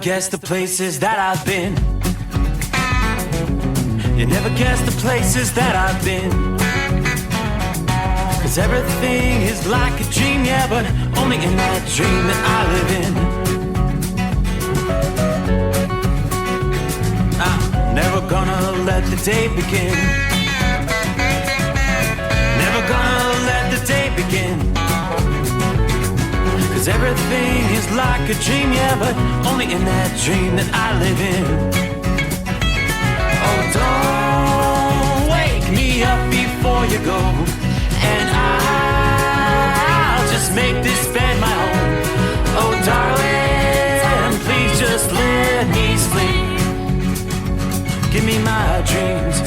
guess the places that I've been. You never guess the places that I've been. 'Cause everything is like a dream, yeah, but only in that dream that I live in. I'm never gonna let the day begin. Never gonna let the day begin. 'Cause everything is like a dream, yeah, but only in that dream that I live in. Oh, don't wake me up before you go, and I'll just make this bed my home. Oh, darling, please just let me sleep. Give me my dreams.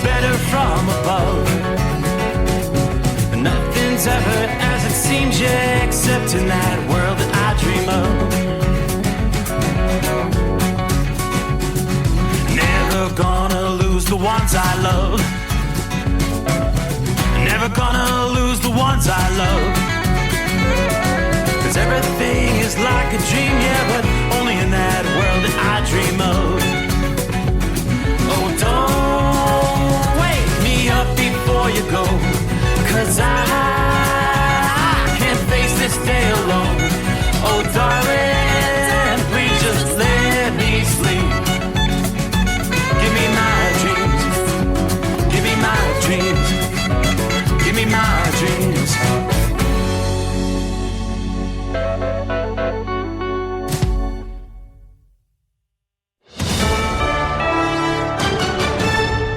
Better from above. Nothing's ever as it seems, yeah, except in that world that I dream of. Never gonna lose the ones I love. Never gonna lose the ones I love. 'Cause everything is like a dream, yeah, but only in that world that I dream of. Oh, don't wake me up before you go, 'cause I can't face this day alone. Oh, darling, please just let me sleep. Give me my dreams. Give me my dreams. Give me my dreams.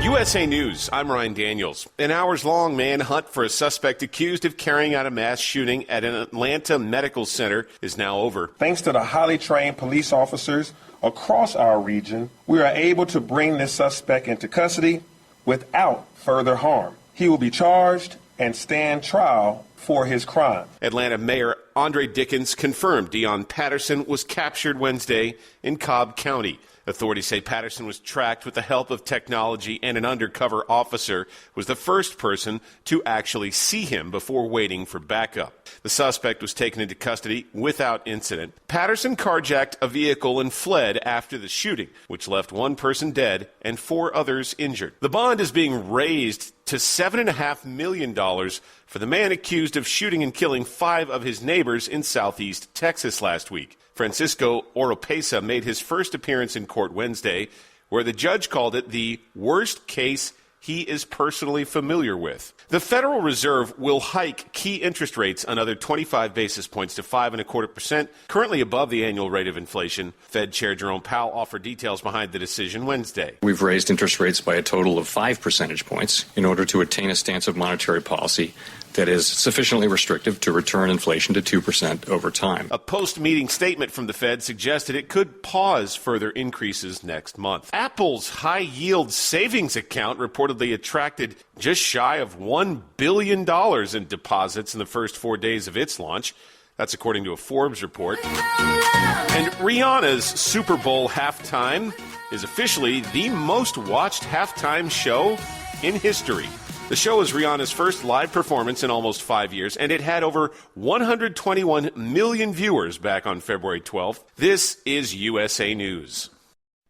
USA News, I'm Ryan Daniels. An hours-long manhunt for a suspect accused of carrying out a mass shooting at an Atlanta medical center is now over. Thanks to the highly trained police officers across our region, we are able to bring this suspect into custody without further harm. He will be charged and stand trial for his crime. Atlanta Mayor Andre Dickens confirmed Dion Patterson was captured Wednesday in Cobb County. Authorities say Patterson was tracked with the help of technology, and an undercover officer was the first person to actually see him before waiting for backup. The suspect was taken into custody without incident. Patterson carjacked a vehicle and fled after the shooting, which left one person dead and 4 others injured. The bond is being raised to $7.5 million for the man accused of shooting and killing 5 of his neighbors in southeast Texas last week. Francisco Oropesa made his first appearance in court Wednesday, where the judge called it the worst case he is personally familiar with. The Federal Reserve will hike key interest rates another 25 basis points to 5.25%, currently above the annual rate of inflation. Fed Chair Jerome Powell offered details behind the decision Wednesday. We've raised interest rates by a total of 5 percentage points in order to attain a stance of monetary policy that is sufficiently restrictive to return inflation to 2% over time. A post-meeting statement from the Fed suggested it could pause further increases next month. Apple's high-yield savings account reportedly attracted just shy of $1 billion in deposits in the first 4 days of its launch. That's according to a Forbes report. And Rihanna's Super Bowl halftime is officially the most watched halftime show in history. The show is Rihanna's first live performance in almost 5 years, and it had over 121 million viewers back on February 12th. This is USA News.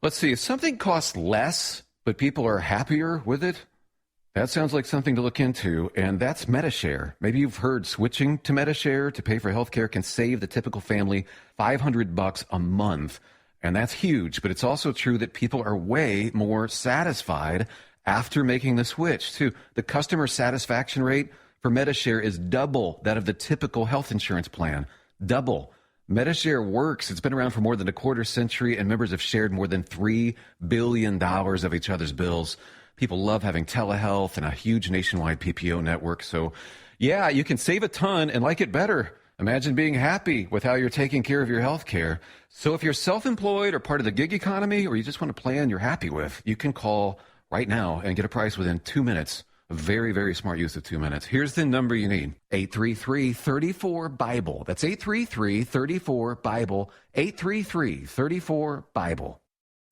Let's see, if something costs less, but people are happier with it, that sounds like something to look into, and that's Medi-Share. Maybe you've heard switching to Medi-Share to pay for health care can save the typical family $500 a month, and that's huge, but it's also true that people are way more satisfied after making the switch, too. The customer satisfaction rate for Medi-Share is double that of the typical health insurance plan. Double. Medi-Share works. It's been around for more than a quarter century, and members have shared more than $3 billion of each other's bills. People love having telehealth and a huge nationwide PPO network. So, yeah, you can save a ton and like it better. Imagine being happy with how you're taking care of your health care. So if you're self-employed or part of the gig economy, or you just want a plan you're happy with, you can call right now and get a price within 2 minutes. A very, very smart use of 2 minutes. Here's the number you need. 833-34-BIBLE. That's 833-34-BIBLE. 833-34-BIBLE.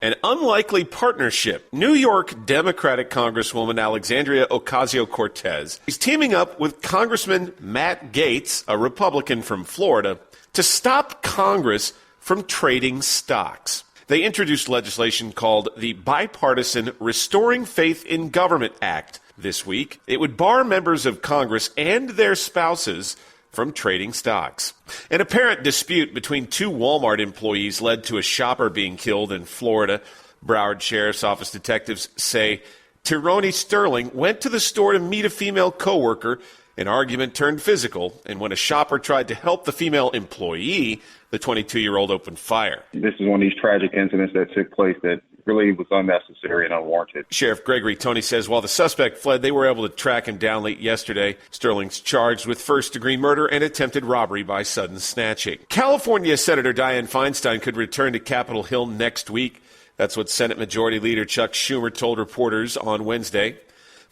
An unlikely partnership. New York Democratic Congresswoman Alexandria Ocasio-Cortez is teaming up with Congressman Matt Gaetz, a Republican from Florida, to stop Congress from trading stocks. They introduced legislation called the Bipartisan Restoring Faith in Government Act this week. It would bar members of Congress and their spouses from trading stocks. An apparent dispute between two Walmart employees led to a shopper being killed in Florida. Broward Sheriff's Office detectives say Tironi Sterling went to the store to meet a female coworker. An argument turned physical, and when a shopper tried to help the female employee, the 22-year-old opened fire. This is one of these tragic incidents that took place that really was unnecessary and unwarranted. Sheriff Gregory Tony says while the suspect fled, they were able to track him down late yesterday. Sterling's charged with first-degree murder and attempted robbery by sudden snatching. California Senator Dianne Feinstein could return to Capitol Hill next week. That's what Senate Majority Leader Chuck Schumer told reporters on Wednesday.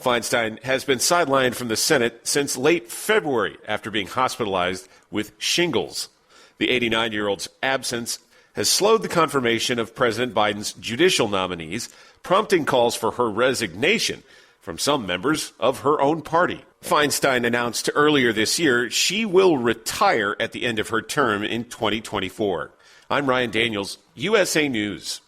Feinstein has been sidelined from the Senate since late February after being hospitalized with shingles. The 89-year-old's absence has slowed the confirmation of President Biden's judicial nominees, prompting calls for her resignation from some members of her own party. Feinstein announced earlier this year she will retire at the end of her term in 2024. I'm Ryan Daniels, USA News.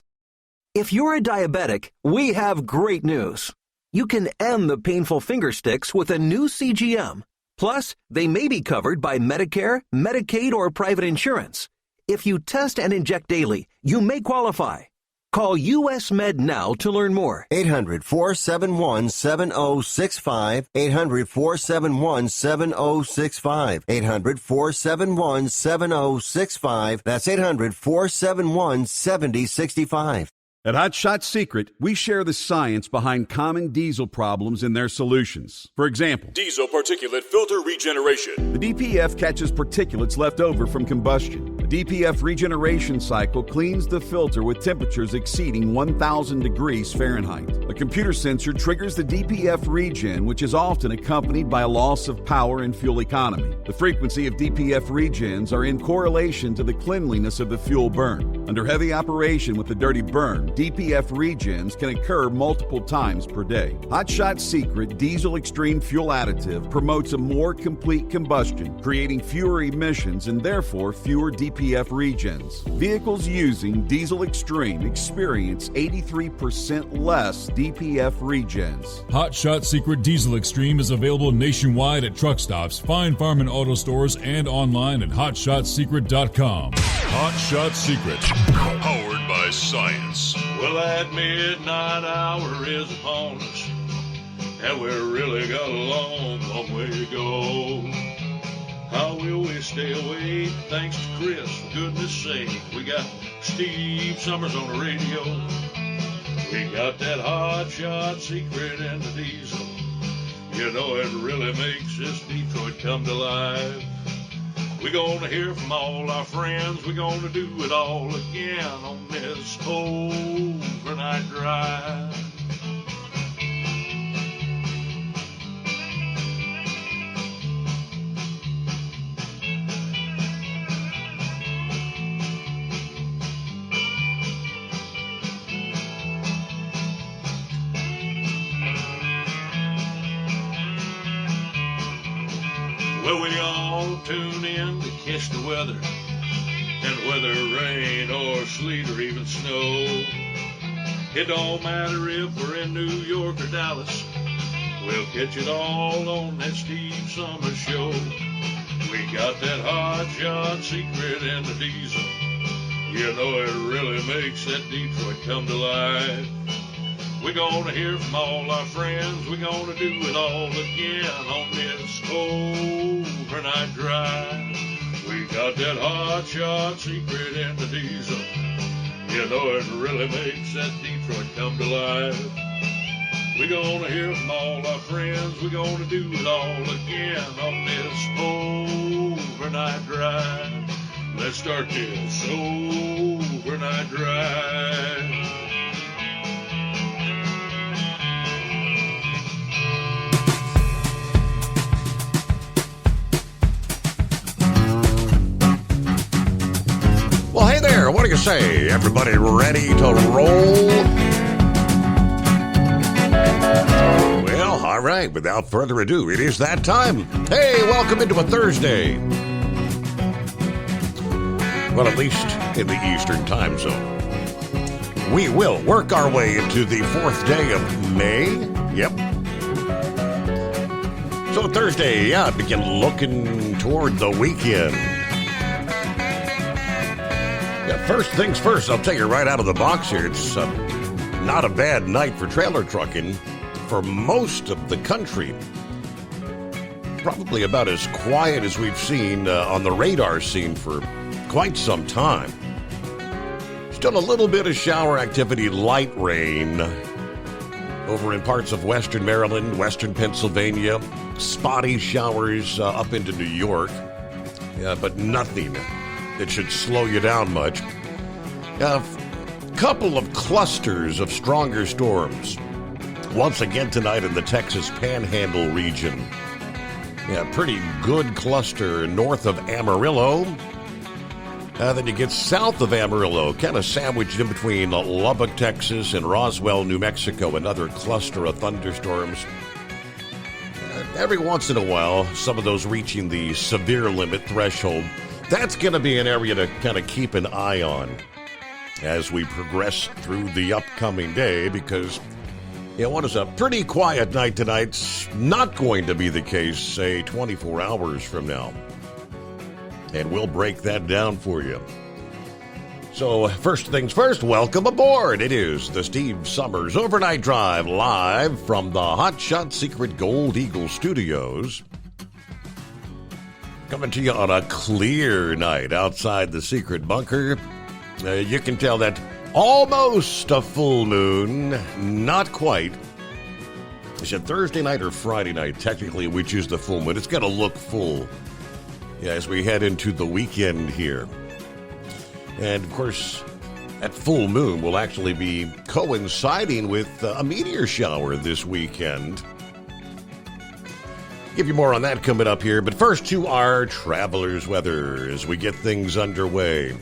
If you're a diabetic, we have great news. You can end the painful finger sticks with a new CGM. Plus, they may be covered by Medicare, Medicaid, or private insurance. If you test and inject daily, you may qualify. Call US Med now to learn more. 800-471-7065. 800-471-7065. 800-471-7065. That's 800-471-7065. At Hot Shot Secret, we share the science behind common diesel problems and their solutions. For example, diesel particulate filter regeneration. The DPF catches particulates left over from combustion. The DPF regeneration cycle cleans the filter with temperatures exceeding 1,000 degrees Fahrenheit. A computer sensor triggers the DPF regen, which is often accompanied by a loss of power and fuel economy. The frequency of DPF regens are in correlation to the cleanliness of the fuel burn. Under heavy operation with the dirty burn, DPF regens can occur multiple times per day. Hot Shot Secret Diesel Extreme Fuel Additive promotes a more complete combustion, creating fewer emissions and therefore fewer DPF regens. Vehicles using Diesel Extreme experience 83% less DPF regens. Hot Shot Secret Diesel Extreme is available nationwide at truck stops, fine farm and auto stores, and online at hotshotsecret.com. Hot Shot Secret, powered by science. Well, that midnight hour is upon us, and we've really got a long, long way to go. How will we stay awake? Thanks to Chris, for goodness sake. We got Steve Summers on the radio. We got that Hot Shot Secret and the diesel. You know it really makes this Detroit come to life. We're gonna hear from all our friends. We're gonna do it all again on this overnight drive. Well, we all tune in to catch the weather, and whether rain or sleet or even snow, it don't matter if we're in New York or Dallas, we'll catch it all on that Steve Summers Show. We got that Hot Shot Secret and the diesel. You know it really makes that Detroit come to life. We're gonna hear from all our friends. We're gonna do it all again on this overnight drive. We got that hot shot secret in the diesel. You know it really makes that Detroit come to life. We're gonna hear from all our friends. We're gonna do it all again on this overnight drive. Let's start this overnight drive. Well, hey there, what do you say? Everybody ready to roll? Well, all right, without further ado, it is that time. Hey, welcome into a Thursday. Well, at least in the Eastern time zone. We will work our way into the 4th day of May. Yep. So Thursday, yeah, begin looking toward the weekend. Yeah, first things first, I'll tell you right out of the box here, it's not a bad night for trailer trucking for most of the country. Probably about as quiet as we've seen on the radar scene for quite some time. Still a little bit of shower activity, light rain over in parts of western Maryland, western Pennsylvania, spotty showers up into New York, but nothing that should slow you down much. A couple of clusters of stronger storms once again tonight in the Texas Panhandle region. Yeah, pretty good cluster north of Amarillo. Then you get south of Amarillo, kind of sandwiched in between Lubbock, Texas, and Roswell, New Mexico, another cluster of thunderstorms. Every once in a while, some of those reaching the severe limit threshold. That's going to be an area to kind of keep an eye on as we progress through the upcoming day, because what is a pretty quiet night tonight's not going to be the case, say, 24 hours from now. And we'll break that down for you. So, first things first, welcome aboard. It is the Steve Summers Overnight Drive, live from the Hot Shot Secret Gold Eagle Studios. Coming to you on a clear night outside the secret bunker. You can tell that almost a full moon, not quite. Is it Thursday night or Friday night? Technically, which is the full moon. It's going to look full as we head into the weekend here. And, of course, that full moon will actually be coinciding with a meteor shower this weekend. Give you more on that coming up here, but first to our traveler's weather as we get things underway.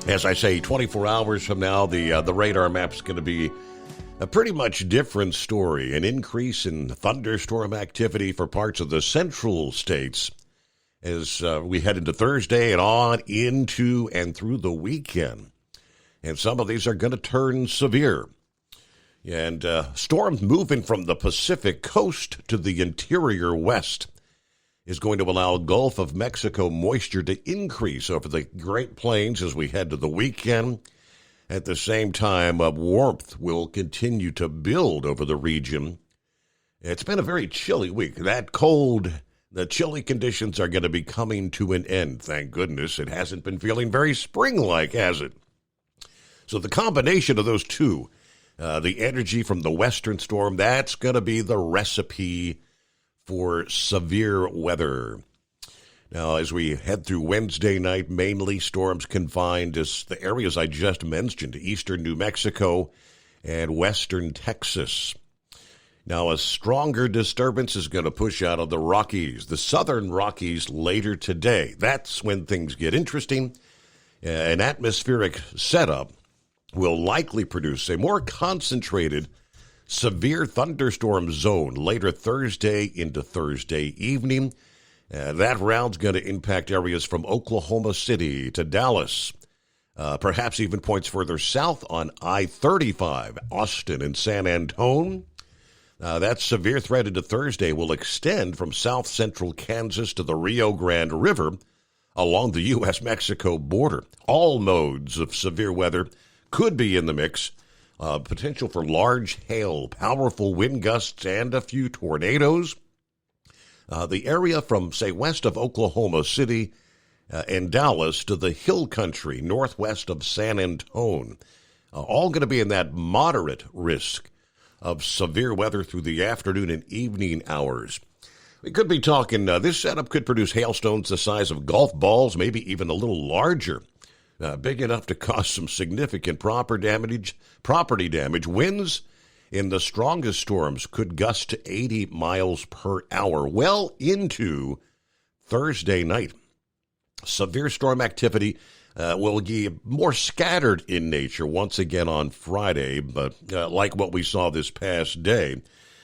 As I say, 24 hours from now, the radar map's going to be a pretty much different story. An increase in thunderstorm activity for parts of the central states as we head into Thursday and on into and through the weekend. And some of these are going to turn severe. And storms moving from the Pacific coast to the interior west is going to allow Gulf of Mexico moisture to increase over the Great Plains as we head to the weekend. At the same time, warmth will continue to build over the region. It's been a very chilly week. That cold, the chilly conditions are going to be coming to an end. Thank goodness. It hasn't been feeling very spring-like, has it? So the combination of those two, the energy from the western storm, that's going to be the recipe for severe weather. Now, as we head through Wednesday night, mainly storms confined to the areas I just mentioned, eastern New Mexico and western Texas. Now, a stronger disturbance is going to push out of the Rockies, the southern Rockies, later today. That's when things get interesting. An atmospheric setup will likely produce a more concentrated severe thunderstorm zone later Thursday into Thursday evening. That round's going to impact areas from Oklahoma City to Dallas, perhaps even points further south on I-35, Austin and San Antonio. That severe threat into Thursday will extend from south central Kansas to the Rio Grande River along the U.S.-Mexico border. All modes of severe weather could be in the mix. Potential for large hail, powerful wind gusts, and a few tornadoes. The area from, say, west of Oklahoma City and Dallas to the hill country northwest of San Antone. All going to be in that moderate risk of severe weather through the afternoon and evening hours. We could be talking, this setup could produce hailstones the size of golf balls, maybe even a little larger, big enough to cause some significant property damage. Winds in the strongest storms could gust to 80 miles per hour, well into Thursday night. Severe storm activity will be more scattered in nature once again on Friday, but like what we saw this past day.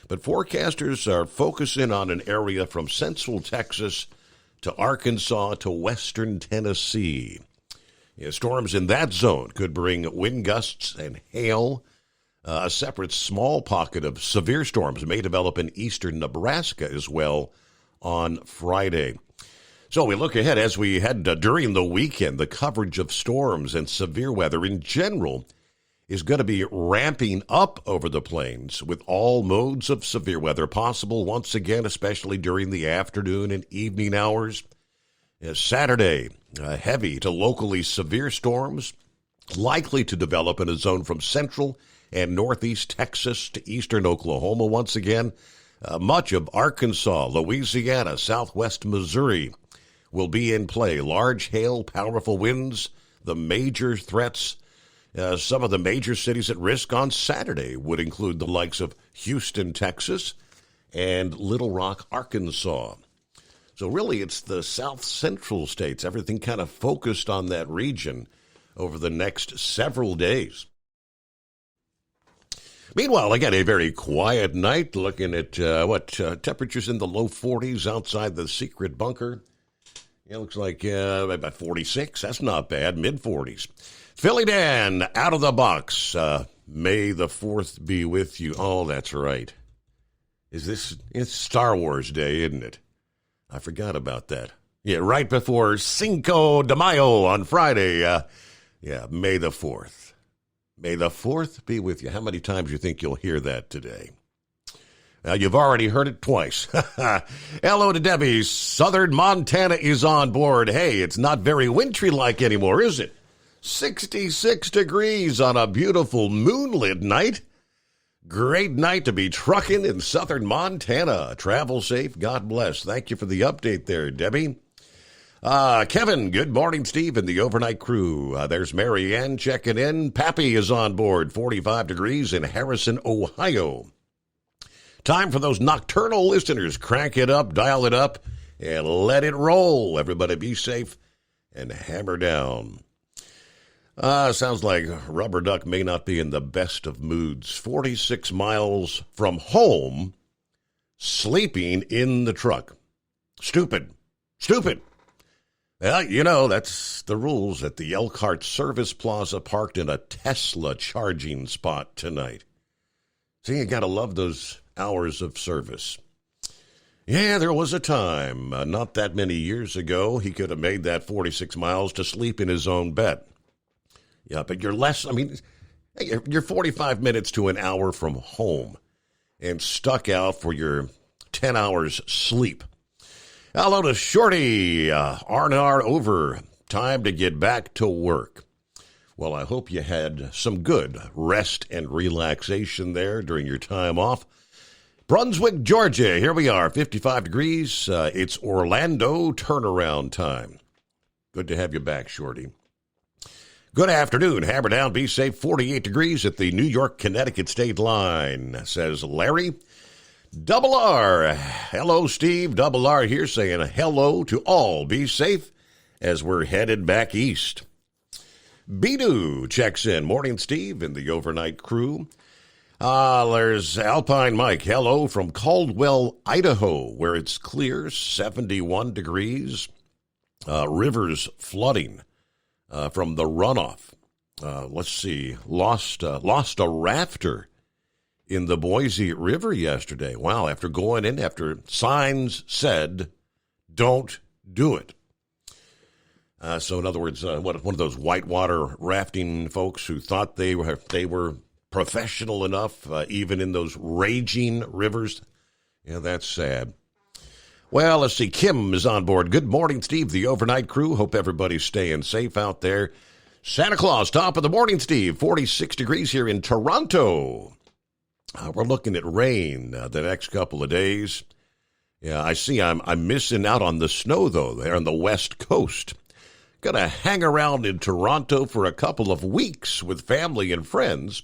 But forecasters are focusing on an area from central Texas to Arkansas to western Tennessee. Storms in that zone could bring wind gusts and hail. A separate small pocket of severe storms may develop in eastern Nebraska as well on Friday. So we look ahead as we head during the weekend. The coverage of storms and severe weather in general is going to be ramping up over the plains with all modes of severe weather possible once again, especially during the afternoon and evening hours. Saturday, heavy to locally severe storms likely to develop in a zone from central and northeast Texas to eastern Oklahoma once again. Much of Arkansas, Louisiana, southwest Missouri will be in play. Large hail, powerful winds, the major threats. Some of the major cities at risk on Saturday would include the likes of Houston, Texas, and Little Rock, Arkansas. So really, it's the south central states, everything kind of focused on that region over the next several days. Meanwhile, again, a very quiet night, looking at temperatures in the low 40s outside the secret bunker. It looks like about 46. That's not bad. Mid-40s. Philly Dan, out of the box. May the 4th be with you. Oh, that's right. It's Star Wars Day, isn't it? I forgot about that. Yeah, right before Cinco de Mayo on Friday. May the 4th. May the 4th be with you. How many times do you think you'll hear that today? You've already heard it twice. Hello to Debbie. Southern Montana is on board. Hey, it's not very wintry-like anymore, is it? 66 degrees on a beautiful moonlit night. Great night to be trucking in southern Montana. Travel safe. God bless. Thank you for the update there, Debbie. Kevin, good morning, Steve, and the overnight crew. There's Mary Ann checking in. Pappy is on board, 45 degrees in Harrison, Ohio. Time for those nocturnal listeners. Crank it up, dial it up, and let it roll. Everybody be safe and hammer down. Sounds like Rubber Duck may not be in the best of moods. 46 miles from home, sleeping in the truck. Stupid. Well, that's the rules at the Elkhart Service Plaza, parked in a Tesla charging spot tonight. See, you got to love those hours of service. Yeah, there was a time, not that many years ago, he could have made that 46 miles to sleep in his own bed. Yeah, but you're 45 minutes to an hour from home and stuck out for your 10 hours sleep. Hello to Shorty, R&R over. Time to get back to work. Well, I hope you had some good rest and relaxation there during your time off. Brunswick, Georgia, here we are, 55 degrees. It's Orlando turnaround time. Good to have you back, Shorty. Good afternoon. Hammer down, be safe. 48 degrees at the New York-Connecticut state line, says Larry. Double R. Hello, Steve. Double R here saying hello to all. Be safe as we're headed back east. Bidu checks in. Morning, Steve, and the overnight crew. There's Alpine Mike. Hello from Caldwell, Idaho, where it's clear, 71 degrees. Rivers flooding. From the runoff. Let's see, lost a rafter in the Boise River yesterday. Wow, after signs said, don't do it. So in other words, one of those whitewater rafting folks who thought they were professional enough, even in those raging rivers. Yeah, that's sad. Well, let's see. Kim is on board. Good morning, Steve, the overnight crew. Hope everybody's staying safe out there. Santa Claus, top of the morning, Steve. 46 degrees here in Toronto. We're looking at rain the next couple of days. Yeah, I see I'm missing out on the snow, though, there on the West Coast. Gonna hang around in Toronto for a couple of weeks with family and friends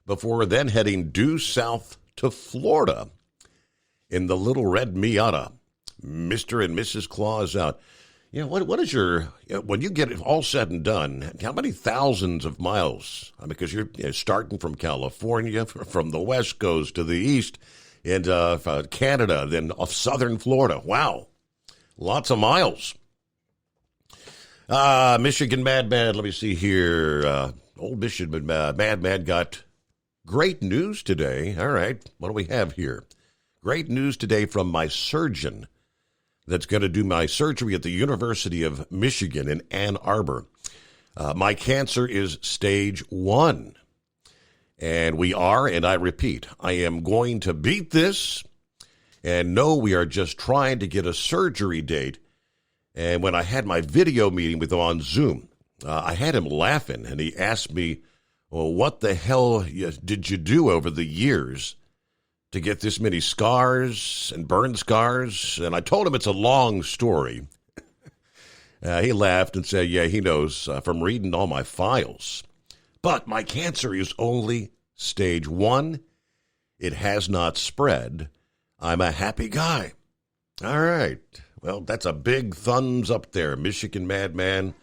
before then heading due south to Florida in the Little Red Miata. Mr. and Mrs. Claus out. You know, what is your, when you get it all said and done, how many thousands of miles? I mean, because you're starting from California, from the West Coast to the East, and Canada, then off southern Florida. Wow. Lots of miles. Michigan Madman, let me see here. Old Michigan Madman got great news today. All right, what do we have here? Great news today from my surgeon that's going to do my surgery at the University of Michigan in Ann Arbor. My cancer is stage 1. And we are, and I repeat, I am going to beat this. And no, we are just trying to get a surgery date. And when I had my video meeting with him on Zoom, I had him laughing, and he asked me, well, what the hell did you do over the years to get this many scars and burn scars? And I told him it's a long story. He laughed and said, yeah, he knows from reading all my files. But my cancer is only stage 1. It has not spread. I'm a happy guy. All right. Well, that's a big thumbs up there, Michigan Madman.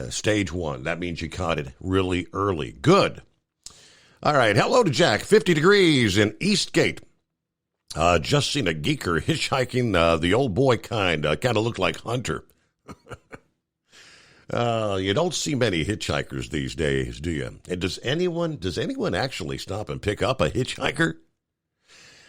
Stage 1. That means you caught it really early. Good. All right. Hello to Jack. 50 degrees in Eastgate. Just seen a geeker hitchhiking, the old boy kind. Kind of looked like Hunter. You don't see many hitchhikers these days, do you? And does anyone actually stop and pick up a hitchhiker?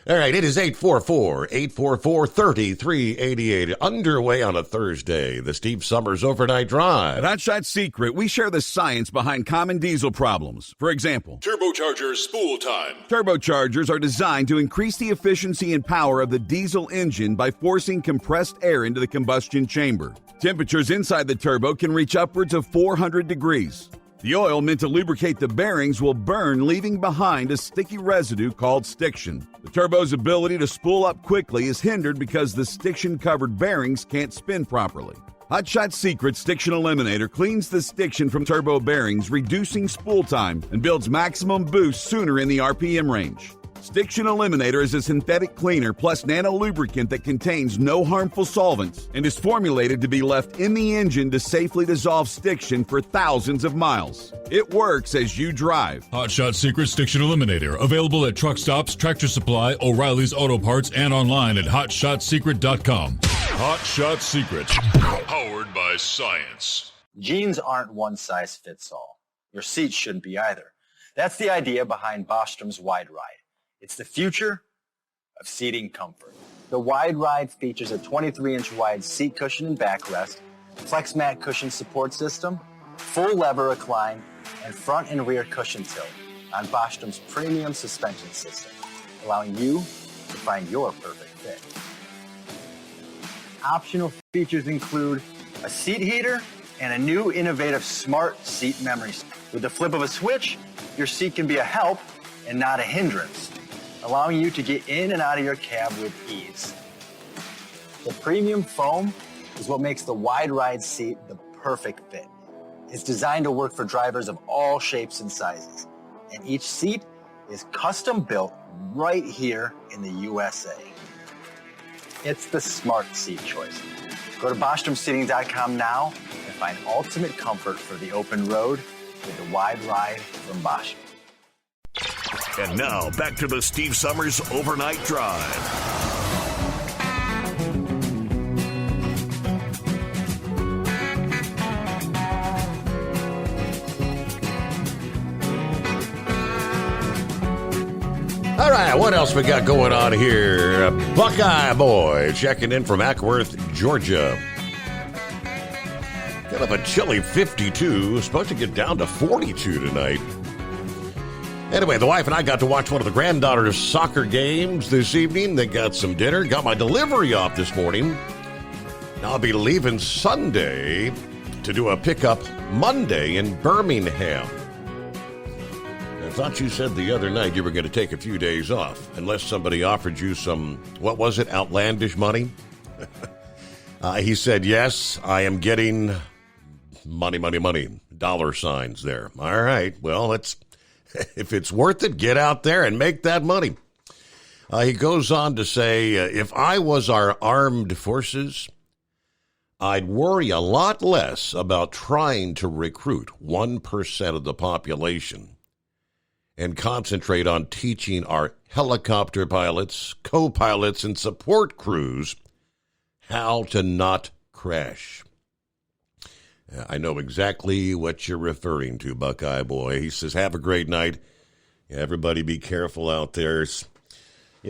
All right, it is 844-844-3388. Underway on a Thursday, the Steve Summers Overnight Drive. At Hot Shot Secret, we share the science behind common diesel problems. For example, Turbocharger spool time. Turbochargers are designed to increase the efficiency and power of the diesel engine by forcing compressed air into the combustion chamber. Temperatures inside the turbo can reach upwards of 400 degrees. The oil meant to lubricate the bearings will burn, leaving behind a sticky residue called stiction. The turbo's ability to spool up quickly is hindered because the stiction-covered bearings can't spin properly. Hot Shot Secret Stiction Eliminator cleans the stiction from turbo bearings, reducing spool time, and builds maximum boost sooner in the RPM range. Stiction Eliminator is a synthetic cleaner plus nano lubricant that contains no harmful solvents and is formulated to be left in the engine to safely dissolve stiction for thousands of miles. It works as you drive. Hot Shot Secret Stiction Eliminator. Available at truck stops, Tractor Supply, O'Reilly's Auto Parts, and online at HotShotSecret.com. Hot Shot Secret. Powered by science. Jeans aren't one size fits all. Your seats shouldn't be either. That's the idea behind Bostrom's Wide Ride. It's the future of seating comfort. The Wide Ride features a 23-inch wide seat cushion and backrest, flex mat cushion support system, full lever recline, and front and rear cushion tilt on Bostrom's premium suspension system, allowing you to find your perfect fit. Optional features include a seat heater and a new innovative smart seat memory. With the flip of a switch, your seat can be a help and not a hindrance, allowing you to get in and out of your cab with ease. The premium foam is what makes the Wide Ride seat the perfect fit. It's designed to work for drivers of all shapes and sizes, and each seat is custom built right here in the USA. It's the smart seat choice. Go to BostromSeating.com now and find ultimate comfort for the open road with the Wide Ride from Bostrom. And now, back to the Steve Summers Overnight Drive. All right, what else we got going on here? Buckeye Boy checking in from Ackworth, Georgia. Got up a chilly 52. Supposed to get down to 42 tonight. Anyway, the wife and I got to watch one of the granddaughter's soccer games this evening. They got some dinner, got my delivery off this morning. Now I'll be leaving Sunday to do a pickup Monday in Birmingham. I thought you said the other night you were going to take a few days off, unless somebody offered you some, what was it, outlandish money? He said, yes, I am getting money, dollar signs there. All right, well, if it's worth it, get out there and make that money. He goes on to say, if I was our armed forces, I'd worry a lot less about trying to recruit 1% of the population and concentrate on teaching our helicopter pilots, co-pilots, and support crews how to not crash. I know exactly what you're referring to, Buckeye Boy. He says, have a great night. Everybody be careful out there.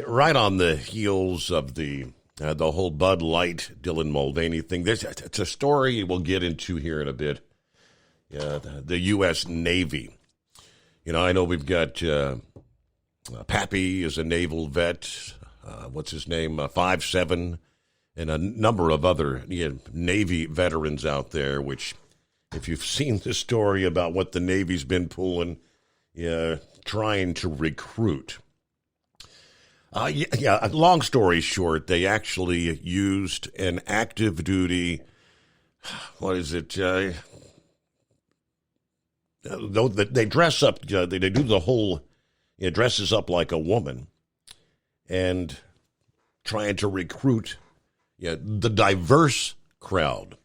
Right on the heels of the whole Bud Light, Dylan Mulvaney thing. It's a story we'll get into here in a bit. The U.S. Navy. I know we've got Pappy is a naval vet. What's his name? 5'7", and a number of other Navy veterans out there, which, if you've seen the story about what the Navy's been pulling, trying to recruit. Long story short, they actually used an active duty, what is it? They dress up, they do the whole, it dresses up like a woman and trying to recruit the diverse crowd.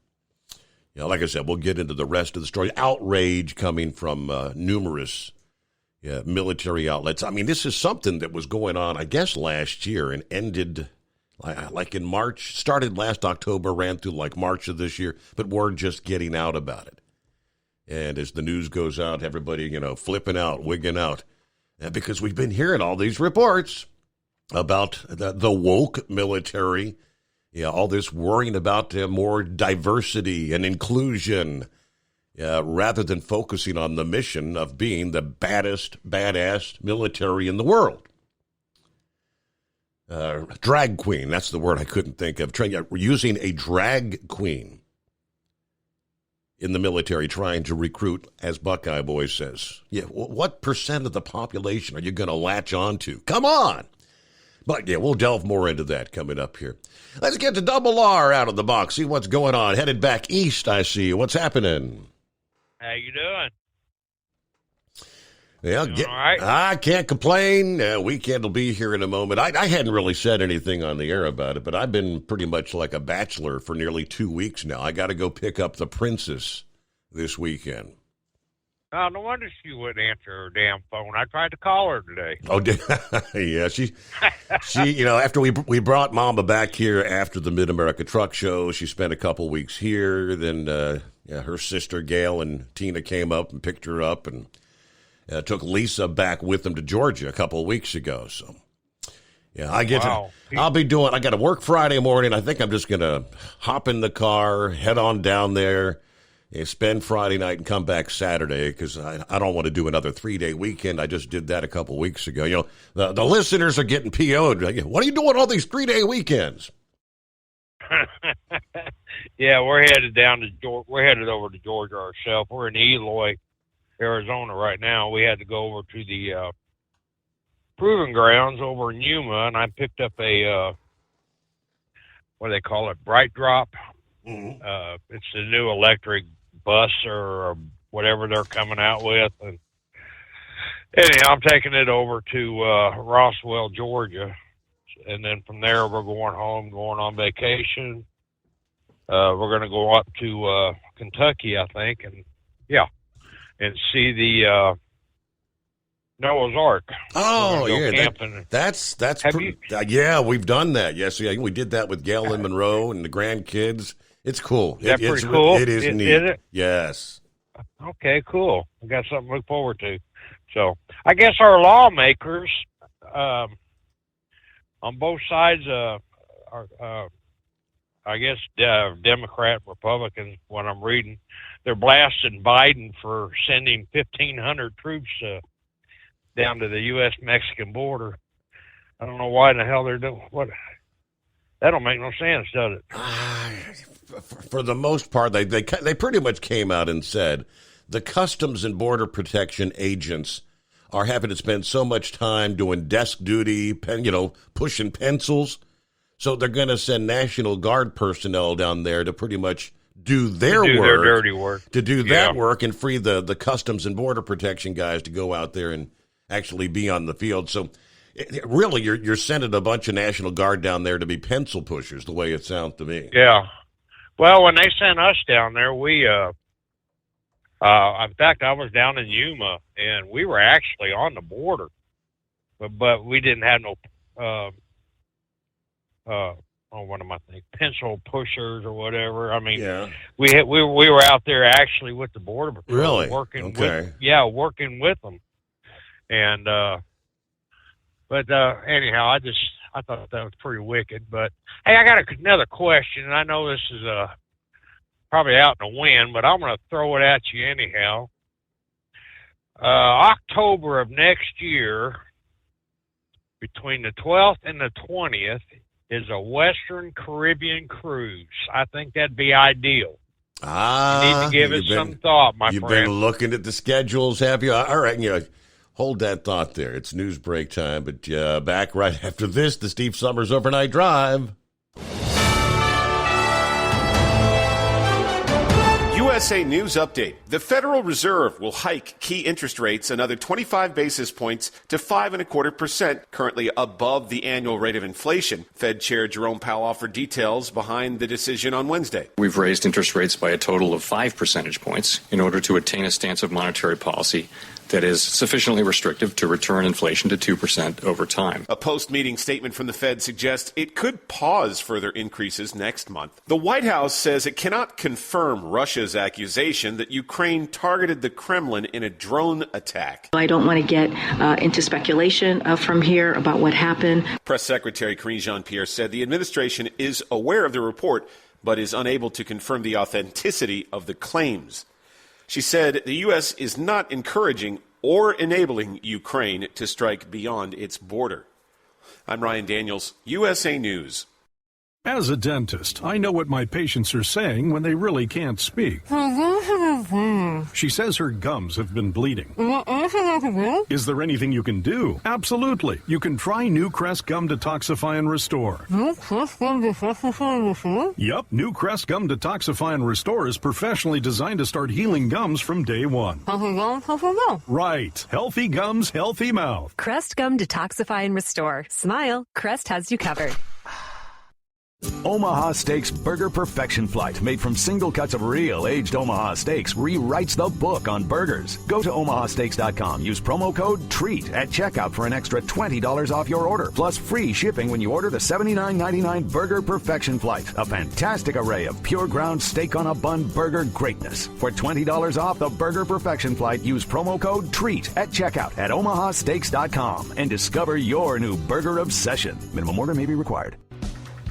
Like I said, we'll get into the rest of the story. Outrage coming from numerous military outlets. I mean, this is something that was going on, I guess, last year and ended like in March, started last October, ran through like March of this year, but we're just getting out about it. And as the news goes out, everybody, flipping out, wigging out, because we've been hearing all these reports about the woke military, all this worrying about more diversity and inclusion, rather than focusing on the mission of being the baddest, badass military in the world. Drag queen, that's the word I couldn't think of. Using a drag queen in the military, trying to recruit, as Buckeye Boy says. What percent of the population are you going to latch on to? Come on! But, we'll delve more into that coming up here. Let's get to Double R out of the box, see what's going on. Headed back east, I see. What's happening? How you doing? All right. I can't complain. Weekend will be here in a moment. I hadn't really said anything on the air about it, but I've been pretty much like a bachelor for nearly 2 weeks now. I got to go pick up the princess this weekend. Oh, no wonder she wouldn't answer her damn phone. I tried to call her today. Oh, yeah. She, after we brought Mama back here after the Mid-America Truck Show, she spent a couple weeks here. Then her sister Gail and Tina came up and picked her up and took Lisa back with them to Georgia a couple of weeks ago. So, I got to work Friday morning. I think I'm just going to hop in the car, head on down there, spend Friday night and come back Saturday because I don't want to do another 3-day weekend. I just did that a couple of weeks ago. The listeners are getting PO'd. What are you doing all these 3-day weekends? Yeah, we're headed over to Georgia ourselves. We're in Eloy, Arizona right now. We had to go over to the proving grounds over in Yuma, and I picked up a what do they call it, Bright Drop. Mm-hmm. It's the new electric bus or whatever they're coming out with, and anyhow, I'm taking it over to Roswell, Georgia, and then from there we're going home, going on vacation. We're going to go up to Kentucky, I think, and see the Noah's Ark. Oh, yeah. We've done that. Yes, we did that with Gail and Monroe and the grandkids. It's cool. Is that pretty cool? It is neat. Is it? Yes. Okay, cool. I got something to look forward to. So I guess our lawmakers on both sides, I guess Democrat, Republicans, what I'm reading, they're blasting Biden for sending 1,500 troops down to the U.S.-Mexican border. I don't know why in the hell they're doing what. That don't make no sense, does it? For the most part, they pretty much came out and said the Customs and Border Protection agents are having to spend so much time doing desk duty, pushing pencils. So they're going to send National Guard personnel down there to pretty much do their dirty work. To do that work and free the Customs and Border Protection guys to go out there and actually be on the field. So really, you're sending a bunch of National Guard down there to be pencil pushers, the way it sounds to me. Yeah. Well, when they sent us down there, we, in fact, I was down in Yuma, and we were actually on the border, but we didn't have no, what am I thinking? Pencil pushers or whatever. I mean, we were out there actually with the Border Patrol, really working with them, and but anyhow, I thought that was pretty wicked. But hey, I got another question, and I know this is probably out in the wind, but I'm going to throw it at you anyhow. October of next year, between the 12th and the 20th, is a Western Caribbean cruise. I think that'd be ideal. You need to give it some thought, my friend. You've been looking at the schedules, have you? All right, hold that thought there. It's news break time, but back right after this, the Steve Summers Overnight Drive. USA News Update. The Federal Reserve will hike key interest rates another 25 basis points to 5.25%, currently above the annual rate of inflation. Fed Chair Jerome Powell offered details behind the decision on Wednesday. We've raised interest rates by a total of 5 percentage points in order to attain a stance of monetary policy that is sufficiently restrictive to return inflation to 2% over time. A post-meeting statement from the Fed suggests it could pause further increases next month. The White House says it cannot confirm Russia's accusation that Ukraine targeted the Kremlin in a drone attack. I don't want to get into speculation from here about what happened. Press Secretary Karine Jean-Pierre said the administration is aware of the report, but is unable to confirm the authenticity of the claims. She said the U.S. is not encouraging or enabling Ukraine to strike beyond its border. I'm Ryan Daniels, USA News. As a dentist, I know what my patients are saying when they really can't speak. She says her gums have been bleeding. Is there anything you can do? Absolutely. You can try New Crest Gum Detoxify and Restore. Yup, New Crest Gum Detoxify and Restore is professionally designed to start healing gums from day one. Right. Healthy gums, healthy mouth. Crest Gum Detoxify and Restore. Smile. Crest has you covered. Omaha Steaks Burger Perfection Flight, made from single cuts of real aged Omaha steaks, rewrites the book on burgers. Go to omahasteaks.com. Use promo code TREAT at checkout for an extra $20 off your order, plus free shipping when you order the $79.99 Burger Perfection Flight, a fantastic array of pure ground steak on a bun burger greatness. For $20 off the Burger Perfection Flight, use promo code TREAT at checkout at omahasteaks.com and discover your new burger obsession. Minimum order may be required.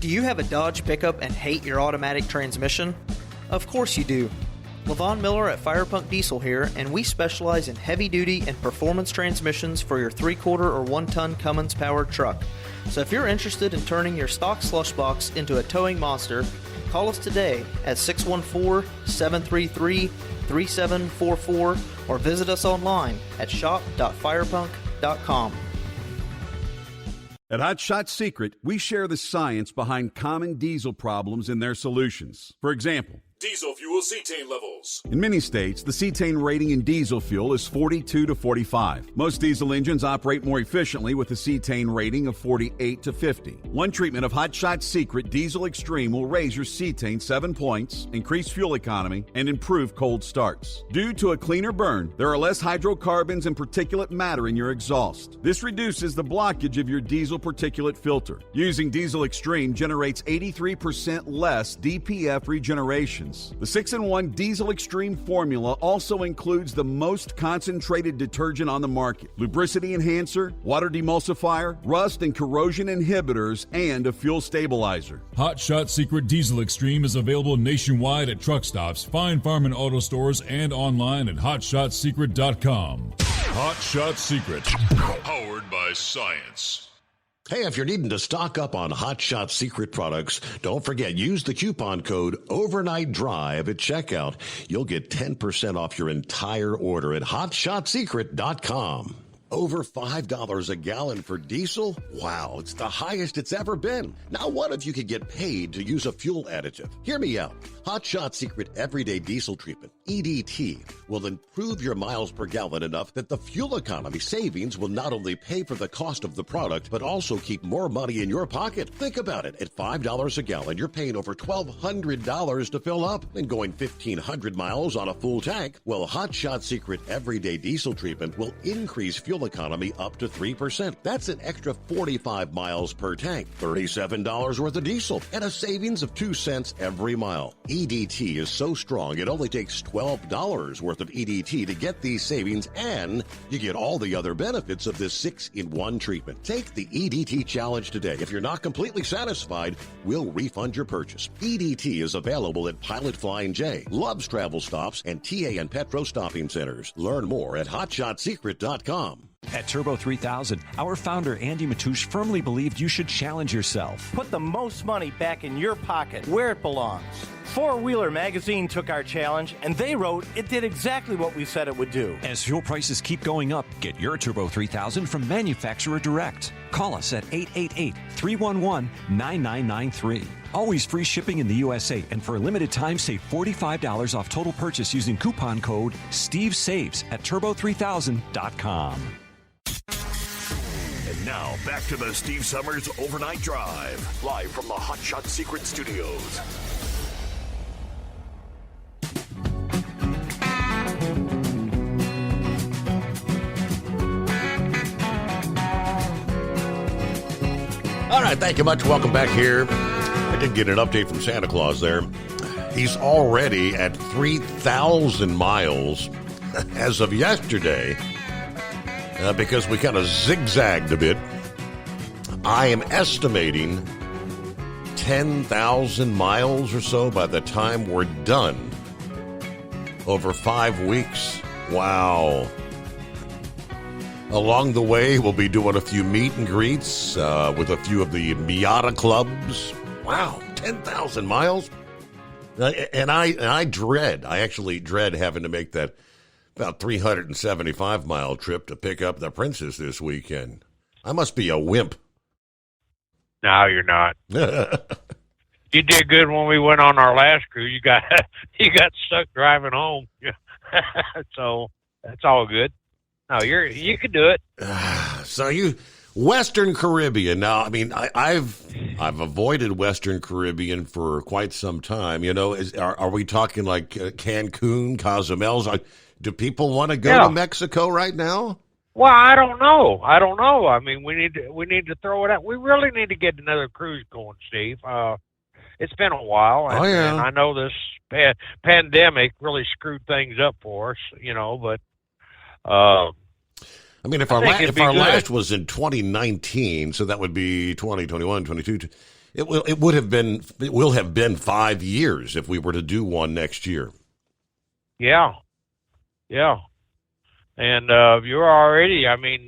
Do you have a Dodge pickup and hate your automatic transmission? Of course you do. LaVon Miller at Firepunk Diesel here, and we specialize in heavy-duty and performance transmissions for your 3-quarter or 1-ton Cummins-powered truck. So if you're interested in turning your stock slush box into a towing monster, call us today at 614-733-3744 or visit us online at shop.firepunk.com. At Hot Shot Secret, we share the science behind common diesel problems and their solutions. For example, diesel fuel cetane levels. in many states, the cetane rating in diesel fuel is 42 to 45. Most diesel engines operate more efficiently with a cetane rating of 48 to 50. One treatment of Hot Shot Secret Diesel Extreme will raise your cetane 7 points, increase fuel economy, and improve cold starts. Due to a cleaner burn, there are less hydrocarbons and particulate matter in your exhaust. This reduces the blockage of your diesel particulate filter. Using Diesel Extreme generates 83% less DPF regeneration. The 6-in-1 Diesel Extreme formula also includes the most concentrated detergent on the market, lubricity enhancer, water demulsifier, rust and corrosion inhibitors, and a fuel stabilizer. Hot Shot Secret Diesel Extreme is available nationwide at truck stops, Fine Farm and auto stores, and online at hotshotsecret.com. Hot Shot Secret, powered by science. Hey, if you're needing to stock up on Hot Shot Secret products, don't forget, use the coupon code Overnight Drive at checkout. You'll get 10% off your entire order at HotShotSecret.com. Over $5 a gallon for diesel? Wow, it's the highest it's ever been. Now what if you could get paid to use a fuel additive? Hear me out. Hot Shot Secret Everyday Diesel Treatment, EDT, will improve your miles per gallon enough that the fuel economy savings will not only pay for the cost of the product, but also keep more money in your pocket. Think about it. At $5 a gallon, you're paying over $1,200 to fill up and going 1,500 miles on a full tank. Well, Hot Shot Secret Everyday Diesel Treatment will increase fuel economy up to 3%. That's an extra 45 miles per tank, $37 worth of diesel, and a savings of 2 cents every mile. EDT is so strong, it only takes $12 worth of EDT to get these savings, and you get all the other benefits of this 6-in-1 treatment. Take the EDT challenge today. If you're not completely satisfied, we'll refund your purchase. EDT is available at Pilot Flying J, Love's Travel Stops, and TA and Petro Stopping Centers. Learn more at HotShotSecret.com. At Turbo 3000, our founder Andy Matouche firmly believed you should challenge yourself. Put the most money back in your pocket, where it belongs. Four Wheeler Magazine took our challenge, and they wrote it did exactly what we said it would do. As fuel prices keep going up, get your Turbo 3000 from manufacturer direct. Call us at 888-311-9993. Always free shipping in the USA, and for a limited time, save $45 off total purchase using coupon code STEVESAVES at turbo3000.com. And now, back to the Steve Summers Overnight Drive, live from the Hot Shot Secret Studios. All right, thank you much. Welcome back here. I did get an update from Santa Claus there. He's already at 3,000 miles as of yesterday. Because we kind of zigzagged a bit, I am estimating 10,000 miles or so by the time we're done. Over 5 weeks. Wow. Along the way, we'll be doing a few meet and greets with a few of the Miata clubs. Wow, 10,000 miles. And I actually dread having to make that about 375-mile trip to pick up the princess this weekend. I must be a wimp. No, you're not. You did good when we went on our last cruise. You got stuck driving home, so that's all good. No, you can do it. So you Western Caribbean. Now, I mean, I've avoided Western Caribbean for quite some time. You know, are we talking like Cancun, Cozumel? Do people want to go to Mexico right now? Well, I don't know. I mean, we need to throw it out. We really need to get another cruise going, Steve. It's been a while, and I know this pandemic really screwed things up for us, you know. But I mean, if our last was in 2019, so that would be 2021, 22. It will have been 5 years if we were to do one next year. Yeah. And you're already, I mean,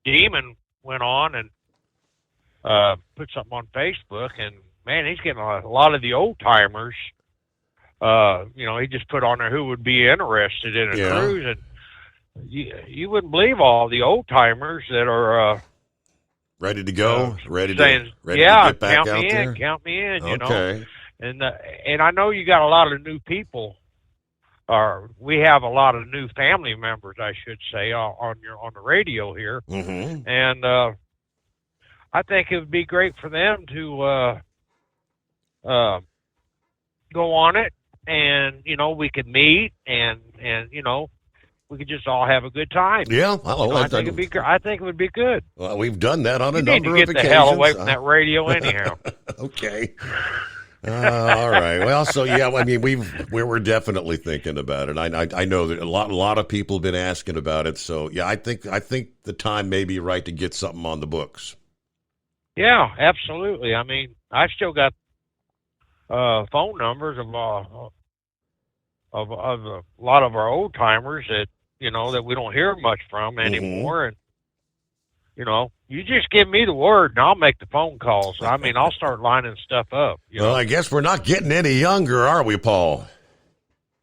Demon went on and put something on Facebook, and man, he's getting a lot of the old timers. You know, he just put on there who would be interested in a cruise, and you wouldn't believe all the old timers that are ready to go, ready to get back out there. Count me in, you know. And I know you got a lot of new people. We have a lot of new family members, I should say, on the radio here, and I think it would be great for them to go on it, and you know, we could meet, and you know, we could just all have a good time. Yeah, I think it would be good. Well, we've done that on a number of occasions. You need to get the hell away from that radio, anyhow. Okay. All right. Well, so yeah, I mean, we were definitely thinking about it. I know that a lot of people have been asking about it. So yeah, I think the time may be right to get something on the books. Yeah, absolutely. I mean, I still got phone numbers of a lot of our old timers that that we don't hear much from anymore. And, you just give me the word and I'll make the phone calls. I mean, I'll start lining stuff up. Well, I guess we're not getting any younger, are we, Paul?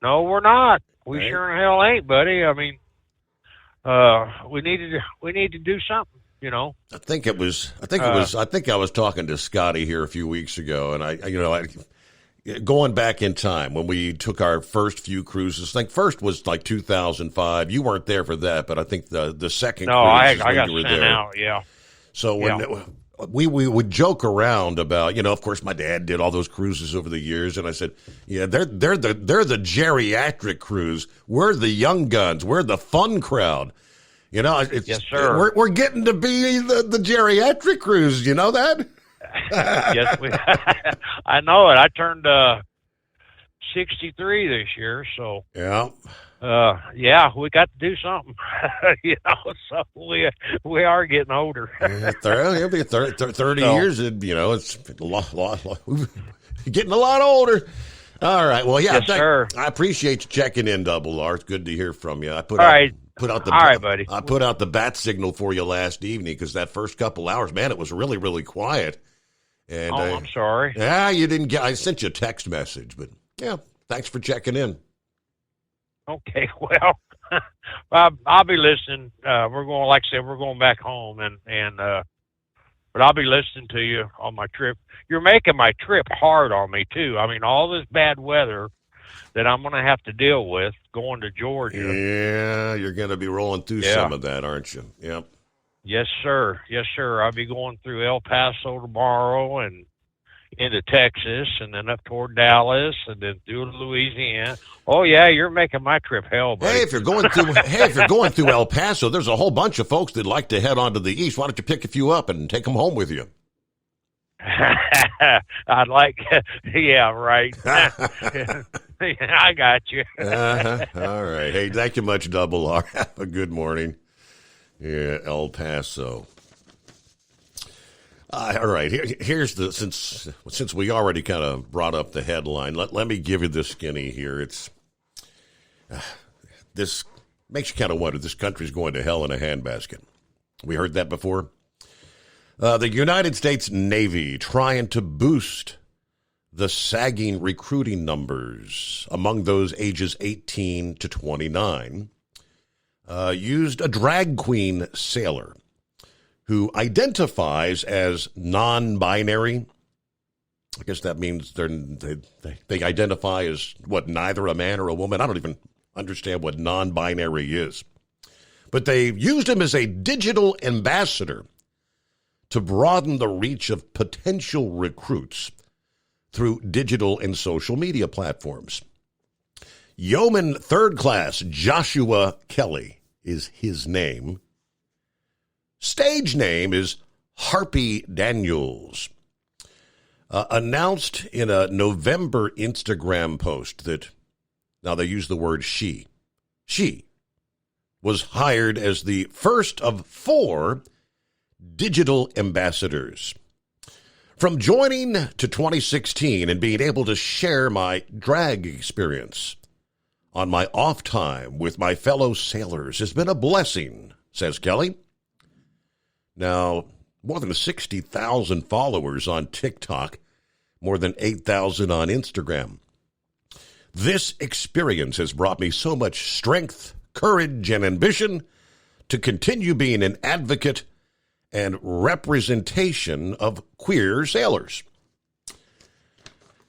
No, we're not. We sure in hell ain't, buddy. I mean, we need to do something, I think I was talking to Scotty here a few weeks ago, and going back in time when we took our first few cruises. I think first was like 2005. You weren't there for that, but I think the second. No, cruise I got you were sent there. out. Yeah. So when we would joke around about, of course, my dad did all those cruises over the years, and I said, yeah, they're the geriatric cruise. We're the young guns. We're the fun crowd. Yes, sir. We're getting to be the geriatric cruise. You know that? Yes, I know it. I turned 63 this year, so yeah. We got to do something. So we are getting older. It'll be 30 years. It's getting a lot older. All right. Well, yeah. Yes, sir. I appreciate you checking in, Double R. It's good to hear from you. All right, buddy. I put out the bat signal for you last evening because that first couple hours, man, it was really, really quiet. And I'm sorry. Yeah, you didn't get. I sent you a text message, but yeah, thanks for checking in. Okay, well, I'll be listening. We're going, like I said, we're going back home, but I'll be listening to you on my trip. You're making my trip hard on me too. I mean, all this bad weather that I'm going to have to deal with going to Georgia. Yeah, you're going to be rolling through some of that, aren't you? Yep. Yes, sir. Yes, sir. I'll be going through El Paso tomorrow and into Texas and then up toward Dallas and then through Louisiana. Oh, yeah, you're making my trip hell, buddy. Hey, if you're going through El Paso, there's a whole bunch of folks that like to head on to the east. Why don't you pick a few up and take them home with you? I'd like, yeah, right. I got you. All right. Hey, thank you much, Double R. Have a good morning. Yeah, El Paso. All right. Here's since we already kind of brought up the headline. Let me give you this skinny here. It's this makes you kind of wonder. This country's going to hell in a handbasket. We heard that before. The United States Navy trying to boost the sagging recruiting numbers among those ages 18 to 29. Used a drag queen sailor who identifies as non-binary. I guess that means they identify as, neither a man or a woman. I don't even understand what non-binary is. But they used him as a digital ambassador to broaden the reach of potential recruits through digital and social media platforms. Yeoman Third Class Joshua Kelly is his name. Stage name is Harpy Daniels. Announced in a November Instagram post that, now they use the word she was hired as the first of 4 digital ambassadors. From joining to 2016 and being able to share my drag experience on my off time with my fellow sailors has been a blessing, says Kelly. Now, more than 60,000 followers on TikTok, more than 8,000 on Instagram. This experience has brought me so much strength, courage, and ambition to continue being an advocate and representation of queer sailors.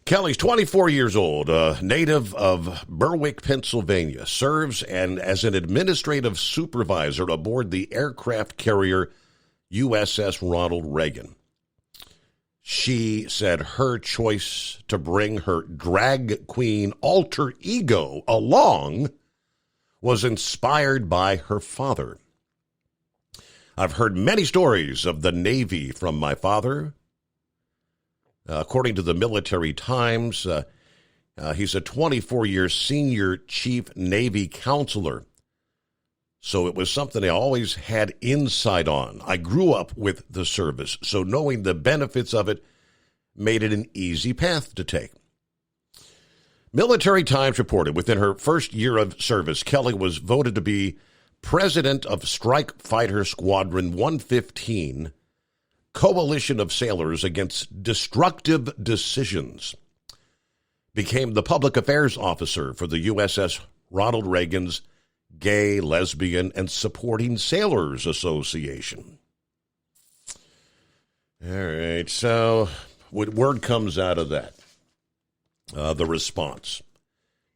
Kelly's 24 years old, a native of Berwick, Pennsylvania, serves as an administrative supervisor aboard the aircraft carrier USS Ronald Reagan. She said her choice to bring her drag queen alter ego along was inspired by her father. I've heard many stories of the Navy from my father. According to the Military Times, he's a 24-year senior chief Navy counselor. So it was something I always had insight on. I grew up with the service, so knowing the benefits of it made it an easy path to take. Military Times reported within her first year of service, Kelly was voted to be president of Strike Fighter Squadron 115, Coalition of Sailors Against Destructive Decisions. Became the public affairs officer for the USS Ronald Reagan's Gay, Lesbian, and Supporting Sailors Association. All right, so what word comes out of that? The response.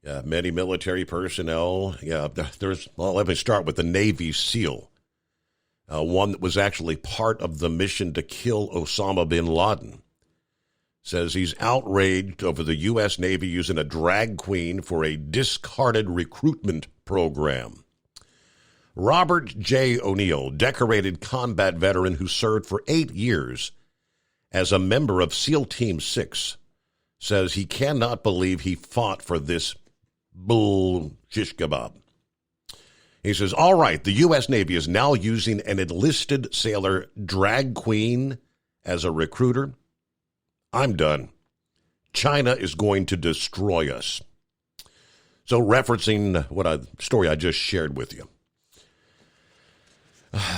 Many military personnel. Let me start with the Navy SEAL. One that was actually part of the mission to kill Osama bin Laden. Says he's outraged over the U.S. Navy using a drag queen for a discarded recruitment program. Robert J. O'Neill, decorated combat veteran who served for 8 years as a member of SEAL Team 6, says he cannot believe he fought for this bull shish kebab. He says, all right, the U.S. Navy is now using an enlisted sailor drag queen as a recruiter. I'm done. China is going to destroy us. So referencing story I just shared with you.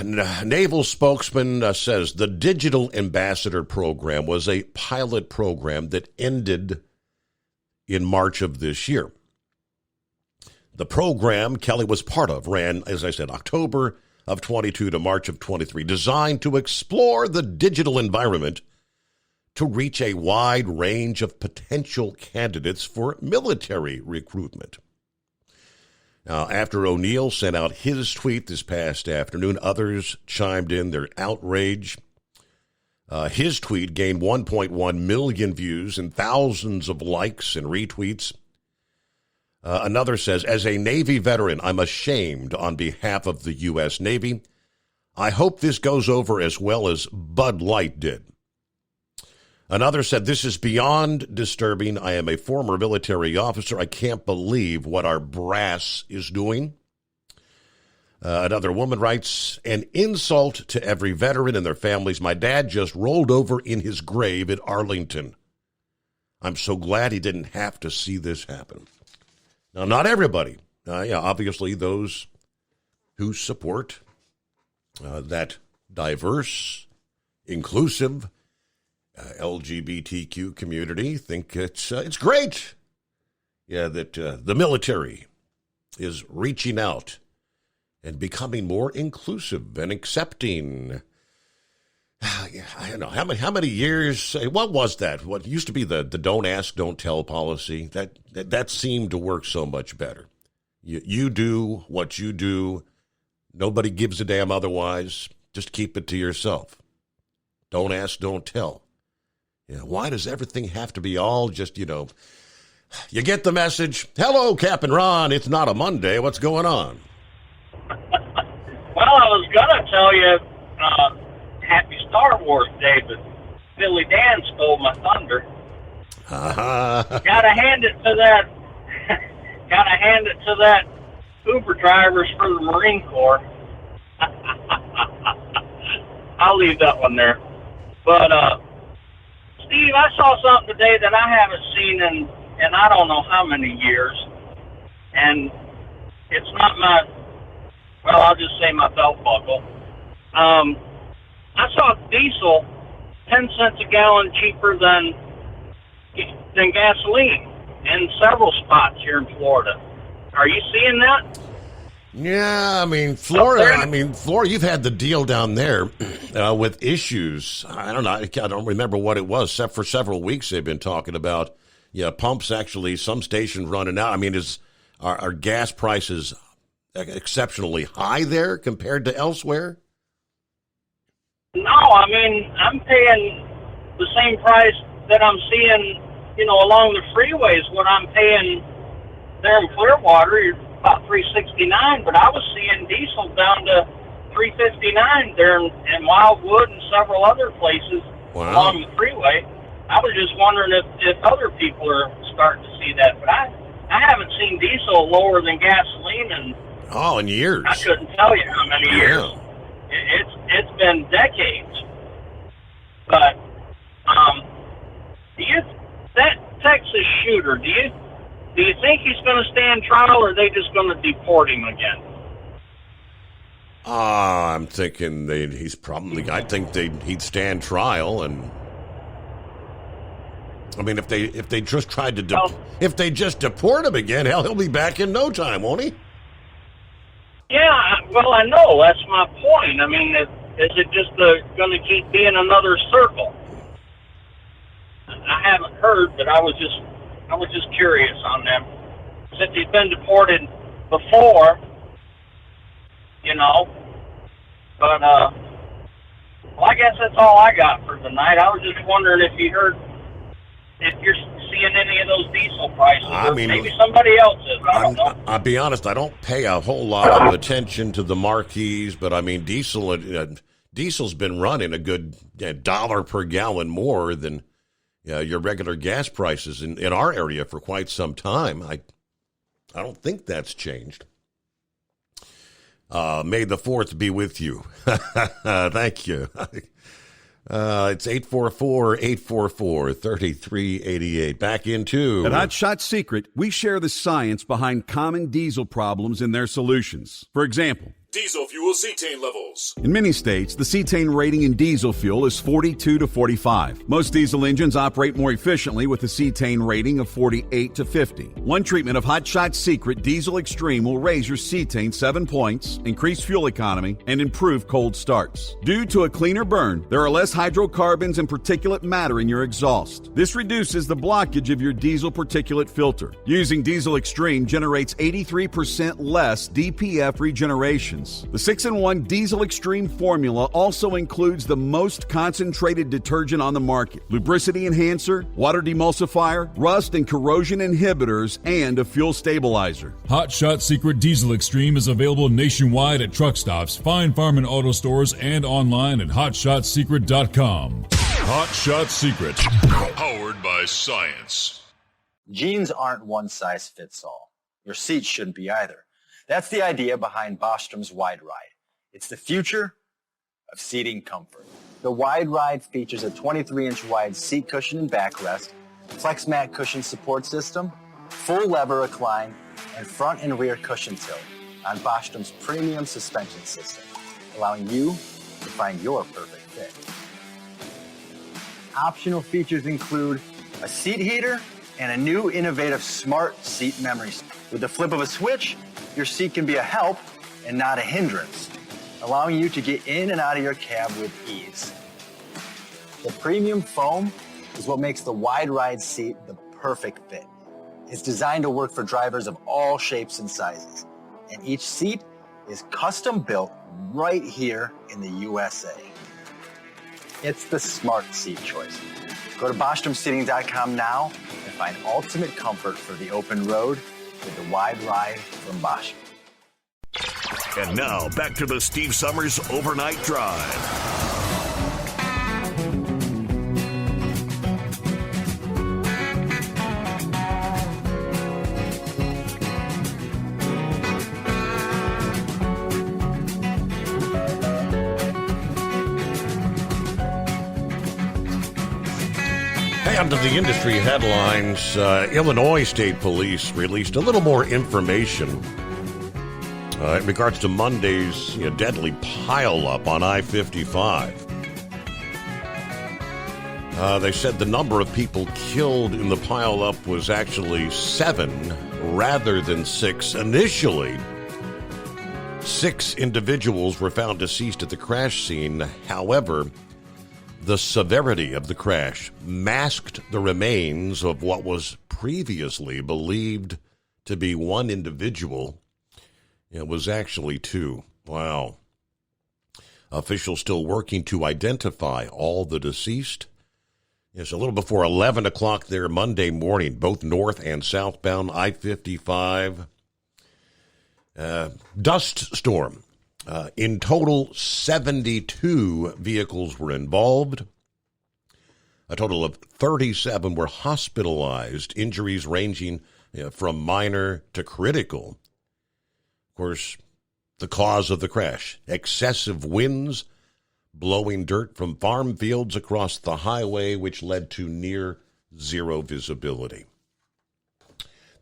Naval spokesman says the Digital Ambassador program was a pilot program that ended in March of this year. The program Kelly was part of ran, as I said, October of 22 to March of 23, designed to explore the digital environment to reach a wide range of potential candidates for military recruitment. Now, after O'Neill sent out his tweet this past afternoon, others chimed in their outrage. His tweet gained 1.1 million views and thousands of likes and retweets. Another says, as a Navy veteran, I'm ashamed on behalf of the U.S. Navy. I hope this goes over as well as Bud Light did. Another said, this is beyond disturbing. I am a former military officer. I can't believe what our brass is doing. Another woman writes, an insult to every veteran and their families. My dad just rolled over in his grave at Arlington. I'm so glad he didn't have to see this happen. Now, not everybody. Obviously, those who support that diverse, inclusive, LGBTQ community think it's great, that the military is reaching out and becoming more inclusive and accepting. I don't know how many years. What was that? What used to be the don't ask, don't tell policy? That seemed to work so much better. You do what you do. Nobody gives a damn otherwise. Just keep it to yourself. Don't ask, don't tell. Why does everything have to be all just, you get the message. Hello, Captain Ron. It's not a Monday. What's going on? Well, I was going to tell you Happy Star Wars Day, but Billy Dan stole my thunder. Gotta hand it to that Uber drivers for the Marine Corps. I'll leave that one there. But, Steve, I saw something today that I haven't seen in I don't know how many years. And it's not I'll just say my belt buckle. I saw diesel 10 cents a gallon cheaper than gasoline in several spots here in Florida. Are you seeing that? Yeah, Florida, you've had the deal down there with issues. I don't remember what it was. For several weeks they've been talking about, pumps actually, some stations running out. Are gas prices exceptionally high there compared to elsewhere? No, I'm paying the same price that I'm seeing, along the freeways. What I'm paying there in Clearwater, about $3.69, but I was seeing diesel down to $3.59 there in Wildwood and several other places along the freeway. I was just wondering if other people are starting to see that, but I haven't seen diesel lower than gasoline in years. I couldn't tell you how many years. It's been decades. But that Texas shooter, do Do you think he's going to stand trial, or are they just going to deport him again? I'm thinking I think he'd stand trial, and I mean, if they just tried to if they just deport him again, hell, he'll be back in no time, won't he? Yeah, well, I know. That's my point. I mean, is it just going to keep being another circle? I haven't heard, but I was just curious on them. Since he's been deported before, you know. But, well, I guess that's all I got for tonight. I was just wondering if you're seeing any of those diesel prices. I mean, maybe somebody else is. I don't know. I'll be honest, I don't pay a whole lot of attention to the marquees, but I mean, diesel's been running a good $1 per gallon more than your regular gas prices in our area for quite some time. I don't think that's changed. May the 4th be with you. Thank you. It's 844-844-3388. Back into... At Hot Shot Secret, we share the science behind common diesel problems and their solutions. For example, Diesel fuel cetane levels. in many states, the cetane rating in diesel fuel is 42 to 45. Most diesel engines operate more efficiently with a cetane rating of 48 to 50. One treatment of Hot Shot Secret Diesel Extreme will raise your cetane 7 points, increase fuel economy, and improve cold starts. Due to a cleaner burn, there are less hydrocarbons and particulate matter in your exhaust. This reduces the blockage of your diesel particulate filter. Using Diesel Extreme generates 83% less DPF regeneration. The 6-in-1 Diesel Extreme formula also includes the most concentrated detergent on the market, lubricity enhancer, water demulsifier, rust and corrosion inhibitors, and a fuel stabilizer. Hot Shot Secret Diesel Extreme is available nationwide at truck stops, fine farm and auto stores, and online at hotshotsecret.com. Hot Shot Secret. Powered by science. Jeans aren't one size fits all. Your seats shouldn't be either. That's the idea behind Bostrom's Wide Ride. It's the future of seating comfort. The Wide Ride features a 23-inch wide seat cushion and backrest, flex mat cushion support system, full lever recline, and front and rear cushion tilt on Bostrom's premium suspension system, allowing you to find your perfect fit. Optional features include a seat heater and a new innovative smart seat memory. With the flip of a switch, your seat can be a help and not a hindrance, allowing you to get in and out of your cab with ease. The premium foam is what makes the Wide Ride seat the perfect fit. It's designed to work for drivers of all shapes and sizes, and each seat is custom built right here in the USA. It's the smart seat choice. Go to BostromSeating.com now and find ultimate comfort for the open road with the Wide Ride from Bosch. And now, back to the Steve Summers Overnight Drive. And to the industry headlines, Illinois State Police released a little more information in regards to Monday's deadly pileup on I-55. They said the number of people killed in the pileup was actually 7 rather than 6. Initially, 6 individuals were found deceased at the crash scene. However, the severity of the crash masked the remains of what was previously believed to be 1 individual. It was actually 2. Wow. Officials still working to identify all the deceased. It's a little before 11 o'clock there Monday morning, both north and southbound I-55. Dust storm. In total, 72 vehicles were involved. A total of 37 were hospitalized, injuries ranging from minor to critical. Of course, the cause of the crash, excessive winds blowing dirt from farm fields across the highway, which led to near zero visibility.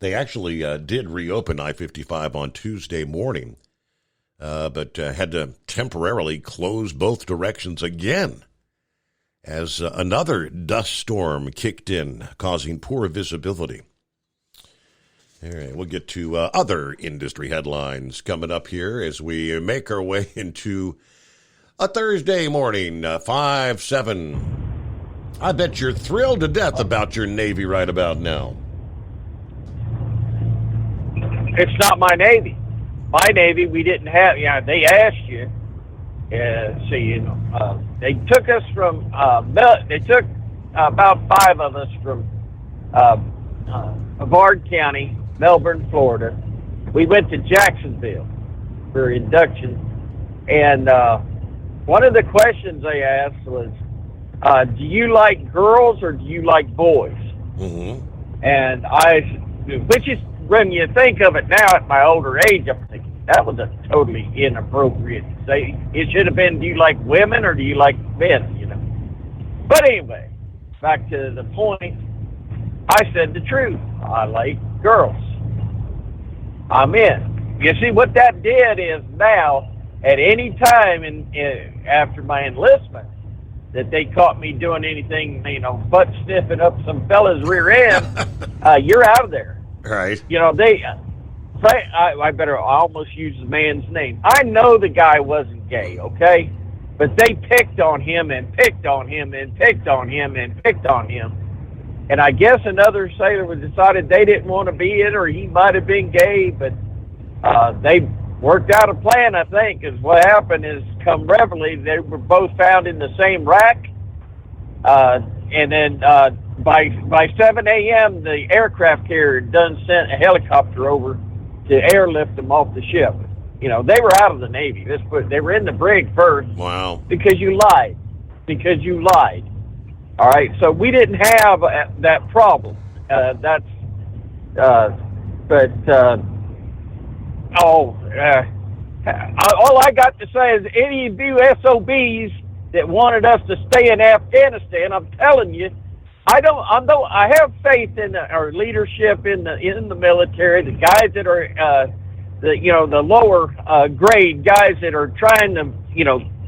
They actually did reopen I-55 on Tuesday morning, but had to temporarily close both directions again as another dust storm kicked in, causing poor visibility. All right, we'll get to other industry headlines coming up here as we make our way into a Thursday morning, 5/7. I bet you're thrilled to death about your Navy right about now. It's not my Navy. My Navy, we didn't have, they asked you. They took us from, they took about 5 of us from Brevard County, Melbourne, Florida. We went to Jacksonville for induction. And one of the questions they asked was, do you like girls or do you like boys? Mm-hmm. And which is, when you think of it now at my older age, I'm thinking, that was a totally inappropriate say. It should have been, do you like women or do you like men, But anyway, back to the point, I said the truth. I like girls. I'm in. You see, what that did is now, at any time after my enlistment, that they caught me doing anything, butt sniffing up some fella's rear end, you're out of there. Right. I almost use the man's name. I know the guy wasn't gay, okay? But they picked on him and picked on him and picked on him and picked on him. And I guess another sailor decided they didn't want to be it, or he might have been gay, but they worked out a plan, I think, is what happened is come Reveille, they were both found in the same rack. And then by 7 a.m., the aircraft carrier done sent a helicopter over to airlift them off the ship. They were out of the Navy. They were in the brig first. Wow. Because you lied. All right, so we didn't have that problem. All I got to say is any of you SOBs that wanted us to stay in Afghanistan, I'm telling you, I have faith in our leadership in the military, the guys that are the lower grade guys that are trying to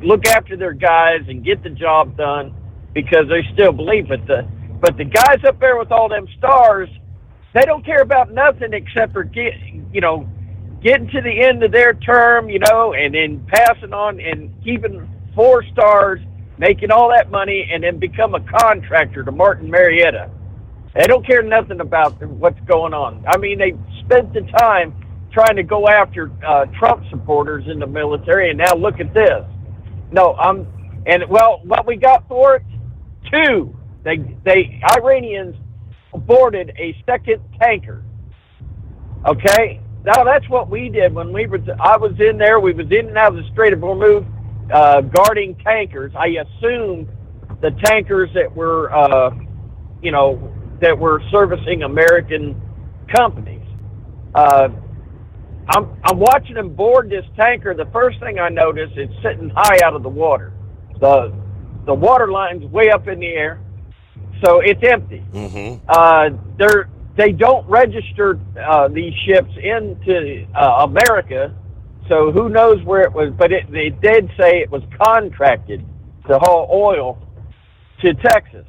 look after their guys and get the job done because they still believe it. But the guys up there with all them stars, they don't care about nothing except for getting to the end of their term, and then passing on and keeping 4 stars, making all that money, and then become a contractor to Martin Marietta. They don't care nothing about what's going on. I mean, they spent the time trying to go after Trump supporters in the military, and now look at this. What we got for it? 2. Iranians boarded a second tanker. Okay? Now, that's what we did when I was in there. We was in and out of the Strait of Hormuz guarding tankers. I assumed the tankers that were, that were servicing American companies. I'm watching them board this tanker. The first thing I noticed, it's sitting high out of the water. The water line's way up in the air, so it's empty. Mm-hmm. They don't register these ships into America, so who knows where it was. But they did say it was contracted to haul oil to Texas.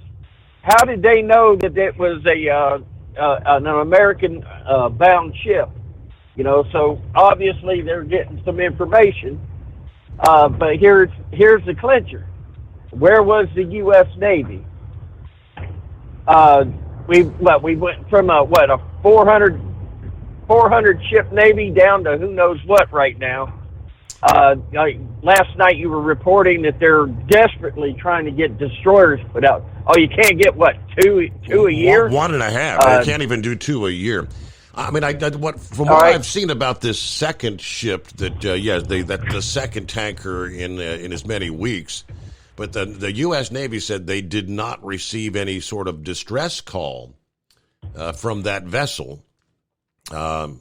How did they know that it was an American bound ship? So obviously they're getting some information. But here's the clincher. Where was the U.S. Navy? We went from a 400 ship Navy down to who knows what right now. Last night you were reporting that they're desperately trying to get destroyers put out. Oh, you can't get two a year? 1.5. They can't even do 2 a year. I mean, from what I've seen about this second ship, the second tanker in as many weeks. But the U.S. Navy said they did not receive any sort of distress call from that vessel. I've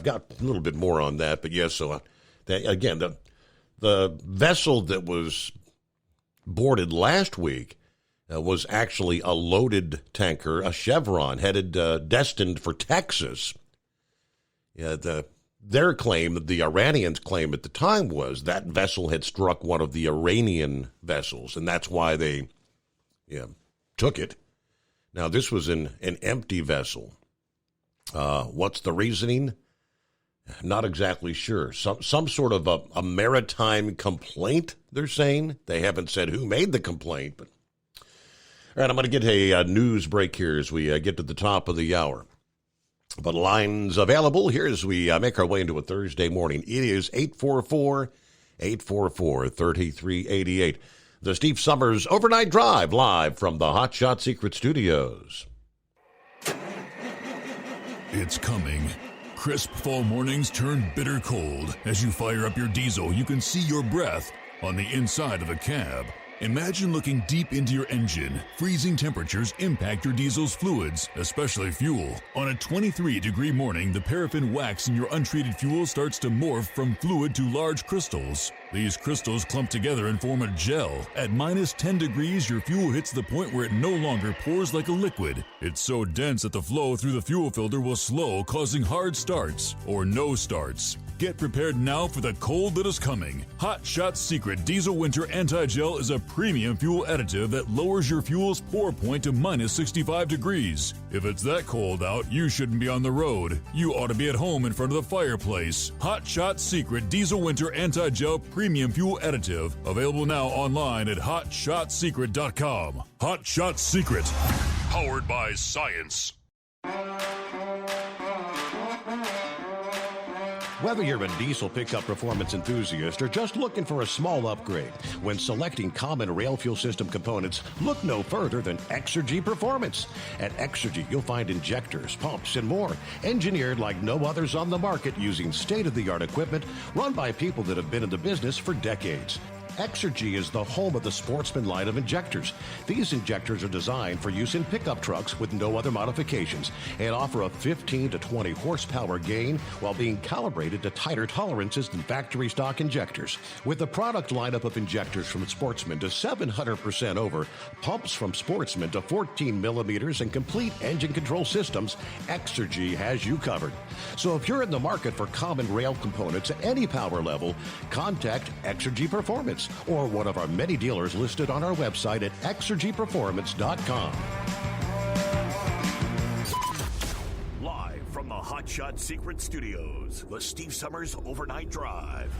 got a little bit more on that, but yes. So the vessel that was boarded last week was actually a loaded tanker, a Chevron, headed destined for Texas. Their claim, the Iranians' claim at the time, was that vessel had struck one of the Iranian vessels, and that's why they took it. Now, this was an empty vessel. What's the reasoning? Not exactly sure. Some sort of a maritime complaint, they're saying. They haven't said who made the complaint. But all right, I'm going to get a news break here as we get to the top of the hour. But lines available here as we make our way into a Thursday morning. It is 844-3388. The Steve Summers Overnight Drive, live from the Hot Shot Secret Studios. It's coming. Crisp fall mornings turn bitter cold. As you fire up your diesel, you can see your breath on the inside of the cab. Imagine looking deep into your engine. Freezing temperatures impact your diesel's fluids, especially fuel. On a 23-degree morning, the paraffin wax in your untreated fuel starts to morph from fluid to large crystals. These crystals clump together and form a gel. At minus 10 degrees, your fuel hits the point where it no longer pours like a liquid. It's so dense that the flow through the fuel filter will slow, causing hard starts or no starts. Get prepared now for the cold that is coming. Hot Shot Secret Diesel Winter Anti-Gel is a premium fuel additive that lowers your fuel's pour point to minus 65 degrees. If it's that cold out, you shouldn't be on the road. You ought to be at home in front of the fireplace. Hot Shot Secret Diesel Winter Anti-Gel Premium Fuel Additive. Available now online at hotshotsecret.com. Hot Shot Secret. Powered by science. Whether you're a diesel pickup performance enthusiast or just looking for a small upgrade, when selecting common rail fuel system components, look no further than Exergy Performance. At Exergy, you'll find injectors, pumps, and more, engineered like no others on the market using state-of-the-art equipment run by people that have been in the business for decades. Exergy is the home of the Sportsman line of injectors. These injectors are designed for use in pickup trucks with no other modifications and offer a 15 to 20 horsepower gain while being calibrated to tighter tolerances than factory stock injectors. With a product lineup of injectors from Sportsman to 700% over, pumps from Sportsman to 14 millimeters, and complete engine control systems, Exergy has you covered. So if you're in the market for common rail components at any power level, contact Exergy Performance or one of our many dealers listed on our website at exergyperformance.com. Live from the Hot Shot Secret Studios, the Steve Summers Overnight Drive.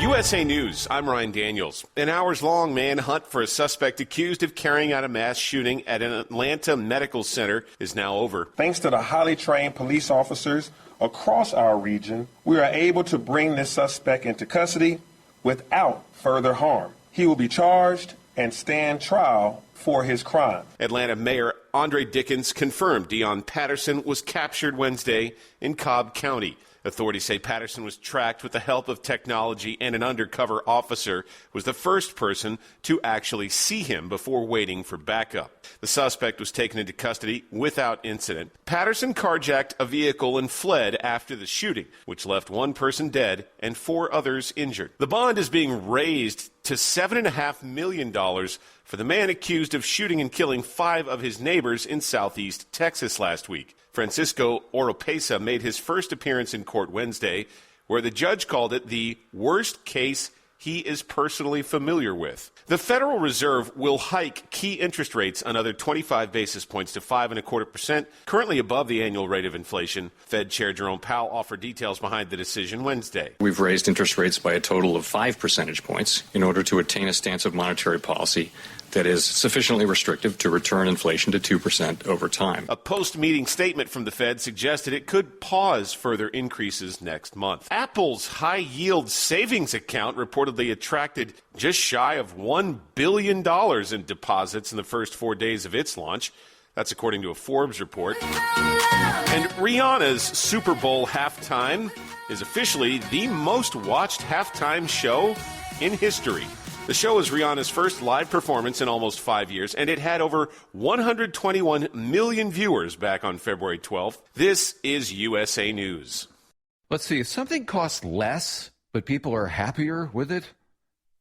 USA News, I'm Ryan Daniels. An hours-long manhunt for a suspect accused of carrying out a mass shooting at an Atlanta medical center is now over. Thanks to the highly trained police officers across our region, we are able to bring this suspect into custody without further harm. He will be charged and stand trial for his crime. Atlanta Mayor Andre Dickens confirmed Dion Patterson was captured Wednesday in Cobb County. Authorities say Patterson was tracked with the help of technology, and an undercover officer was the first person to actually see him before waiting for backup. The suspect was taken into custody without incident. Patterson carjacked a vehicle and fled after the shooting, which left one person dead and 4 others injured. The bond is being raised to $7.5 million for the man accused of shooting and killing 5 of his neighbors in southeast Texas last week. Francisco Oropesa made his first appearance in court Wednesday, where the judge called it the worst case he is personally familiar with. The Federal Reserve will hike key interest rates another 25 basis points to 5.25%, currently above the annual rate of inflation. Fed Chair Jerome Powell offered details behind the decision Wednesday. We've raised interest rates by a total of 5 percentage points in order to attain a stance of monetary policy that is sufficiently restrictive to return inflation to 2% over time. A post-meeting statement from the Fed suggested it could pause further increases next month. Apple's high-yield savings account reportedly attracted just shy of $1 billion in deposits in the first 4 days of its launch. That's according to a Forbes report. And Rihanna's Super Bowl halftime is officially the most watched halftime show in history. The show is Rihanna's first live performance in almost 5 years, and it had over 121 million viewers back on February 12th. This is USA News. Let's see, if something costs less but people are happier with it?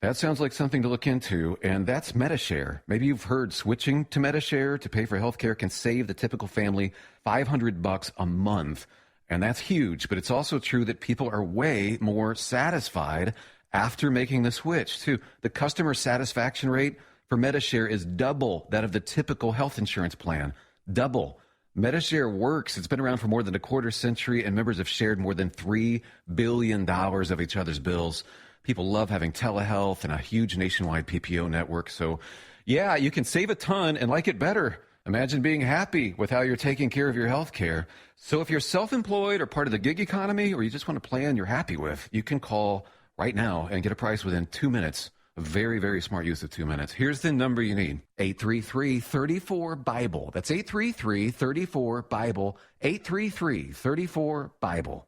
That sounds like something to look into, and that's Medi-Share. Maybe you've heard switching to Medi-Share to pay for healthcare can save the typical family $500 a month, and that's huge. But it's also true that people are way more satisfied after making the switch, too. The customer satisfaction rate for Medi-Share is double that of the typical health insurance plan. Double. Medi-Share works. It's been around for more than a quarter century, and members have shared more than $3 billion of each other's bills. People love having telehealth and a huge nationwide PPO network. So, yeah, you can save a ton and like it better. Imagine being happy with how you're taking care of your health care. So if you're self-employed or part of the gig economy, or you just want a plan you're happy with, you can call right now and get a price within 2 minutes. A very, very smart use of 2 minutes. Here's the number you need. 833-34-BIBLE. That's 833-34-BIBLE. 833-34-BIBLE.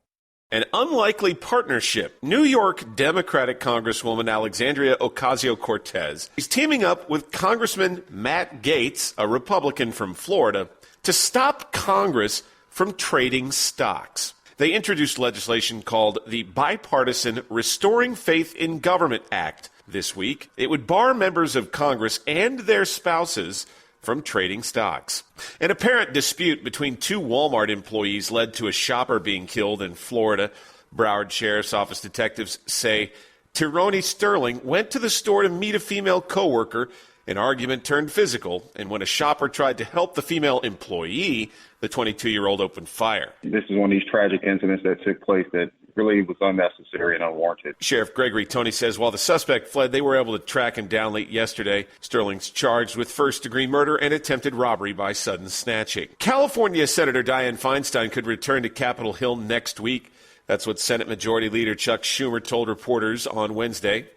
An unlikely partnership. New York Democratic Congresswoman Alexandria Ocasio-Cortez is teaming up with Congressman Matt Gaetz, a Republican from Florida, to stop Congress from trading stocks. They introduced legislation called the Bipartisan Restoring Faith in Government Act this week. It would bar members of Congress and their spouses from trading stocks. An apparent dispute between two Walmart employees led to a shopper being killed in Florida. Broward Sheriff's Office detectives say Tironi Sterling went to the store to meet a female coworker. An argument turned physical, and when a shopper tried to help the female employee, the 22-year-old opened fire. This is one of these tragic incidents that took place that really was unnecessary and unwarranted. Sheriff Gregory Tony says while the suspect fled, they were able to track him down late yesterday. Sterling's charged with first-degree murder and attempted robbery by sudden snatching. California Senator Dianne Feinstein could return to Capitol Hill next week. That's what Senate Majority Leader Chuck Schumer told reporters on Wednesday.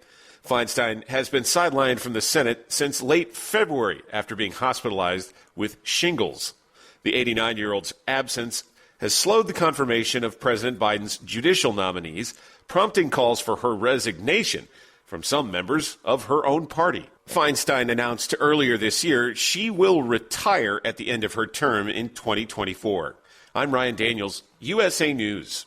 Feinstein has been sidelined from the Senate since late February after being hospitalized with shingles. The 89-year-old's absence has slowed the confirmation of President Biden's judicial nominees, prompting calls for her resignation from some members of her own party. Feinstein announced earlier this year she will retire at the end of her term in 2024. I'm Ryan Daniels, USA News.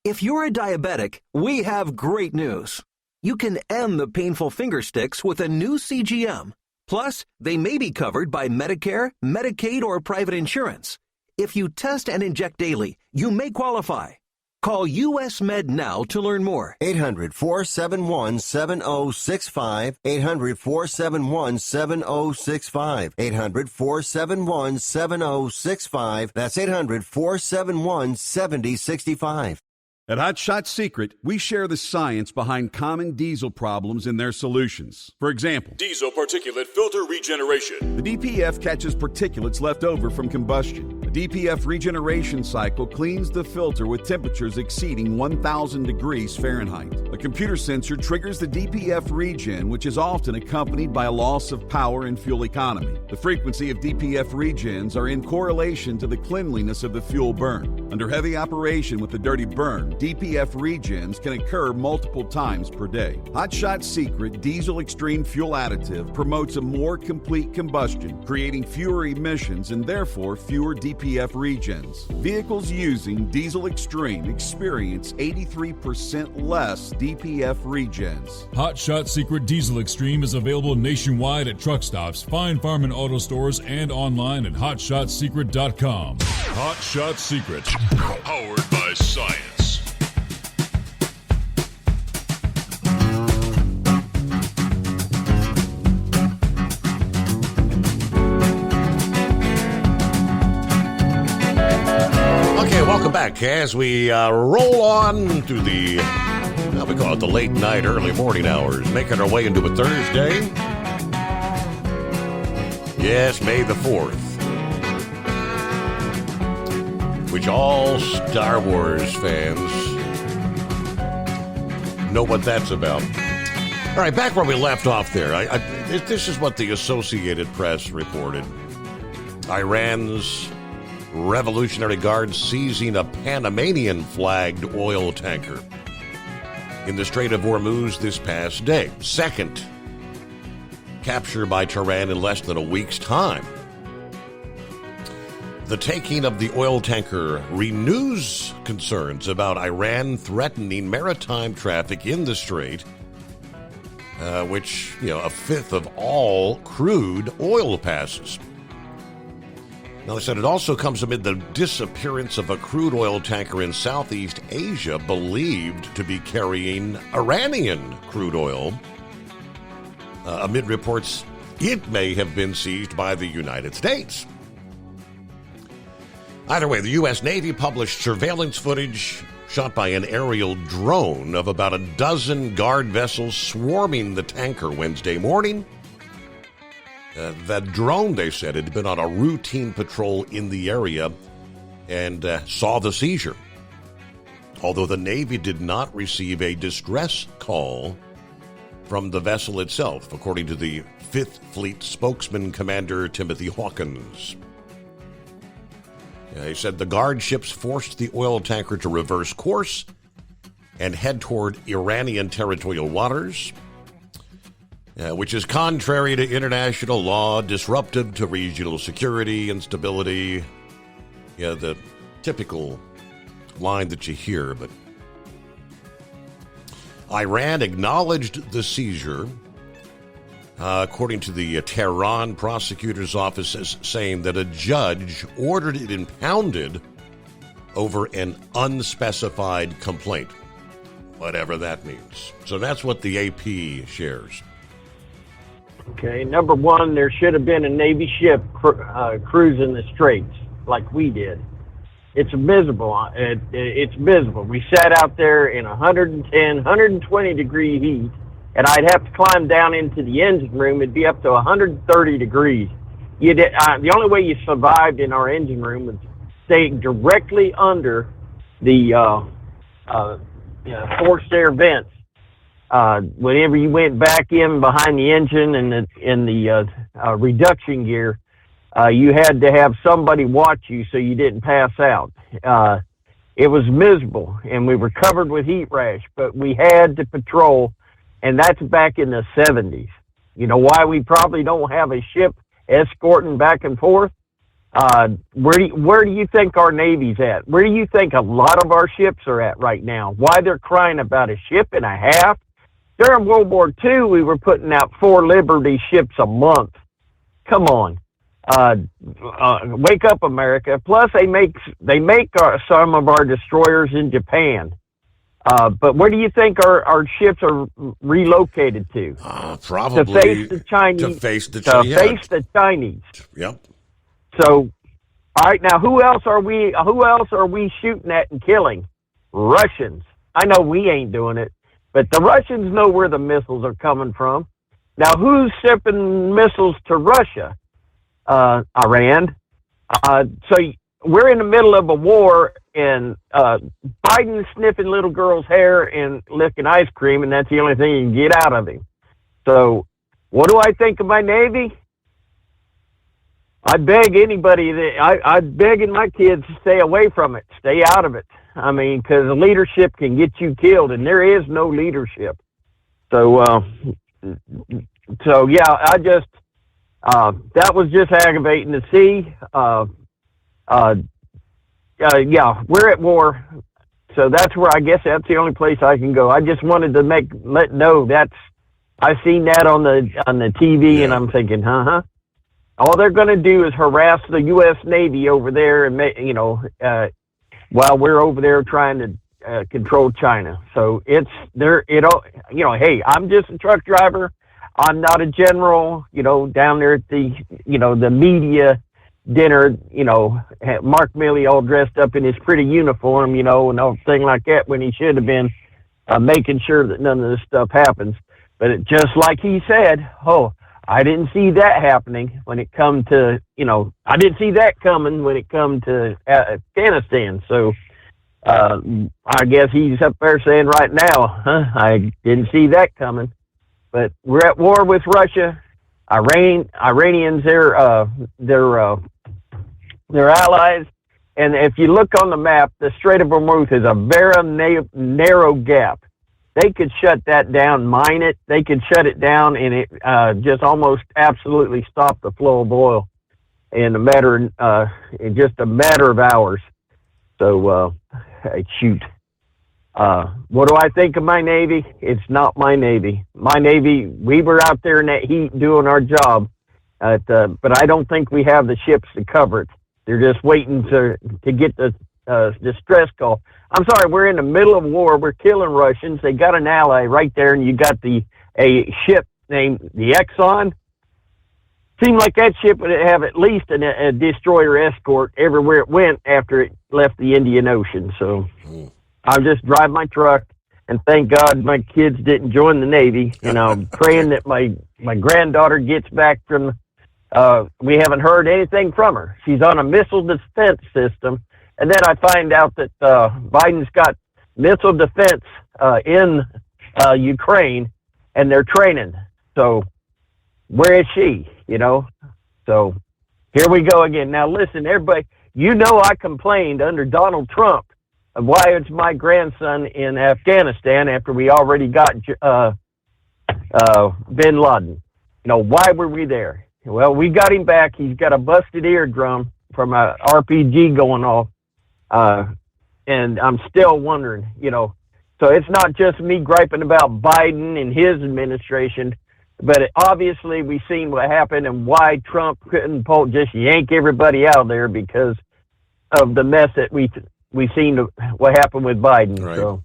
If you're a diabetic, we have great news. You can end the painful finger sticks with a new CGM. Plus, they may be covered by Medicare, Medicaid, or private insurance. If you test and inject daily, you may qualify. Call US Med now to learn more. 800-471-7065. 800-471-7065. 800-471-7065. That's 800-471-7065. At Hot Shot Secret, we share the science behind common diesel problems and their solutions. For example, diesel particulate filter regeneration. The DPF catches particulates left over from combustion. The DPF regeneration cycle cleans the filter with temperatures exceeding 1,000 degrees Fahrenheit. A computer sensor triggers the DPF regen, which is often accompanied by a loss of power and fuel economy. The frequency of DPF regens are in correlation to the cleanliness of the fuel burn. Under heavy operation with the dirty burn, DPF regens can occur multiple times per day. Hot Shot Secret Diesel Extreme Fuel Additive promotes a more complete combustion, creating fewer emissions and therefore fewer DPF regens. Vehicles using Diesel Extreme experience 83% less DPF regens. Hot Shot Secret Diesel Extreme is available nationwide at truck stops, Fine Farm and auto stores, and online at hotshotsecret.com. Hot Shot Secret, powered by science. Welcome back as we roll on to the, we call it the late night, early morning hours, making our way into a Thursday. Yes, May the 4th, which all Star Wars fans know what that's about. All right, back where we left off there. This is what the Associated Press reported. Iran's Revolutionary Guard seizing a Panamanian-flagged oil tanker in the Strait of Hormuz this past day. Second capture by Tehran in less than a week's time. The taking of the oil tanker renews concerns about Iran threatening maritime traffic in the Strait, which, a fifth of all crude oil passes. Now, they said it also comes amid the disappearance of a crude oil tanker in Southeast Asia believed to be carrying Iranian crude oil, amid reports it may have been seized by the United States. Either way, the U.S. Navy published surveillance footage shot by an aerial drone of about a dozen guard vessels swarming the tanker Wednesday morning. That drone, they said, had been on a routine patrol in the area and saw the seizure. Although the Navy did not receive a distress call from the vessel itself, according to the 5th Fleet spokesman, Commander Timothy Hawkins. He said the guard ships forced the oil tanker to reverse course and head toward Iranian territorial waters, which is contrary to international law, disruptive to regional security and stability. The typical line that you hear. But Iran acknowledged the seizure, according to the Tehran prosecutor's office, as saying that a judge ordered it impounded over an unspecified complaint, whatever that means. So that's what the AP shares. Okay, number one, there should have been a Navy ship cruising the straits like we did. It's miserable. It's miserable. We sat out there in 110, 120 degree heat, and I'd have to climb down into the engine room. It'd be up to 130 degrees. The only way you survived in our engine room was staying directly under the forced air vents. Whenever you went back in behind the engine and in the reduction gear, you had to have somebody watch you so you didn't pass out. It was miserable, and we were covered with heat rash, but we had to patrol, and that's back in the 70s. You know why we probably don't have a ship escorting back and forth? Where do you think our Navy's at? Where do you think a lot of our ships are at right now? Why they're crying about a ship and a half? During World War II, we were putting out 4 Liberty ships a month. Come on. Wake up, America. Plus, they make some of our destroyers in Japan. But where do you think our ships are relocated to? Probably to face the Chinese. To face the Chinese. Yep. So, all right, now who else are we shooting at and killing? Russians. I know we ain't doing it, but the Russians know where the missiles are coming from. Now, who's shipping missiles to Russia? Iran. So we're in the middle of a war, and Biden's sniffing little girls' hair and licking ice cream, and that's the only thing you can get out of him. So what do I think of my Navy? I beg anybody I'm begging my kids to stay away from it, stay out of it. I mean, because the leadership can get you killed, and there is no leadership. So, yeah, that was just aggravating to see. Yeah, we're at war, so that's where I guess that's the only place I can go. I just wanted to let know I've seen that on the TV, and I'm thinking, all they're going to do is harass the U.S. Navy over there, and while we're over there trying to control China. So hey, I'm just a truck driver. I'm not a general, down there at the media dinner, Mark Milley all dressed up in his pretty uniform, and everything like that, when he should have been making sure that none of this stuff happens. But just like he said, I didn't see that happening when it come to, I didn't see that coming when it come to Afghanistan. So I guess he's up there saying right now, I didn't see that coming. But we're at war with Russia. Iranians, they're allies. And if you look on the map, the Strait of Hormuz is a very narrow gap. They could shut that down, mine it. They could shut it down, and it just almost absolutely stop the flow of oil. in just a matter of hours. So, shoot. What do I think of my Navy? It's not my Navy. My Navy, we were out there in that heat doing our job, but I don't think we have the ships to cover it. They're just waiting to get the distress call. I'm sorry, we're in the middle of war. We're killing Russians. They got an ally right there, and you got a ship named the Exxon. Seemed like that ship would have at least a destroyer escort everywhere it went after it left the Indian Ocean. So I'll just drive my truck and thank God my kids didn't join the Navy. And I'm praying that my granddaughter gets back from, we haven't heard anything from her. She's on a missile defense system. And then I find out that Biden's got missile defense in Ukraine, and they're training. So where is she? So here we go again. Now listen, everybody, I complained under Donald Trump of why it's my grandson in Afghanistan after we already got bin Laden. Why were we there? Well, we got him back. He's got a busted eardrum from a RPG going off. And I'm still wondering, so it's not just me griping about Biden and his administration, but obviously we've seen what happened and why Trump couldn't just yank everybody out there because of the mess that we seen what happened with Biden. Right. So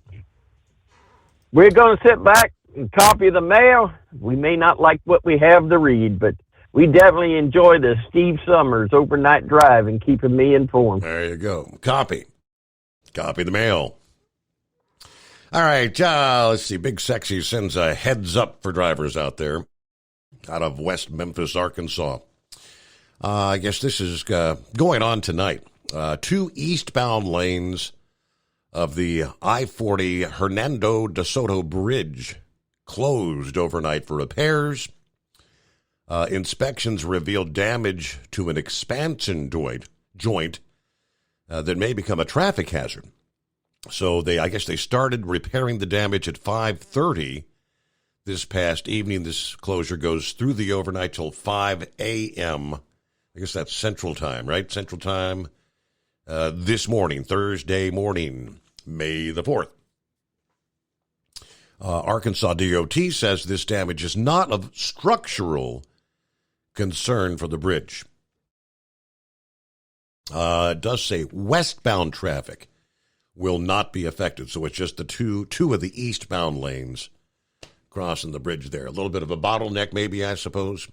we're going to sit back and copy the mail. We may not like what we have to read, but we definitely enjoy the Steve Summers overnight drive and keeping me informed. There you go. Copy the mail. All right, let's see. Big Sexy sends a heads up for drivers out there out of West Memphis, Arkansas. I guess this is going on tonight. 2 eastbound lanes of the I-40 Hernando de Soto Bridge closed overnight for repairs. Inspections revealed damage to an expansion joint that may become a traffic hazard. So I guess they started repairing the damage at 5:30 this past evening. This closure goes through the overnight till 5 a.m. I guess that's Central Time, right? Central Time this morning, Thursday morning, May the 4th. Arkansas DOT says this damage is not of structural concern for the bridge. It does say westbound traffic will not be affected, so it's just the two of the eastbound lanes crossing the bridge there. A little bit of a bottleneck, maybe, I suppose.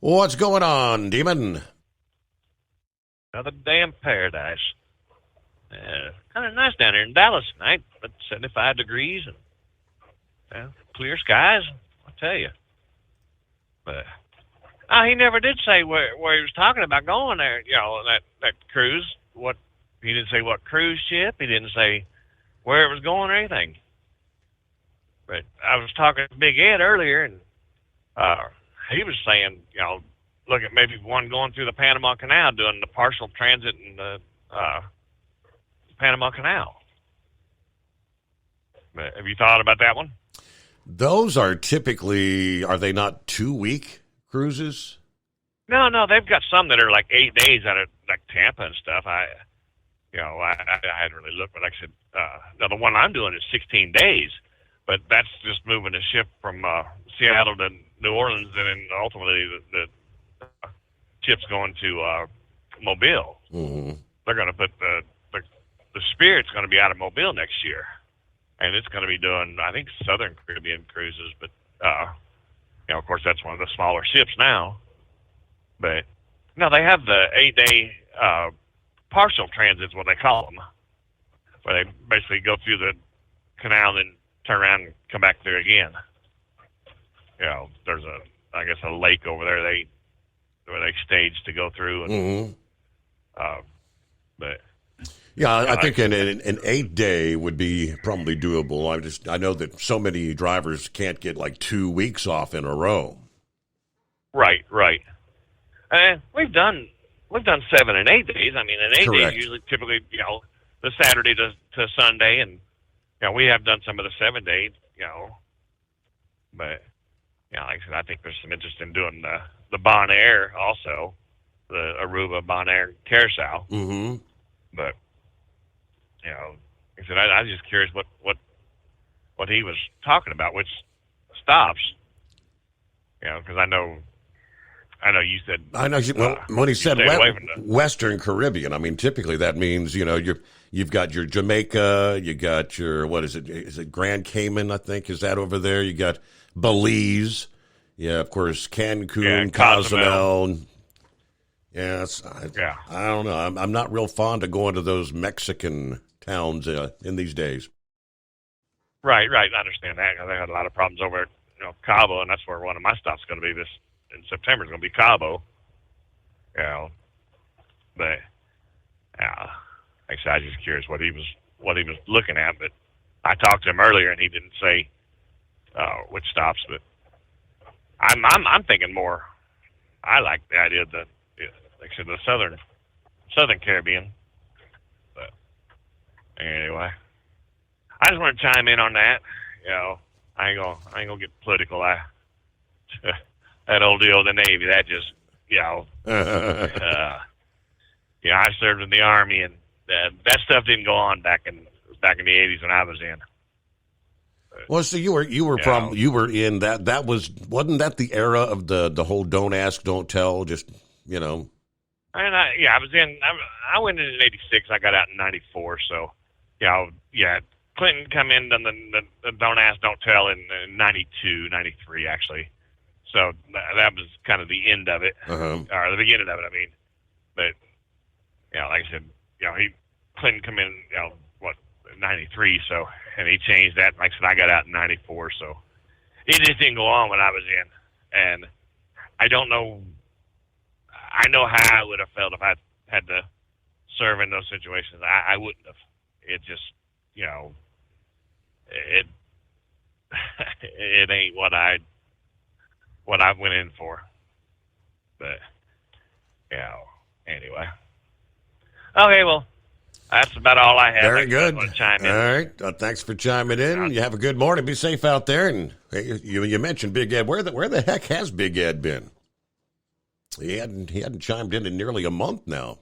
What's going on, Demon? Another day in paradise. Kind of nice down here in Dallas tonight, but 75 degrees and clear skies, I'll tell you. But he never did say where he was talking about going there, that cruise. He didn't say what cruise ship. He didn't say where it was going or anything. But I was talking to Big Ed earlier, and he was saying, look at maybe one going through the Panama Canal, doing the partial transit in the Panama Canal. But have you thought about that one? Those are typically, are they not 2-week cruises? No, they've got some that are like 8 days out of like Tampa and stuff. I hadn't really looked, but like I said, now the one I'm doing is 16 days, but that's just moving a ship from Seattle to New Orleans, and then ultimately the ship's going to Mobile. Mm-hmm. They're going to put the Spirit's going to be out of Mobile next year, and it's going to be doing, I think, Southern Caribbean cruises, but of course that's one of the smaller ships now. But no, they have the 8-day partial transits, what they call them, where they basically go through the canal and turn around and come back through again. There's a lake over there where they stage to go through, and but yeah, I think an 8-day would be probably doable. I know that so many drivers can't get like 2 weeks off in a row. Right. We've done 7 and 8 days. I mean, an 8 days usually typically, the Saturday to Sunday, and we have done some of the 7 days, but like I said, I think there's some interest in doing the Bon Air also. the Aruba, Bonaire, Carousel. Mm-hmm. But, you know, he said, I was just curious what he was talking about, which stops. You know, because I know you said. I know. When he said away from the Western Caribbean, I mean, typically that means, you know, you've got your Jamaica, you got your, what is it? Is it Grand Cayman, I think? Is that over there? You got Belize. Yeah, of course, Cancun, Cozumel. Yes. I don't know. I'm not real fond of going to those Mexican towns in these days. Right. I understand that. They had a lot of problems over at Cabo, and that's where one of my stops is going to be in September. It's going to be Cabo. You know, but like I said, I was just curious what he was looking at. But I talked to him earlier, and he didn't say which stops. But I'm thinking more. I like the idea of the Southern Caribbean. But anyway, I just want to chime in on that. You know, I ain't gonna get political. That old deal with the Navy, that just, I served in the Army, and that stuff didn't go on back in the 80s when I was in. Well, so you were in that wasn't that the era of the whole don't ask, don't tell, just, you know. And I went in '86. I got out in '94. So, Clinton come in done the don't ask, don't tell in '92, '93 actually. So that was kind of the end of it, or the beginning of it. I mean, but like I said, Clinton come in, '93. So, and he changed that. Like I said, I got out in '94. So it just didn't go on when I was in, and I don't know. I know how I would have felt if I had to serve in those situations. I wouldn't have. It just, it ain't what I went in for. But, anyway. Okay, well, that's about all I have. Very good. Want to chime in. All right. Thanks for chiming in. You have a good morning. Be safe out there. And you mentioned Big Ed. Where the heck has Big Ed been? He hadn't chimed in nearly a month now.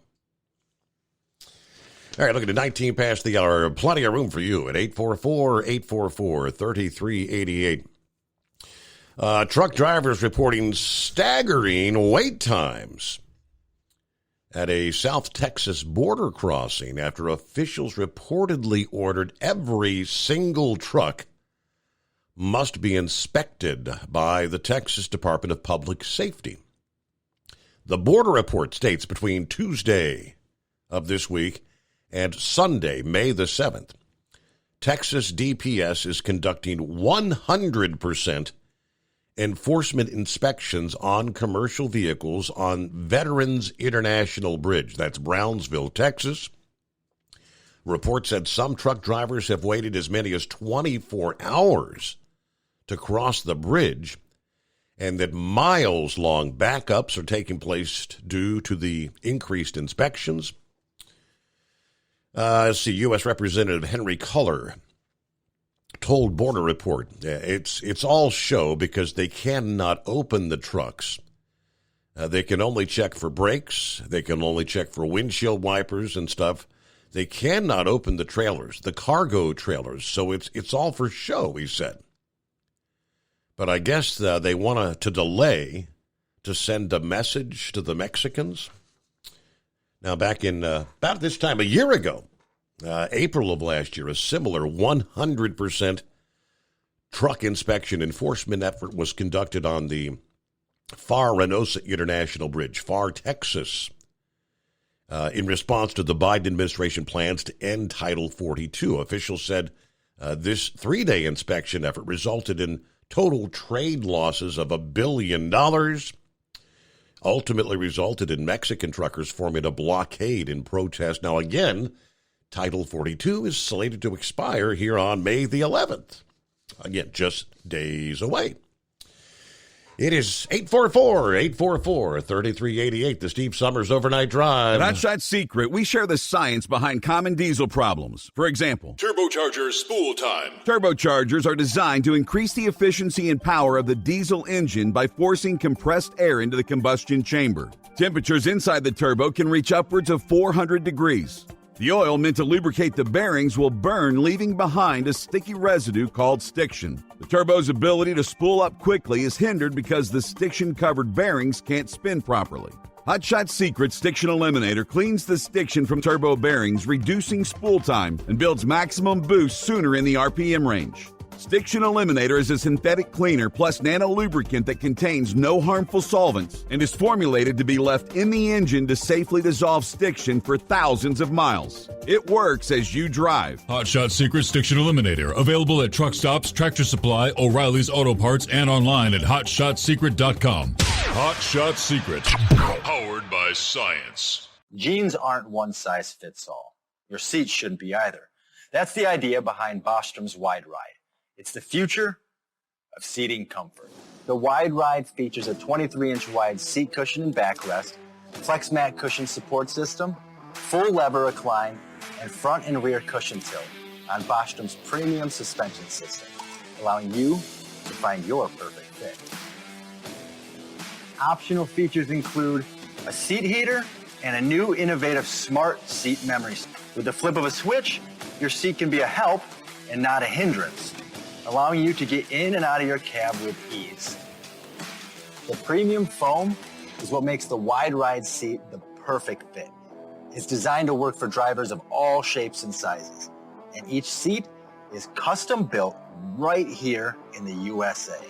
All right, looking at 19 past the hour. Plenty of room for you at 844-844-3388. Truck drivers reporting staggering wait times at a South Texas border crossing after officials reportedly ordered every single truck must be inspected by the Texas Department of Public Safety. The border report states between Tuesday of this week and Sunday, May the 7th, Texas DPS is conducting 100% enforcement inspections on commercial vehicles on Veterans International Bridge. That's Brownsville, Texas. Report said some truck drivers have waited as many as 24 hours to cross the bridge, and that miles-long backups are taking place due to the increased inspections. U.S. Representative Henry Culler told Border Report, it's all show because they cannot open the trucks. They can only check for brakes. They can only check for windshield wipers and stuff. They cannot open the trailers, the cargo trailers. So it's all for show, he said. But I guess they want to delay to send a message to the Mexicans. Now, back in about this time a year ago, April of last year, a similar 100% truck inspection enforcement effort was conducted on the FAR Reynosa International Bridge, FAR, Texas, in response to the Biden administration plans to end Title 42. Officials said this 3-day inspection effort resulted in total trade losses of $1 billion, ultimately resulted in Mexican truckers forming a blockade in protest. Now, again, Title 42 is slated to expire here on May the 11th. Again, just days away. It is 844-844-3388, the Steve Summers Overnight Drive. At Hot Shot Secret, we share the science behind common diesel problems. For example, turbocharger spool time. Turbochargers are designed to increase the efficiency and power of the diesel engine by forcing compressed air into the combustion chamber. Temperatures inside the turbo can reach upwards of 400 degrees. The oil meant to lubricate the bearings will burn, leaving behind a sticky residue called stiction. The turbo's ability to spool up quickly is hindered because the stiction-covered bearings can't spin properly. Hot Shot Secret Stiction Eliminator cleans the stiction from turbo bearings, reducing spool time and builds maximum boost sooner in the RPM range. Stiction Eliminator is a synthetic cleaner plus nano-lubricant that contains no harmful solvents and is formulated to be left in the engine to safely dissolve stiction for thousands of miles. It works as you drive. Hot Shot Secret Stiction Eliminator. Available at truck stops, Tractor Supply, O'Reilly's Auto Parts, and online at HotShotSecret.com. Hot Shot Secret. Powered by science. Jeans aren't one size fits all. Your seats shouldn't be either. That's the idea behind Bostrom's Wide Ride. It's the future of seating comfort. The Wide Ride features a 23-inch wide seat cushion and backrest, flex mat cushion support system, full lever recline, and front and rear cushion tilt on Bostrom's premium suspension system, allowing you to find your perfect fit. Optional features include a seat heater and a new innovative smart seat memory. With the flip of a switch, your seat can be a help and not a hindrance, allowing you to get in and out of your cab with ease. The premium foam is what makes the Wide Ride seat the perfect fit. It's designed to work for drivers of all shapes and sizes, and each seat is custom built right here in the USA.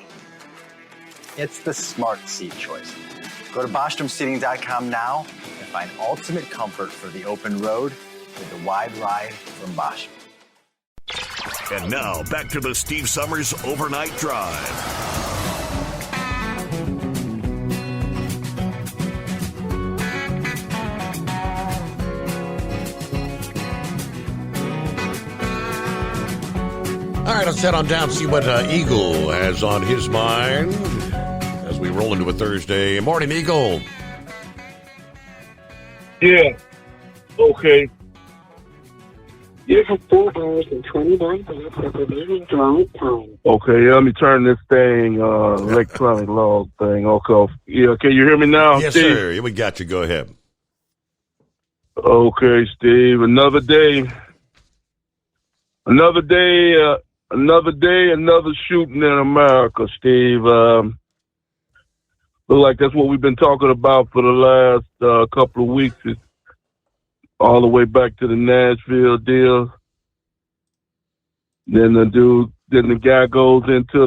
It's the smart seat choice. Go to BostromSeating.com now and find ultimate comfort for the open road with the Wide Ride from Bostrom. And now, back to the Steve Summers Overnight Drive. All right, let's head on down, see what Eagle has on his mind as we roll into a Thursday. Morning, Eagle. Yeah. Okay. You have 4 hours and 29 minutes of remaining drive time. Okay, let me turn this thing, electronic log thing off. Yeah, can you hear me now, Yes, Steve? sir. Yeah, we got you. Go ahead. Okay, Steve. Another day. Another shooting in America, Steve. Look like that's what we've been talking about for the last couple of weeks. It's all the way back to the Nashville deal. Then the guy goes into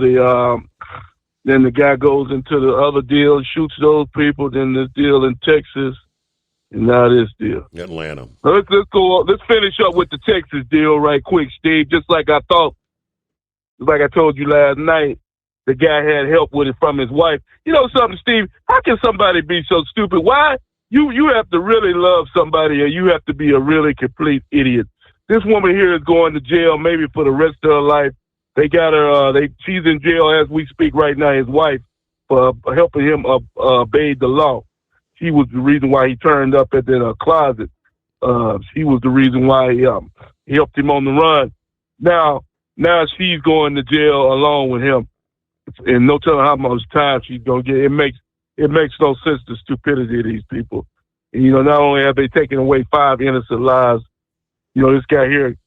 the other deal, shoots those people. Then this deal in Texas, and now this deal. Atlanta. Let's go. Let's finish up with the Texas deal right quick, Steve. Just like I thought. Like I told you last night, the guy had help with it from his wife. You know something, Steve? How can somebody be so stupid? Why? You have to really love somebody, or you have to be a really complete idiot. This woman here is going to jail maybe for the rest of her life. They got her. She's in jail as we speak right now. His wife for helping him obey the law. She was the reason why he turned up at that closet. She was the reason why he helped him on the run. Now she's going to jail along with him, and no telling how much time she's gonna get. It makes no sense, the stupidity of these people. And, not only have they taken away 5 innocent lives, this guy here,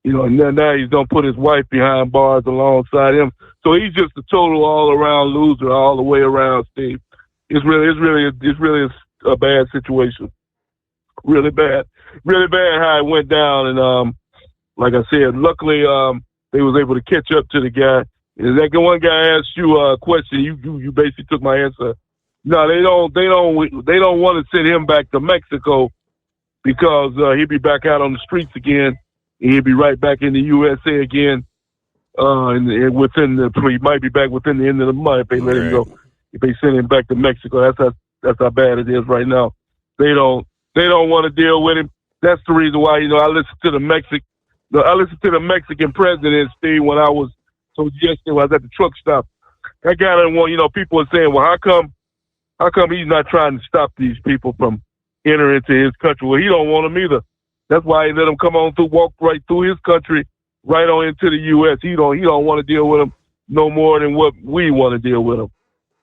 and now he's gonna put his wife behind bars alongside him. So he's just a total all-around loser, all the way around, Steve. It's really a bad situation. Really bad how it went down. And like I said, luckily they was able to catch up to the guy. And that one guy asked you a question, you basically took my answer. No, they don't want to send him back to Mexico because he'll be back out on the streets again, and he'll be right back in the USA again. And he might be back within the end of the month if they let him go. If they send him back to Mexico, that's how bad it is right now. They don't want to deal with him. That's the reason why I listened to the Mexican president, Steve, when I was yesterday when I was at the truck stop. That guy didn't want. People are saying, well, how come he's not trying to stop these people from entering into his country? Well, he don't want them either. That's why he let them walk right through his country, right on into the U.S. He don't want to deal with them no more than what we want to deal with them.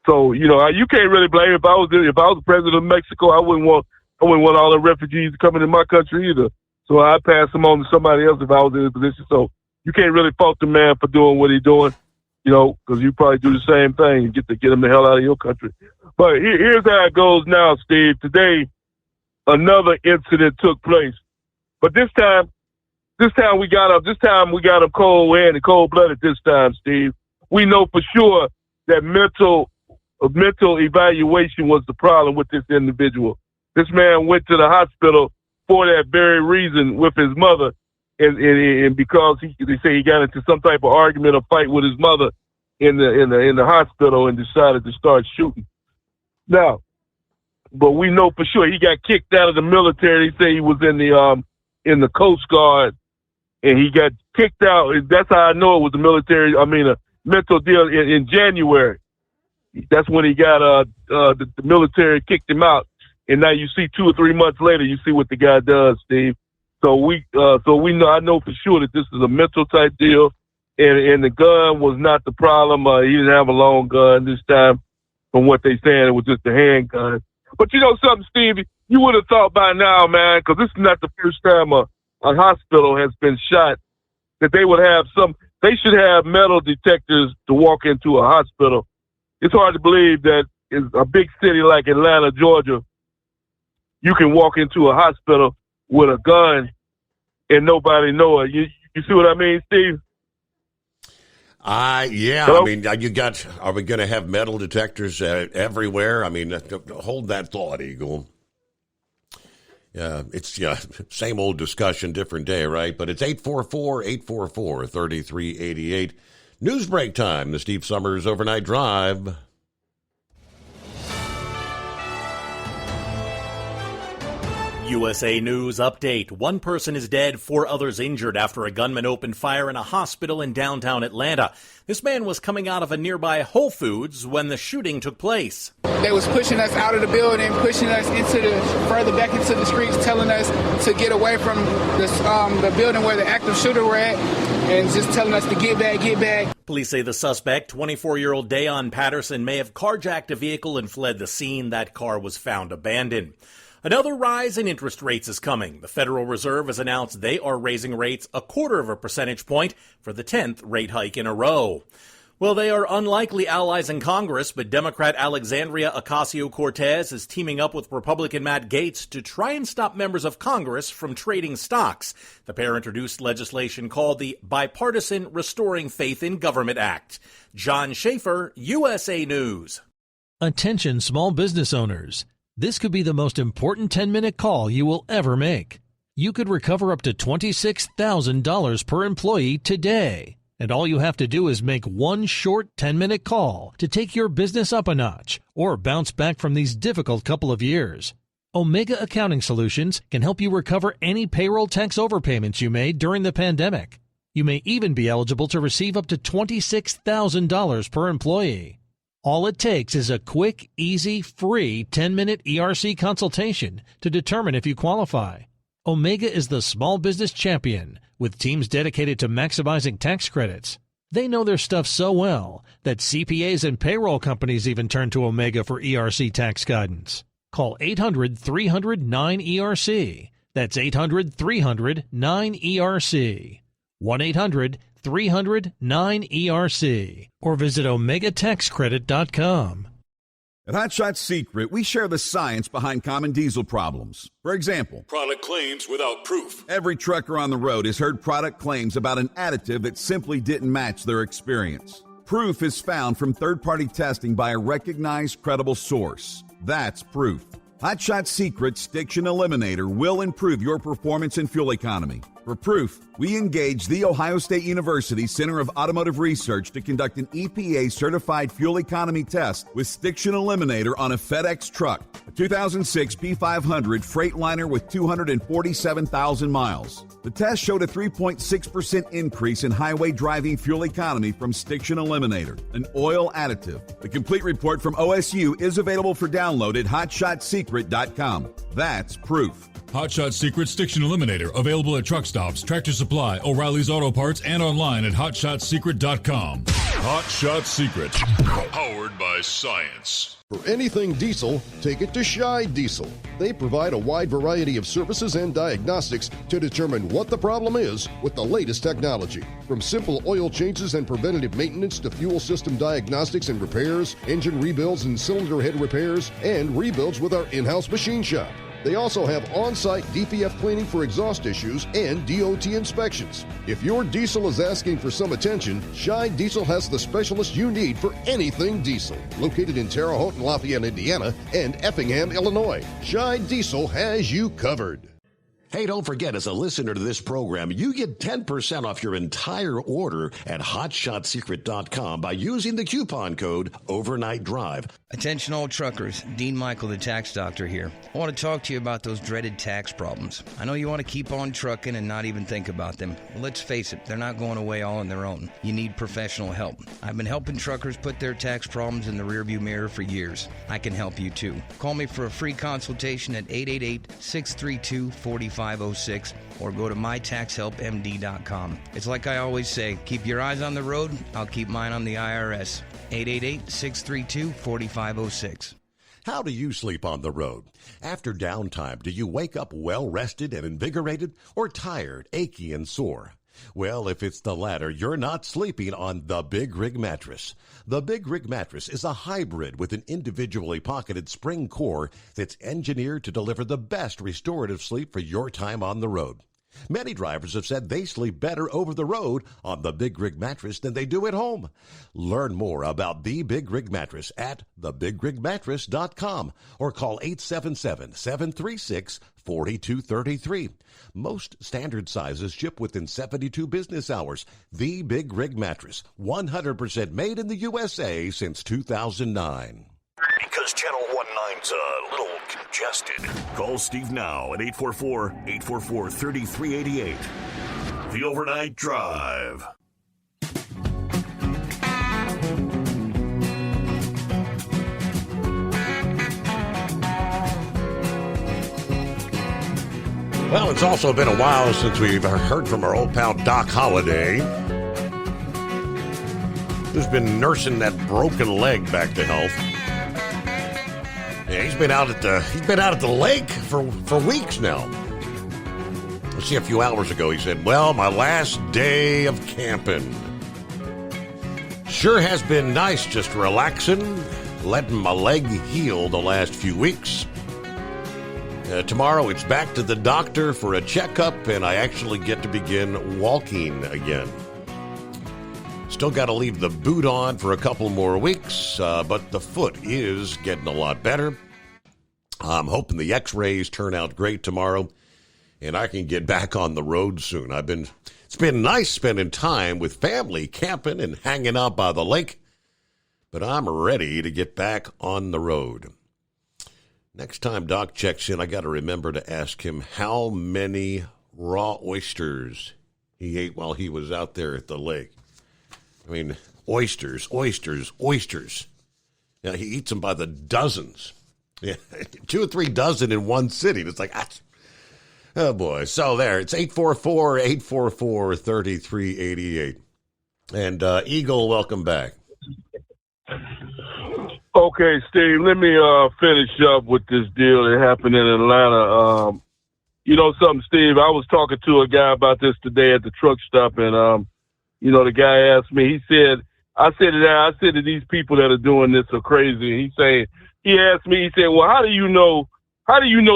So, you know, you can't really blame me. If I was the president of Mexico, I wouldn't want all the refugees coming in my country either. So I'd pass them on to somebody else if I was in his position. So you can't really fault the man for doing what he's doing, you know, because you probably do the same thing and get him the hell out of your country. But here's how it goes now, Steve. Today, another incident took place, but this time we got him cold-handed, cold-blooded. This time, Steve, we know for sure that mental evaluation was the problem with this individual. This man went to the hospital for that very reason with his mother, and because they say he got into some type of argument or fight with his mother in the hospital and decided to start shooting. Now, but we know for sure he got kicked out of the military. They say he was in the Coast Guard, and he got kicked out. That's how I know it was a mental deal in January. That's when he got the military kicked him out. And now you see 2 or 3 months later, you see what the guy does, Steve. So we know, I know for sure that this is a mental type deal, and the gun was not the problem. He didn't have a long gun this time, from what they saying. It was just a handgun. But you know something, Steve, you would have thought by now, man, because this is not the first time a hospital has been shot, that they would have they should have metal detectors to walk into a hospital. It's hard to believe that in a big city like Atlanta, Georgia, you can walk into a hospital with a gun and nobody know it. You see what I mean, Steve? Yeah. Hello? I mean, are we going to have metal detectors everywhere? I mean, hold that thought, Eagle. It's same old discussion, different day, right? But it's 844-844-3388. News break time, the Steve Summers Overnight Drive. USA News update. 1 person is dead, 4 others injured after a gunman opened fire in a hospital in downtown Atlanta. This man was coming out of a nearby Whole Foods when the shooting took place. They was pushing us out of the building, pushing us further back into the streets, telling us to get away from the building where the active shooter were at, and just telling us to get back. Police say the suspect, 24-year-old Dayon Patterson, may have carjacked a vehicle and fled the scene. That car was found abandoned. Another rise in interest rates is coming. The Federal Reserve has announced they are raising rates 0.25 percentage point for the 10th rate hike in a row. Well, they are unlikely allies in Congress, but Democrat Alexandria Ocasio-Cortez is teaming up with Republican Matt Gaetz to try and stop members of Congress from trading stocks. The pair introduced legislation called the Bipartisan Restoring Faith in Government Act. John Schaefer, USA News. Attention small business owners. This could be the most important 10-minute call you will ever make. You could recover up to $26,000 per employee today. And all you have to do is make one short 10-minute call to take your business up a notch or bounce back from these difficult couple of years. Omega Accounting Solutions can help you recover any payroll tax overpayments you made during the pandemic. You may even be eligible to receive up to $26,000 per employee. All it takes is a quick, easy, free 10-minute ERC consultation to determine if you qualify. Omega is the small business champion with teams dedicated to maximizing tax credits. They know their stuff so well that CPAs and payroll companies even turn to Omega for ERC tax guidance. Call 800-300-9ERC. That's 800-300-9ERC. 1-800-300-9ERC. Or visit OmegaTaxCredit.com. At Hot Shot Secret, we share the science behind common diesel problems. For example, product claims without proof. Every trucker on the road has heard product claims about an additive that simply didn't match their experience. Proof is found from third-party testing by a recognized, credible source. That's proof. Hot Shot Secret Stiction Eliminator will improve your performance and fuel economy. For proof, we engaged the Ohio State University Center of Automotive Research to conduct an EPA-certified fuel economy test with Stiction Eliminator on a FedEx truck, a 2006 P500 Freightliner with 247,000 miles. The test showed a 3.6% increase in highway driving fuel economy from Stiction Eliminator, an oil additive. The complete report from OSU is available for download at HotShotSecret.com. That's proof. Hot Shot Secret Stiction Eliminator, available at truck stops, Tractor Supply, O'Reilly's Auto Parts, and online at HotShotSecret.com. Hot Shot Secret, powered by science. For anything diesel, take it to Scheid Diesel. They provide a wide variety of services and diagnostics to determine what the problem is with the latest technology. From simple oil changes and preventative maintenance to fuel system diagnostics and repairs, engine rebuilds and cylinder head repairs, and rebuilds with our in-house machine shop. They also have on-site DPF cleaning for exhaust issues and DOT inspections. If your diesel is asking for some attention, Scheid Diesel has the specialist you need for anything diesel. Located in Terre Haute and Lafayette, Indiana, and Effingham, Illinois, Scheid Diesel has you covered. Hey, don't forget, as a listener to this program, you get 10% off your entire order at hotshotsecret.com by using the coupon code Overnight Drive. Attention all truckers, Dean Michael, the tax doctor here. I want to talk to you about those dreaded tax problems. I know you want to keep on trucking and not even think about them. Well, let's face it, they're not going away all on their own. You need professional help. I've been helping truckers put their tax problems in the rearview mirror for years. I can help you too. Call me for a free consultation at 888-632-4506 or go to mytaxhelpmd.com. It's like I always say, keep your eyes on the road, I'll keep mine on the IRS. 888-632-4506. How do you sleep on the road? After downtime, do you wake up well-rested and invigorated or tired, achy, and sore? Well, if it's the latter, you're not sleeping on the Big Rig Mattress. The Big Rig Mattress is a hybrid with an individually pocketed spring core that's engineered to deliver the best restorative sleep for your time on the road. Many drivers have said they sleep better over the road on the Big Rig Mattress than they do at home. Learn more about the Big Rig Mattress at thebigrigmattress.com or call 877-736-4233. Most standard sizes ship within 72 business hours. The Big Rig Mattress, 100% made in the USA since 2009. Because Channel 19's a little congested. Call Steve now at 844-844-3388. The Overnight Drive. Well, it's also been a while since we've heard from our old pal Doc Holliday, who's been nursing that broken leg back to health. Yeah, he's been out at the lake for weeks now. Let's see, a few hours ago he said, "Well, my last day of camping. Sure has been nice, just relaxing, letting my leg heal the last few weeks. Tomorrow it's back to the doctor for a checkup, and I actually get to begin walking again. Still got to leave the boot on for a couple more weeks, but the foot is getting a lot better. I'm hoping the x-rays turn out great tomorrow, and I can get back on the road soon. It's been nice spending time with family, camping and hanging out by the lake, but I'm ready to get back on the road." Next time Doc checks in, I got to remember to ask him how many raw oysters he ate while he was out there at the lake. I mean, oysters. Yeah, he eats them by the dozens. Yeah, 2 or 3 dozen in one sitting. It's like, oh boy. So there, it's 844-844-3388. And Eagle, welcome back. Okay, Steve, let me finish up with this deal that happened in Atlanta. You know something, Steve? I was talking to a guy about this today at the truck stop, and, the guy asked me, I said to these people that are doing this are crazy. He asked me, well, how do you know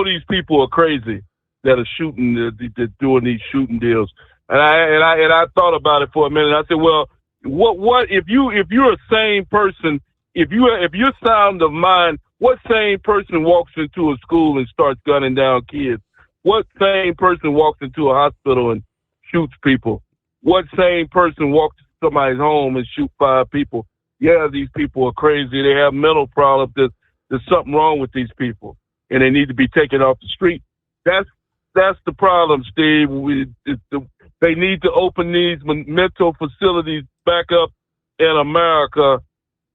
these people are crazy that are shooting, that doing these shooting deals? And I thought about it for a minute. I said, well, what if you're a sane person, if you're sound of mind, what sane person walks into a school and starts gunning down kids? What sane person walks into a hospital and shoots people? What sane person walks to somebody's home and shoots 5 people? Yeah, these people are crazy. They have mental problems. There's something wrong with these people, and they need to be taken off the street. That's the problem, Steve. They need to open these mental facilities back up in America,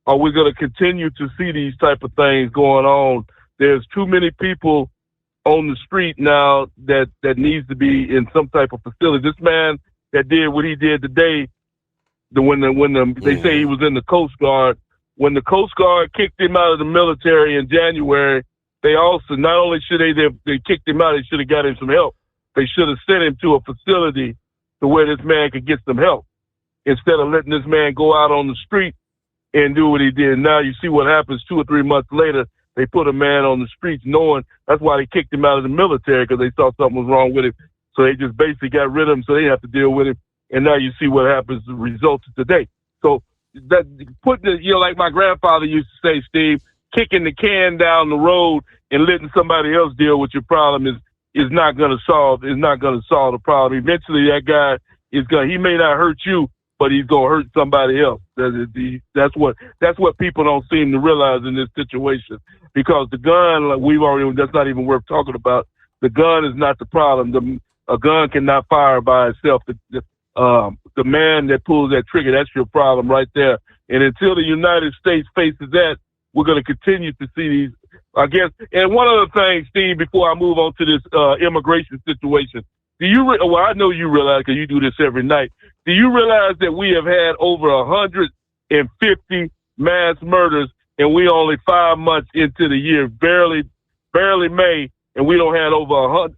or we're going to continue to see these type of things going on. There's too many people on the street now that needs to be in some type of facility. This man that did what he did today They say he was in the Coast Guard. When the Coast Guard kicked him out of the military in January, they also, not only should they kicked him out, they should have got him some help. They should have sent him to a facility to where this man could get some help instead of letting this man go out on the street and do what he did. Now you see what happens 2 or 3 months later. They put a man on the streets knowing that's why they kicked him out of the military, because they thought something was wrong with him. So they just basically got rid of him so they didn't have to deal with him. And now you see what happens, the results of today. So that putting it, like my grandfather used to say, Steve, kicking the can down the road and letting somebody else deal with your problem is not going to solve the problem. Eventually that guy he may not hurt you, but he's going to hurt somebody else. That's what people don't seem to realize in this situation, because the gun, like that's not even worth talking about. The gun is not the problem. A gun cannot fire by itself. The man that pulls that trigger, that's your problem right there. And until the United States faces that, we're going to continue to see these, I guess. And one other thing, Steve, before I move on to this immigration situation, I know you realize, because you do this every night, do you realize that we have had over 150 mass murders, and we only 5 months into the year, barely May, and we don't have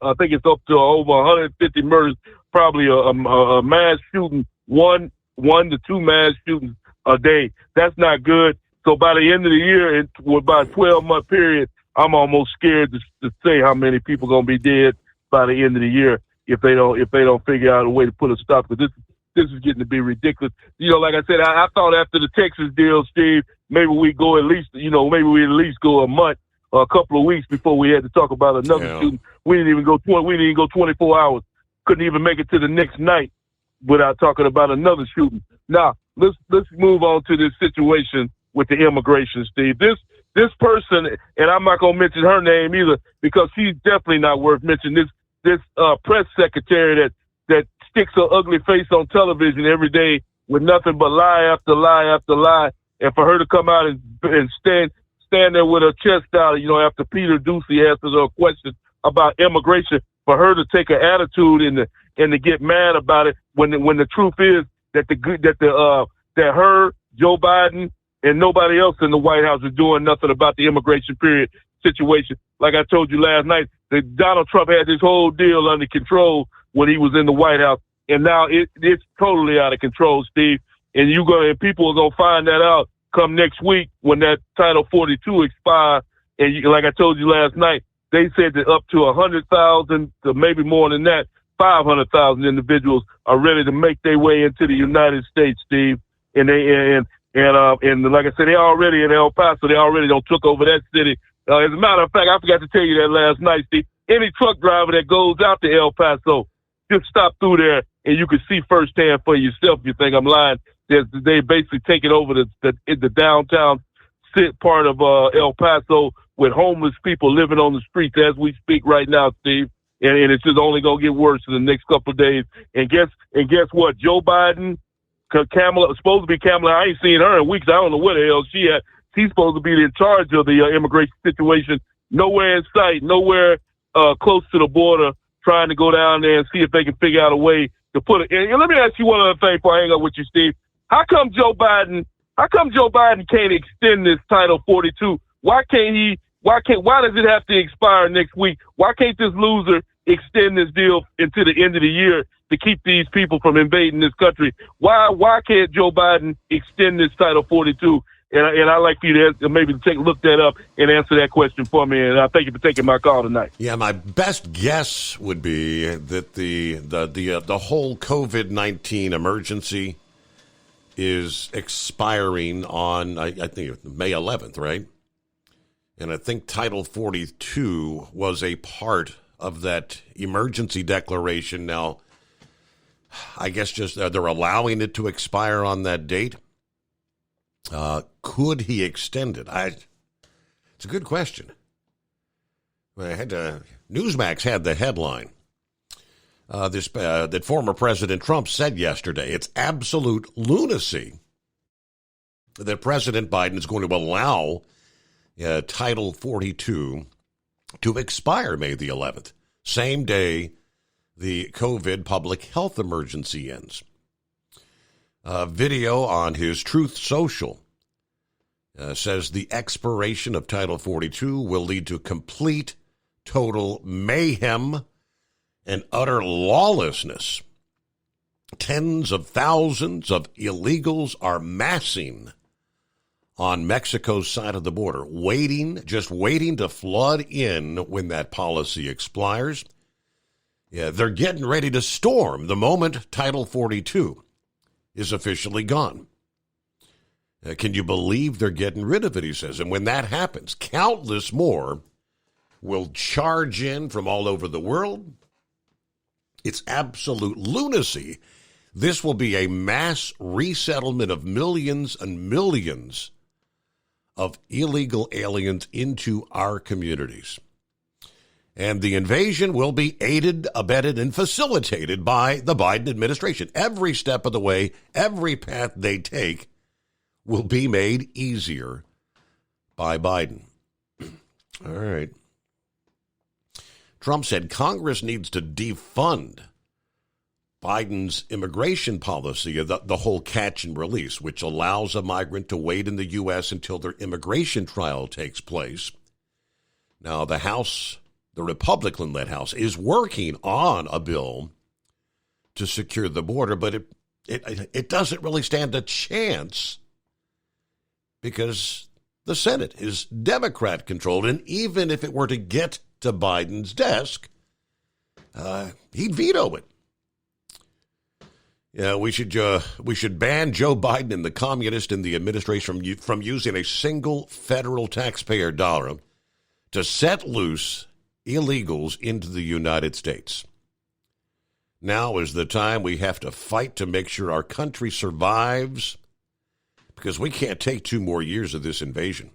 I think it's up to over 150 murders, probably a mass shooting, one to two mass shootings a day. That's not good. So by the end of the year, about a 12-month period, I'm almost scared to say how many people going to be dead by the end of the year if they don't figure out a way to put a stop. Because this is getting to be ridiculous. Like I said, I thought after the Texas deal, Steve, maybe we go at least go a month or a couple of weeks before we had to talk about another shooting. We didn't even go 24 hours. Couldn't even make it to the next night without talking about another shooting. Now, let's move on to this situation with the immigration, Steve. This person, and I'm not gonna mention her name either, because she's definitely not worth mentioning. This press secretary that sticks her ugly face on television every day with nothing but lie after lie after lie, and for her to come out and stand there with her chest out, after Peter Doocy answers her question about immigration, for her to take an attitude and to get mad about it when the truth is that her, Joe Biden, and nobody else in the White House is doing nothing about the immigration situation. Like I told you last night, that Donald Trump had this whole deal under control when he was in the White House, and now it's totally out of control, Steve. And people are gonna find that out come next week when that Title 42 expires. And like I told you last night, they said that up to 100,000, to maybe more than that, 500,000 individuals are ready to make their way into the United States, Steve. And like I said, they already in El Paso. They already took over that city. As a matter of fact, I forgot to tell you that last night, Steve. Any truck driver that goes out to El Paso, just stop through there, and you can see firsthand for yourself. If you think I'm lying, they basically taking over the downtown part of El Paso, with homeless people living on the streets as we speak right now, Steve. And it's just only gonna get worse in the next couple of days. And guess what? Joe Biden, Kamala, supposed to be Kamala. I ain't seen her in weeks. I don't know where the hell she at. She's supposed to be in charge of the immigration situation. Nowhere in sight, nowhere close to the border, trying to go down there and see if they can figure out a way to put it. And let me ask you one other thing before I hang up with you, Steve. How come Joe Biden can't extend this Title 42? Why does it have to expire next week? Why can't this loser extend this deal into the end of the year to keep these people from invading this country? Why can't Joe Biden extend this Title 42? And I'd like for you to maybe look that up and answer that question for me. And I thank you for taking my call tonight. Yeah, my best guess would be that the whole COVID-19 emergency is expiring on, I think, May 11th, right? And I think Title 42 was a part of that emergency declaration. Now, I guess just they're allowing it to expire on that date. Could he extend it? It's a good question. Newsmax had the headline. That former President Trump said yesterday, it's absolute lunacy that President Biden is going to allow Title 42 to expire May the 11th, same day the COVID public health emergency ends. video on his Truth Social says the expiration of Title 42 will lead to complete, total mayhem and utter lawlessness. Tens of thousands of illegals are massing on Mexico's side of the border, just waiting to flood in when that policy expires. Yeah, they're getting ready to storm the moment Title 42 is officially gone. Can you believe they're getting rid of it, he says. And when that happens, countless more will charge in from all over the world. It's absolute lunacy. This will be a mass resettlement of millions and millions of illegal aliens into our communities. And the invasion will be aided, abetted, and facilitated by the Biden administration. Every step of the way, every path they take will be made easier by Biden. All right. Trump said Congress needs to defund Biden's immigration policy, the whole catch and release, which allows a migrant to wait in the U.S. until their immigration trial takes place. Now, the House, the Republican-led House, is working on a bill to secure the border, but it doesn't really stand a chance because the Senate is Democrat-controlled, and even if it were to get to Biden's desk, he'd veto it. Yeah, we should ban Joe Biden and the communists in the administration from using a single federal taxpayer dollar to set loose illegals into the United States. Now is the time we have to fight to make sure our country survives, because we can't take 2 more years of this invasion.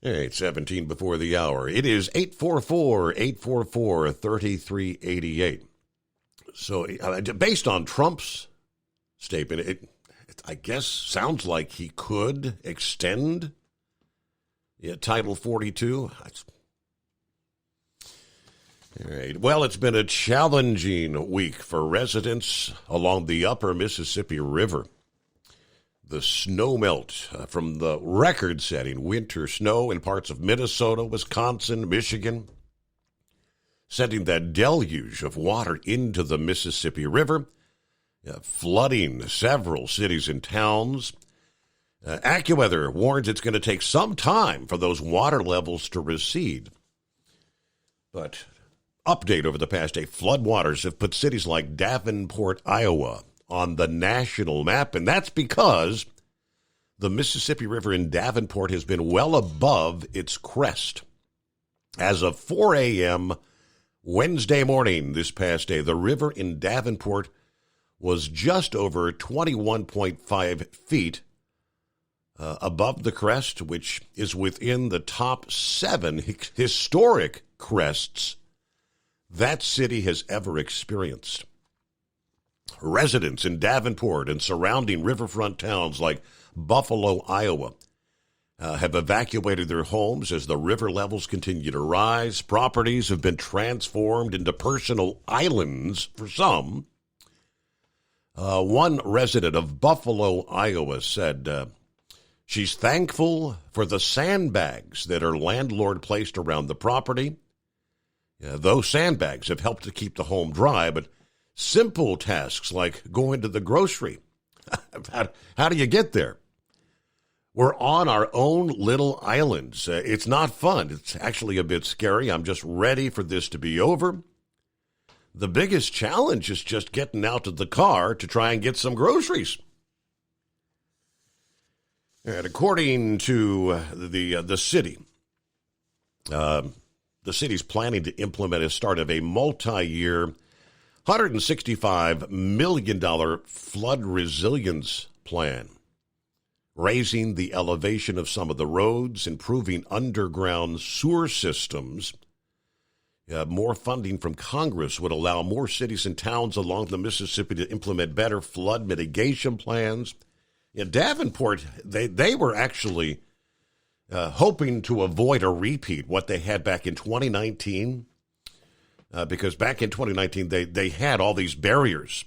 All right, 17 before the hour. It is 844-844-3388. So based on Trump's statement, it I guess sounds like he could extend Title 42. All right. Well, it's been a challenging week for residents along the upper Mississippi River. The snowmelt from the record-setting winter snow in parts of Minnesota, Wisconsin, Michigan, sending that deluge of water into the Mississippi River, flooding several cities and towns. AccuWeather warns it's going to take some time for those water levels to recede. But update over the past day, floodwaters have put cities like Davenport, Iowa, on the national map, and that's because the Mississippi River in Davenport has been well above its crest. As of 4 a.m., Wednesday morning this past day, the river in Davenport was just over 21.5 feet above the crest, which is within the top 7 historic crests that city has ever experienced. Residents in Davenport and surrounding riverfront towns like Buffalo, Iowa, have evacuated their homes as the river levels continue to rise. Properties have been transformed into personal islands for some. One resident of Buffalo, Iowa said she's thankful for the sandbags that her landlord placed around the property. Those sandbags have helped to keep the home dry, but simple tasks like going to the grocery, how do you get there? We're on our own little islands. It's not fun. It's actually a bit scary. I'm just ready for this to be over. The biggest challenge is just getting out of the car to try and get some groceries. And according to the city, the city's planning to implement a start of a multi-year $165 million flood resilience plan, raising the elevation of some of the roads, improving underground sewer systems. More funding from Congress would allow more cities and towns along the Mississippi to implement better flood mitigation plans. Davenport, they were actually hoping to avoid a repeat what they had back in 2019, because back in 2019 they had all these barriers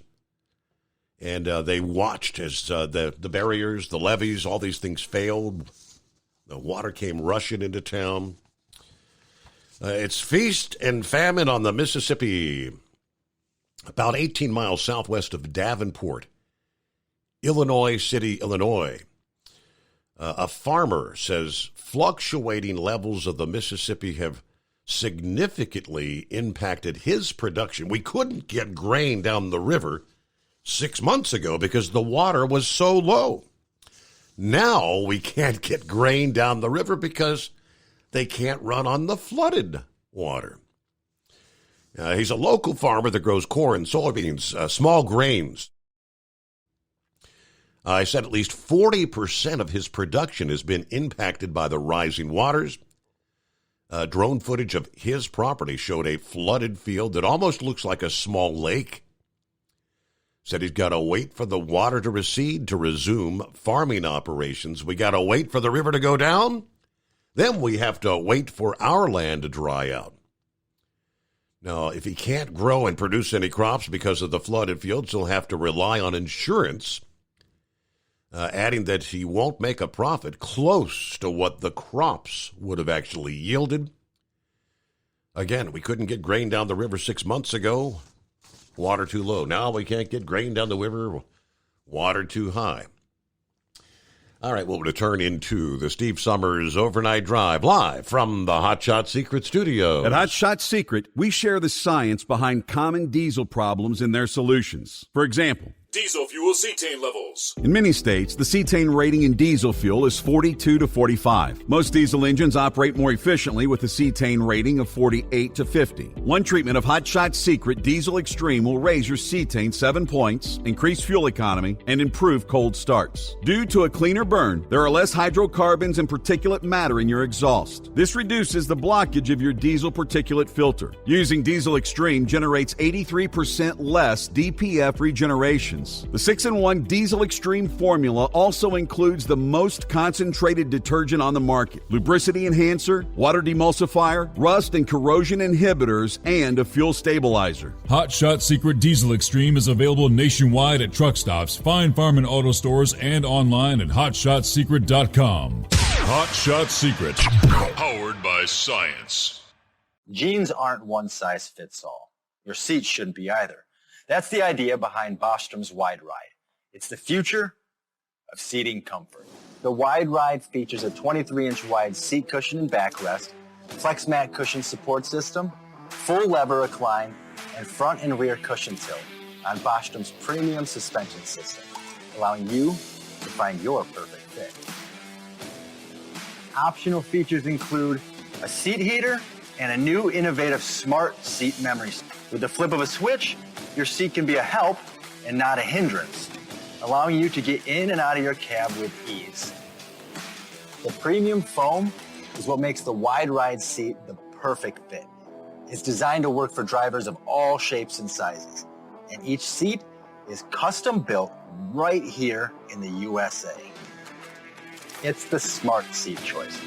And they watched as the barriers, the levees, all these things failed. The water came rushing into town. It's feast and famine on the Mississippi. About 18 miles southwest of Davenport, Illinois City, Illinois. A farmer says fluctuating levels of the Mississippi have significantly impacted his production. We couldn't get grain down the river 6 months ago because the water was so low. Now we can't get grain down the river because they can't run on the flooded water. He's a local farmer that grows corn, soybeans, small grains. He said at least 40% of his production has been impacted by the rising waters. Drone footage of his property showed a flooded field that almost looks like a small lake. Said he's got to wait for the water to recede to resume farming operations. We got to wait for the river to go down. Then we have to wait for our land to dry out. Now, if he can't grow and produce any crops because of the flooded fields, he'll have to rely on insurance, adding that he won't make a profit close to what the crops would have actually yielded. Again, we couldn't get grain down the river 6 months ago. Water too low. Now we can't get grain down the river. Water too high. All right, we'll return into the Steve Summers Overnight Drive, live from the Hot Shot Secret Studio. At Hot Shot Secret, we share the science behind common diesel problems and their solutions. For example, Diesel fuel cetane levels. in many states, the cetane rating in diesel fuel is 42 to 45. Most diesel engines operate more efficiently with a cetane rating of 48 to 50. One treatment of Hot Shot Secret Diesel Extreme will raise your cetane 7 points, increase fuel economy, and improve cold starts. Due to a cleaner burn, there are less hydrocarbons and particulate matter in your exhaust. This reduces the blockage of your diesel particulate filter. Using Diesel Extreme generates 83% less DPF regeneration. The 6-in-1 Diesel Extreme formula also includes the most concentrated detergent on the market, lubricity enhancer, water demulsifier, rust and corrosion inhibitors, and a fuel stabilizer. Hot Shot Secret Diesel Extreme is available nationwide at truck stops, fine farm and auto stores, and online at hotshotsecret.com. Hot Shot Secret, powered by science. Jeans aren't one size fits all. Your seat shouldn't be either. That's the idea behind Bostrom's Wide Ride. It's the future of seating comfort. The Wide Ride features a 23-inch wide seat cushion and backrest, flex mat cushion support system, full lever recline, and front and rear cushion tilt on Bostrom's premium suspension system, allowing you to find your perfect fit. Optional features include a seat heater and a new innovative smart seat memory. With the flip of a switch, your seat can be a help and not a hindrance, allowing you to get in and out of your cab with ease. The premium foam is what makes the Wide Ride seat the perfect fit. It's designed to work for drivers of all shapes and sizes, and each seat is custom built right here in the USA. It's the smart seat choice.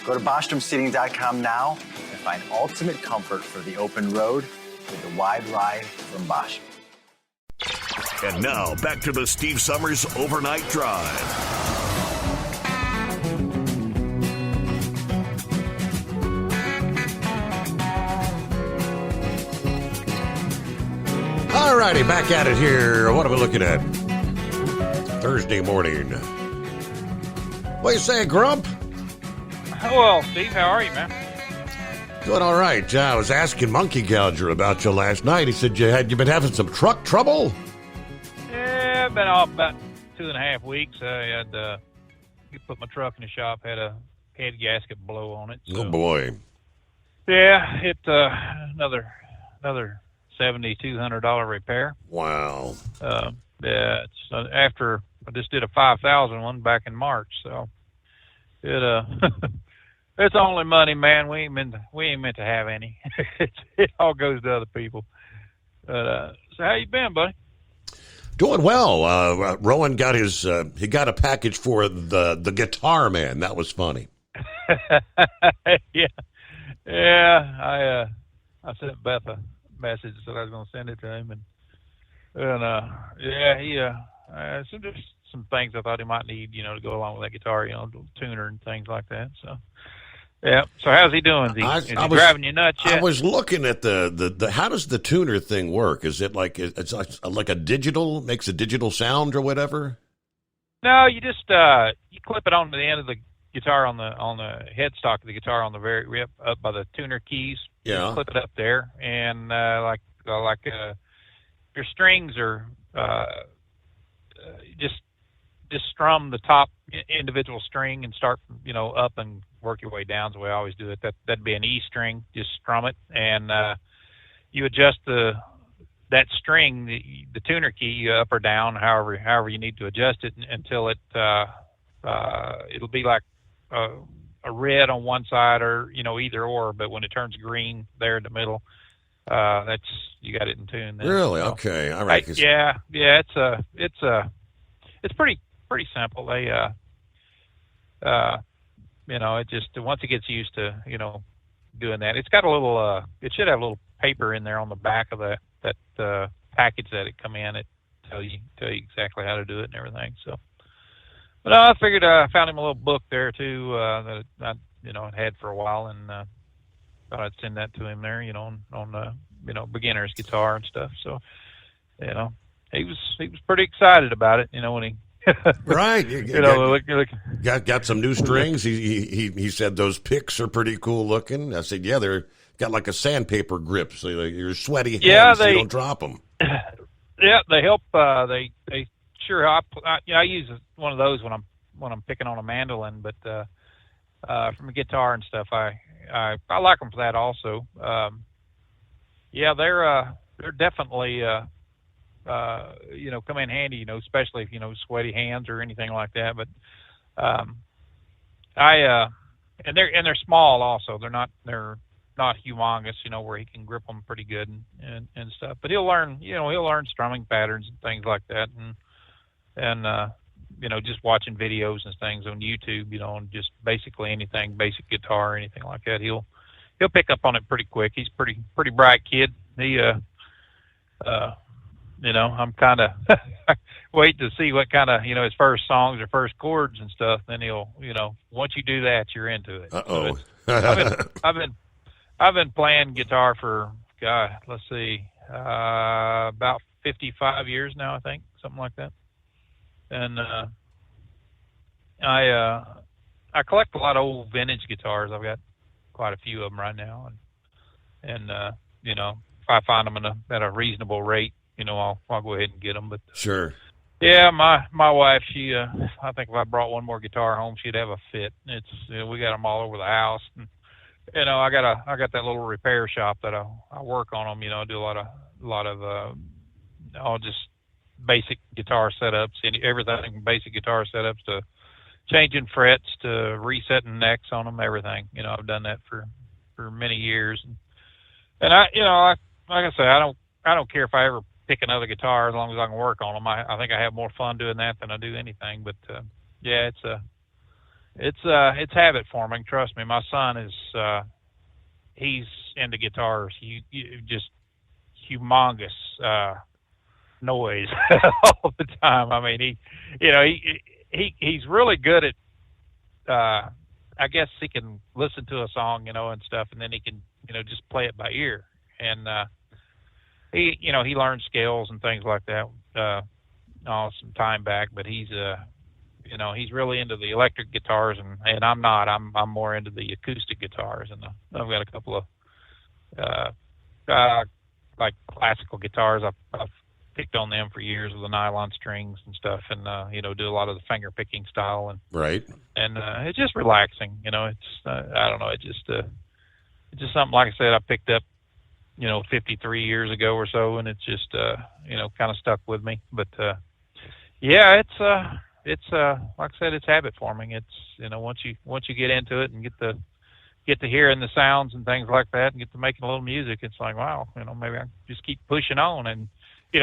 Go to BostromSeating.com now and find ultimate comfort for the open road with the Wide Ride from Bostrom. And now, back to the Steve Summers Overnight Drive. All righty, back at it here. What are we looking at? Thursday morning. What do you say, Grump? Well, Steve, how are you, man? Doing all right. I was asking Monkey Gouger about you last night. He said you been having some truck trouble? Yeah, I've been off about 2.5 weeks. I had put my truck in the shop, had a head gasket blow on it. So. Oh, boy. Yeah, it another $7,200 repair. Wow. Yeah, it's after I just did a 5,000 one back in March, so it it's only money, man. We ain't meant to have any. It all goes to other people. But so how you been, buddy? Doing well. Rowan got his he got a package for the Guitar Man. That was funny. Yeah. I sent Beth a message that I was going to send it to him, and So just some things I thought he might need, to go along with that guitar, tuner and things like that. So, yeah. So how's he doing? Is he driving you nuts yet? I was looking at the how does the tuner thing work? Is it like it's like a digital, makes a digital sound or whatever? No, you just you clip it onto the end of the guitar on the headstock of the guitar on the very up by the tuner keys. Yeah. You clip it up there, and like your strings are just strum the top individual string and start up and work your way down. Is the way I always do it. That'd be an E string. Just strum it, and you adjust that string, the tuner key, up or down, however you need to adjust it until it'll be like a red on one side or either or. But when it turns green there in the middle, that's you got it in tune. Then. Really? Okay. All right. Yeah. It's pretty simple. They it just once it gets used to doing that, it's got a little it should have a little paper in there on the back of that package that it come in. It tell you exactly how to do it and everything. So, but I figured I found him a little book there too that I had for a while, and thought I'd send that to him there. On beginner's guitar and stuff. So, he was pretty excited about it. When he right, got some new strings. He said those picks are pretty cool looking. I said, yeah, they're got like a sandpaper grip, so your sweaty hands, so you don't drop them. Yeah, they help. They sure. I use one of those when I'm picking on a mandolin, but from a guitar and stuff, I like them for that also. They're definitely come in handy, especially if sweaty hands or anything like that. But and they're small also. They're not humongous, where he can grip them pretty good and stuff. But he'll learn strumming patterns and things like that, and just watching videos and things on YouTube, and just basically anything, basic guitar or anything like that. He'll pick up on it pretty quick. He's pretty bright kid. He I'm kind of waiting to see what kind of, his first songs or first chords and stuff. Then he'll, once you do that, you're into it. Uh-oh. So I've been playing guitar for, let's see, about 55 years now, I think, something like that. And I collect a lot of old vintage guitars. I've got quite a few of them right now, and if I find them at a reasonable rate, I'll go ahead and get them. But sure. Yeah, my wife, she I think if I brought one more guitar home, she'd have a fit. We got them all over the house, and I got that little repair shop that I work on them. I do a lot of all just basic guitar setups, and everything from basic guitar setups to changing frets to resetting necks on them, everything. I've done that for many years, and like I say, I don't care if I ever pick another guitar as long as I can work on them. I think I have more fun doing that than I do anything. But yeah, it's habit forming. Trust me, my son is he's into guitars. Just humongous noise all the time. I mean, he's really good at. I guess he can listen to a song, and stuff, and then he can just play it by ear. And he learned scales and things like that some time back, but he's really into the electric guitars, and I'm not. I'm more into the acoustic guitars, and I've got a couple of like classical guitars. I've picked on them for years with the nylon strings and stuff, and do a lot of the finger picking style, and right. And it's just relaxing. It's I don't know. It's just something, like I said, I picked up 53 years ago or so, and it's just kind of stuck with me. But yeah, it's like I said, it's habit forming. It's once you get into it and get to hearing the sounds and things like that, and get to making a little music, it's like, wow, maybe I just keep pushing on. And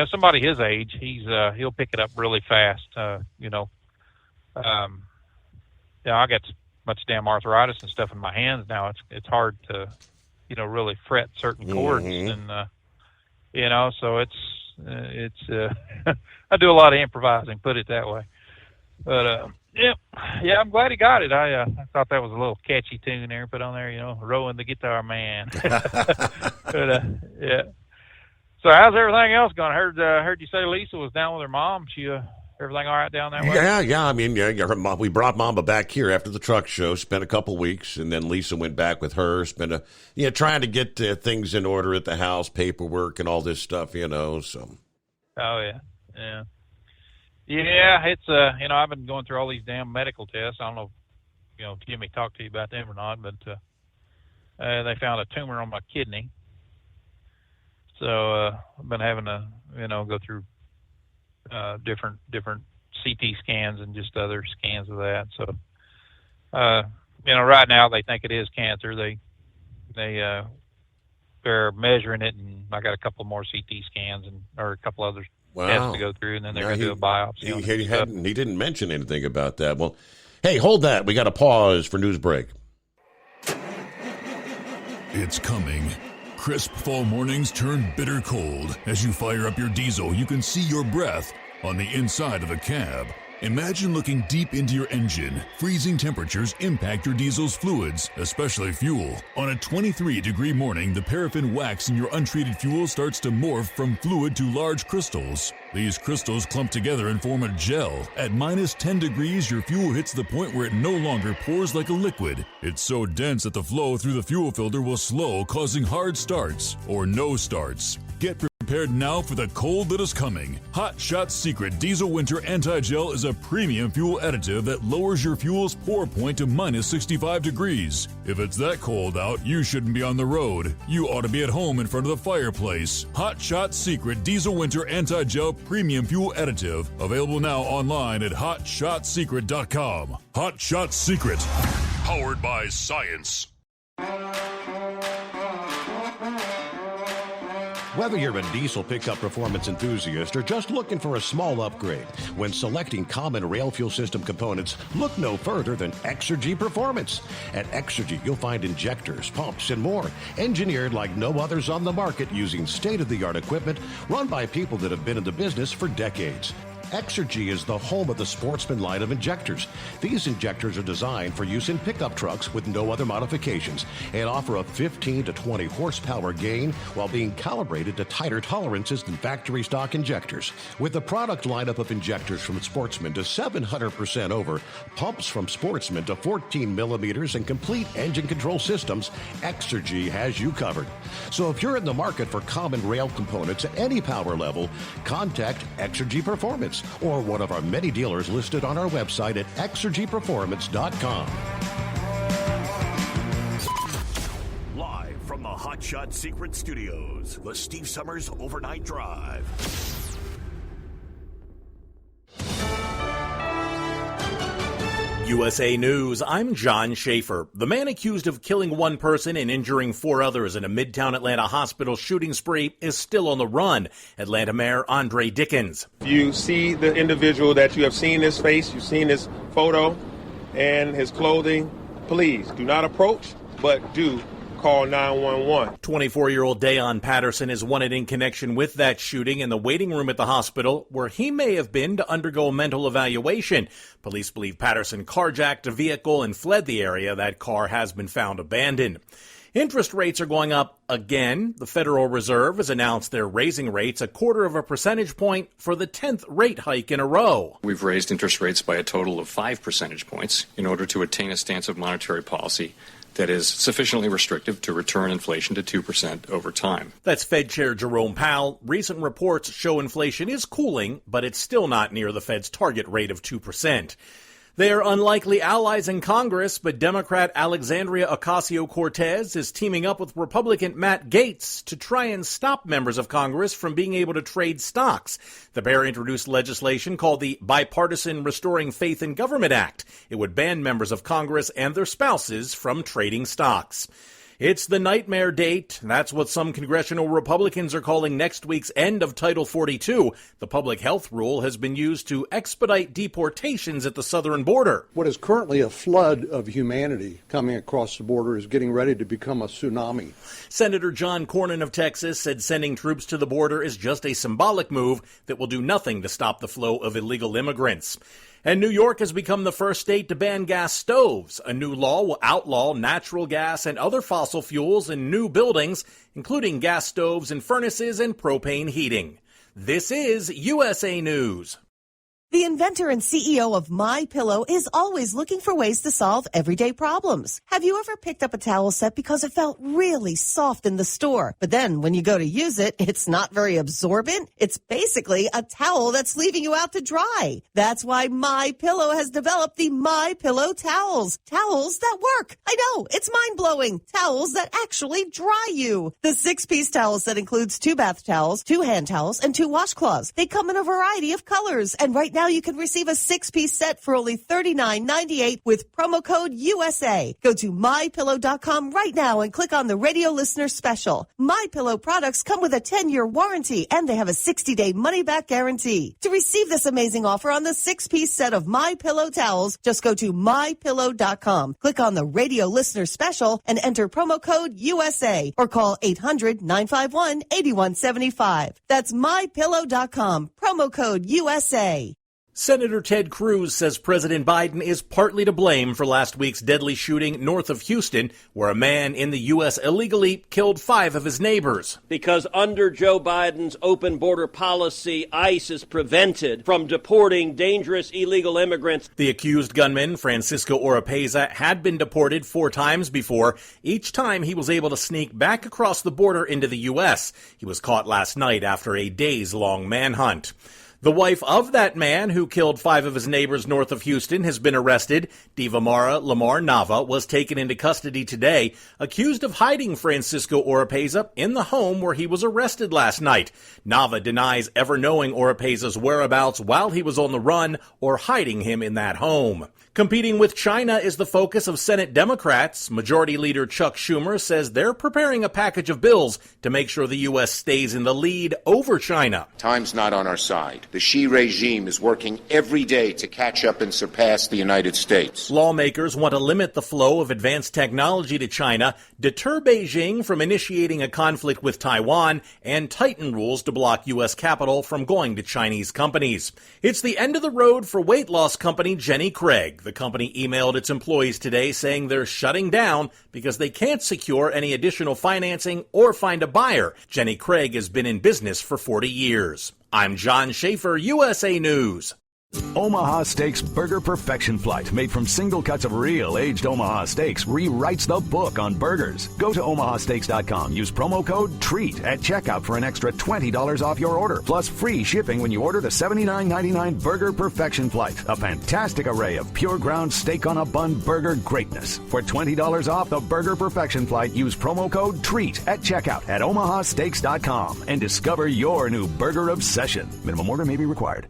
somebody his age, he'll pick it up really fast. I got so much damn arthritis and stuff in my hands now. It's hard to really fret certain chords, and so I do a lot of improvising, put it that way. But yeah, I'm glad he got it. I thought that was a little catchy tune there, put on there, Rowing the Guitar Man. But yeah. So how's everything else going? I heard you say Lisa was down with her mom. She everything all right down that way? Yeah. I mean, her mom, we brought Mama back here after the truck show, spent a couple weeks, and then Lisa went back with her, trying to get things in order at the house, paperwork and all this stuff, so. Oh, yeah. Yeah, it's, I've been going through all these damn medical tests. I don't know if, Jimmy talked to you about them or not, but they found a tumor on my kidney. So I've been having to, go through different CT scans and just other scans of that. So, right now they think it is cancer. They're measuring it, and I got a couple more CT scans or a couple other tests to go through, and then they're going to do a biopsy. He didn't mention anything about that. Well, hey, hold that. We got to pause for news break. It's coming. Crisp fall mornings turn bitter cold. As you fire up your diesel, you can see your breath on the inside of the cab. Imagine looking deep into your engine. Freezing temperatures impact your diesel's fluids, especially fuel. On a 23-degree morning, the paraffin wax in your untreated fuel starts to morph from fluid to large crystals. These crystals clump together and form a gel. At minus 10 degrees, your fuel hits the point where it no longer pours like a liquid. It's so dense that the flow through the fuel filter will slow, causing hard starts or no starts. Get prepared now for the cold that is coming. Hot Shot Secret Diesel Winter Anti-Gel is a premium fuel additive that lowers your fuel's pour point to minus 65 degrees. If it's that cold out, you shouldn't be on the road. You ought to be at home in front of the fireplace. Hot Shot Secret Diesel Winter Anti-Gel Premium Fuel Additive. Available now online at HotShotSecret.com. Hot Shot Secret. Powered by science. Whether you're a diesel pickup performance enthusiast or just looking for a small upgrade, when selecting common rail fuel system components, look no further than Exergy Performance. At Exergy, you'll find injectors, pumps, and more, engineered like no others on the market using state-of-the-art equipment run by people that have been in the business for decades. Exergy is the home of the Sportsman line of injectors. These injectors are designed for use in pickup trucks with no other modifications and offer a 15 to 20 horsepower gain while being calibrated to tighter tolerances than factory stock injectors. With a product lineup of injectors from Sportsman to 700% over, pumps from Sportsman to 14 millimeters, and complete engine control systems, Exergy has you covered. So if you're in the market for common rail components at any power level, contact Exergy Performance or one of our many dealers listed on our website at exergyperformance.com. Live from the Hot Shot Secret Studios, the Steve Summers Overnight Drive. USA News, I'm John Schaefer. The man accused of killing one person and injuring 4 others in a Midtown Atlanta hospital shooting spree is still on the run. Atlanta Mayor Andre Dickens. You see the individual that you have seen his face, you've seen his photo and his clothing. Please do not approach, but do call 911. 24-year-old Dayon Patterson is wanted in connection with that shooting in the waiting room at the hospital where he may have been to undergo a mental evaluation. Police believe Patterson carjacked a vehicle and fled the area. That car has been found abandoned. Interest rates are going up again. The Federal Reserve has announced they're raising rates 0.25 percentage point for the 10th rate hike in a row. We've raised interest rates by a total of 5 percentage points in order to attain a stance of monetary policy that is sufficiently restrictive to return inflation to 2% over time. That's Fed Chair Jerome Powell. Recent reports show inflation is cooling, but it's still not near the Fed's target rate of 2%. They are unlikely allies in Congress, but Democrat Alexandria Ocasio-Cortez is teaming up with Republican Matt Gaetz to try and stop members of Congress from being able to trade stocks. The pair introduced legislation called the Bipartisan Restoring Faith in Government Act. It would ban members of Congress and their spouses from trading stocks. It's the nightmare date. That's what some congressional Republicans are calling next week's end of Title 42. The public health rule has been used to expedite deportations at the southern border. What is currently a flood of humanity coming across the border is getting ready to become a tsunami. Senator John Cornyn of Texas said sending troops to the border is just a symbolic move that will do nothing to stop the flow of illegal immigrants. And New York has become the first state to ban gas stoves. A new law will outlaw natural gas and other fossil fuels in new buildings, including gas stoves and furnaces and propane heating. This is USA News. The inventor and CEO of MyPillow is always looking for ways to solve everyday problems. Have you ever picked up a towel set because it felt really soft in the store, but then when you go to use it, it's not very absorbent? It's basically a towel that's leaving you out to dry. That's why MyPillow has developed the MyPillow towels. Towels that work. I know, it's mind-blowing. Towels that actually dry you. The 6-piece towel set includes 2 bath towels, 2 hand towels, and 2 washcloths. They come in a variety of colors, and right now you can receive a 6-piece set for only $39.98 with promo code USA. Go to MyPillow.com right now and click on the radio listener special. MyPillow products come with a 10-year warranty and they have a 60-day money-back guarantee. To receive this amazing offer on the 6-piece set of MyPillow towels, just go to MyPillow.com. Click on the radio listener special and enter promo code USA or call 800-951-8175. That's MyPillow.com. Promo code USA. Senator Ted Cruz says President Biden is partly to blame for last week's deadly shooting north of Houston, where a man in the U.S. illegally killed 5 of his neighbors. Because under Joe Biden's open border policy, ICE is prevented from deporting dangerous illegal immigrants. The accused gunman, Francisco Oropeza, had been deported 4 times before. Each time he was able to sneak back across the border into the U.S. He was caught last night after a days-long manhunt. The wife of that man who killed 5 of his neighbors north of Houston has been arrested. Divamara Lamar Nava was taken into custody today, accused of hiding Francisco Oropeza in the home where he was arrested last night. Nava denies ever knowing Oropeza's whereabouts while he was on the run or hiding him in that home. Competing with China is the focus of Senate Democrats. Majority Leader Chuck Schumer says they're preparing a package of bills to make sure the U.S. stays in the lead over China. Time's not on our side. The Xi regime is working every day to catch up and surpass the United States. Lawmakers want to limit the flow of advanced technology to China, deter Beijing from initiating a conflict with Taiwan, and tighten rules to block U.S. capital from going to Chinese companies. It's the end of the road for weight loss company Jenny Craig. The company emailed its employees today saying they're shutting down because they can't secure any additional financing or find a buyer. Jenny Craig has been in business for 40 years. I'm John Schaefer, USA News. Omaha Steaks Burger Perfection Flight, made from single cuts of real aged Omaha steaks, rewrites the book on burgers. Go to omahasteaks.com. Use promo code TREAT at checkout for an extra $20 off your order, plus free shipping when you order the $79.99 Burger Perfection Flight. A fantastic array of pure ground steak on a bun burger greatness. For $20 off the Burger Perfection Flight, use promo code TREAT at checkout at omahasteaks.com and discover your new burger obsession. Minimum order may be required.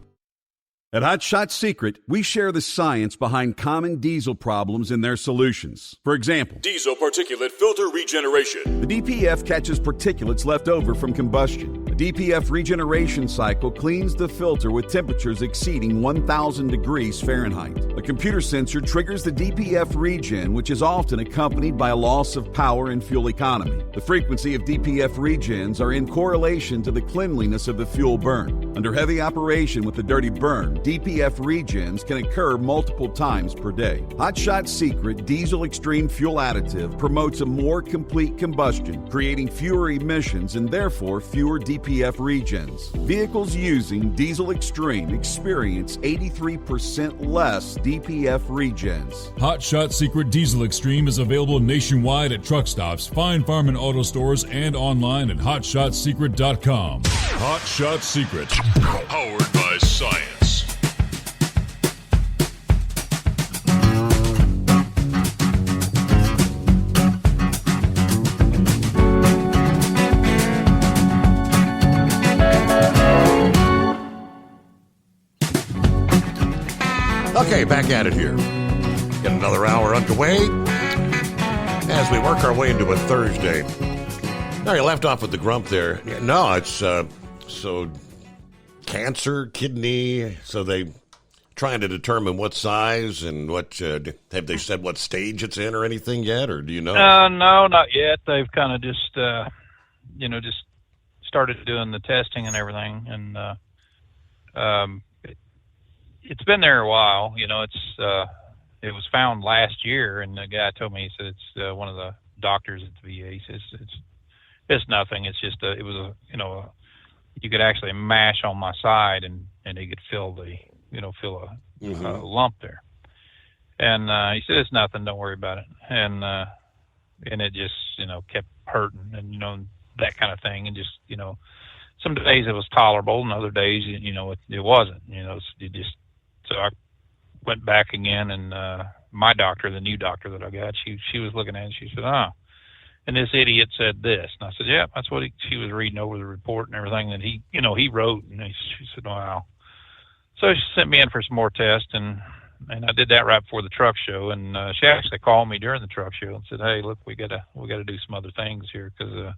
At Hot Shot Secret, we share the science behind common diesel problems and their solutions. For example, diesel particulate filter regeneration. The DPF catches particulates left over from combustion. The DPF regeneration cycle cleans the filter with temperatures exceeding 1,000 degrees Fahrenheit. A computer sensor triggers the DPF regen, which is often accompanied by a loss of power and fuel economy. The frequency of DPF regens are in correlation to the cleanliness of the fuel burn. Under heavy operation with a dirty burn, DPF regens can occur multiple times per day. Hot Shot Secret Diesel Extreme Fuel Additive promotes a more complete combustion, creating fewer emissions and therefore fewer DPF regens. Vehicles using Diesel Extreme experience 83% less DPF regens. Hot Shot Secret Diesel Extreme is available nationwide at truck stops, Fine Farm and auto stores, and online at hotshotsecret.com. Hot Shot Secret, powered by science. Okay, back at it here. Get another hour underway. As we work our way into a Thursday. Now, you left off with the grump there. No, it's so cancer, kidney, so they trying to determine what size and what, have they said what stage it's in or anything yet, or do you know? No, not yet. They've kind of just, just started doing the testing and everything, and it's been there a while. It was found last year, and the guy told me, he said it's one of the doctors at the VA. He says it's nothing. It's just you could actually mash on my side, and he could feel a lump there. And he said it's nothing. Don't worry about it. And it just kept hurting, and that kind of thing, and just some days it was tolerable, and other days it wasn't. So I went back again, and my doctor, the new doctor that I got, she was looking at it, and she said, and this idiot said this. And I said, yeah, that's what she was reading over the report and everything that he wrote. And she said, wow. So she sent me in for some more tests, and I did that right before the truck show. And she actually called me during the truck show and said, hey, look, we gotta do some other things here, because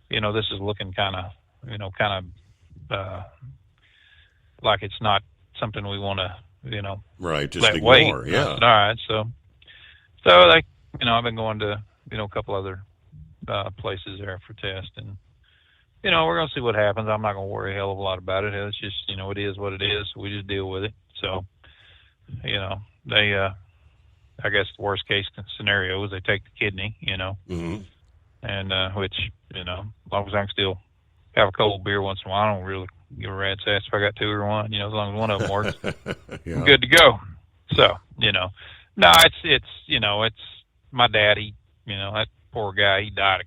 this is looking kind of like it's not something we want to right, just let ignore. wait. Yeah. Said, all right, so they I've been going to a couple other places there for tests, and we're gonna see what happens. I'm not gonna worry a hell of a lot about it. It's just it is what it is. We just deal with it. So they I guess the worst case scenario is they take the kidney, Mm-hmm. and which as long as I can still have a cold beer once in a while, I don't really give a rat's ass if I got two or one. As long as one of them works, Yeah. I'm good to go. So no, it's my daddy. That poor guy, he died of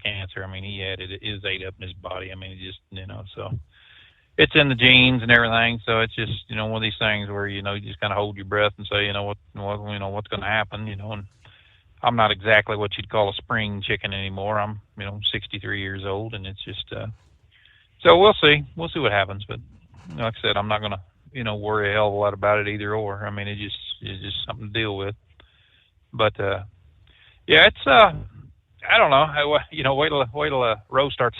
cancer. I mean, he had it ate up in his body. I mean, it just so it's in the genes and everything. So it's just one of these things where you just kind of hold your breath and say what's going to happen. And I'm not exactly what you'd call a spring chicken anymore. I'm 63 years old, and it's just so we'll see what happens. But like I said, I'm not going to worry a hell of a lot about it either or. I mean, it's just something to deal with. But yeah, it's I don't know. Wait till Rose starts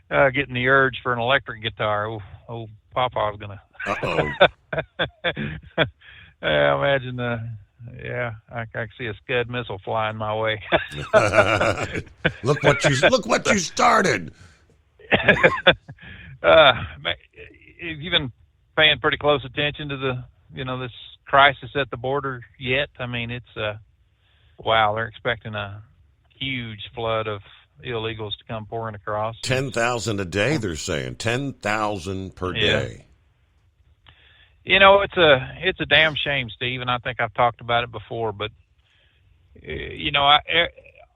getting the urge for an electric guitar. Oh, Papa's gonna. Yeah, imagine I can see a Scud missile flying my way. Look what you started. Have you been paying pretty close attention to the this crisis at the border yet? I mean, it's wow, they're expecting a huge flood of illegals to come pouring across. 10,000 a day, they're saying. 10,000 per day. It's a damn shame, Steve, and I think I've talked about it before, but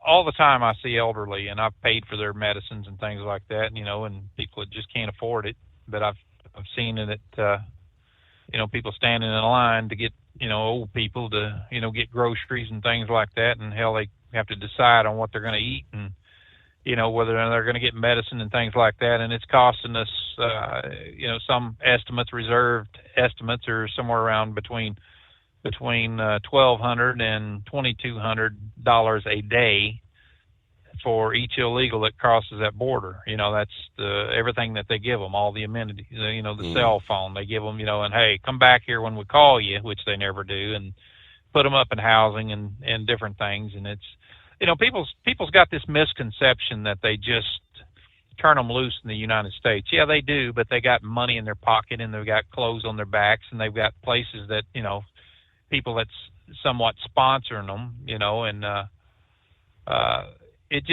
all the time I see elderly, and I've paid for their medicines and things like that, and people that just can't afford it. But I've seen it at people standing in a line to get old people to get groceries and things like that, and hell, they have to decide on what they're going to eat and whether they're going to get medicine and things like that, and it's costing us some reserved estimates are somewhere around between $1,200 and $2,200 a day for each illegal that crosses that border. That's everything that they give them, all the amenities, the cell phone they give them, and hey, come back here when we call you, which they never do, and put them up in housing and different things. And it's, people's got this misconception that they just turn them loose in the United States. Yeah, they do, but they got money in their pocket, and they've got clothes on their backs, and they've got places that, people that's somewhat sponsoring them, and it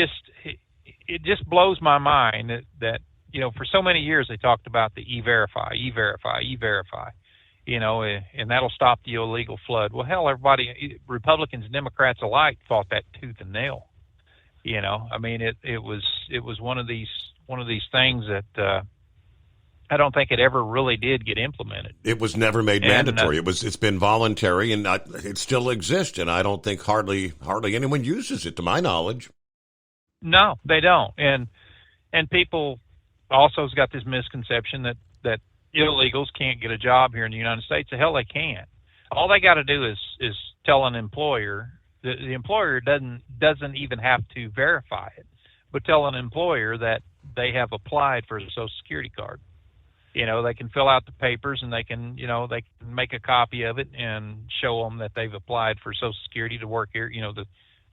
just blows my mind that for so many years they talked about the E-Verify, and that'll stop the illegal flood. Well, hell, everybody, Republicans and Democrats alike, fought that tooth and nail. I mean, it was one of these things that I don't think it ever really did get implemented. It was never made mandatory. It's been voluntary, and it still exists. And I don't think hardly anyone uses it, to my knowledge. No, they don't. And people also has got this misconception that illegals can't get a job here in the United States. The hell they can't. All they got to do is tell an employer, the employer doesn't even have to verify it, but tell an employer that they have applied for a Social Security card. You know, they can fill out the papers and they can make a copy of it and show them that they've applied for Social Security to work here,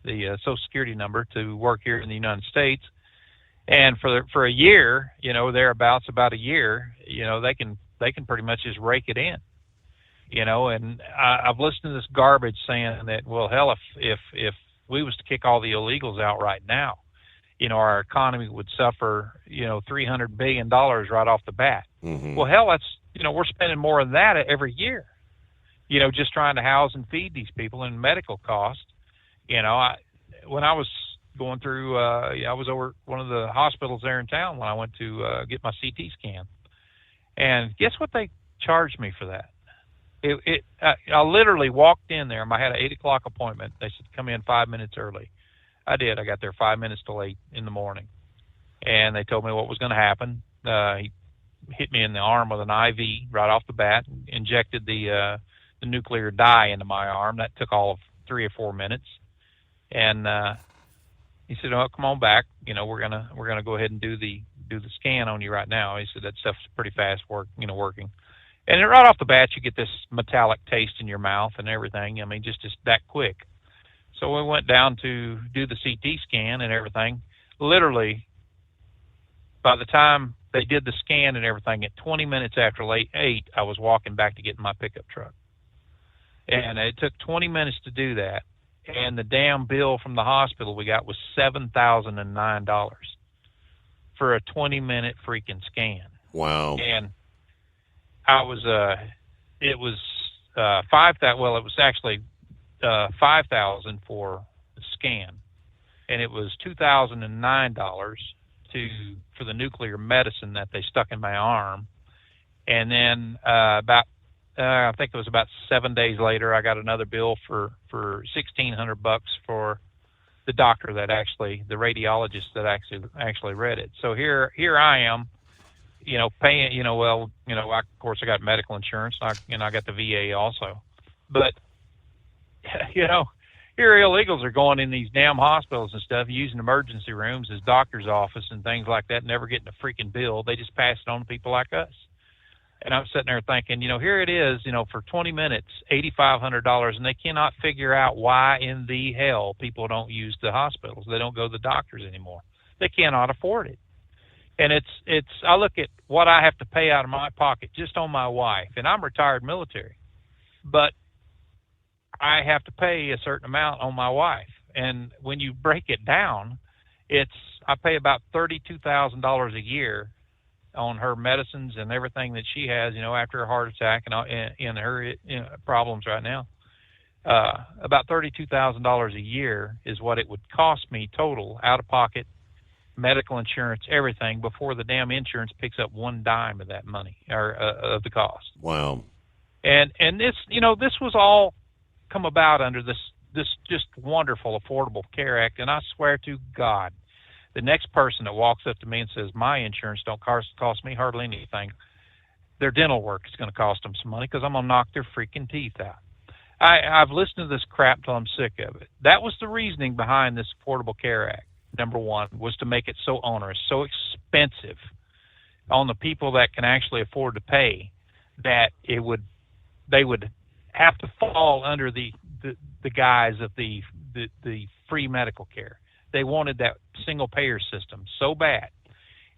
the Social Security number to work here in the United States. And for a year, thereabouts about a year, they can pretty much just rake it in, and I've listened to this garbage saying that, well, hell, if we was to kick all the illegals out right now, our economy would suffer, $300 billion right off the bat. Mm-hmm. Well, hell, that's, we're spending more than that every year, just trying to house and feed these people and medical costs. When I was going through, I was over one of the hospitals there in town when I went to get my CT scan. And guess what they charged me for that? I literally walked in there. I had an 8 o'clock appointment. They said, come in 5 minutes early. I did. I got there 5 minutes till 8 in the morning. And they told me what was going to happen. He hit me in the arm with an IV right off the bat, injected the nuclear dye into my arm. That took all of 3 or 4 minutes. And he said, "Oh, come on back. We're gonna go ahead and do the scan on you right now." He said that stuff's pretty fast working. And then right off the bat, you get this metallic taste in your mouth and everything. I mean, just that quick. So we went down to do the CT scan and everything. Literally, by the time they did the scan and everything, at 20 minutes after 8, I was walking back to get in my pickup truck. And it took 20 minutes to do that. And the damn bill from the hospital we got was $7,009 for a 20-minute freaking scan. Wow. And I was, it was $5,000. Well, it was actually $5,000 for the scan, and it was $2,009 for the nuclear medicine that they stuck in my arm. And then I think it was about 7 days later, I got another bill for $1,600 for the doctor that the radiologist that actually read it. So here I am, paying, of course I got medical insurance, I got the VA also, but here illegals are going in these damn hospitals and stuff, using emergency rooms as doctor's office and things like that, never getting a freaking bill. They just pass it on to people like us. And I'm sitting there thinking, here it is, for 20 minutes, $8,500, and they cannot figure out why in the hell people don't use the hospitals. They don't go to the doctors anymore. They cannot afford it. And I look at what I have to pay out of my pocket just on my wife, and I'm retired military, but I have to pay a certain amount on my wife. And when you break it down, I pay about $32,000 a year on her medicines and everything that she has, after her heart attack and her problems right now. About $32,000 a year is what it would cost me total, out of pocket, medical insurance, everything, before the damn insurance picks up one dime of that money or of the cost. Wow. And this, this was all come about under this just wonderful Affordable Care Act. And I swear to God, the next person that walks up to me and says, my insurance don't cost me hardly anything, their dental work is going to cost them some money, because I'm going to knock their freaking teeth out. I've listened to this crap till I'm sick of it. That was the reasoning behind this Affordable Care Act. Number one was to make it so onerous, so expensive on the people that can actually afford to pay, that they would have to fall under the guise of the free medical care. They wanted that single payer system so bad.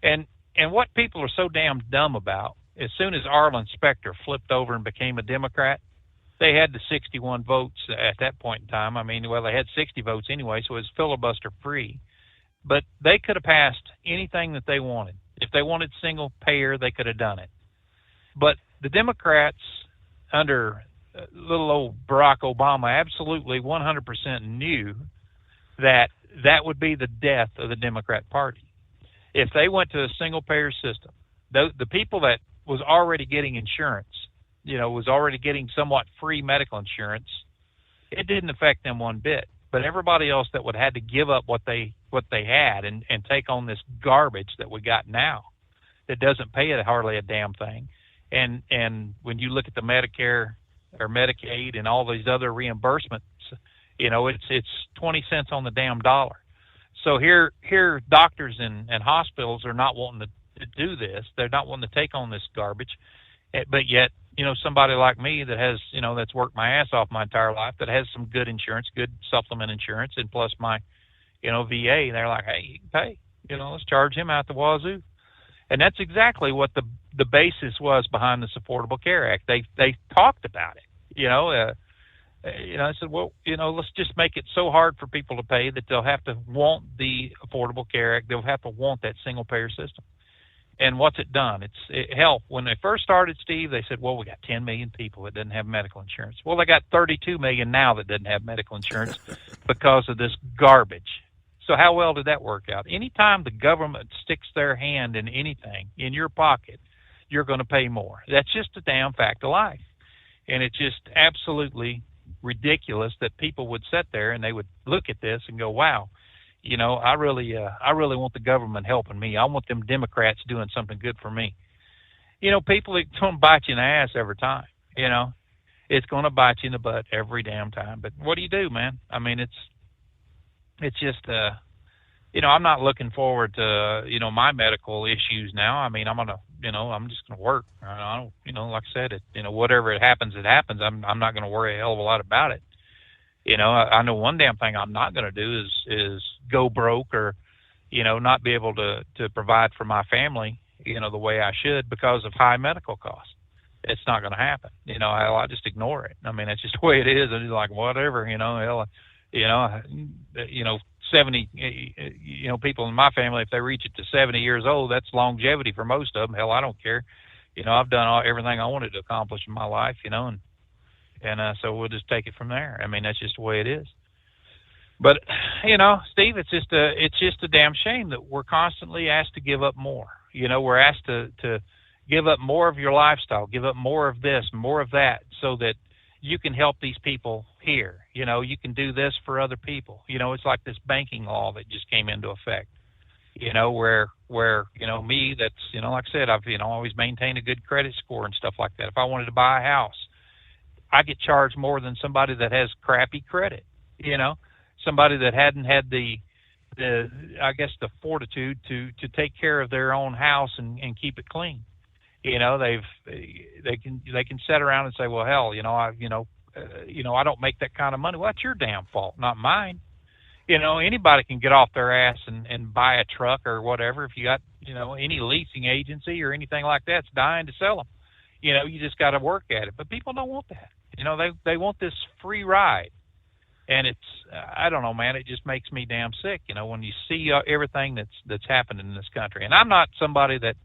And what people are so damn dumb about, as soon as Arlen Specter flipped over and became a Democrat, they had the 61 votes at that point in time. I mean, well, they had 60 votes anyway, so it was filibuster free. But they could have passed anything that they wanted. If they wanted single payer, they could have done it. But the Democrats under little old Barack Obama absolutely 100% knew that would be the death of the Democrat Party. If they went to a single payer system, the people that was already getting insurance, was already getting somewhat free medical insurance, it didn't affect them one bit. But everybody else that would had to give up what they had and take on this garbage that we got now, that doesn't pay it hardly a damn thing. And when you look at the Medicare or Medicaid and all these other reimbursements, You know, it's 20 cents on the damn dollar. So here doctors and hospitals are not wanting to do this. They're not wanting to take on this garbage. But yet, you know, somebody like me that has, you know, that's worked my ass off my entire life, that has some good insurance, good supplement insurance, and plus my, you know, VA, they're like, hey, you can pay. You know, let's charge him out the wazoo. And that's exactly what the basis was behind this Affordable Care Act. They talked about it. You know, I said, well, you know, let's just make it so hard for people to pay that they'll have to want the Affordable Care Act. They'll have to want that single payer system. And what's it done? Hell, when they first started, Steve, they said, well, we got 10 million people that didn't have medical insurance. Well, they got 32 million now that didn't have medical insurance because of this garbage. So how well did that work out? Anytime the government sticks their hand in anything in your pocket, you're going to pay more. That's just a damn fact of life. And it's just absolutely ridiculous that people would sit there and they would look at this and go, wow, you know, I really want the government helping me. I want them Democrats doing something good for me. You know, people are going to bite you in the ass every time. You know, it's going to bite you in the butt every damn time. But what do you do, man? I mean, it's just, you know, I'm not looking forward to, you know, my medical issues now. I mean, I'm just going to work. I don't, you know, like I said, you know, whatever it happens. I'm not going to worry a hell of a lot about it. You know, I know one damn thing I'm not going to do is go broke or, you know, not be able to provide for my family, you know, the way I should because of high medical costs. It's not going to happen. You know, I just ignore it. I mean, that's just the way it is. And it's like, whatever, you know, hell, you know, 70, you know, people in my family, if they reach it to 70 years old, that's longevity for most of them. Hell, I don't care. You know, I've done everything I wanted to accomplish in my life, you know, and so we'll just take it from there. I mean, that's just the way it is. But, you know, Steve, it's just a damn shame that we're constantly asked to give up more. You know, we're asked to give up more of your lifestyle, give up more of this, more of that, so that you can help these people here. You know, you can do this for other people. You know, it's like this banking law that just came into effect, you know, where, you know, me, that's, you know, like I said, I've, you know, always maintained a good credit score and stuff like that. If I wanted to buy a house, I get charged more than somebody that has crappy credit, you know, somebody that hadn't had the I guess the fortitude to take care of their own house and keep it clean. You know, they can sit around and say, well, hell, you know, I don't make that kind of money. Well, that's your damn fault, not mine. You know, anybody can get off their ass and buy a truck or whatever. If you got, you know, any leasing agency or anything like that's dying to sell them, you know, you just got to work at it. But people don't want that. You know, they want this free ride. And it's, I don't know, man, it just makes me damn sick, you know, when you see everything that's happening in this country. And I'm not somebody that,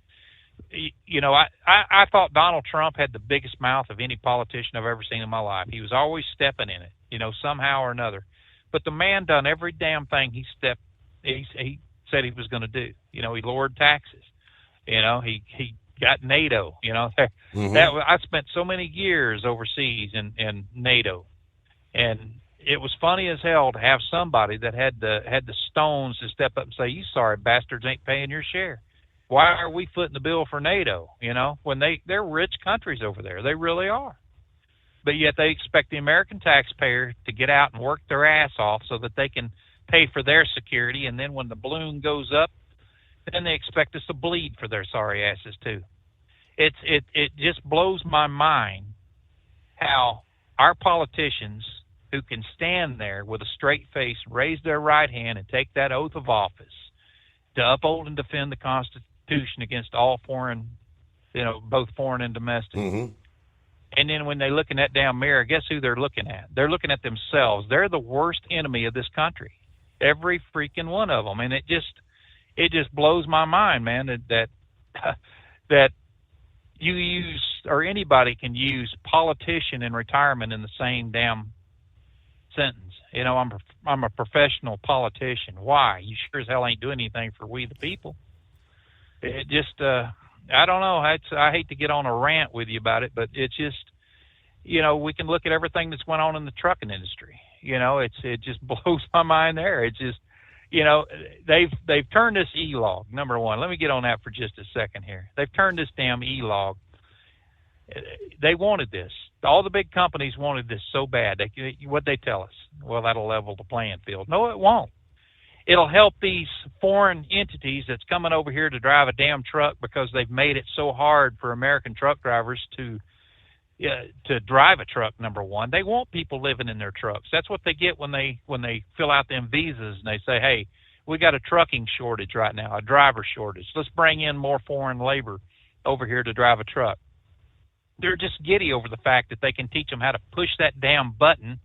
you know, I thought Donald Trump had the biggest mouth of any politician I've ever seen in my life. He was always stepping in it, you know, somehow or another. But the man done every damn thing he said he was going to do. You know, he lowered taxes. You know, he got NATO. You know, I spent so many years overseas in NATO, and it was funny as hell to have somebody that had the stones to step up and say, "You sorry bastards ain't paying your share. Why are we footing the bill for NATO?" You know, when they're rich countries over there, they really are. But yet they expect the American taxpayer to get out and work their ass off so that they can pay for their security. And then when the balloon goes up, then they expect us to bleed for their sorry asses too. It just blows my mind how our politicians who can stand there with a straight face, raise their right hand, and take that oath of office to uphold and defend the Constitution against all foreign, you know, both foreign and domestic. And then when they look in that damn mirror, guess who they're looking at? They're looking at themselves. They're the worst enemy of this country, every freaking one of them. And it just blows my mind, man, that you use, or anybody can use, politician and retirement in the same damn sentence. You know, I'm a professional politician. Why? You sure as hell ain't doing anything for we the people. It just, I don't know. I hate to get on a rant with you about it, but it's just, you know, we can look at everything that's went on in the trucking industry. You know, it just blows my mind there. It's just, you know, they've turned this e-log, number one. Let me get on that for just a second here. They've turned this damn e-log They wanted this. All the big companies wanted this so bad. What'd they tell us? Well, that'll level the playing field. No, it won't. It'll help these foreign entities that's coming over here to drive a damn truck because they've made it so hard for American truck drivers to drive a truck, number one. They want people living in their trucks. That's what they get when they fill out them visas and they say, hey, we got a trucking shortage right now, a driver shortage. Let's bring in more foreign labor over here to drive a truck. They're just giddy over the fact that they can teach them how to push that damn button,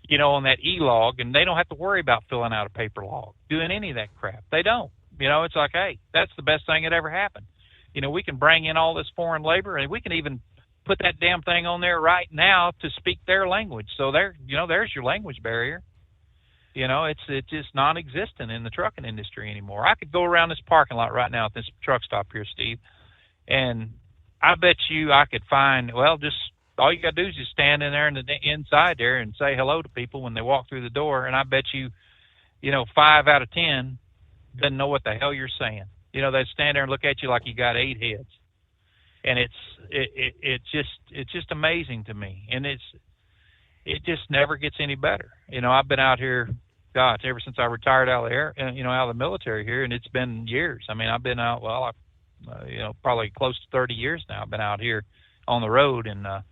on that e-log, and they don't have to worry about filling out a paper log, doing any of that crap. They don't. It's like, hey, that's the best thing that ever happened. We can bring in all this foreign labor, and we can even put that damn thing on there right now to speak their language. So there's your language barrier. It's just non-existent in the trucking industry anymore. I could go around this parking lot right now at this truck stop here, Steve, and I bet you I could find, just all you got to do is just stand in there inside there and say hello to people when they walk through the door, and I bet you, 5 out of 10 doesn't know what the hell you're saying. They stand there and look at you like you got 8 heads. And it's just amazing to me. And it just never gets any better. I've been out here, gosh, ever since I retired out of the military here, and it's been years. I mean, I've been out, probably close to 30 years now. I've been out here on the road, and I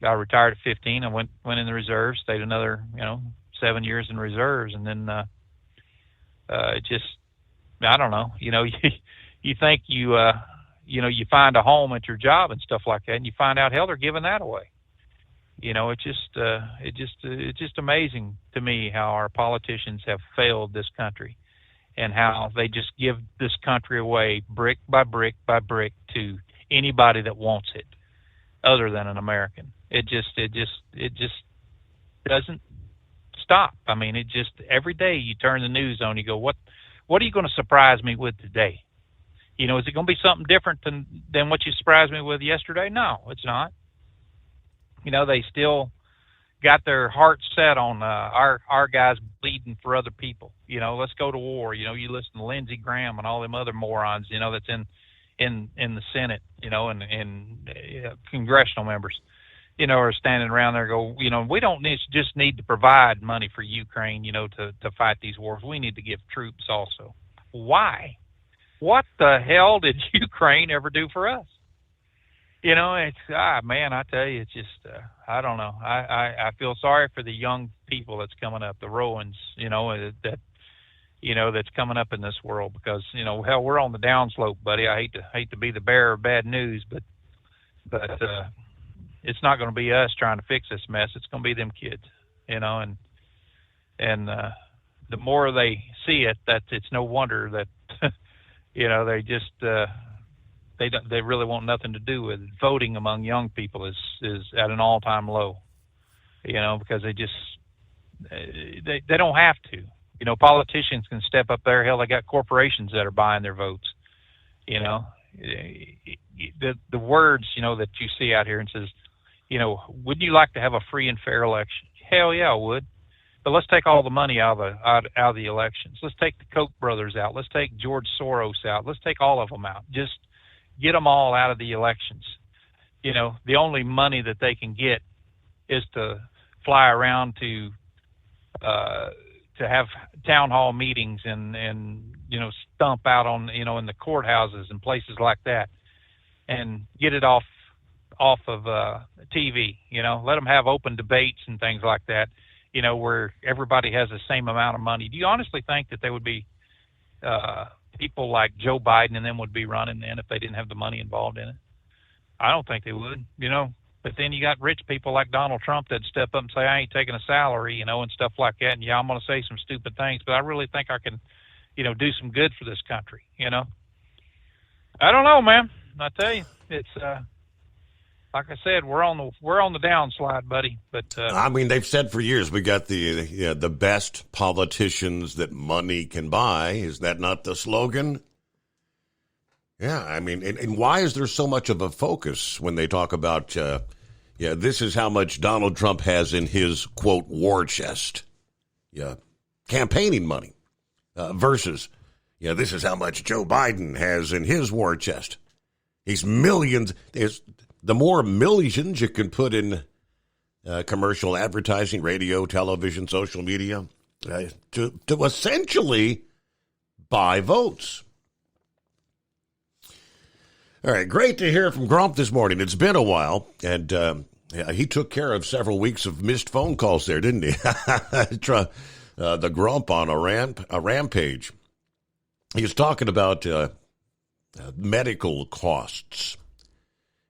retired at 15. I went in the reserves, stayed another 7 years in reserves, and then it just, I don't know. You think you find a home at your job and stuff like that, and you find out, hell, they're giving that away. It's just amazing to me how our politicians have failed this country, and how they just give this country away brick by brick by brick to anybody that wants it, other than an American. It just doesn't stop. I mean, it just, every day you turn the news on, you go, what are you going to surprise me with today? Is it going to be something different than what you surprised me with yesterday? No, it's not. They still got their hearts set on our guys bleeding for other people. Let's go to war. You listen to Lindsey Graham and all them other morons, that's in the Senate, and congressional members, are standing around there go, we don't just need to provide money for Ukraine, to fight these wars. We need to give troops also. Why? What the hell did Ukraine ever do for us? It's, man, I tell you, it's just, I don't know. I feel sorry for the young people that's coming up, the Rowans, that's coming up in this world, because, hell, we're on the downslope, buddy. I hate to be the bearer of bad news, but it's not going to be us trying to fix this mess. It's going to be them kids, and the more they see it, that it's no wonder that, they just, they really want nothing to do with it. Voting among young people is at an all-time low, because they just, they don't have to. Politicians can step up there. Hell, they got corporations that are buying their votes. The words, that you see out here and says, would you like to have a free and fair election? Hell yeah, I would. But let's take all the money out of the elections. Let's take the Koch brothers out. Let's take George Soros out. Let's take all of them out. Just get them all out of the elections. The only money that they can get is to fly around to have town hall meetings and stump out on, in the courthouses and places like that, and get it off of TV. Let them have open debates and things like that, where everybody has the same amount of money. Do you honestly think that there would be people like Joe Biden and them would be running then if they didn't have the money involved in it? I don't think they would, But then you got rich people like Donald Trump that step up and say, I ain't taking a salary, and stuff like that. And yeah, I'm going to say some stupid things, but I really think I can, do some good for this country, I don't know, man. I tell you, it's, like I said, we're on the downslide, buddy. But I mean, they've said for years we got the best politicians that money can buy. Is that not the slogan? Yeah, I mean, and why is there so much of a focus when they talk about, this is how much Donald Trump has in his, quote, war chest, campaigning money, versus, this is how much Joe Biden has in his war chest. These millions, the more millions you can put in commercial advertising, radio, television, social media, to essentially buy votes. All right, great to hear from Grump this morning. It's been a while, and he took care of several weeks of missed phone calls there, didn't he? The Grump on a rampage. He was talking about medical costs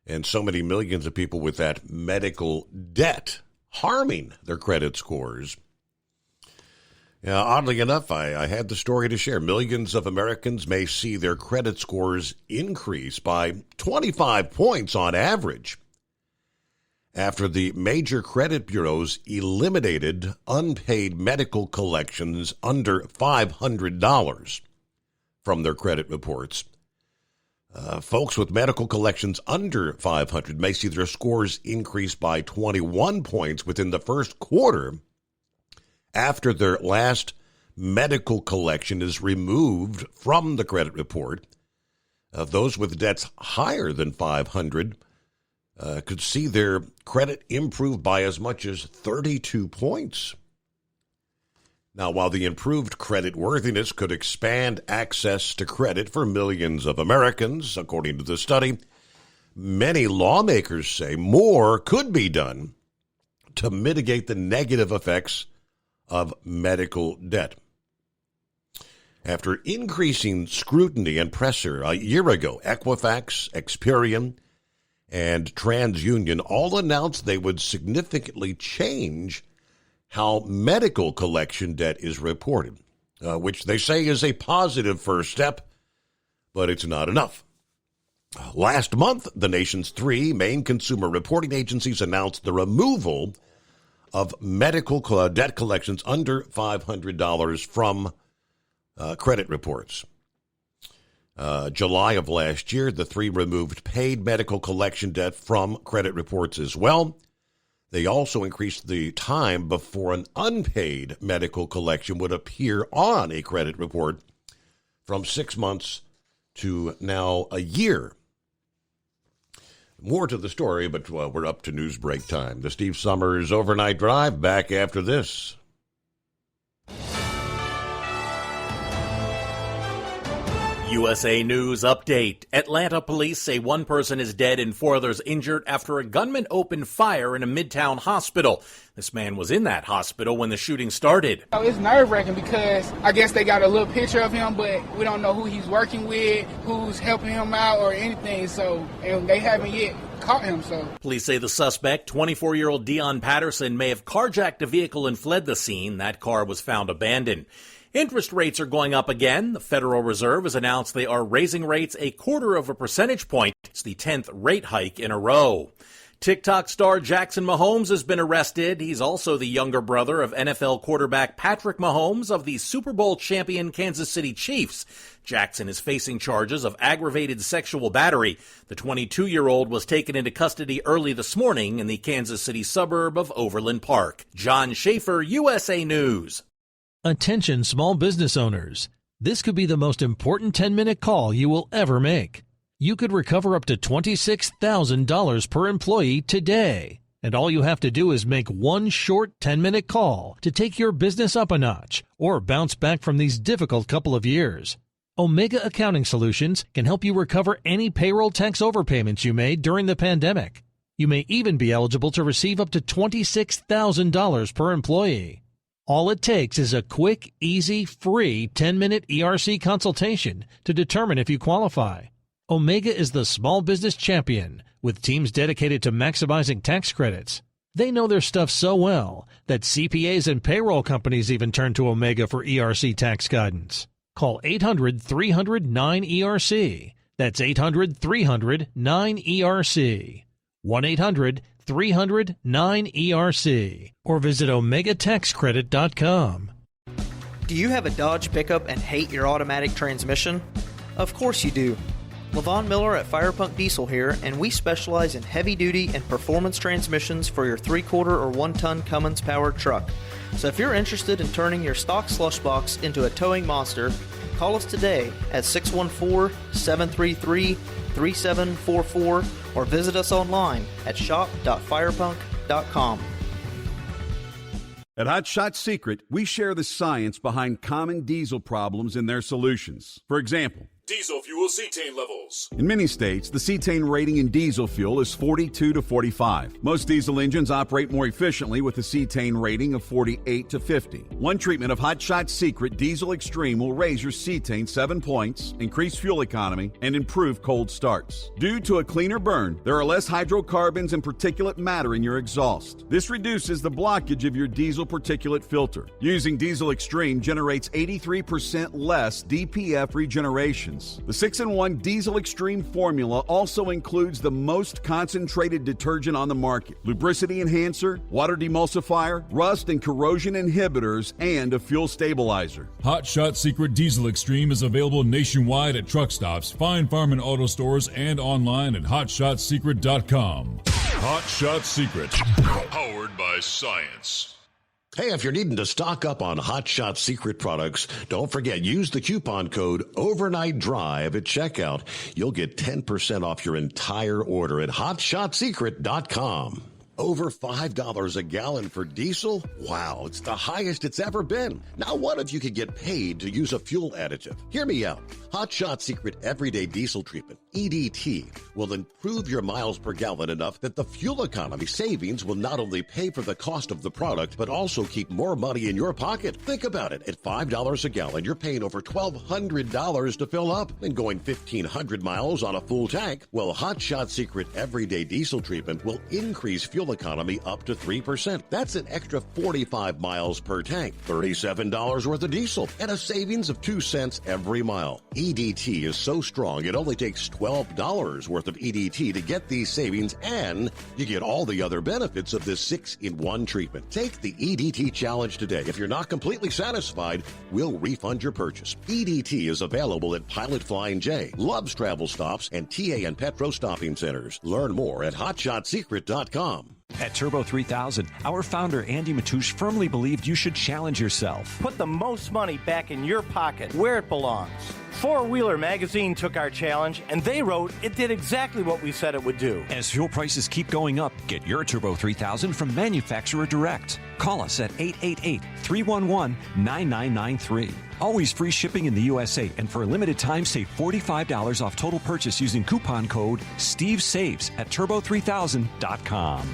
and so many millions of people with that medical debt harming their credit scores. Oddly enough, I had the story to share. Millions of Americans may see their credit scores increase by 25 points on average after the major credit bureaus eliminated unpaid medical collections under $500 from their credit reports. Folks with medical collections under $500 may see their scores increase by 21 points within the first quarter after their last medical collection is removed from the credit report. Those with debts higher than $500 could see their credit improve by as much as 32 points. Now, while the improved credit worthiness could expand access to credit for millions of Americans, according to the study, many lawmakers say more could be done to mitigate the negative effects of medical debt. After increasing scrutiny and pressure a year ago, Equifax, Experian, and TransUnion all announced they would significantly change how medical collection debt is reported, which they say is a positive first step, but it's not enough. Last month, the nation's 3 main consumer reporting agencies announced the removal of medical debt collections under $500 from credit reports. July of last year, the 3 removed paid medical collection debt from credit reports as well. They also increased the time before an unpaid medical collection would appear on a credit report from 6 months to now a year. More to the story, but we're up to news break time. The Steve Summers Overnight Drive back after this. USA News Update. Atlanta police say 1 person is dead and 4 others injured after a gunman opened fire in a Midtown hospital. This man was in that hospital when the shooting started. It's nerve-wracking because I guess they got a little picture of him, but we don't know who he's working with, who's helping him out or anything, and they haven't yet caught him. Police say the suspect, 24-year-old Dion Patterson, may have carjacked a vehicle and fled the scene. That car was found abandoned. Interest rates are going up again. The Federal Reserve has announced they are raising rates 0.25 percentage point. It's the 10th rate hike in a row. TikTok star Jackson Mahomes has been arrested. He's also the younger brother of NFL quarterback Patrick Mahomes of the Super Bowl champion Kansas City Chiefs. Jackson is facing charges of aggravated sexual battery. The 22-year-old was taken into custody early this morning in the Kansas City suburb of Overland Park. John Schaefer, USA News. Attention small business owners. This could be the most important 10-minute call you will ever make. You could recover up to $26,000 per employee today. And all you have to do is make one short 10-minute call to take your business up a notch or bounce back from these difficult couple of years. Omega Accounting Solutions can help you recover any payroll tax overpayments you made during the pandemic. You may even be eligible to receive up to $26,000 per employee. All it takes is a quick, easy, free 10-minute ERC consultation to determine if you qualify. Omega is the small business champion with teams dedicated to maximizing tax credits. They know their stuff so well that CPAs and payroll companies even turn to Omega for ERC tax guidance. Call 800-300-9ERC. That's 800-300-9ERC. 1-800-300-9ERC. Or visit OmegaTaxCredit.com. Do you have a Dodge pickup and hate your automatic transmission? Of course you do. LaVon Miller at Firepunk Diesel here, and we specialize in heavy-duty and performance transmissions for your 3-quarter or 1-ton Cummins-powered truck. So if you're interested in turning your stock slush box into a towing monster, call us today at 614-733-3600 888-378-3744 or visit us online at shop.firepunk.com. At Hot Shot Secret, we share the science behind common diesel problems and their solutions. For example, Diesel fuel cetane levels. in many states, the cetane rating in diesel fuel is 42 to 45. Most diesel engines operate more efficiently with a cetane rating of 48 to 50. One treatment of Hot Shot Secret Diesel Extreme will raise your cetane 7 points, increase fuel economy, and improve cold starts. Due to a cleaner burn, there are less hydrocarbons and particulate matter in your exhaust. This reduces the blockage of your diesel particulate filter. Using Diesel Extreme generates 83% less DPF regeneration. The 6-in-1 Diesel Extreme formula also includes the most concentrated detergent on the market, lubricity enhancer, water demulsifier, rust and corrosion inhibitors, and a fuel stabilizer. Hot Shot Secret Diesel Extreme is available nationwide at truck stops, Fine Farm and auto stores, and online at hotshotsecret.com. Hot Shot Secret, powered by science. Hey, if you're needing to stock up on Hot Shot Secret products, don't forget, use the coupon code OVERNIGHTDRIVE at checkout. You'll get 10% off your entire order at hotshotsecret.com. Over $5 a gallon for diesel? Wow, it's the highest it's ever been. Now what if you could get paid to use a fuel additive? Hear me out. Hot Shot Secret Everyday Diesel Treatment, EDT, will improve your miles per gallon enough that the fuel economy savings will not only pay for the cost of the product, but also keep more money in your pocket. Think about it. At $5 a gallon, you're paying over $1,200 to fill up and going 1,500 miles on a full tank. Well, Hot Shot Secret Everyday Diesel Treatment will increase fuel economy up to 3%. That's an extra 45 miles per tank, $37 worth of diesel, and a savings of 2 cents every mile. EDT is so strong, it only takes $12 worth of EDT to get these savings, and you get all the other benefits of this 6-in-1 treatment. Take the EDT challenge today. If you're not completely satisfied, we'll refund your purchase. EDT is available at Pilot Flying J, Love's Travel Stops, and TA and Petro Stopping Centers. Learn more at hotshotsecret.com. At Turbo 3000, our founder Andy Matouche firmly believed you should challenge yourself. Put the most money back in your pocket, where it belongs. Four Wheeler Magazine took our challenge, and they wrote it did exactly what we said it would do. As fuel prices keep going up, get your Turbo 3000 from manufacturer direct. Call us at 888-311-9993. Always free shipping in the USA, and for a limited time, save $45 off total purchase using coupon code STEVESAVES at turbo3000.com.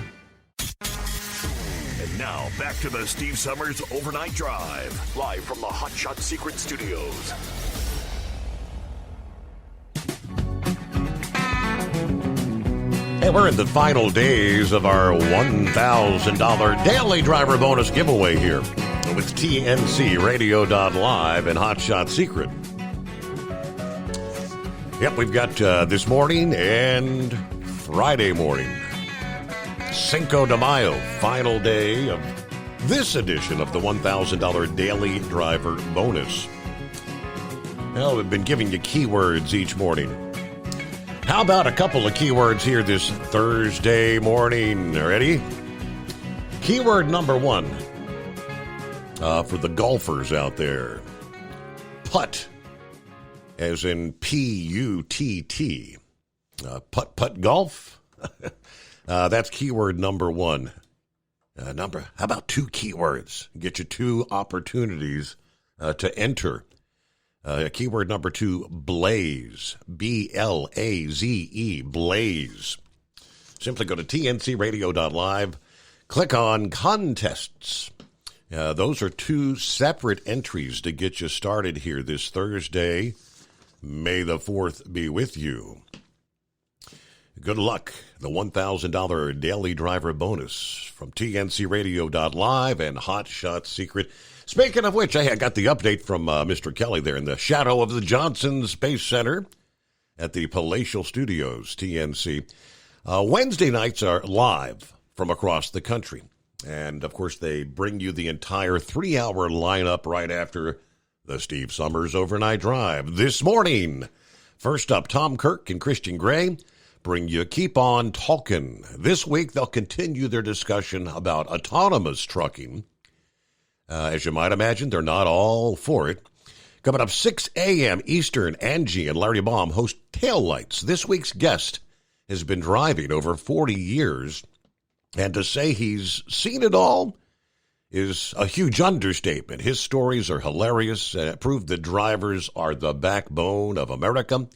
And now, back to the Steve Summers Overnight Drive, live from the Hot Shot Secret Studios. And we're in the final days of our $1,000 daily driver bonus giveaway here with TNCRadio.live and Hot Shot Secret. Yep, we've got this morning and Friday morning. Cinco de Mayo, final day of this edition of the $1,000 daily driver bonus. Well, we've been giving you keywords each morning. How about a couple of keywords here this Thursday morning? Ready? Keyword number one for the golfers out there. Putt, as in P-U-T-T. Putt golf? That's keyword number one. How about two keywords? Get you two opportunities to enter. Keyword number two, blaze. B-L-A-Z-E, blaze. Simply go to tncradio.live, click on contests. Those are two separate entries to get you started here this Thursday. May the 4th be with you. Good luck. The $1,000 daily driver bonus from tncradio.live and Hot Shot Secret. Speaking of which, I got the update from Mr. Kelly there in the shadow of the Johnson Space Center at the Palatial Studios, TNC. Wednesday nights are live from across the country. And, of course, they bring you the entire 3-hour lineup right after the Steve Summers Overnight Drive. This morning, first up, Tom Kirk and Christian Gray bring you Keep On Talkin'. This week, they'll continue their discussion about autonomous trucking. As you might imagine, they're not all for it. Coming up 6 a.m. Eastern, Angie and Larry Baum host Taillights. This week's guest has been driving over 40 years, and to say he's seen it all is a huge understatement. His stories are hilarious and prove that drivers are the backbone of America.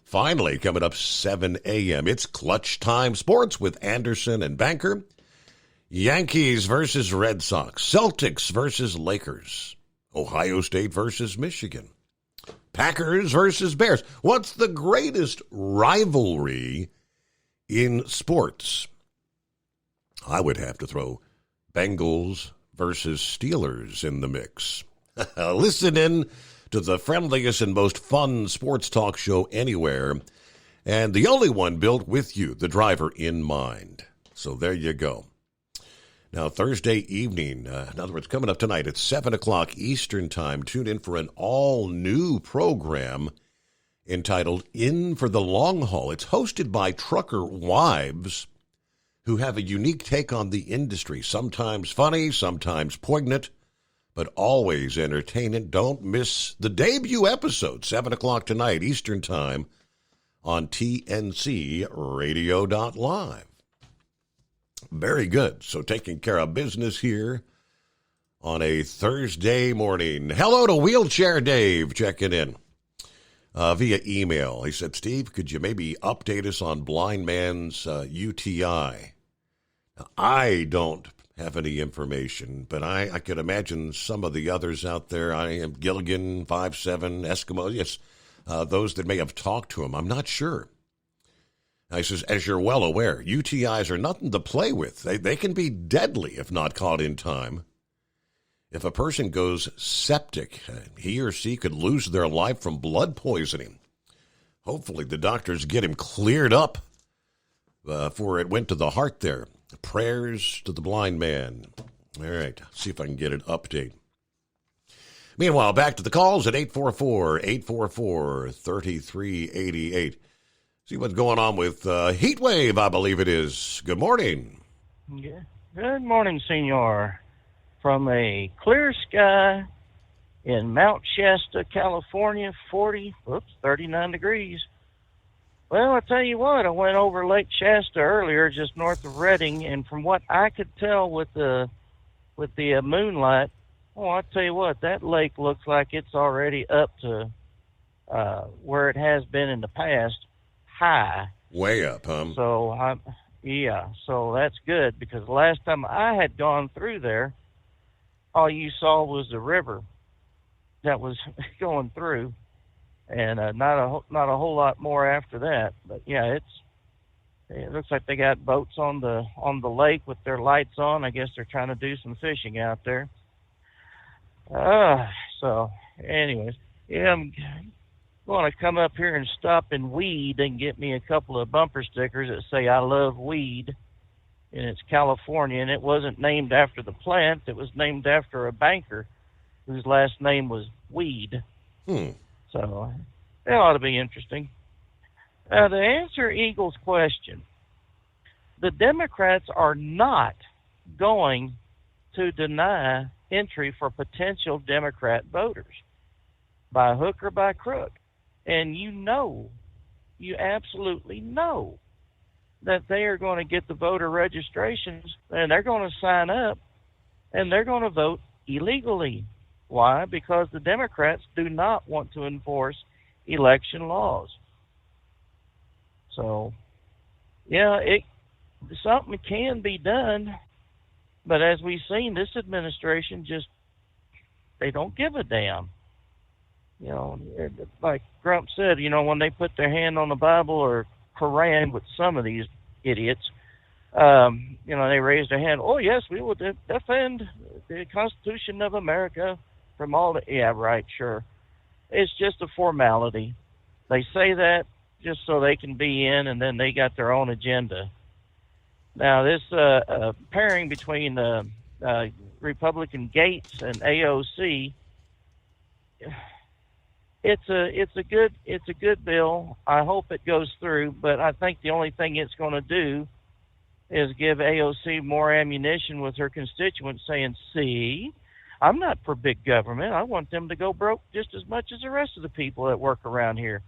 Finally, coming up 7 a.m., it's Clutch Time Sports with Anderson and Banker. Yankees versus Red Sox. Celtics versus Lakers. Ohio State versus Michigan. Packers versus Bears. What's the greatest rivalry in sports? I would have to throw Bengals versus Steelers in the mix. Listen in to the friendliest and most fun sports talk show anywhere, and the only one built with you, the driver, in mind. So there you go. Now, Thursday evening, in other words, coming up tonight at 7 o'clock Eastern Time, tune in for an all-new program entitled In for the Long Haul. It's hosted by trucker wives who have a unique take on the industry, sometimes funny, sometimes poignant, but always entertaining. Don't miss the debut episode, 7 o'clock tonight Eastern Time on TNCRadio.live. Very good. So taking care of business here on a Thursday morning. Hello to Wheelchair Dave checking in via email. He said, Steve, could you maybe update us on blind man's UTI? Now, I don't have any information, but I could imagine some of the others out there. I am Gilligan, 5'7", Eskimo. Yes, those that may have talked to him. I'm not sure. He says, as you're well aware, UTIs are nothing to play with. They can be deadly if not caught in time. If a person goes septic, he or she could lose their life from blood poisoning. Hopefully the doctors get him cleared up before it went to the heart there. Prayers to the blind man. All right, see if I can get an update. Meanwhile, back to the calls at 844-844-3388. See what's going on with Heat Wave, I believe it is. Good morning. Yeah. Good morning, Senor. From a clear sky in Mount Shasta, California, 39 degrees. Well, I tell you what, I went over Lake Shasta earlier, just north of Redding, and from what I could tell with the moonlight, I tell you what, that lake looks like it's already up to where it has been in the past. High. Way up, huh? So, so that's good, because the last time I had gone through there, all you saw was the river that was going through, and not a whole lot more after that. But yeah, it looks like they got boats on the lake with their lights on. I guess they're trying to do some fishing out there. So anyways, yeah, I'm going to come up here and stop in Weed and get me a couple of bumper stickers that say I love weed, and it's California, and it wasn't named after the plant. It was named after a banker whose last name was Weed. So that ought to be interesting. To answer Eagle's question, the Democrats are not going to deny entry for potential Democrat voters by hook or by crook. And you absolutely know that they are going to get the voter registrations, and they're going to sign up, and they're going to vote illegally. Why? Because the Democrats do not want to enforce election laws. So, yeah, something can be done, but as we've seen, this administration they don't give a damn. You know, like Trump said, when they put their hand on the Bible or Quran with some of these idiots, they raised their hand. Oh, yes, we will defend the Constitution of America from all the... Yeah, right, sure. It's just a formality. They say that just so they can be in, and then they got their own agenda. Now, this pairing between Republican Gates and AOC... It's a good bill. I hope it goes through, but I think the only thing it's going to do is give AOC more ammunition with her constituents, saying, "See, I'm not for big government. I want them to go broke just as much as the rest of the people that work around here.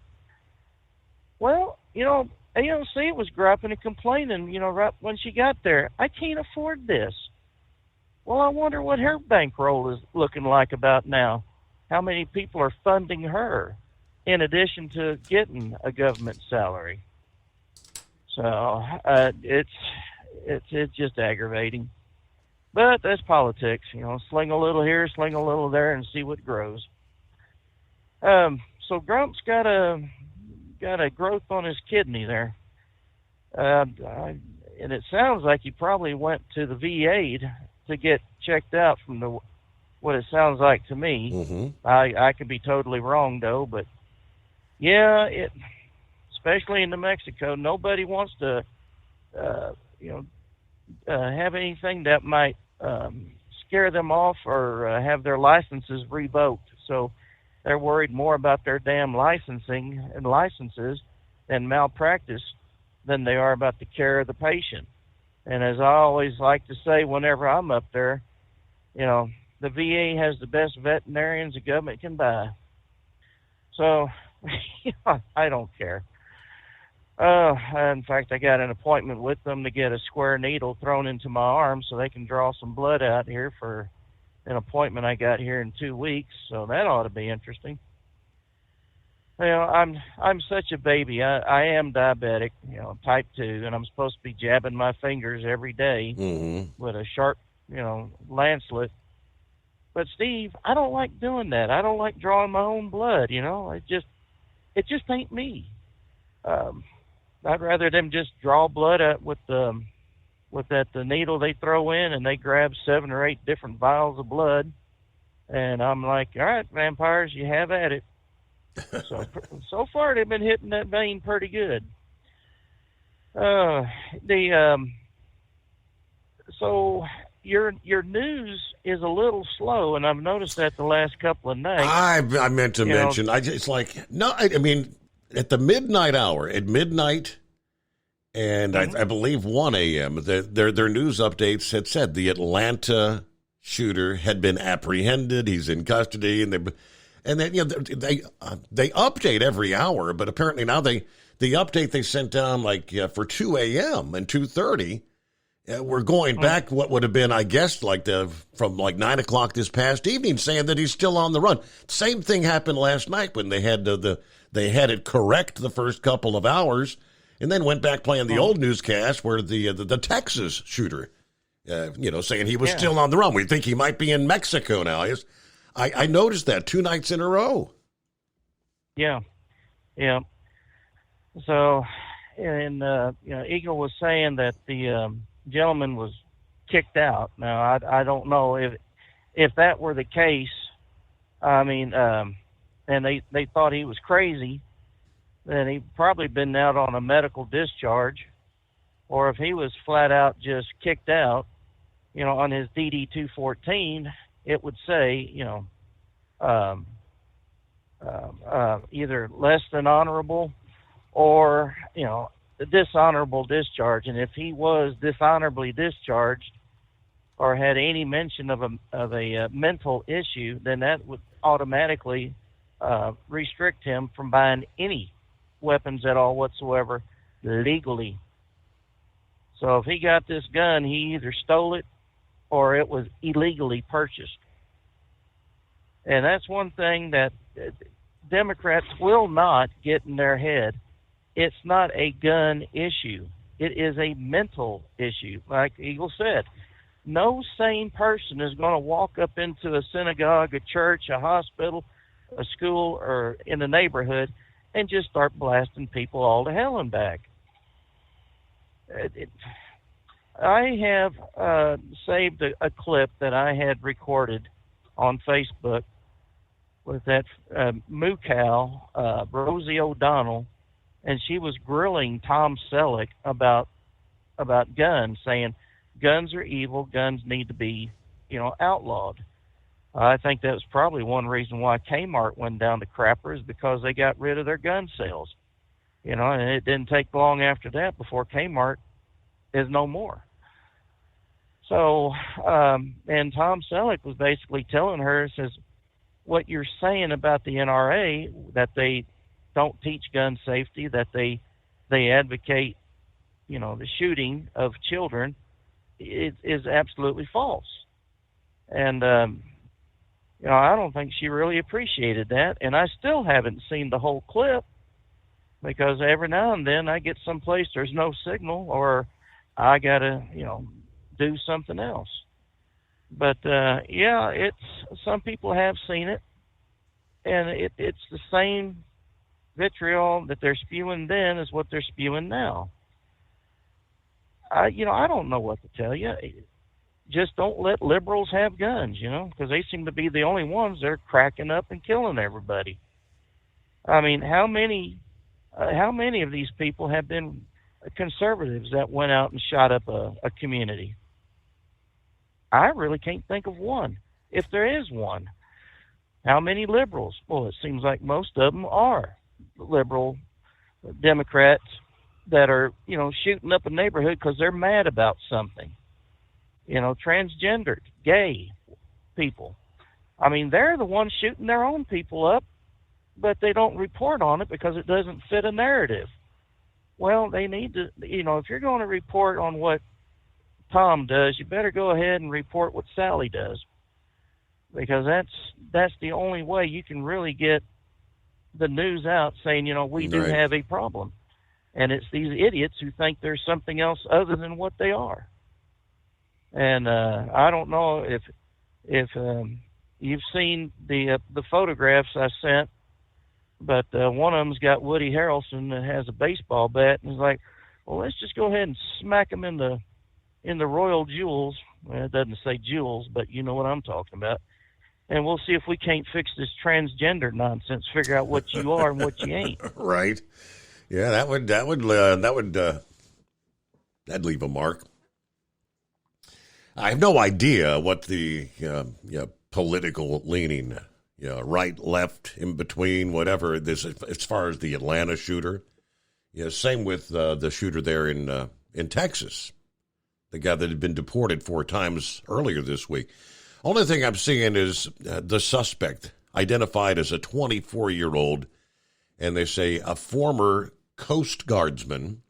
Well, AOC was griping and complaining, right when she got there. I can't afford this. Well, I wonder what her bankroll is looking like about now. How many people are funding her in addition to getting a government salary? So it's just aggravating. But that's politics, sling a little here, sling a little there, and see what grows. So Grump's got a growth on his kidney there. And it sounds like he probably went to the VA to get checked out from what it sounds like to me. Mm-hmm. I could be totally wrong, though, but yeah, especially in New Mexico, nobody wants to, have anything that might scare them off or have their licenses revoked. So they're worried more about their damn licensing and licenses and malpractice than they are about the care of the patient. And as I always like to say whenever I'm up there, the VA has the best veterinarians the government can buy. So I don't care. In fact, I got an appointment with them to get a square needle thrown into my arm so they can draw some blood out here for an appointment I got here in 2 weeks. So that ought to be interesting. I'm such a baby. I am diabetic, type 2, and I'm supposed to be jabbing my fingers every day with a sharp, lancet. But Steve, I don't like doing that. I don't like drawing my own blood. It just ain't me. I'd rather them just draw blood out with the needle they throw in, and they grab 7 or 8 different vials of blood, and I'm like, all right, vampires, you have at it. So far they've been hitting that vein pretty good. So your news is a little slow, and I've noticed that the last couple of nights. I meant to mention. It's like no. I mean, at the midnight hour, at midnight, and I believe 1 a.m. Their news updates had said the Atlanta shooter had been apprehended. He's in custody, and then they update every hour. But apparently now the update they sent down for 2 a.m. and 2:30. We're going back what would have been, I guess, from 9 o'clock this past evening, saying that he's still on the run. Same thing happened last night when they had they had it correct the first couple of hours, and then went back playing the old newscast where the Texas shooter, saying he was still on the run. We think he might be in Mexico now. I noticed that 2 nights in a row. Yeah. So, and Eagle was saying that the gentleman was kicked out. Now, I don't know if that were the case. I mean, and they thought he was crazy, then he'd probably been out on a medical discharge, or if he was flat out just kicked out, on his DD-214, it would say, either less than honorable or, dishonorable discharge. And if he was dishonorably discharged or had any mention of a mental issue, then that would automatically restrict him from buying any weapons at all whatsoever legally. So if he got this gun, he either stole it or it was illegally purchased. And that's one thing that Democrats will not get in their head. It's not a gun issue. It is a mental issue. Like Eagle said, no sane person is going to walk up into a synagogue, a church, a hospital, a school, or in the neighborhood and just start blasting people all to hell and back. I have saved a clip that I had recorded on Facebook with that moo cow, Rosie O'Donnell, and she was grilling Tom Selleck about guns, saying guns are evil, guns need to be, outlawed. I think that was probably one reason why Kmart went down to crapper, is because they got rid of their gun sales. And it didn't take long after that before Kmart is no more. So, and Tom Selleck was basically telling her, says, what you're saying about the NRA, that they don't teach gun safety, that they advocate, the shooting of children, is absolutely false. And, I don't think she really appreciated that. And I still haven't seen the whole clip, because every now and then I get someplace there's no signal, or I got to, do something else. But, some people have seen it, and it's the same vitriol that they're spewing then is what they're spewing now. I don't know what to tell you. Just don't let liberals have guns, because they seem to be the only ones that are cracking up and killing everybody. I mean, how many of these people have been conservatives that went out and shot up a community? I really can't think of one, if there is one. How many liberals? Well, it seems like most of them are liberal Democrats that are, shooting up a neighborhood because they're mad about something. Transgendered, gay people. I mean, they're the ones shooting their own people up, but they don't report on it because it doesn't fit a narrative. Well, they need to, if you're going to report on what Tom does, you better go ahead and report what Sally does, because that's the only way you can really get the news out saying, we do have a problem. And it's these idiots who think there's something else other than what they are. And I don't know if you've seen the photographs I sent, but one of them's got Woody Harrelson that has a baseball bat, and is like, well, let's just go ahead and smack him in the royal jewels. Well, it doesn't say jewels, but you know what I'm talking about. And we'll see if we can't fix this transgender nonsense. Figure out what you are and what you ain't. Right. Yeah, that'd leave a mark. I have no idea what the political leaning, right, left, in between, whatever this. As far as the Atlanta shooter, same with the shooter there in Texas, the guy that had been deported 4 times earlier this week. Only thing I'm seeing is the suspect identified as a 24-year-old, and they say a former Coast Guardsman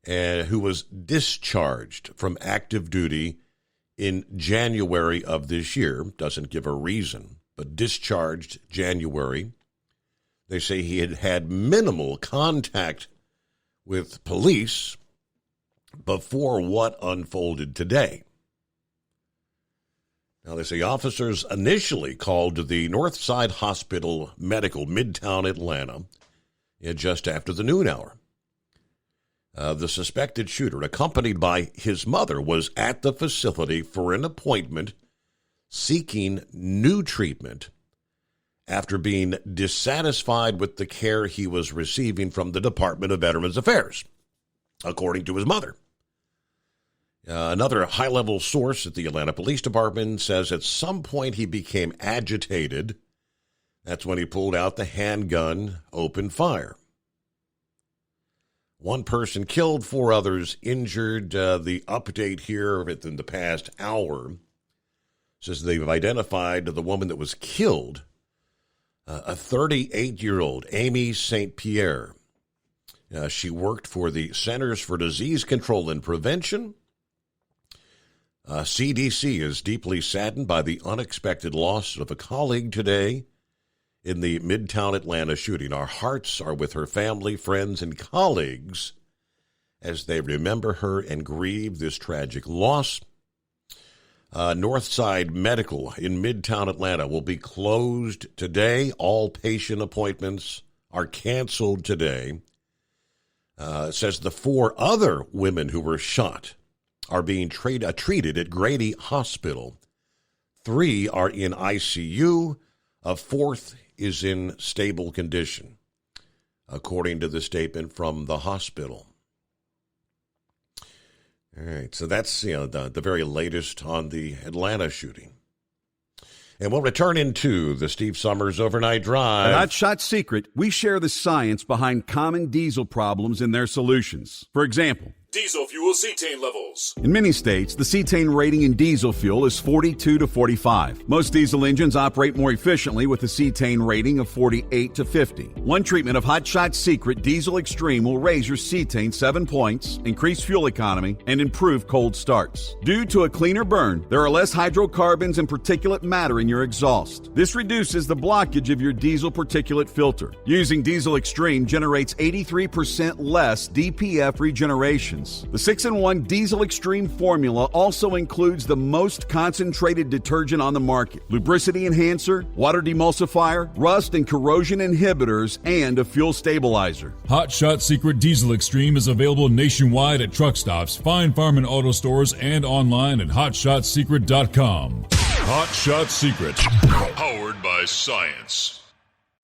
who was discharged from active duty in January of this year. Doesn't give a reason, but discharged January. They say he had minimal contact with police before what unfolded today. Now, they say officers initially called to the Northside Hospital Medical, Midtown Atlanta, just after the noon hour. The suspected shooter, accompanied by his mother, was at the facility for an appointment seeking new treatment after being dissatisfied with the care he was receiving from the Department of Veterans Affairs, according to his mother. Another high-level source at the Atlanta Police Department says at some point he became agitated. That's when he pulled out the handgun, opened fire. 1 person killed, 4 others injured. The update here within the past hour says they've identified the woman that was killed, a 38-year-old Amy St. Pierre. She worked for the Centers for Disease Control and Prevention. CDC is deeply saddened by the unexpected loss of a colleague today in the Midtown Atlanta shooting. Our hearts are with her family, friends, and colleagues as they remember her and grieve this tragic loss. Northside Medical in Midtown Atlanta will be closed today. All patient appointments are canceled today. It says the 4 other women who were shot are being treated at Grady Hospital. 3 are in ICU. A 4th is in stable condition, according to the statement from the hospital. All right, so that's the very latest on the Atlanta shooting. And we'll return into the Steve Summers Overnight Drive. At Hot Shot Secret, we share the science behind common diesel problems and their solutions. For example, Diesel fuel cetane levels. In many states, the cetane rating in diesel fuel is 42 to 45. Most diesel engines operate more efficiently with a cetane rating of 48 to 50. One treatment of Hot Shot Secret Diesel Extreme will raise your cetane 7 points, increase fuel economy, and improve cold starts. Due to a cleaner burn, there are less hydrocarbons and particulate matter in your exhaust. This reduces the blockage of your diesel particulate filter. Using Diesel Extreme generates 83% less DPF regenerations. The 6-in-1 Diesel Extreme formula also includes the most concentrated detergent on the market, lubricity enhancer, water demulsifier, rust and corrosion inhibitors, and a fuel stabilizer. Hot Shot Secret Diesel Extreme is available nationwide at truck stops, fine farm and auto stores, and online at hotshotsecret.com. Hot Shot Secret, powered by science.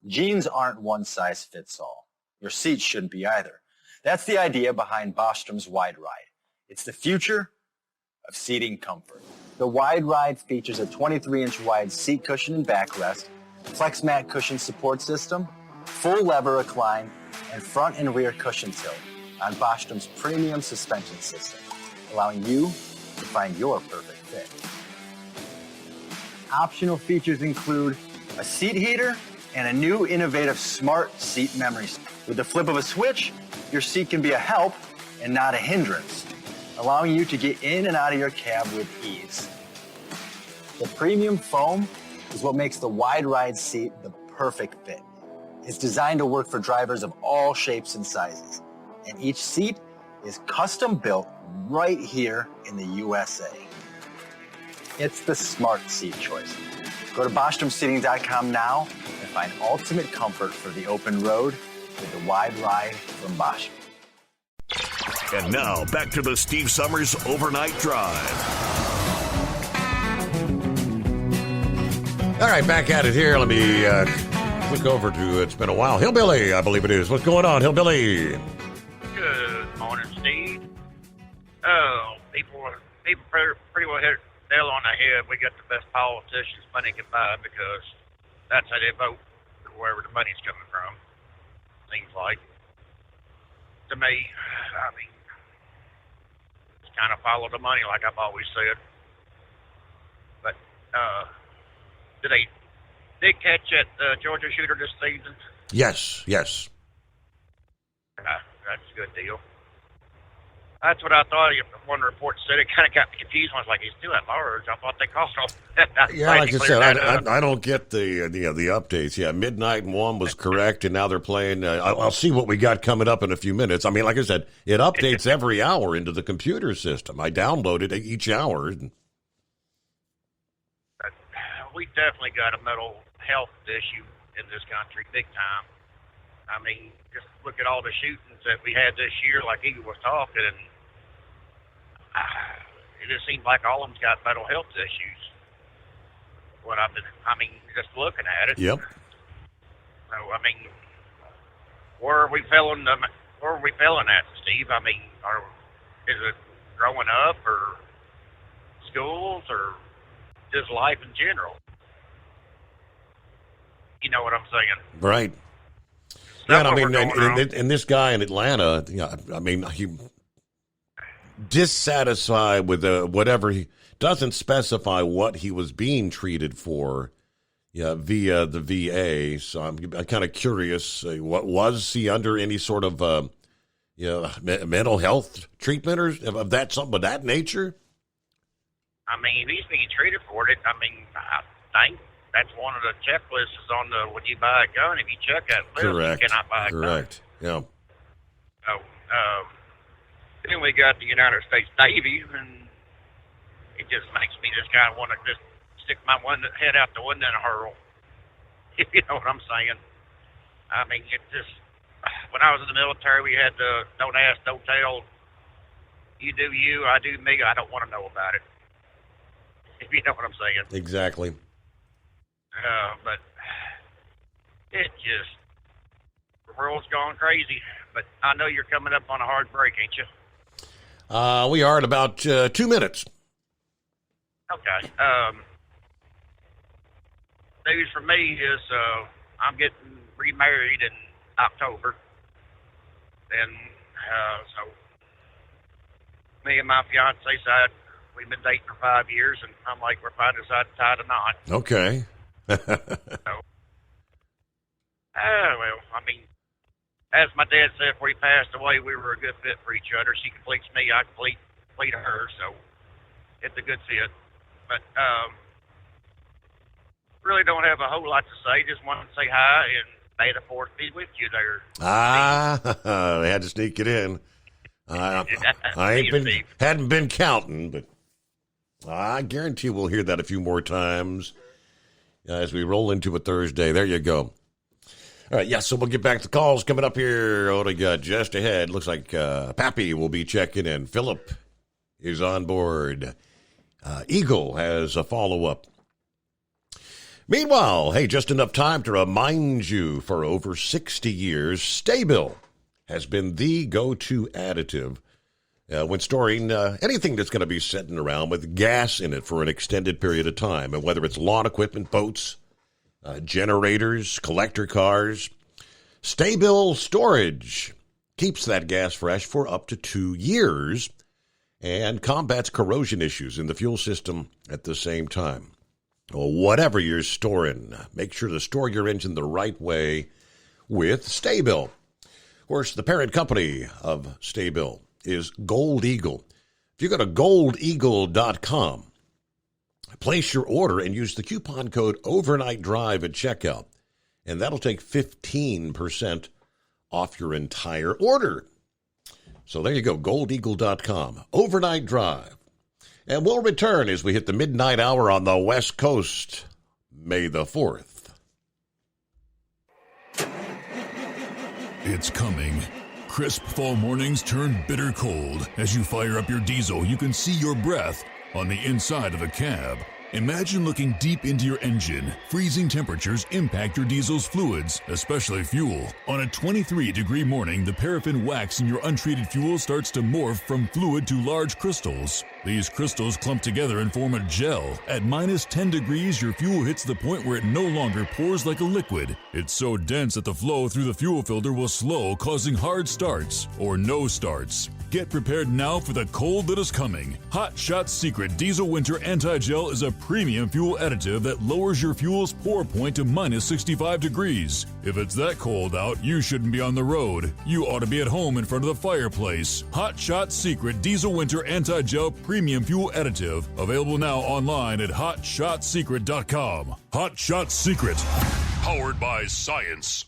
Jeans aren't one size fits all. Your seats shouldn't be either. That's the idea behind Bostrom's Wide Ride. It's the future of seating comfort. The Wide Ride features a 23-inch wide seat cushion and backrest, flex mat cushion support system, full lever recline, and front and rear cushion tilt on Bostrom's premium suspension system, allowing you to find your perfect fit. Optional features include a seat heater and a new innovative smart seat memory. With the flip of a switch, your seat can be a help and not a hindrance, allowing you to get in and out of your cab with ease. The premium foam is what makes the Wide Ride seat the perfect fit. It's designed to work for drivers of all shapes and sizes, and each seat is custom built right here in the USA. It's the smart seat choice. Go to BostromSeating.com now and find ultimate comfort for the open road with the Wide Ride from Bostrom. And now, back to the Steve Summers Overnight Drive. All right, back at it here. Let me click over to, it's been a while, Hillbilly, I believe it is. What's going on, Hillbilly? Good morning, Steve. People pretty well hit the nail on the head. We got the best politicians money can buy because that's how they vote, wherever the money's coming from. Seems like. To me, I mean, just kind of follow the money like I've always said. But, did they catch that Georgia shooter this season? Yes. That's a good deal. That's what I thought. One report said it kind of got me confused. I was like, he's still at large. I thought they caught him. Yeah, like I said, I don't get the updates. Yeah, midnight and one was correct, and now they're playing. I'll see what we got coming up in a few minutes. I mean, like I said, it updates every hour into the computer system. I download it each hour. We definitely got a mental health issue in this country, big time. I mean, just look at all the shootings that we had this year, like Eagle was talking, and it just seems like all of them's got mental health issues. Just looking at it. Yep. So, I mean, where are we failing at, Steve? I mean, is it growing up, or schools, or just life in general? You know what I'm saying? Right. Yeah, I mean, and this guy in Atlanta, I mean, he dissatisfied with whatever he doesn't specify what he was being treated for, via the VA. So I'm kind of curious. What was he under any sort of mental health treatment or of that nature? I mean, if he's being treated for it, I mean, I think that's one of the checklists on when you buy a gun. If you check that list, Correct. You cannot buy a gun. Correct. Yeah. So, then we got the United States Navy, and it just makes me just kind of want to just stick my head out the window and hurl. If you know what I'm saying. I mean, it just, when I was in the military, we had the don't ask, don't tell. You do you, I do me. I don't want to know about it. If you know what I'm saying. Exactly. But it just, the world's gone crazy. But I know you're coming up on a hard break, ain't you? We are at about 2 minutes. Okay. News for me is I'm getting remarried in October. And so me and my fiance side, we've been dating for 5 years, and I'm like, we're finally decided to tie the knot. Okay. Well, I mean, as my dad said before he passed away, we were a good fit for each other. She completes me, I complete her, so it's a good fit. But really don't have a whole lot to say. Just wanted to say hi and may the fourth be with you there. They had to sneak it in. I hadn't been counting, but I guarantee we'll hear that a few more times as we roll into a Thursday. There you go. All right, yeah, so we'll get back to calls coming up here. What do we got just ahead? Looks like Pappy will be checking in. Philip is on board. Eagle has a follow-up. Meanwhile, hey, just enough time to remind you, for over 60 years, Sta-Bil has been the go-to additive when storing anything that's going to be sitting around with gas in it for an extended period of time. And whether it's lawn equipment, boats, generators, collector cars, Sta-Bil storage keeps that gas fresh for up to 2 years and combats corrosion issues in the fuel system at the same time. Well, whatever you're storing, make sure to store your engine the right way with Sta-Bil. Of course, the parent company of Sta-Bil is Gold Eagle. If you go to goldeagle.com, place your order and use the coupon code OVERNIGHTDRIVE at checkout, and that'll take 15% off your entire order. So there you go, goldeagle.com, Overnight Drive. And we'll return as we hit the midnight hour on the West Coast, May the 4th. It's coming. Crisp fall mornings turn bitter cold. As you fire up your diesel, you can see your breath on the inside of the cab. Imagine looking deep into your engine. Freezing temperatures impact your diesel's fluids, especially fuel. On a 23-degree morning, the paraffin wax in your untreated fuel starts to morph from fluid to large crystals. These crystals clump together and form a gel. At minus 10 degrees, your fuel hits the point where it no longer pours like a liquid. It's so dense that the flow through the fuel filter will slow, causing hard starts or no starts. Get prepared now for the cold that is coming. Hot Shot Secret Diesel Winter Anti-Gel is a premium fuel additive that lowers your fuel's pour point to minus 65 degrees. If it's that cold out, you shouldn't be on the road. You ought to be at home in front of the fireplace. Hot Shot Secret Diesel Winter Anti-Gel Premium Fuel Additive. Available now online at hotshotsecret.com. Hot Shot Secret. Powered by science.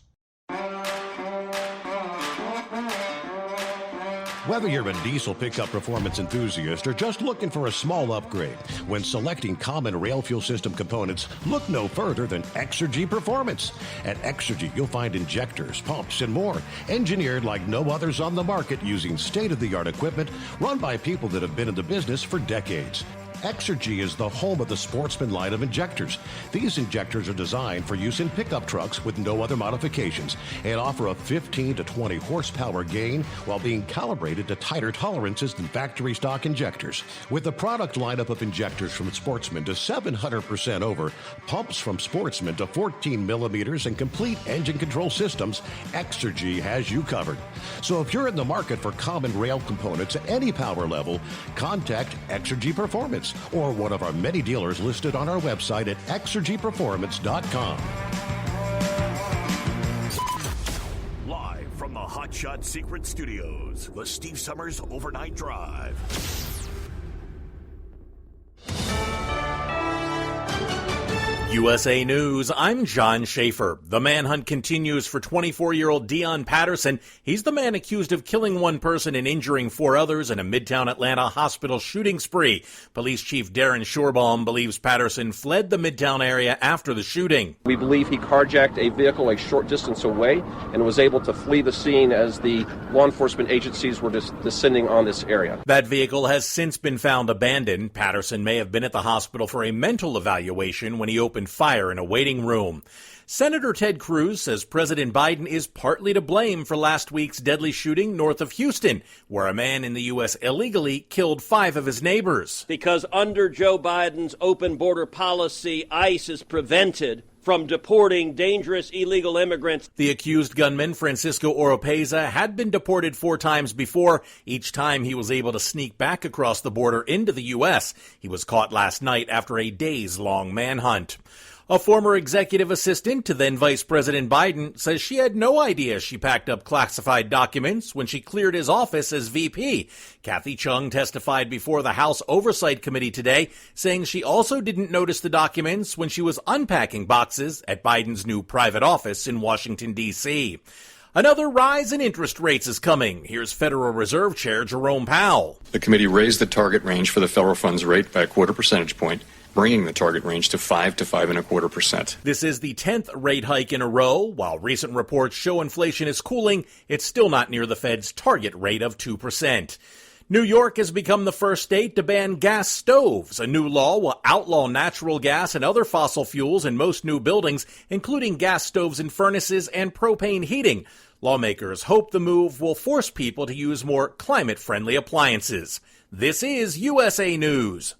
Whether you're a diesel pickup performance enthusiast or just looking for a small upgrade, when selecting common rail fuel system components, look no further than Exergy Performance. At Exergy, you'll find injectors, pumps, and more, engineered like no others on the market using state-of-the-art equipment run by people that have been in the business for decades. Exergy is the home of the Sportsman line of injectors. These injectors are designed for use in pickup trucks with no other modifications and offer a 15 to 20 horsepower gain while being calibrated to tighter tolerances than factory stock injectors. With the product lineup of injectors from Sportsman to 700% over, pumps from Sportsman to 14 millimeters, and complete engine control systems, Exergy has you covered. So if you're in the market for common rail components at any power level, contact Exergy Performance or one of our many dealers listed on our website at exergyperformance.com. Live from the Hot Shot Secret Studios, the Steve Summers Overnight Drive. USA News, I'm John Schaefer. The manhunt continues for 24-year-old Dion Patterson. He's the man accused of killing one person and injuring 4 others in a Midtown Atlanta hospital shooting spree. Police Chief Darren Shorbaum believes Patterson fled the Midtown area after the shooting. We believe he carjacked a vehicle a short distance away and was able to flee the scene as the law enforcement agencies were descending on this area. That vehicle has since been found abandoned. Patterson may have been at the hospital for a mental evaluation when he opened fire in a waiting room. Senator Ted Cruz says President Biden is partly to blame for last week's deadly shooting north of Houston, where a man in the U.S. illegally killed 5 of his neighbors. Because under Joe Biden's open border policy, ICE is prevented from deporting dangerous illegal immigrants. The accused gunman, Francisco Oropeza, had been deported 4 times before. Each time he was able to sneak back across the border into the U.S. He was caught last night after a days-long manhunt. A former executive assistant to then Vice President Biden says she had no idea she packed up classified documents when she cleared his office as VP. Kathy Chung testified before the House Oversight Committee today, saying she also didn't notice the documents when she was unpacking boxes at Biden's new private office in Washington, D.C. Another rise in interest rates is coming. Here's Federal Reserve Chair Jerome Powell. The committee raised the target range for the federal funds rate by a 0.25 percentage point, bringing the target range to 5 to 5.25%. This is the 10th rate hike in a row. While recent reports show inflation is cooling, it's still not near the Fed's target rate of 2%. New York has become the first state to ban gas stoves. A new law will outlaw natural gas and other fossil fuels in most new buildings, including gas stoves in furnaces and propane heating. Lawmakers hope the move will force people to use more climate-friendly appliances. This is USA News.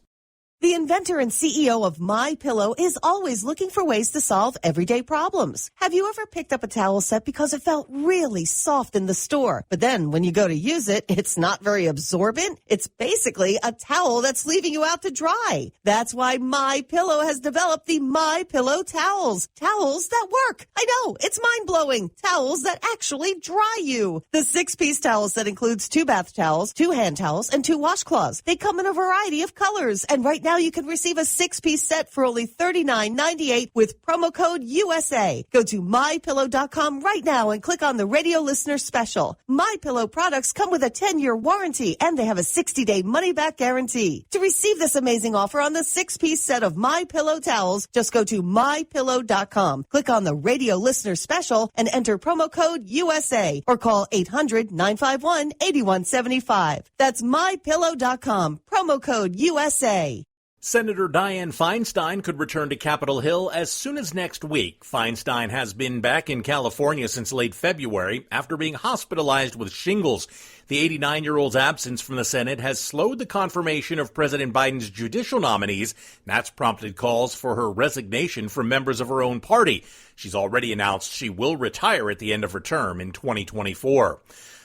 The inventor and CEO of MyPillow is always looking for ways to solve everyday problems. Have you ever picked up a towel set because it felt really soft in the store, but then when you go to use it, it's not very absorbent? It's basically a towel that's leaving you out to dry. That's why MyPillow has developed the MyPillow towels. Towels that work. I know, it's mind-blowing. Towels that actually dry you. The 6-piece towel set includes 2 bath towels, 2 hand towels, and 2 washcloths. They come in a variety of colors, and right now you can receive a 6-piece set for only $39.98 with promo code USA. Go to MyPillow.com right now and click on the radio listener special. MyPillow products come with a 10-year warranty and they have a 60-day money-back guarantee. To receive this amazing offer on the 6-piece set of MyPillow towels, just go to MyPillow.com. Click on the radio listener special and enter promo code USA or call 800-951-8175. That's MyPillow.com. Promo code USA. Senator Dianne Feinstein could return to Capitol Hill as soon as next week. Feinstein has been back in California since late February after being hospitalized with shingles. The 89-year-old's absence from the Senate has slowed the confirmation of President Biden's judicial nominees. That's prompted calls for her resignation from members of her own party. She's already announced she will retire at the end of her term in 2024.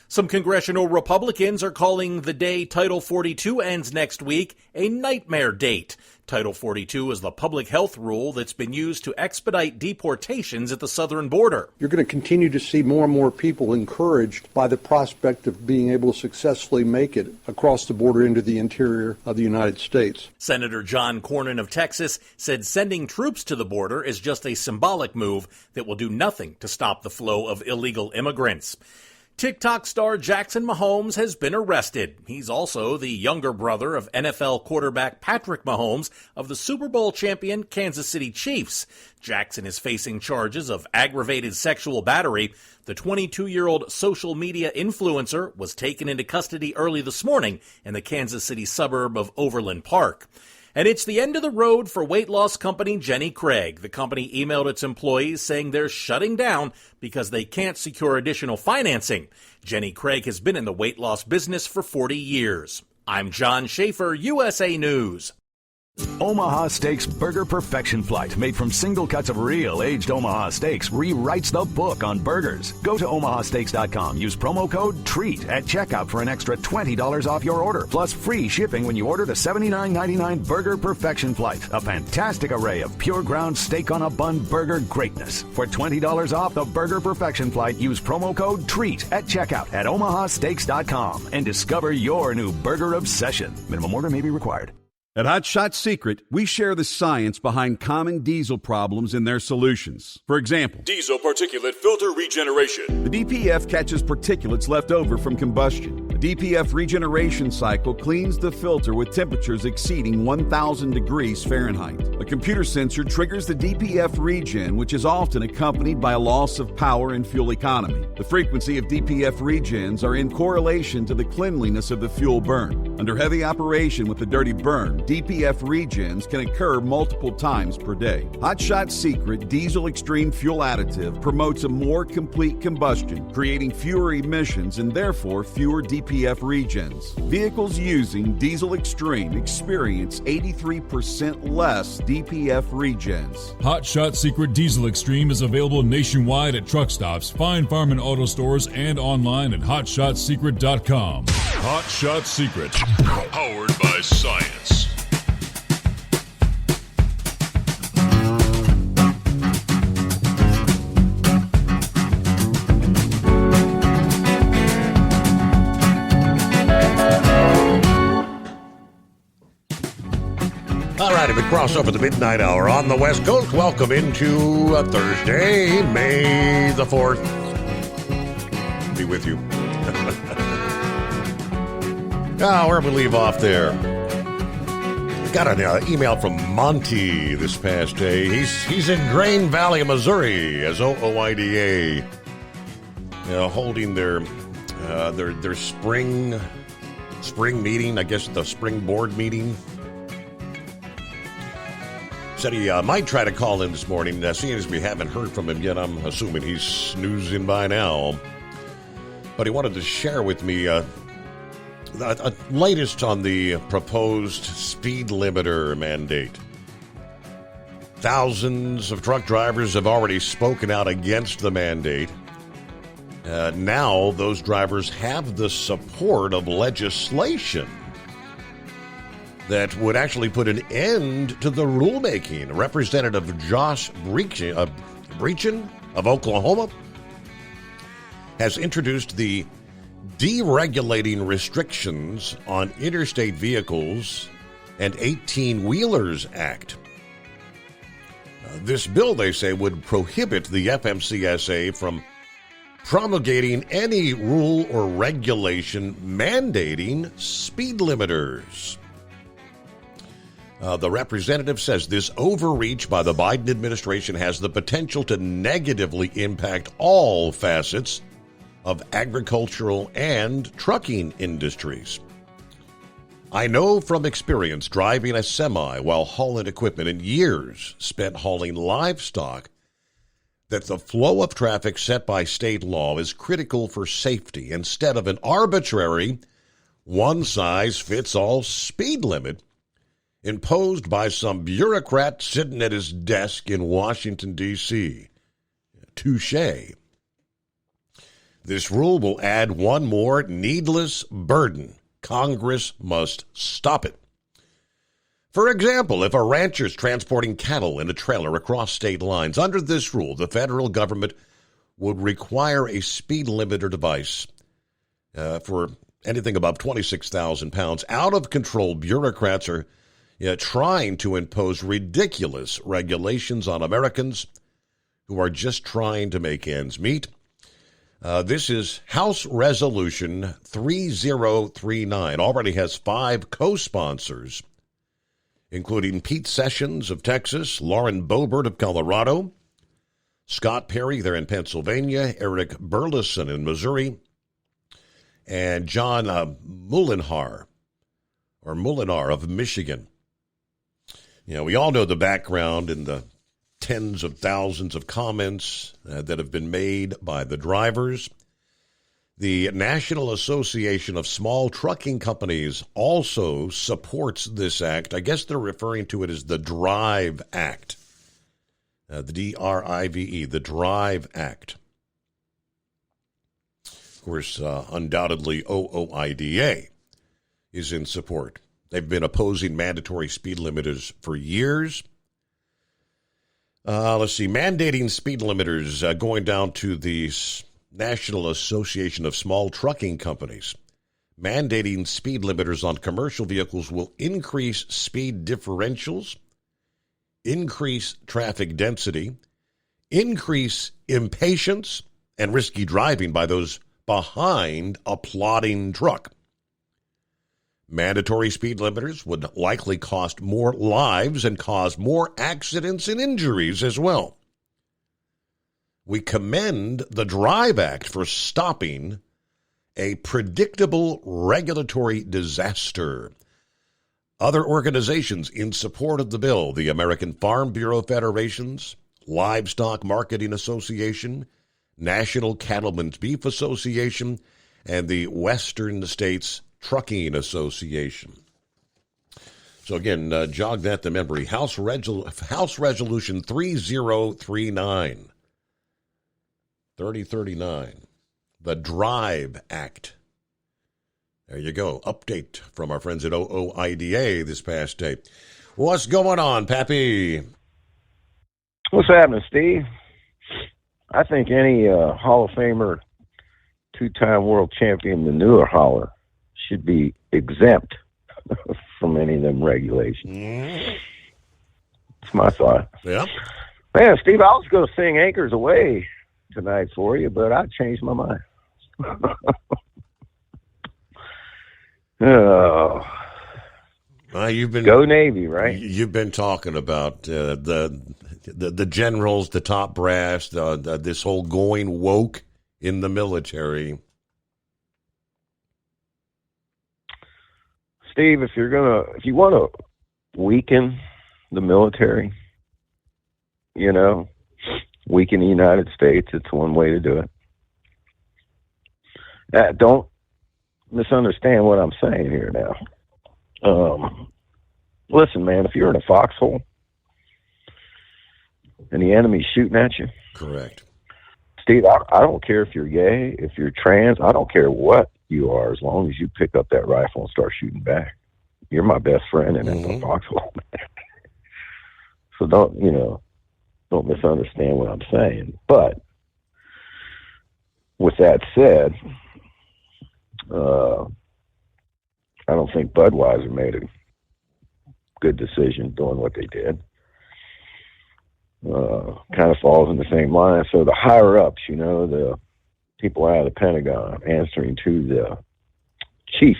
Some congressional Republicans are calling the day Title 42 ends next week a nightmare date. Title 42 is the public health rule that's been used to expedite deportations at the southern border. You're going to continue to see more and more people encouraged by the prospect of being able to successfully make it across the border into the interior of the United States. Senator John Cornyn of Texas said sending troops to the border is just a symbolic move that will do nothing to stop the flow of illegal immigrants. TikTok star Jackson Mahomes has been arrested. He's also the younger brother of NFL quarterback Patrick Mahomes of the Super Bowl champion Kansas City Chiefs. Jackson is facing charges of aggravated sexual battery. The 22-year-old social media influencer was taken into custody early this morning in the Kansas City suburb of Overland Park. And it's the end of the road for weight loss company Jenny Craig. The company emailed its employees saying they're shutting down because they can't secure additional financing. Jenny Craig has been in the weight loss business for 40 years. I'm John Schaefer, USA News. Omaha Steaks Burger Perfection Flight, made from single cuts of real aged Omaha steaks, rewrites the book on burgers. Go to omahasteaks.com. Use promo code TREAT at checkout for an extra $20 off your order, plus free shipping when you order the $79.99 Burger Perfection Flight. A fantastic array of pure ground steak on a bun burger greatness. For $20 off the Burger Perfection Flight, use promo code TREAT at checkout at omahasteaks.com and discover your new burger obsession. Minimum order may be required. At Hot Shot Secret, we share the science behind common diesel problems and their solutions. For example, diesel particulate filter regeneration. The DPF catches particulates left over from combustion. The DPF regeneration cycle cleans the filter with temperatures exceeding 1,000 degrees Fahrenheit. A computer sensor triggers the DPF regen, which is often accompanied by a loss of power and fuel economy. The frequency of DPF regens are in correlation to the cleanliness of the fuel burn. Under heavy operation with the dirty burn, DPF regens can occur multiple times per day. Hot Shot Secret Diesel Extreme Fuel Additive promotes a more complete combustion, creating fewer emissions and therefore fewer DPF DPF regions. Vehicles using Diesel Extreme experience 83% less DPF regions. Hot Shot Secret Diesel Extreme is available nationwide at truck stops, fine farm and auto stores, and online at hotshotsecret.com. Hot Shot Secret, powered by science. All right, if we cross over the midnight hour on the West Coast, welcome into a Thursday, May the 4th. Be with you. Where we leave off there? Got an email from Monty this past day. He's in Grain Valley, Missouri, as OOIDA, holding their spring meeting. I guess the spring board meeting. Said he might try to call in this morning. Seeing as we haven't heard from him yet, I'm assuming he's snoozing by now. But he wanted to share with me the latest on the proposed speed limiter mandate. Thousands of truck drivers have already spoken out against the mandate. Now those drivers have the support of legislation that would actually put an end to the rulemaking. Representative Josh Breachin of Oklahoma has introduced the Deregulating Restrictions on Interstate Vehicles and 18-Wheelers Act. This bill, they say, would prohibit the FMCSA from promulgating any rule or regulation mandating speed limiters. The representative says this overreach by the Biden administration has the potential to negatively impact all facets of agricultural and trucking industries. I know from experience driving a semi while hauling equipment and years spent hauling livestock that the flow of traffic set by state law is critical for safety instead of an arbitrary one-size-fits-all speed limit imposed by some bureaucrat sitting at his desk in Washington, D.C. Touché. This rule will add one more needless burden. Congress must stop it. For example, if a rancher is transporting cattle in a trailer across state lines, under this rule, the federal government would require a speed limiter device for anything above 26,000 pounds. Out-of-control bureaucrats are trying to impose ridiculous regulations on Americans who are just trying to make ends meet. This is House Resolution 3039. Already has 5 co-sponsors, including Pete Sessions of Texas, Lauren Boebert of Colorado, Scott Perry there in Pennsylvania, Eric Burleson in Missouri, and John Mulinar of Michigan. We all know the background and the tens of thousands of comments that have been made by the drivers. The National Association of Small Trucking Companies also supports this act. I guess they're referring to it as the DRIVE Act. The D-R-I-V-E, the DRIVE Act. Of course, undoubtedly OOIDA is in support. They've been opposing mandatory speed limiters for years. Let's see, mandating speed limiters, going down to the National Association of Small Trucking Companies. Mandating speed limiters on commercial vehicles will increase speed differentials, increase traffic density, increase impatience, and risky driving by those behind a plodding truck. Mandatory speed limiters would likely cost more lives and cause more accidents and injuries as well. We commend the DRIVE Act for stopping a predictable regulatory disaster. Other organizations in support of the bill, the American Farm Bureau Federations, Livestock Marketing Association, National Cattlemen's Beef Association, and the Western States Trucking Association. So again, jog that to memory. House Resolution 3039. 3039. The DRIVE Act. There you go. Update from our friends at OOIDA this past day. What's going on, Pappy? What's happening, Steve? I think any Hall of Famer, two-time world champion manure hauler should be exempt from any of them regulations. That's my thought. Yeah. Man, Steve, I was going to sing Anchors Away tonight for you, but I changed my mind. You've been go Navy, right? You've been talking about the generals, the top brass, this whole going woke in the military. Steve, if you want to weaken the military, weaken the United States, it's one way to do it. Don't misunderstand what I'm saying here now. Listen, man, if you're in a foxhole and the enemy's shooting at you. Correct. Steve, I don't care if you're gay, if you're trans, I don't care what you are, as long as you pick up that rifle and start shooting back. You're my best friend in that foxhole. So don't misunderstand what I'm saying. But with that said, I don't think Budweiser made a good decision doing what they did. Kind of falls in the same line. So the higher ups, the people out of the Pentagon answering to the chief.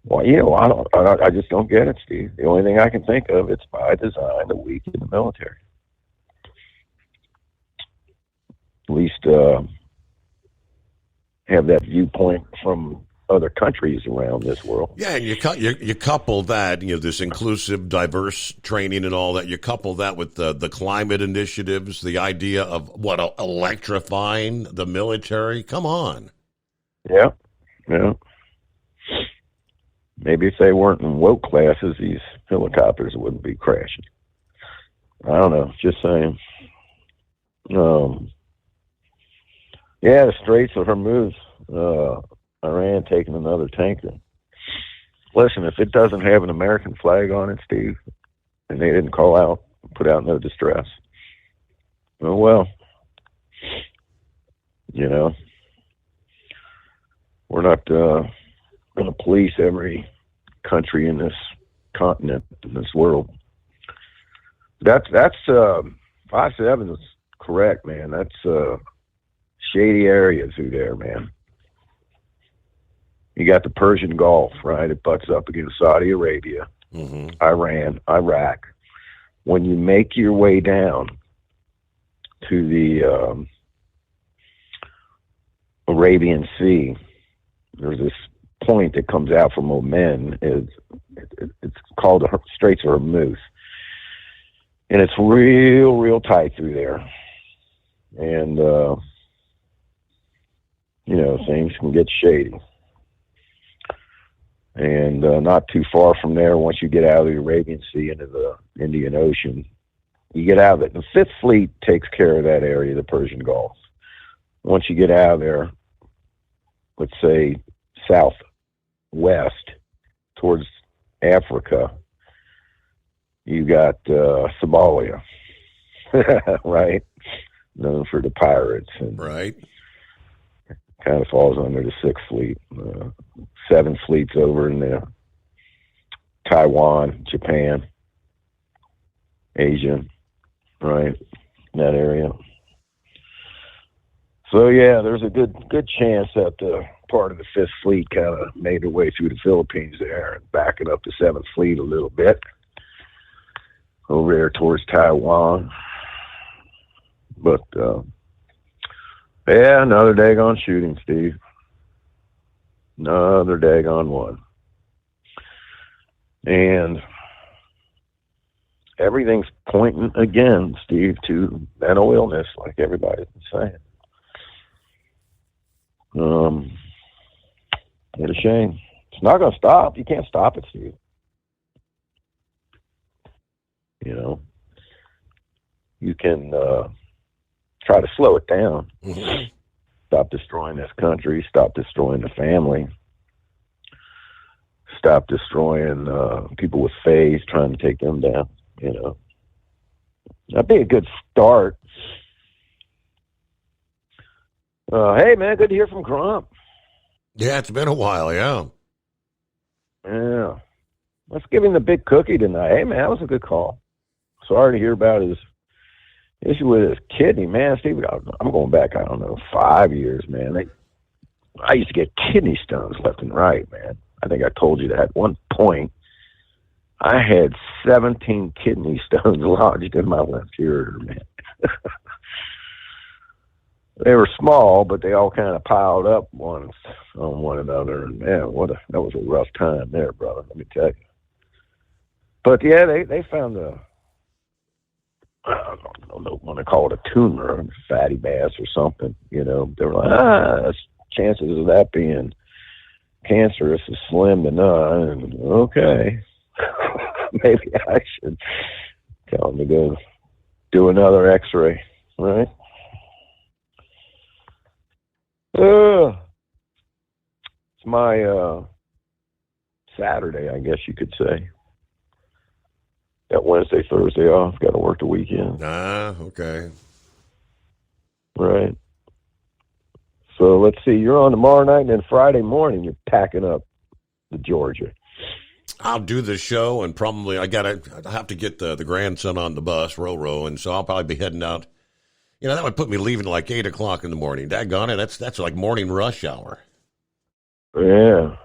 Well, I just don't get it, Steve. The only thing I can think of, it's by design to weaken the military. At least have that viewpoint from other countries around this world. Yeah, and you couple that, this inclusive, diverse training and all that. You couple that with the climate initiatives, the idea of electrifying the military. Come on. Yeah. Maybe if they weren't in woke classes, these helicopters wouldn't be crashing. I don't know. Just saying. Yeah, the Straits of Hormuz. Iran taking another tanker. Listen, if it doesn't have an American flag on it, Steve, and they didn't put out no distress, well, we're not going to police every country in this continent, in this world. That's 5-7 is correct, man. That's shady areas through there, man. You got the Persian Gulf, right? It butts up against Saudi Arabia, Iran, Iraq. When you make your way down to the Arabian Sea, there's this point that comes out from Oman. It's called the Straits of Hormuz. And it's real tight through there. And, things can get shady. And not too far from there, once you get out of the Arabian Sea into the Indian Ocean, you get out of it. The Fifth Fleet takes care of that area, the Persian Gulf. Once you get out of there, let's say southwest towards Africa, you got Somalia, right? Known for the pirates. And right. Kind of falls under the Sixth Fleet. 7 fleets over in the Taiwan, Japan, Asia, right? In that area. So yeah, there's a good chance that part of the Fifth Fleet kind of made their way through the Philippines there and backing up the Seventh Fleet a little bit over there towards Taiwan. But yeah, another daggone shooting, Steve. Another daggone one. And everything's pointing again, Steve, to mental illness, like everybody's been saying. What a shame. It's not going to stop. You can't stop it, Steve. You know, you can try to slow it down. Stop destroying this country. Stop destroying the family. Stop destroying people with faith, trying to take them down. You know, that'd be a good start. Hey, man, good to hear from Crump. Yeah, it's been a while, yeah. Yeah. Let's give him the big cookie tonight. Hey, man, that was a good call. Sorry to hear about his issue with his kidney, man. Steve, I'm going back, I don't know, 5 years, man. I used to get kidney stones left and right, man. I think I told you that at one point. I had 17 kidney stones lodged in my left ureter, man. They were small, but they all kind of piled up on one another. And man, that was a rough time there, brother. Let me tell you. But yeah, they found I don't know, want to call it a tumor, a fatty mass or something. You know, they were like, chances of that being cancerous is slim to none. And okay, maybe I should tell them to go do another X-ray, right? It's my Saturday, I guess you could say. Got Wednesday, Thursday off. Got to work the weekend. Okay. Right. So let's see. You're on tomorrow night, and then Friday morning you're packing up to Georgia. I'll do the show, and probably I have to get the grandson on the bus, Roro, and so I'll probably be heading out. You know, that would put me leaving like 8 o'clock in the morning. Daggone it, that's like morning rush hour. Yeah.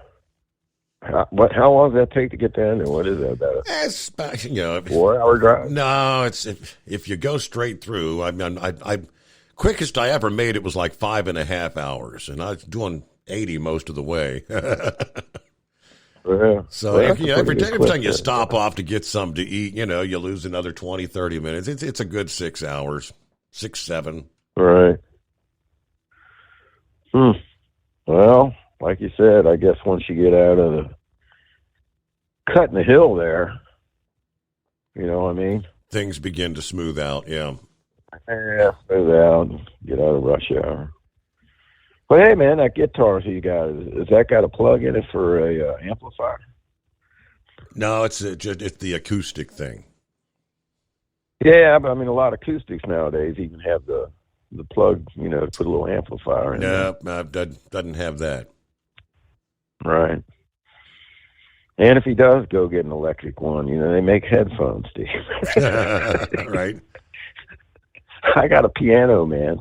How long does that take to get down there? What is that about? It's about, 4-hour drive. No, it's if you go straight through. I quickest I ever made it was like 5.5 hours, and I was doing 80 most of the way. Yeah. So every time you stop off to get something to eat, you lose another 20, 30 minutes. It's a good 6 hours. 6, 7. Right. Well, like you said, I guess once you get out of the cutting the hill there, you know what I mean? Things begin to smooth out, yeah. Yeah, smooth out and get out of rush hour. But hey, man, that guitar you got, has that got a plug in it for a amplifier? No, it's the acoustic thing. Yeah, but I mean, a lot of acoustics nowadays even have the plug, to put a little amplifier in. No, doesn't have that. Right. And if he does go get an electric one, they make headphones, Steve. Right. I got a piano, man,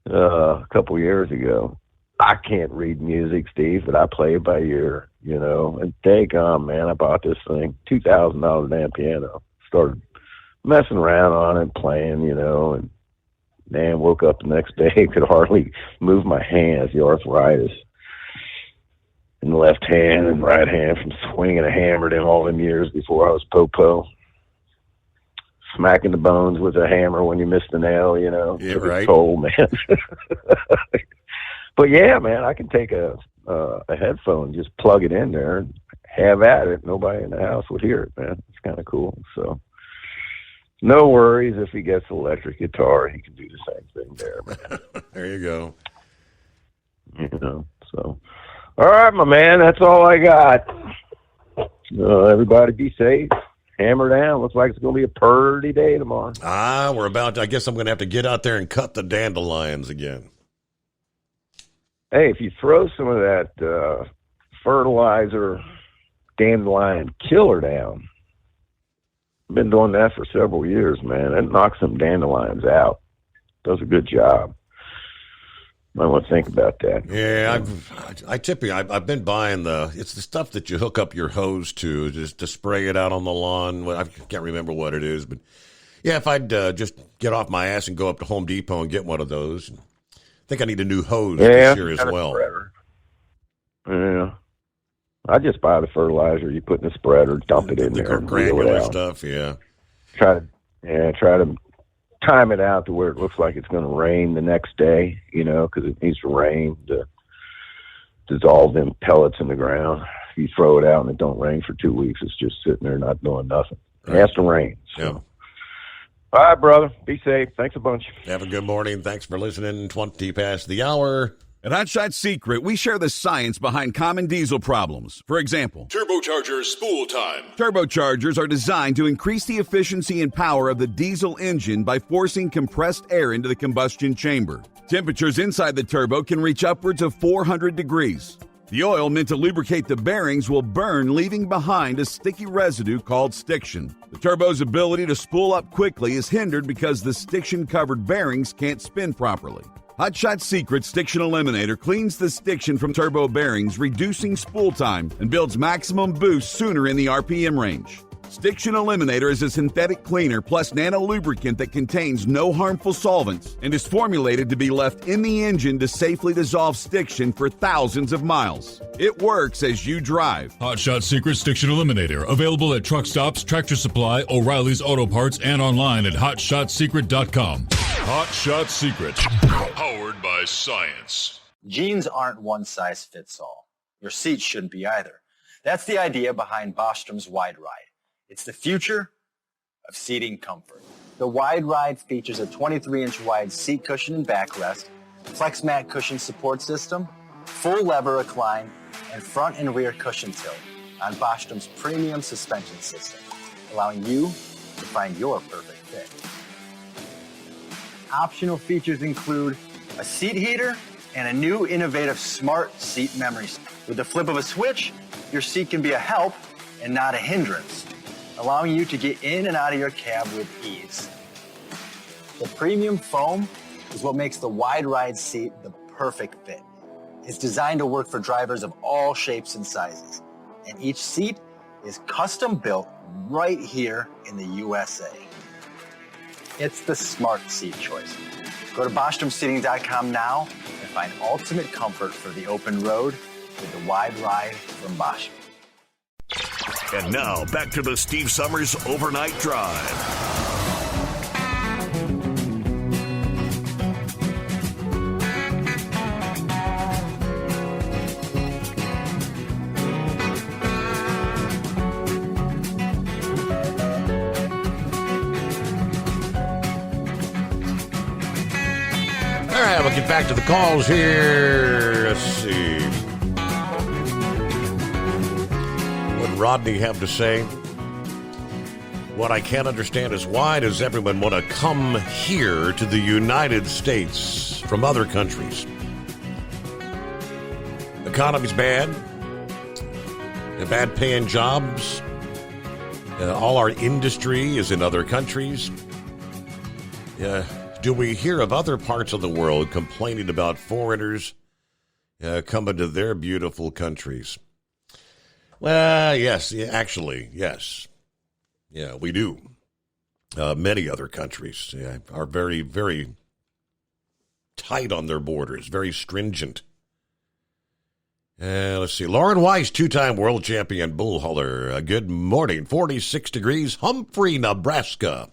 a couple years ago. I can't read music, Steve, but I play it by ear, And daggone, man, I bought this thing, $2,000 damn piano. Started messing around on it, playing, and man, woke up the next day, could hardly move my hands, the arthritis in the left hand and right hand from swinging a hammer in all them years before I was popo. Smacking the bones with a hammer when you missed a nail, Yeah, right. Toll, man. But yeah, man, I can take a headphone, just plug it in there and have at it. Nobody in the house would hear it, man. It's kind of cool. So no worries if he gets an electric guitar, he can do the same thing there, man. There you go. So. All right, my man, that's all I got. Everybody be safe. Hammer down. Looks like it's going to be a purty day tomorrow. I guess I'm going to have to get out there and cut the dandelions again. Hey, if you throw some of that fertilizer dandelion killer down, I've been doing that for several years, man. It knocks some dandelions out. Does a good job. Might want to think about that. Yeah, I've been buying it's the stuff that you hook up your hose to just to spray it out on the lawn. Well, I can't remember what it is, but yeah, if I'd just get off my ass and go up to Home Depot and get one of those. I think I need a new hose this year as well. Yeah. I just buy the fertilizer you put in the spreader, dump it in there. The granular stuff, yeah. Try to time it out to where it looks like it's going to rain the next day, because it needs to rain to dissolve them pellets in the ground. If you throw it out and it don't rain for 2 weeks, it's just sitting there not doing nothing. It has to rain. So. Yeah. All right, brother. Be safe. Thanks a bunch. Have a good morning. Thanks for listening. 20 past the hour. At Hot Shot Secret, we share the science behind common diesel problems. For example, Turbocharger spool time. Turbochargers are designed to increase the efficiency and power of the diesel engine by forcing compressed air into the combustion chamber. Temperatures inside the turbo can reach upwards of 400 degrees. The oil meant to lubricate the bearings will burn, leaving behind a sticky residue called stiction. The turbo's ability to spool up quickly is hindered because the stiction-covered bearings can't spin properly. Hot Shot Secret Stiction Eliminator cleans the stiction from turbo bearings, reducing spool time, and builds maximum boost sooner in the RPM range. Stiction Eliminator is a synthetic cleaner plus nano-lubricant that contains no harmful solvents and is formulated to be left in the engine to safely dissolve stiction for thousands of miles. It works as you drive. Hot Shot Secret Stiction Eliminator. Available at truck stops, Tractor Supply, O'Reilly's Auto Parts, and online at HotShotSecret.com. Hot Shot Secret. Powered by science. Jeans aren't one size fits all. Your seats shouldn't be either. That's the idea behind Bostrom's Wide Ride. It's the future of seating comfort. The Wide Ride features a 23-inch wide seat cushion and backrest, flex mat cushion support system, full lever recline, and front and rear cushion tilt on Bostrom's premium suspension system, allowing you to find your perfect fit. Optional features include a seat heater and a new innovative smart seat memory. With the flip of a switch, your seat can be a help and not a hindrance, allowing you to get in and out of your cab with ease. The premium foam is what makes the Wide Ride seat the perfect fit. It's designed to work for drivers of all shapes and sizes, and each seat is custom built right here in the USA. It's the smart seat choice. Go to BostromSeating.com now and find ultimate comfort for the open road with the Wide Ride from Bostrom. And now, back to the Steve Summers Overnight Drive. All right, we'll get back to the calls here. Let's see. What did Rodney have to say? What I can't understand is why does everyone want to come here to the United States from other countries? Economy's bad. Bad paying jobs. All our industry is in other countries. Do we hear of other parts of the world complaining about foreigners coming to their beautiful countries? Well, yes, actually, yes. Yeah, we do. Many other countries are very, very tight on their borders, very stringent. Let's see. Lauren Weiss, two-time world champion bull hauler. Good morning. 46 degrees, Humphrey, Nebraska.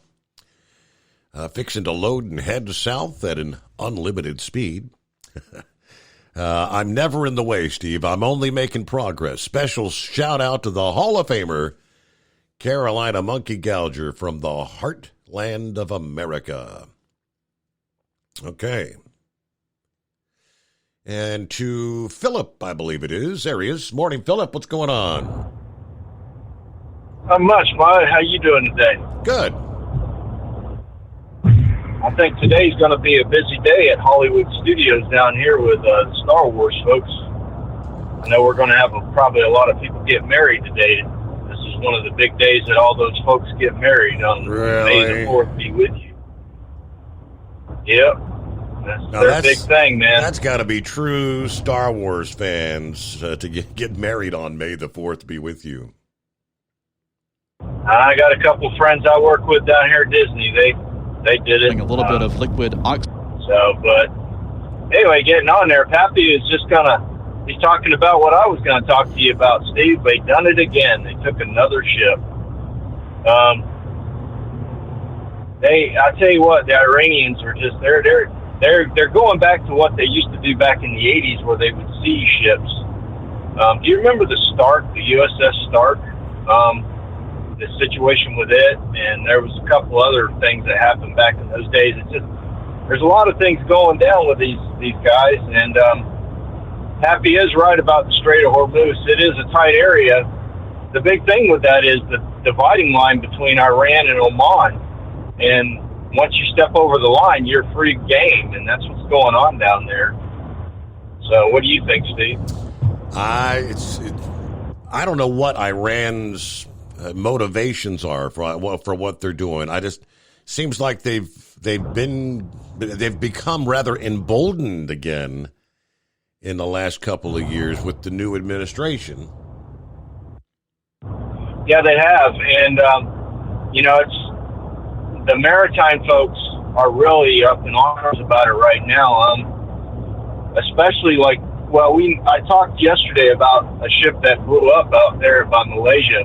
Fixing to load and head south at an unlimited speed. I'm never in the way, Steve. I'm only making progress. Special shout out to the Hall of Famer, Carolina Monkey Gouger from the heartland of America. Okay. And to Philip, I believe it is. There he is. Morning, Philip. What's going on? Not much, Bud. How you doing today? Good. I think today's going to be a busy day at Hollywood Studios down here with Star Wars folks. I know we're going to have probably a lot of people get married today. This is one of the big days that all those folks get married on. May the 4th be with you. Yep. That's their big thing, man. That's got to be true Star Wars fans to get married on May the 4th be with you. I got a couple friends I work with down here at Disney. They did it. A little bit of liquid oxygen. So, but anyway, getting on there, Pappy is just he's talking about what I was going to talk to you about, Steve. They done it again. They took another ship. I tell you what, the Iranians are just they're going back to what they used to do back in the 80s, where they would seize ships. Do you remember the Stark, the USS Stark? The situation with it, and there was a couple other things that happened back in those days. It's just there's a lot of things going down with these guys, and Happy is right about the Strait of Hormuz. It is a tight area. The big thing with that is the dividing line between Iran and Oman, and once you step over the line, you're free game, and that's what's going on down there. So what do you think, Steve? I don't know what Iran's motivations are for what they're doing. I just seems like they've become rather emboldened again in the last couple of years with the new administration. Yeah, they have, and it's the maritime folks are really up in arms about it right now. Especially I talked yesterday about a ship that blew up out there by Malaysia.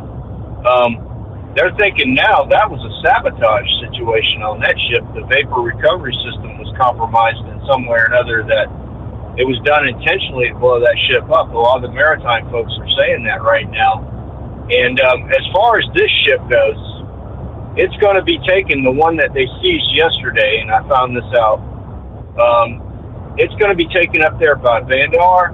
They're thinking now that was a sabotage situation on that ship. The vapor recovery system was compromised in some way or another, that it was done intentionally to blow that ship up. A lot of the maritime folks are saying that right now. And as far as this ship goes, it's going to be taking the one that they seized yesterday, and I found this out. It's going to be taken up there by Vandar,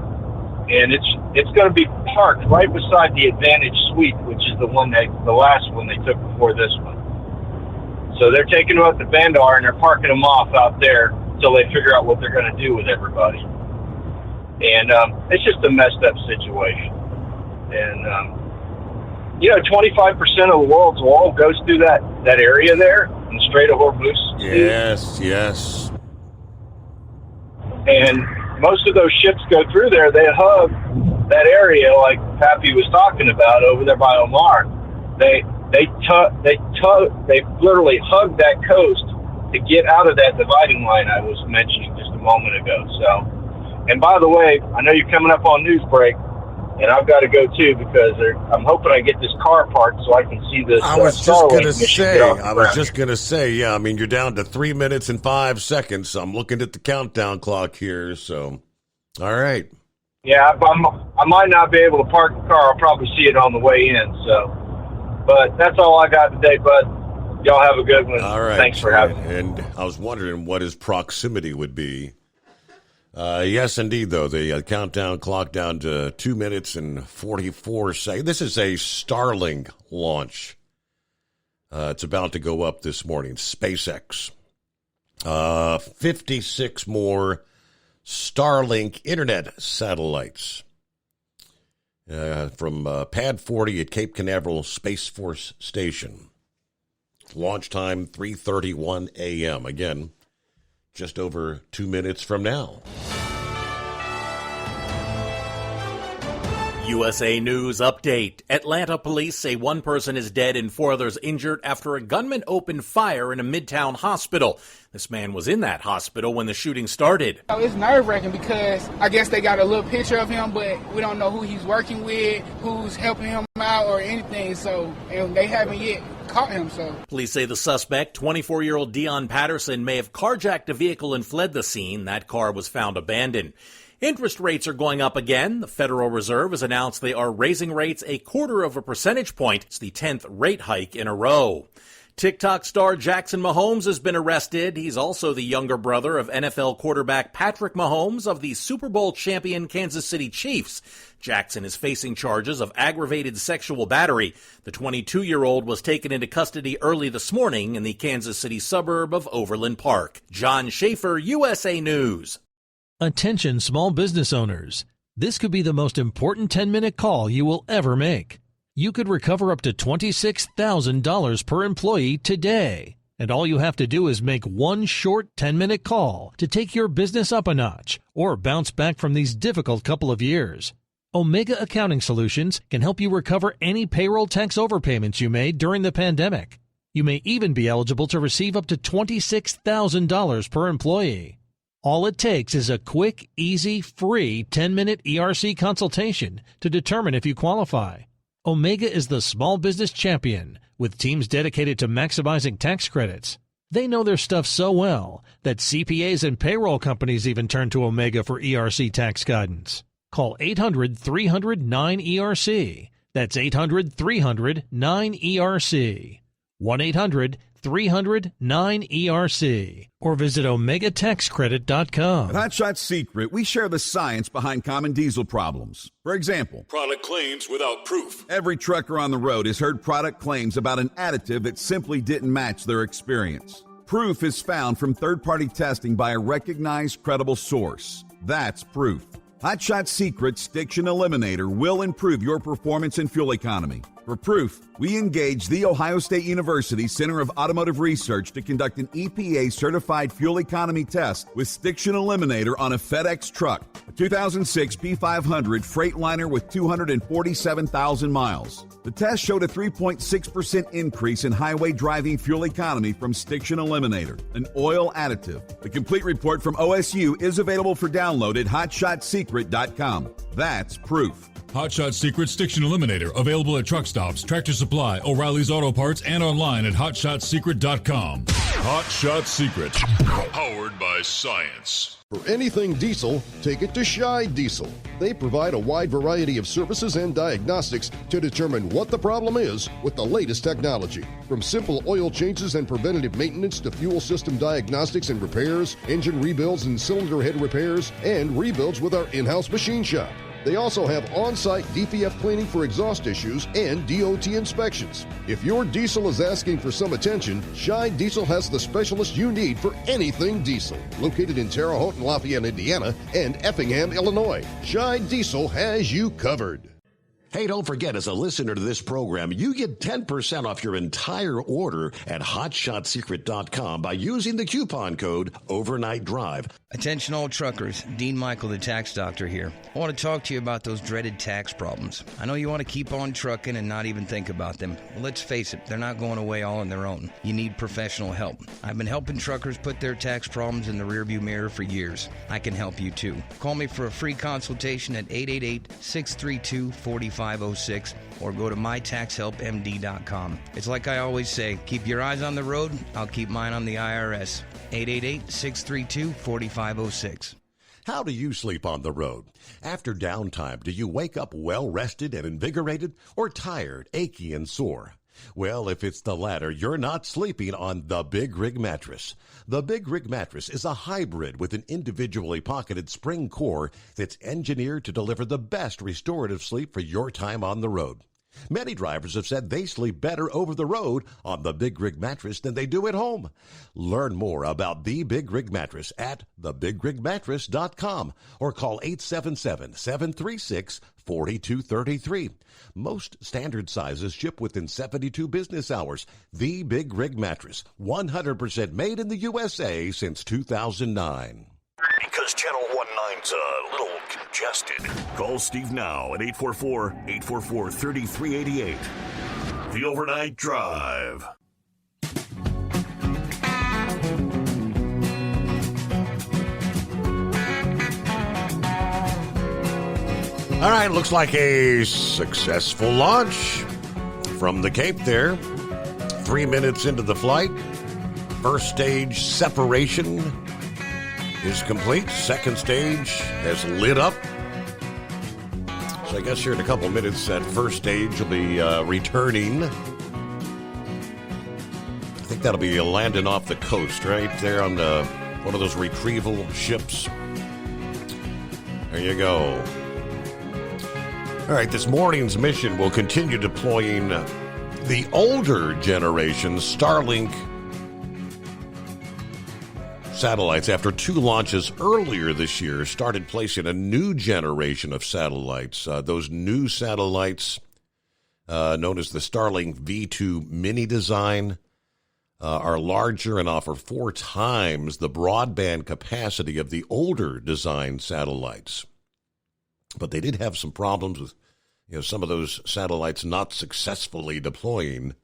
and it's going to be parked right beside the Advantage Suite, which is the last one they took before this one. So they're taking them up to Vandar, and they're parking them off out there until they figure out what they're going to do with everybody. And it's just a messed up situation. And 25% of the world's oil goes through that area there in the Strait of Hormuz. Yes. And most of those ships go through there. They hug that area, like Pappy was talking about over there by Omar. They literally hug that coast to get out of that dividing line I was mentioning just a moment ago. So, and by the way, I know you're coming up on news break, and I've got to go too, because I'm hoping I get this car parked so I can see this. I was just going to say, yeah, I mean, you're down to 3 minutes and 5 seconds. So I'm looking at the countdown clock here. So, all right. Yeah, I might not be able to park the car. I'll probably see it on the way in. So, but that's all I got today, bud. Y'all have a good one. All right. Thanks for having me. And I was wondering what his proximity would be. Yes, indeed, though. The countdown clock down to 2 minutes and 44 seconds. This is a Starlink launch. It's about to go up this morning. SpaceX. 56 more Starlink internet satellites from Pad 40 at Cape Canaveral Space Force Station. Launch time 3:31 a.m. Again, just over 2 minutes from now. USA News update. Atlanta police say one person is dead and 4 others injured after a gunman opened fire in a Midtown hospital. This man was in that hospital when the shooting started. It's nerve-wracking because I guess they got a little picture of him, but we don't know who he's working with, who's helping him out or anything, and they haven't yet caught him. So police say the suspect, 24-year-old Dion Patterson, may have carjacked a vehicle and fled the scene. That car was found abandoned. Interest rates are going up again. The Federal Reserve has announced they are raising rates 0.25 percentage point. It's the 10th rate hike in a row. TikTok star Jackson Mahomes has been arrested. He's also the younger brother of NFL quarterback Patrick Mahomes of the Super Bowl champion Kansas City Chiefs. Jackson is facing charges of aggravated sexual battery. The 22-year-old was taken into custody early this morning in the Kansas City suburb of Overland Park. John Schaefer, USA News. Attention small business owners. This could be the most important 10-minute call you will ever make. You could recover up to $26,000 per employee today. And all you have to do is make one short 10-minute call to take your business up a notch or bounce back from these difficult couple of years. Omega Accounting Solutions can help you recover any payroll tax overpayments you made during the pandemic. You may even be eligible to receive up to $26,000 per employee. All it takes is a quick, easy, free 10-minute ERC consultation to determine if you qualify. Omega is the small business champion with teams dedicated to maximizing tax credits. They know their stuff so well that CPAs and payroll companies even turn to Omega for ERC tax guidance. Call 800-300-9ERC. That's 800-300-9ERC. 1-800-300-9ERC. Or visit OmegaTaxCredit.com. At Hot Shot Secret, we share the science behind common diesel problems. For example, product claims without proof. Every trucker on the road has heard product claims about an additive that simply didn't match their experience. Proof is found from third-party testing by a recognized, credible source. That's proof. Hot Shot Secret Stiction Eliminator will improve your performance and fuel economy. For proof, we engaged The Ohio State University Center of Automotive Research to conduct an EPA-certified fuel economy test with Stiction Eliminator on a FedEx truck, a 2006 P500 Freightliner with 247,000 miles. The test showed a 3.6% increase in highway driving fuel economy from Stiction Eliminator, an oil additive. The complete report from OSU is available for download at HotShotSecret.com. That's proof. Hot Shot Secret Stiction Eliminator, available at truck stops, Tractor Supply, O'Reilly's Auto Parts, and online at HotShotSecret.com. Hot Shot Secret, powered by science. For anything diesel, take it to Scheid Diesel. They provide a wide variety of services and diagnostics to determine what the problem is with the latest technology. From simple oil changes and preventative maintenance to fuel system diagnostics and repairs, engine rebuilds and cylinder head repairs, and rebuilds with our in-house machine shop. They also have on-site DPF cleaning for exhaust issues and DOT inspections. If your diesel is asking for some attention, Scheid Diesel has the specialist you need for anything diesel. Located in Terre Haute and Lafayette, Indiana, and Effingham, Illinois, Scheid Diesel has you covered. Hey, don't forget, as a listener to this program, you get 10% off your entire order at HotShotSecret.com by using the coupon code Overnight Drive. Attention all truckers, Dean Michael, the tax doctor here. I want to talk to you about those dreaded tax problems. I know you want to keep on trucking and not even think about them. Well, let's face it, they're not going away all on their own. You need professional help. I've been helping truckers put their tax problems in the rearview mirror for years. I can help you too. Call me for a free consultation at 888-632-4506 or go to mytaxhelpmd.com. It's like I always say, keep your eyes on the road, I'll keep mine on the IRS. 888-632-4506. How do you sleep on the road? After downtime, do you wake up well-rested and invigorated or tired, achy, and sore? Well, if it's the latter, you're not sleeping on the Big Rig Mattress. The Big Rig Mattress is a hybrid with an individually pocketed spring core that's engineered to deliver the best restorative sleep for your time on the road. Many drivers have said they sleep better over the road on the Big Rig Mattress than they do at home. Learn more about the Big Rig Mattress at thebigrigmattress.com or call 877-736-4233. Most standard sizes ship within 72 business hours. The Big Rig Mattress, 100% made in the USA since 2009. Because Channel 19's a little congested. Call Steve now at 844-844-3388. The Overnight Drive. All right, looks like a successful launch from the Cape there. 3 minutes into the flight. First stage separation is complete. Second stage has lit up. So I guess here in a couple minutes, that first stage will be returning. I think that'll be landing off the coast, right there on one of those retrieval ships. There you go. All right, this morning's mission will continue deploying the older generation Starlink satellites. After 2 launches earlier this year, started placing a new generation of satellites. Those new satellites, known as the Starlink V2 Mini design, are larger and offer 4 times the broadband capacity of the older design satellites. But they did have some problems with, some of those satellites not successfully deploying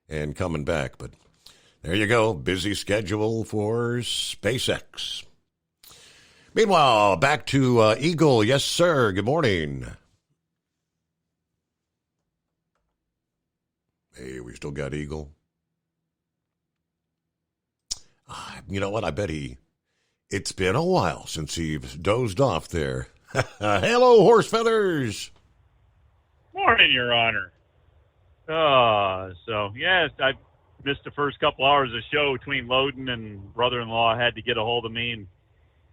and coming back. But there you go. Busy schedule for SpaceX. Meanwhile, back to Eagle. Yes, sir. Good morning. Hey, we still got Eagle. You know what? I bet it's been a while since he's dozed off there. Hello, Horse Feathers. Morning, Your Honor. Yes, I missed the first couple hours of the show between loading, and brother-in-law had to get a hold of me and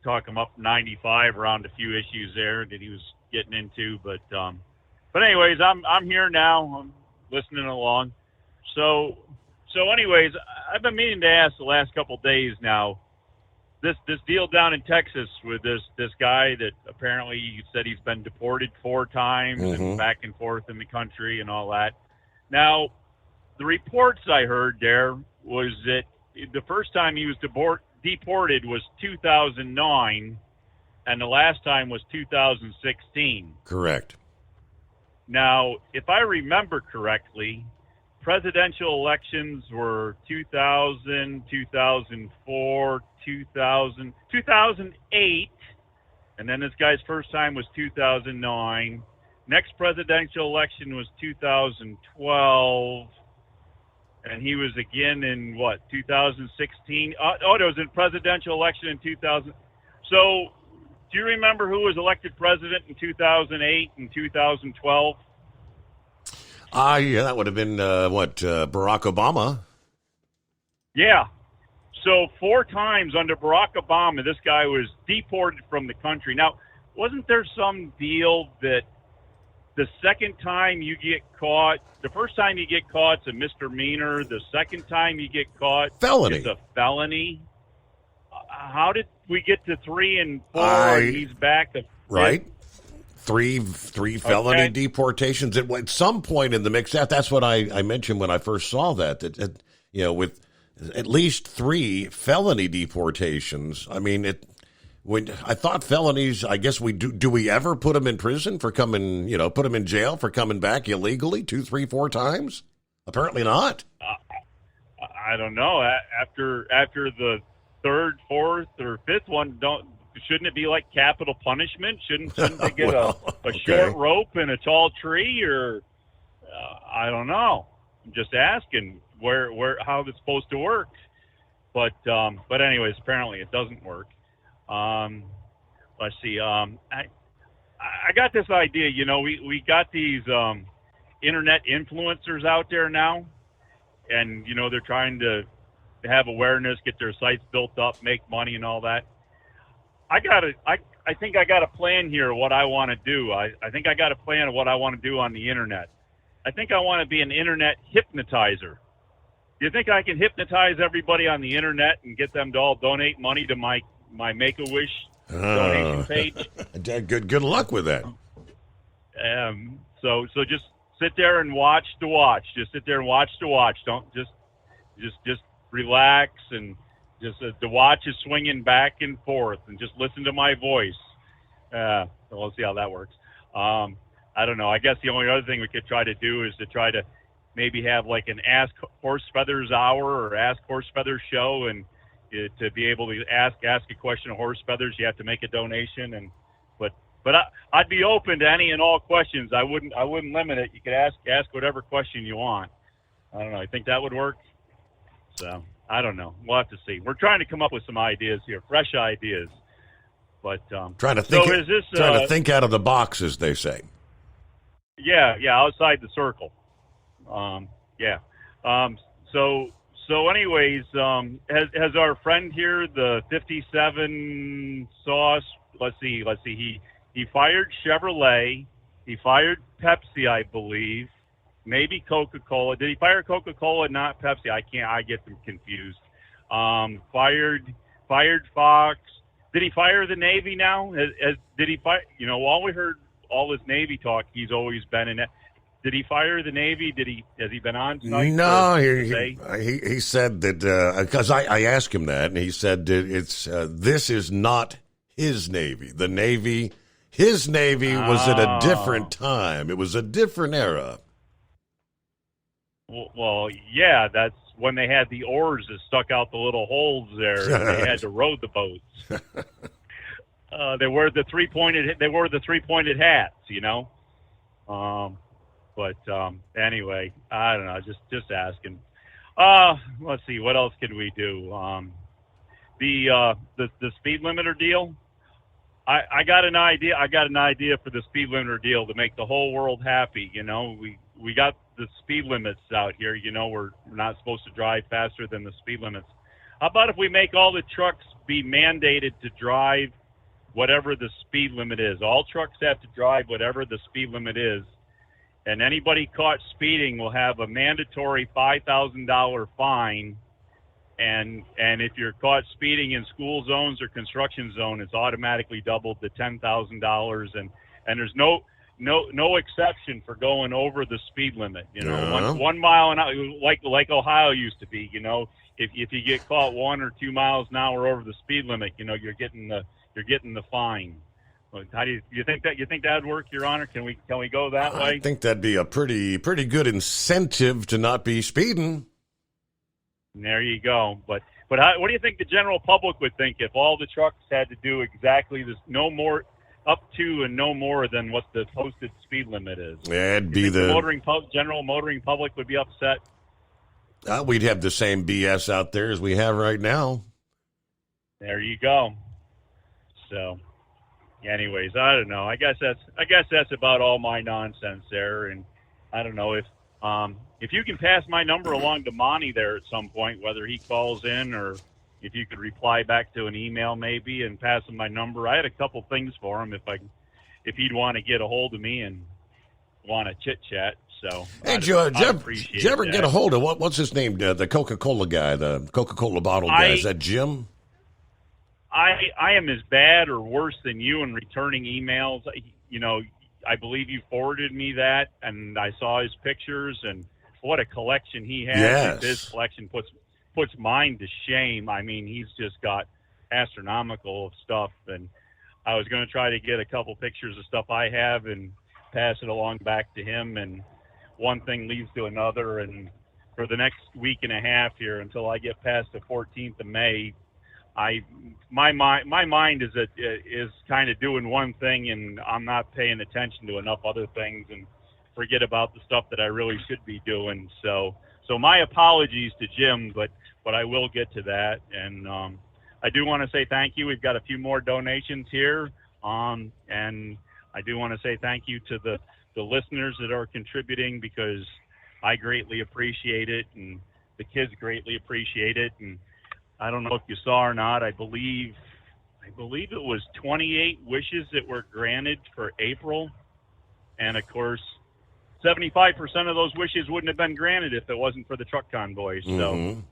talk him up 95 around a few issues there that he was getting into. But anyways, I'm here now. I'm listening along. So anyways, I've been meaning to ask the last couple days now. This deal down in Texas with this guy that apparently you said he's been deported 4 times and back and forth in the country and all that. Now, the reports I heard there was that the first time he was deported was 2009, and the last time was 2016. Correct. Now, if I remember correctly, presidential elections were 2000, 2004, 2008, and then this guy's first time was 2009. Next presidential election was 2012, and he was again in, 2016? It was a presidential election in 2000. So, do you remember who was elected president in 2008 and 2012? Yeah, that would have been, Barack Obama. Yeah. So 4 times under Barack Obama, this guy was deported from the country. Now, wasn't there some deal that the second time you get caught, the first time you get caught, it's a misdemeanor. The second time you get caught, felony. It's a felony. How did we get to 3 and 4 and he's back to right? Three felony deportations at some point in the mix. That's what I mentioned when I first saw that with at least 3 felony deportations. I mean, when I thought felonies, I guess do we ever put them in prison for coming, put them in jail for coming back illegally 2, 3, 4 times? Apparently not. I don't know. After the 3rd, 4th, or 5th one, shouldn't it be like capital punishment? Shouldn't they get a short rope and a tall tree? Or I don't know. I'm just asking how it's supposed to work. But anyways, apparently it doesn't work. Let's see. I got this idea. We got these internet influencers out there now, and they're trying to have awareness, get their sites built up, make money, and all that. I think I got a plan here of what I want to do. I think I got a plan of what I want to do on the internet. I think I want to be an internet hypnotizer. Do you think I can hypnotize everybody on the internet and get them to all donate money to my Make-A-Wish donation page? Good luck with that. So just sit there and watch to watch. Just sit there and watch to watch. Don't just relax, and just the watch is swinging back and forth, and just listen to my voice. So we'll see how that works. I don't know. I guess the only other thing we could try to do is to try to maybe have like an Ask Horse Feathers hour or Ask Horse Feathers show, and to be able to ask a question of Horse Feathers, you have to make a donation. But I'd be open to any and all questions. I wouldn't limit it. You could ask whatever question you want. I don't know. I think that would work. So I don't know. We'll have to see. We're trying to come up with some ideas here, fresh ideas. But trying to think out of the box, as they say. Yeah, outside the circle. So anyways, has our friend here, the 57 Sauce? Let's see. He fired Chevrolet. He fired Pepsi, I believe. Maybe Coca-Cola. Did he fire Coca-Cola, not Pepsi? I get them confused. Fired Fox. Did he fire the Navy now? Did he fire? While we heard all this Navy talk, he's always been in it. Did he fire the Navy? Has he been on tonight? No, he said that, because I asked him that, and he said that this is not his Navy. His Navy was at a different time. It was a different era. Well, yeah, that's when they had the oars that stuck out the little holes there. And they had to row the boats. They wore the three-pointed hats, But anyway, I don't know. Just asking. Let's see. What else could we do? the speed limiter deal. I got an idea. I got an idea for the speed limiter deal to make the whole world happy. You know, we got the speed limits out here. You know, we're not supposed to drive faster than the speed limits. How about if we make all the trucks be mandated to drive whatever the speed limit is? All trucks have to drive whatever the speed limit is, and anybody caught speeding will have a mandatory $5,000 fine. And if you're caught speeding in school zones or construction zone, it's automatically doubled to $10,000, and there's no exception for going over the speed limit. You know, 1 mile an hour, like Ohio used to be. You know, if you get caught 1 or 2 miles an hour over the speed limit, you know, you're getting the fine. How do you think that'd work, Your Honor? Can we go that way? I think that'd be a pretty good incentive to not be speeding. There you go. But what do you think the general public would think if all the trucks had to do exactly this, no more, up to and no more than what the posted speed limit is? It'd be the general motoring public would be upset. We'd have the same BS out there as we have right now. There you go. So, anyways, I don't know. I guess that's about all my nonsense there, and I don't know if you can pass my number along to Monty there at some point, whether he calls in or if you could reply back to an email maybe and pass him my number. I had a couple things for him if he'd want to get a hold of me and want to chit chat. So, hey, did you ever get a hold of what's his name? The Coca-Cola guy, the Coca-Cola bottle guy. Is that Jim? I am as bad or worse than you in returning emails. You know, I believe you forwarded me that, and I saw his pictures, and what a collection he has. Yes. His collection puts mine to shame. I mean, he's just got astronomical stuff, and I was going to try to get a couple pictures of stuff I have and pass it along back to him, and one thing leads to another, and for the next week and a half here until I get past the 14th of May, my mind is kind of doing one thing, and I'm not paying attention to enough other things and forget about the stuff that I really should be doing. So my apologies to Jim, but I will get to that. And I do want to say thank you. We've got a few more donations here, and I do want to say thank you to the listeners that are contributing, because I greatly appreciate it, and the kids greatly appreciate it. And I don't know if you saw or not, I believe it was 28 wishes that were granted for April. And of course, 75% of those wishes wouldn't have been granted if it wasn't for the truck convoys. So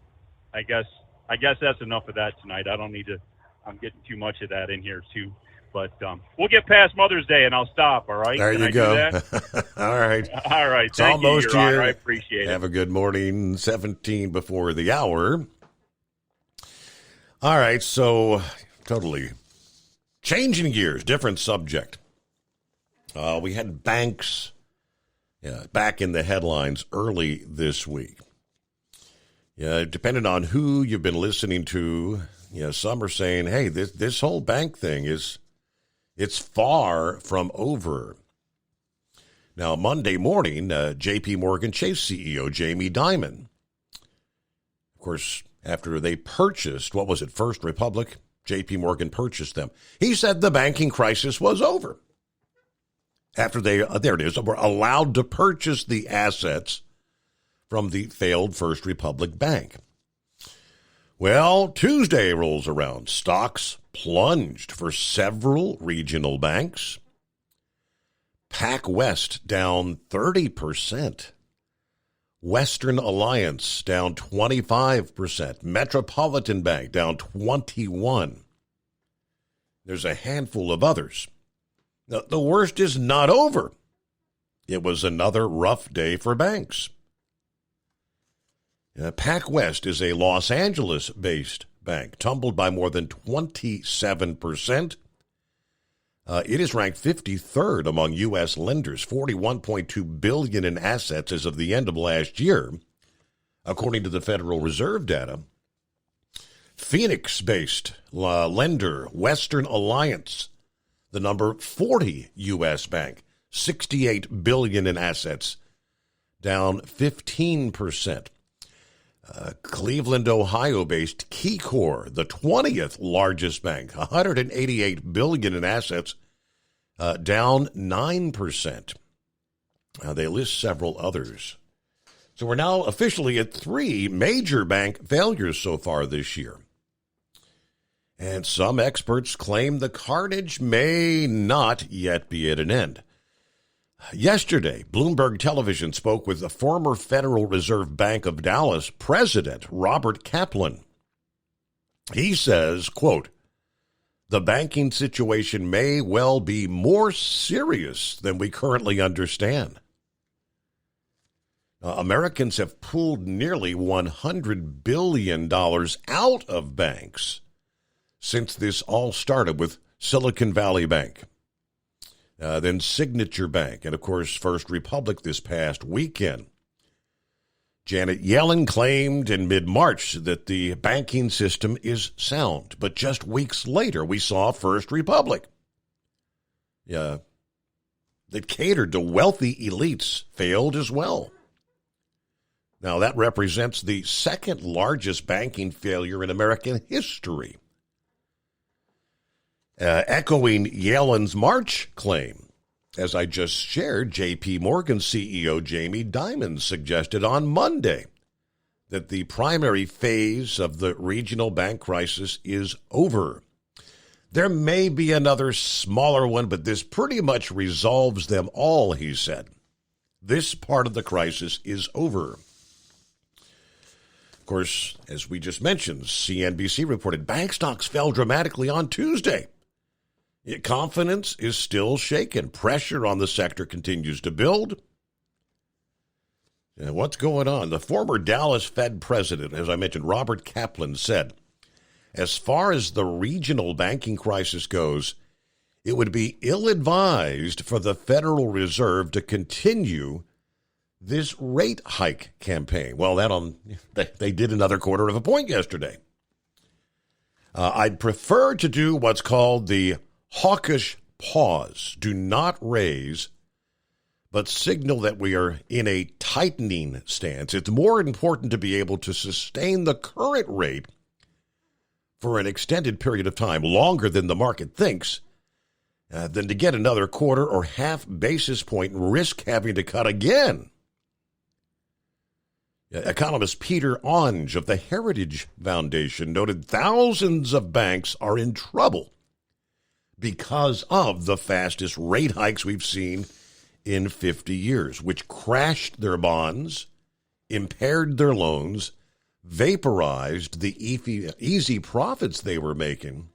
I guess that's enough of that tonight. I don't need to, I'm getting too much of that in here too. But we'll get past Mother's Day and I'll stop, all right? There you go. All right. All right. It's Thank almost you, Your Honor. here. I appreciate it. Have a good morning, 17 before the hour. All right, so totally changing gears, different subject. We had banks back in the headlines early this week. Depending on who you've been listening to, some are saying, hey, this whole bank thing it's far from over. Now, Monday morning, J.P. Morgan Chase CEO Jamie Dimon, of course, after they purchased, what was it, First Republic? J.P. Morgan purchased them. He said the banking crisis was over. After they, there it is, were allowed to purchase the assets from the failed First Republic Bank. Well, Tuesday rolls around. Stocks plunged for several regional banks. PacWest down 30%. Western Alliance down 25%. Metropolitan Bank down 21%. There's a handful of others. Now, the worst is not over. It was another rough day for banks. PacWest is a Los Angeles-based bank, tumbled by more than 27%. It is ranked 53rd among U.S. lenders, $41.2 billion in assets as of the end of last year, according to the Federal Reserve data. Phoenix-based lender Western Alliance, the number 40 U.S. bank, $68 billion in assets, down 15%. Cleveland, Ohio-based KeyCorp, the 20th largest bank, $188 billion in assets, down 9%. They list several others. So we're now officially at 3 major bank failures so far this year. And some experts claim the carnage may not yet be at an end. Yesterday, Bloomberg Television spoke with the former Federal Reserve Bank of Dallas president, Robert Kaplan. He says, quote, "The banking situation may well be more serious than we currently understand." Americans have pulled nearly $100 billion out of banks since this all started with Silicon Valley Bank. Then Signature Bank, and of course First Republic this past weekend. Janet Yellen claimed in mid-March that the banking system is sound, but just weeks later we saw First Republic. That catered to wealthy elites failed as well. Now that represents the second largest banking failure in American history. Echoing Yellen's March claim, as I just shared, J.P. Morgan CEO Jamie Dimon suggested on Monday that the primary phase of the regional bank crisis is over. There may be another smaller one, but this pretty much resolves them all, he said. This part of the crisis is over. Of course, as we just mentioned, CNBC reported bank stocks fell dramatically on Tuesday. Confidence is still shaken. Pressure on the sector continues to build. What's going on? The former Dallas Fed president, as I mentioned, Robert Kaplan, said, as far as the regional banking crisis goes, it would be ill-advised for the Federal Reserve to continue this rate hike campaign. Well, they did another quarter of a point yesterday. I'd prefer to do what's called the hawkish pause. Do not raise, but signal that we are in a tightening stance. It's more important to be able to sustain the current rate for an extended period of time, longer than the market thinks, than to get another quarter or half basis point and risk having to cut again. Economist Peter Onge of the Heritage Foundation noted thousands of banks are in trouble because of the fastest rate hikes we've seen in 50 years, which crashed their bonds, impaired their loans, vaporized the easy profits they were making,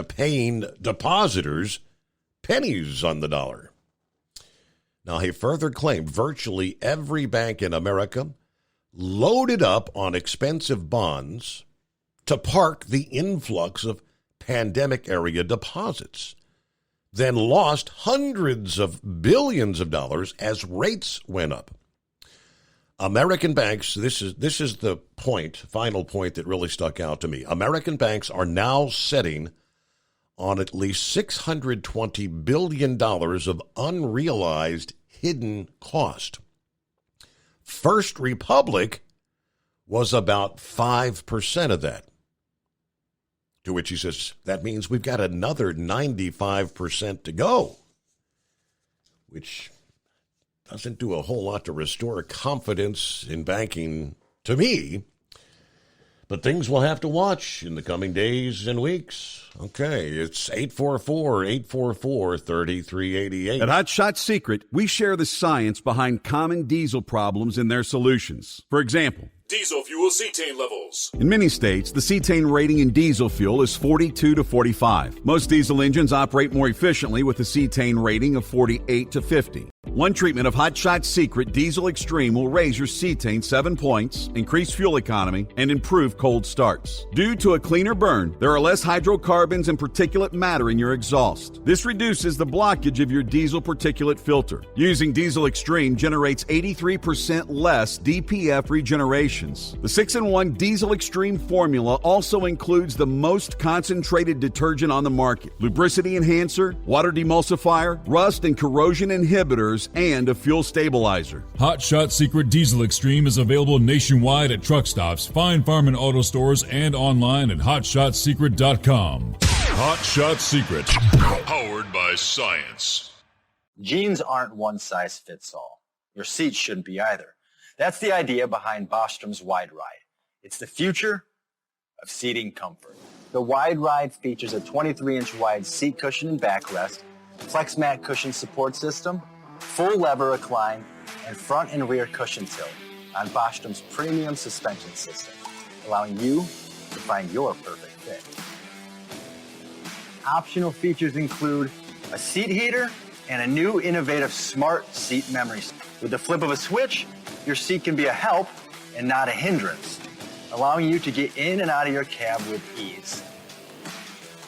paying depositors pennies on the dollar. Now, he further claimed virtually every bank in America loaded up on expensive bonds to park the influx of pandemic-area deposits, then lost hundreds of billions of dollars as rates went up. American banks, this is the final point that really stuck out to me. American banks are now sitting on at least $620 billion of unrealized hidden cost. First Republic was about 5% of that. To which he says, that means we've got another 95% to go, which doesn't do a whole lot to restore confidence in banking to me. But things we'll have to watch in the coming days and weeks. Okay, it's 844-844-3388. At Hot Shot Secret, we share the science behind common diesel problems and their solutions. For example, diesel fuel cetane levels. in many states, the cetane rating in diesel fuel is 42 to 45. Most diesel engines operate more efficiently with a cetane rating of 48 to 50. One treatment of Hot Shot Secret Diesel Extreme will raise your cetane 7 points, increase fuel economy, and improve cold starts. Due to a cleaner burn, there are less hydrocarbons and particulate matter in your exhaust. This reduces the blockage of your diesel particulate filter. Using Diesel Extreme generates 83% less DPF regenerations. The 6-in-1 Diesel Extreme formula also includes the most concentrated detergent on the market, lubricity enhancer, water demulsifier, rust and corrosion inhibitors, tires, and a fuel stabilizer. Hot Shot Secret Diesel Extreme is available nationwide at truck stops, Fine Farm and auto stores, and online at hotshotsecret.com. Hot Shot Secret, powered by science. Jeans aren't one size fits all. Your seats shouldn't be either. That's the idea behind Bostrom's Wide Ride. It's the future of seating comfort. The Wide Ride features a 23-inch wide seat cushion and backrest, flex mat cushion support system, full lever recline, and front and rear cushion tilt on Bostrom's premium suspension system, allowing you to find your perfect fit. Optional features include a seat heater and a new innovative smart seat memory. With the flip of a switch, your seat can be a help and not a hindrance, allowing you to get in and out of your cab with ease.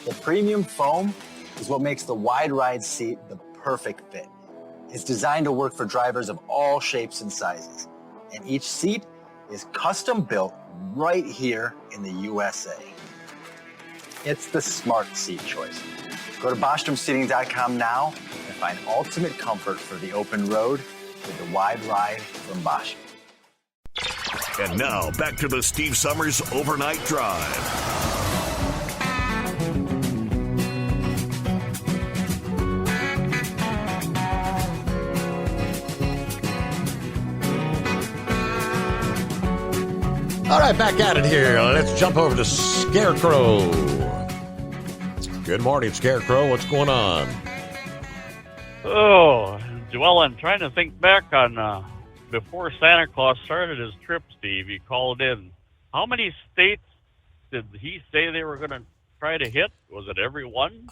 The premium foam is what makes the Wide Ride seat the perfect fit. It's designed to work for drivers of all shapes and sizes, and each seat is custom built right here in the USA. It's the smart seat choice. Go to BostromSeating.com now and find ultimate comfort for the open road with the Wide Ride from Bostrom. And now, back to the Steve Summers Overnight Drive. All right, back at it here. Let's jump over to Scarecrow. Good morning, Scarecrow. What's going on? Oh, Joel, I'm trying to think back on before Santa Claus started his trip, Steve. He called in. How many states did he say they were going to try to hit? Was it every one?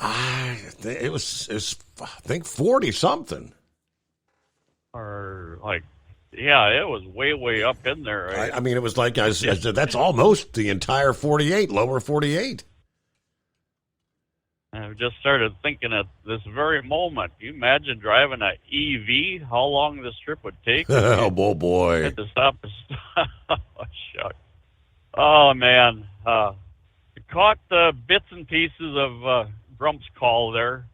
It was I think 40-something. Or like, yeah, it was way up in there. Right? I mean, it was like, I said, that's almost the entire 48, lower 48. I just started thinking at this very moment. Can you imagine driving an EV? How long this trip would take? Oh, boy. Had to stop. Oh, shucks. Oh, man. Caught the bits and pieces of Grump's call there,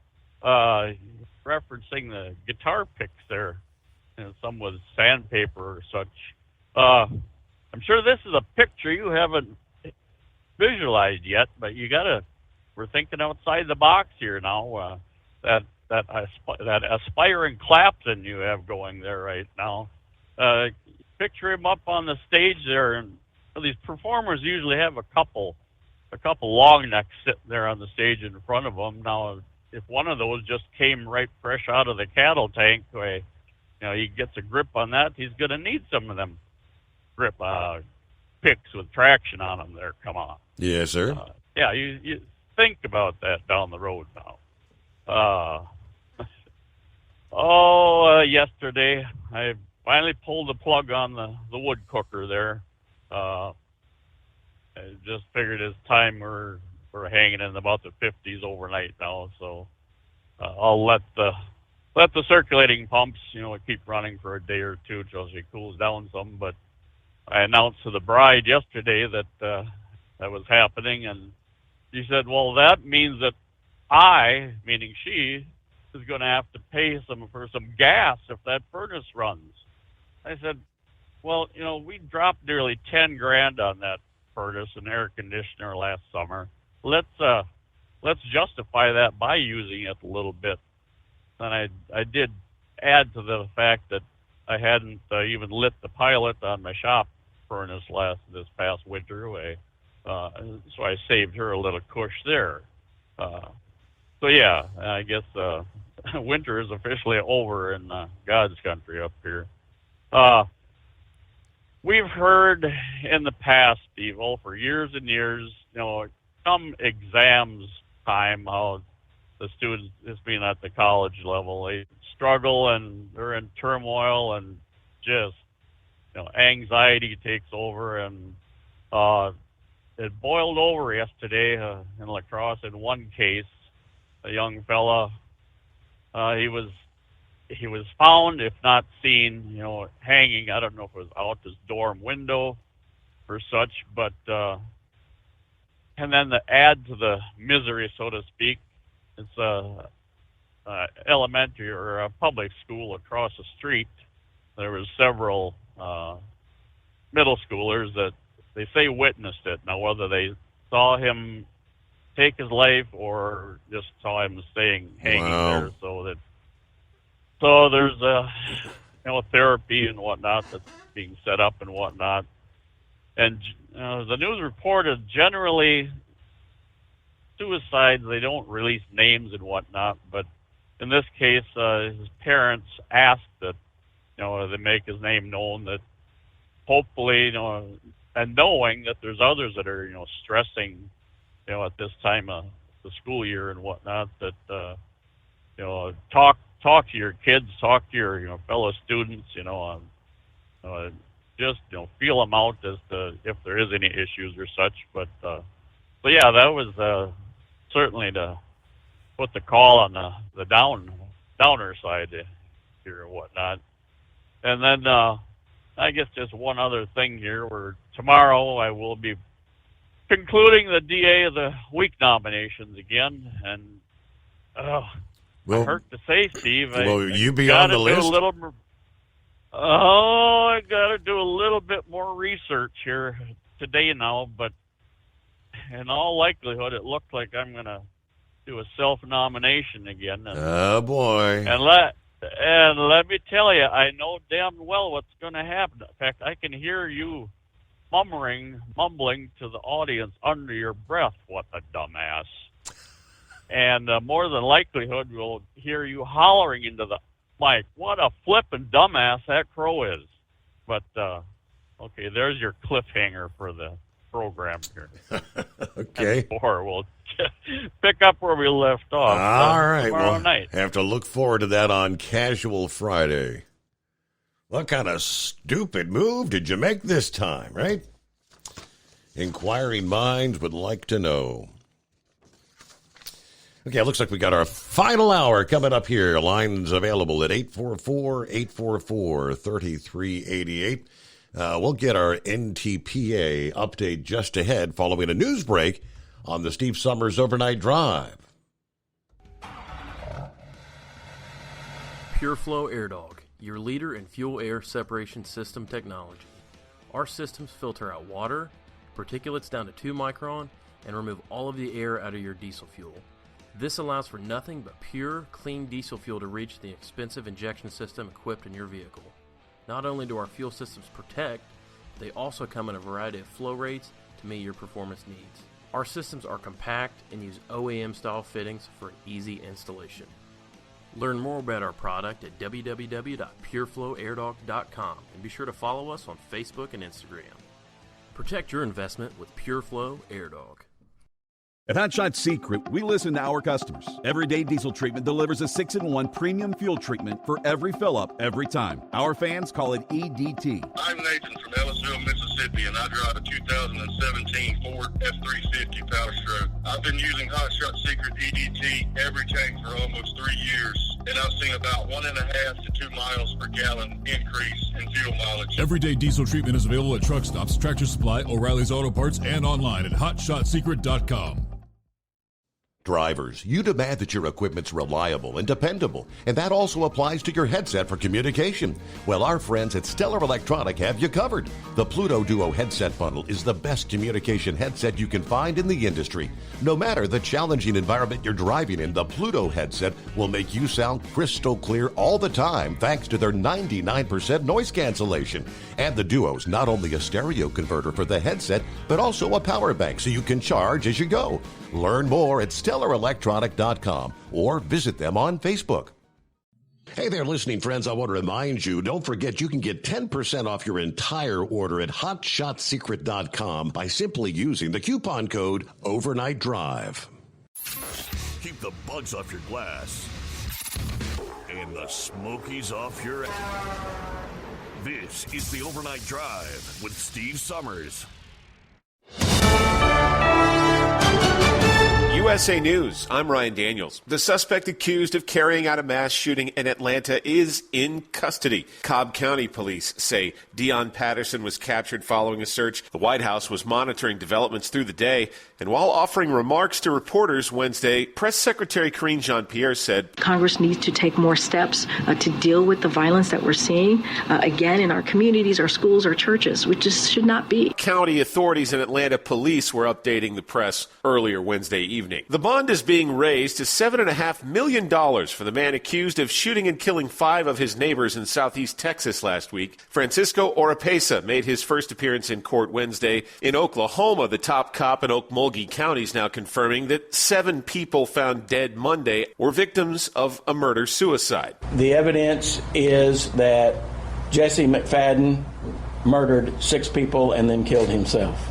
referencing the guitar picks there. Some with sandpaper or such. I'm sure this is a picture you haven't visualized yet, but we're thinking outside the box here now. That aspiring Clapton you have going there right now. Picture him up on the stage there, and these performers usually have a couple long necks sitting there on the stage in front of them. Now, if one of those just came right fresh out of the cattle tank, he gets a grip on that, he's going to need some of them grip picks with traction on them there. Come on. Yes, sir. Yeah, you think about that down the road now. Yesterday I finally pulled the plug on the wood cooker there. I just figured it's time we're hanging in about the 50s overnight now, so I'll let the circulating pumps, keep running for a day or two till she cools down some. But I announced to the bride yesterday that that was happening, and she said, well, that means that I, meaning she, is going to have to pay for some gas if that furnace runs. I said, well, we dropped nearly $10,000 on that furnace and air conditioner last summer. Let's justify that by using it a little bit. And I did add to the fact that I hadn't even lit the pilot on my shop furnace this past winter. So I saved her a little cush there. So yeah, I guess winter is officially over in God's country up here. We've heard in the past, Steve, for years and years, come exams time, how the students, this being at the college level, they struggle and they're in turmoil and just, anxiety takes over. And it boiled over yesterday in lacrosse in one case. A young fella, he was found, if not seen, hanging. I don't know if it was out his dorm window or such, but and then to add to the misery, so to speak, it's elementary or a public school across the street, there was several middle schoolers that they say witnessed it. Now, whether they saw him take his life or just saw him hanging there, so there's therapy and whatnot that's being set up and whatnot. And the news reported generally suicides, they don't release names and whatnot, but in this case, his parents asked that they make his name known, that hopefully, and knowing that there's others that are stressing at this time of the school year and whatnot, that talk to your kids, talk to your fellow students, just feel them out as to if there is any issues or such. But yeah, that was certainly to put the call on the downer side here and whatnot. And then I guess just one other thing here, where tomorrow I will be concluding the DA of the Week nominations again, and I hurt to say, Steve, will you be on the list? I got to do a little bit more research here today now, but in all likelihood, it looks like I'm going to do a self-nomination again. Oh, boy. And let me tell you, I know damn well what's going to happen. In fact, I can hear you mumbling to the audience under your breath, "What a dumbass." And more than likelihood, we'll hear you hollering into the mic, "What a flippin' dumbass that Crow is." But, okay, there's your cliffhanger for the program here. Okay. Or we'll pick up where we left off. All right. Tomorrow night. Have to look forward to that on Casual Friday. What kind of stupid move did you make this time, right? Inquiring minds would like to know. Okay, it looks like we got our final hour coming up here. Lines available at 844-844-3388. We'll get our NTPA update just ahead following a news break on the Steve Summers Overnight Drive. PureFlow AirDog, your leader in fuel-air separation system technology. Our systems filter out water, particulates down to 2 micron, and remove all of the air out of your diesel fuel. This allows for nothing but pure, clean diesel fuel to reach the expensive injection system equipped in your vehicle. Not only do our fuel systems protect, they also come in a variety of flow rates to meet your performance needs. Our systems are compact and use OEM-style fittings for an easy installation. Learn more about our product at www.pureflowairdog.com and be sure to follow us on Facebook and Instagram. Protect your investment with PureFlow AirDog. At Hot Shot Secret, we listen to our customers. Everyday Diesel Treatment delivers a 6-in-1 premium fuel treatment for every fill-up, every time. Our fans call it EDT. I'm Nathan from Ellisville, Mississippi, and I drive a 2017 Ford F-350 Power Stroke. I've been using Hot Shot Secret EDT every tank for almost 3 years, and I've seen about 1.5 to 2 miles per gallon increase in fuel mileage. Everyday Diesel Treatment is available at truck stops, Tractor Supply, O'Reilly's Auto Parts, and online at HotShotSecret.com. Drivers, you demand that your equipment's reliable and dependable, and that also applies to your headset for communication. Well, our friends at Stellar Electronic have you covered. The Pluto Duo headset bundle is the best communication headset you can find in the industry. No matter the challenging environment you're driving in, the Pluto headset will make you sound crystal clear all the time thanks to their 99% noise cancellation. And the Duo's not only a stereo converter for the headset, but also a power bank so you can charge as you go. Learn more at StellarElectronic.com or visit them on Facebook. Hey there, listening friends. I want to remind you, don't forget you can get 10% off your entire order at HotShotSecret.com by simply using the coupon code Overnight Drive. Keep the bugs off your glass and the smokies off your ass. This is the Overnight Drive with Steve Summers. USA News, I'm Ryan Daniels. The suspect accused of carrying out a mass shooting in Atlanta is in custody. Cobb County police say Dion Patterson was captured following a search. The White House was monitoring developments through the day, and while offering remarks to reporters Wednesday, Press Secretary Karine Jean-Pierre said Congress needs to take more steps to deal with the violence that we're seeing, again, in our communities, our schools, our churches, which just should not be. County authorities and Atlanta police were updating the press earlier Wednesday evening. The bond is being raised to $7.5 million for the man accused of shooting and killing 5 of his neighbors in southeast Texas last week. Francisco Oropesa made his first appearance in court Wednesday. In Oklahoma, the top cop in Okmulgee County is now confirming that 7 people found dead Monday were victims of a murder-suicide. The evidence is that Jesse McFadden murdered 6 people and then killed himself.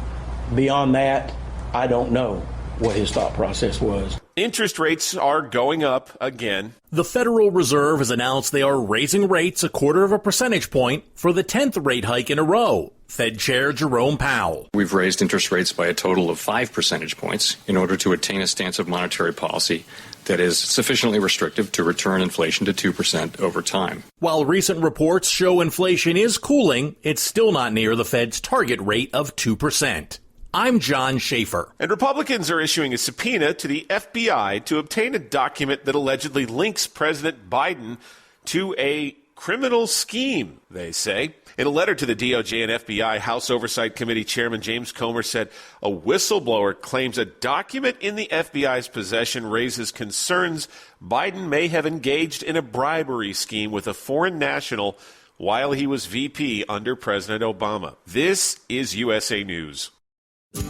Beyond that, I don't know what his thought process was. Interest rates are going up again. The Federal Reserve has announced they are raising rates 0.25 percentage point for the 10th rate hike in a row. Fed Chair Jerome Powell. We've raised interest rates by a total of 5 percentage points in order to attain a stance of monetary policy that is sufficiently restrictive to return inflation to 2% over time. While recent reports show inflation is cooling, it's still not near the Fed's target rate of 2%. I'm John Schaefer. And Republicans are issuing a subpoena to the FBI to obtain a document that allegedly links President Biden to a criminal scheme, they say. In a letter to the DOJ and FBI, House Oversight Committee Chairman James Comer said a whistleblower claims a document in the FBI's possession raises concerns Biden may have engaged in a bribery scheme with a foreign national while he was VP under President Obama. This is USA News.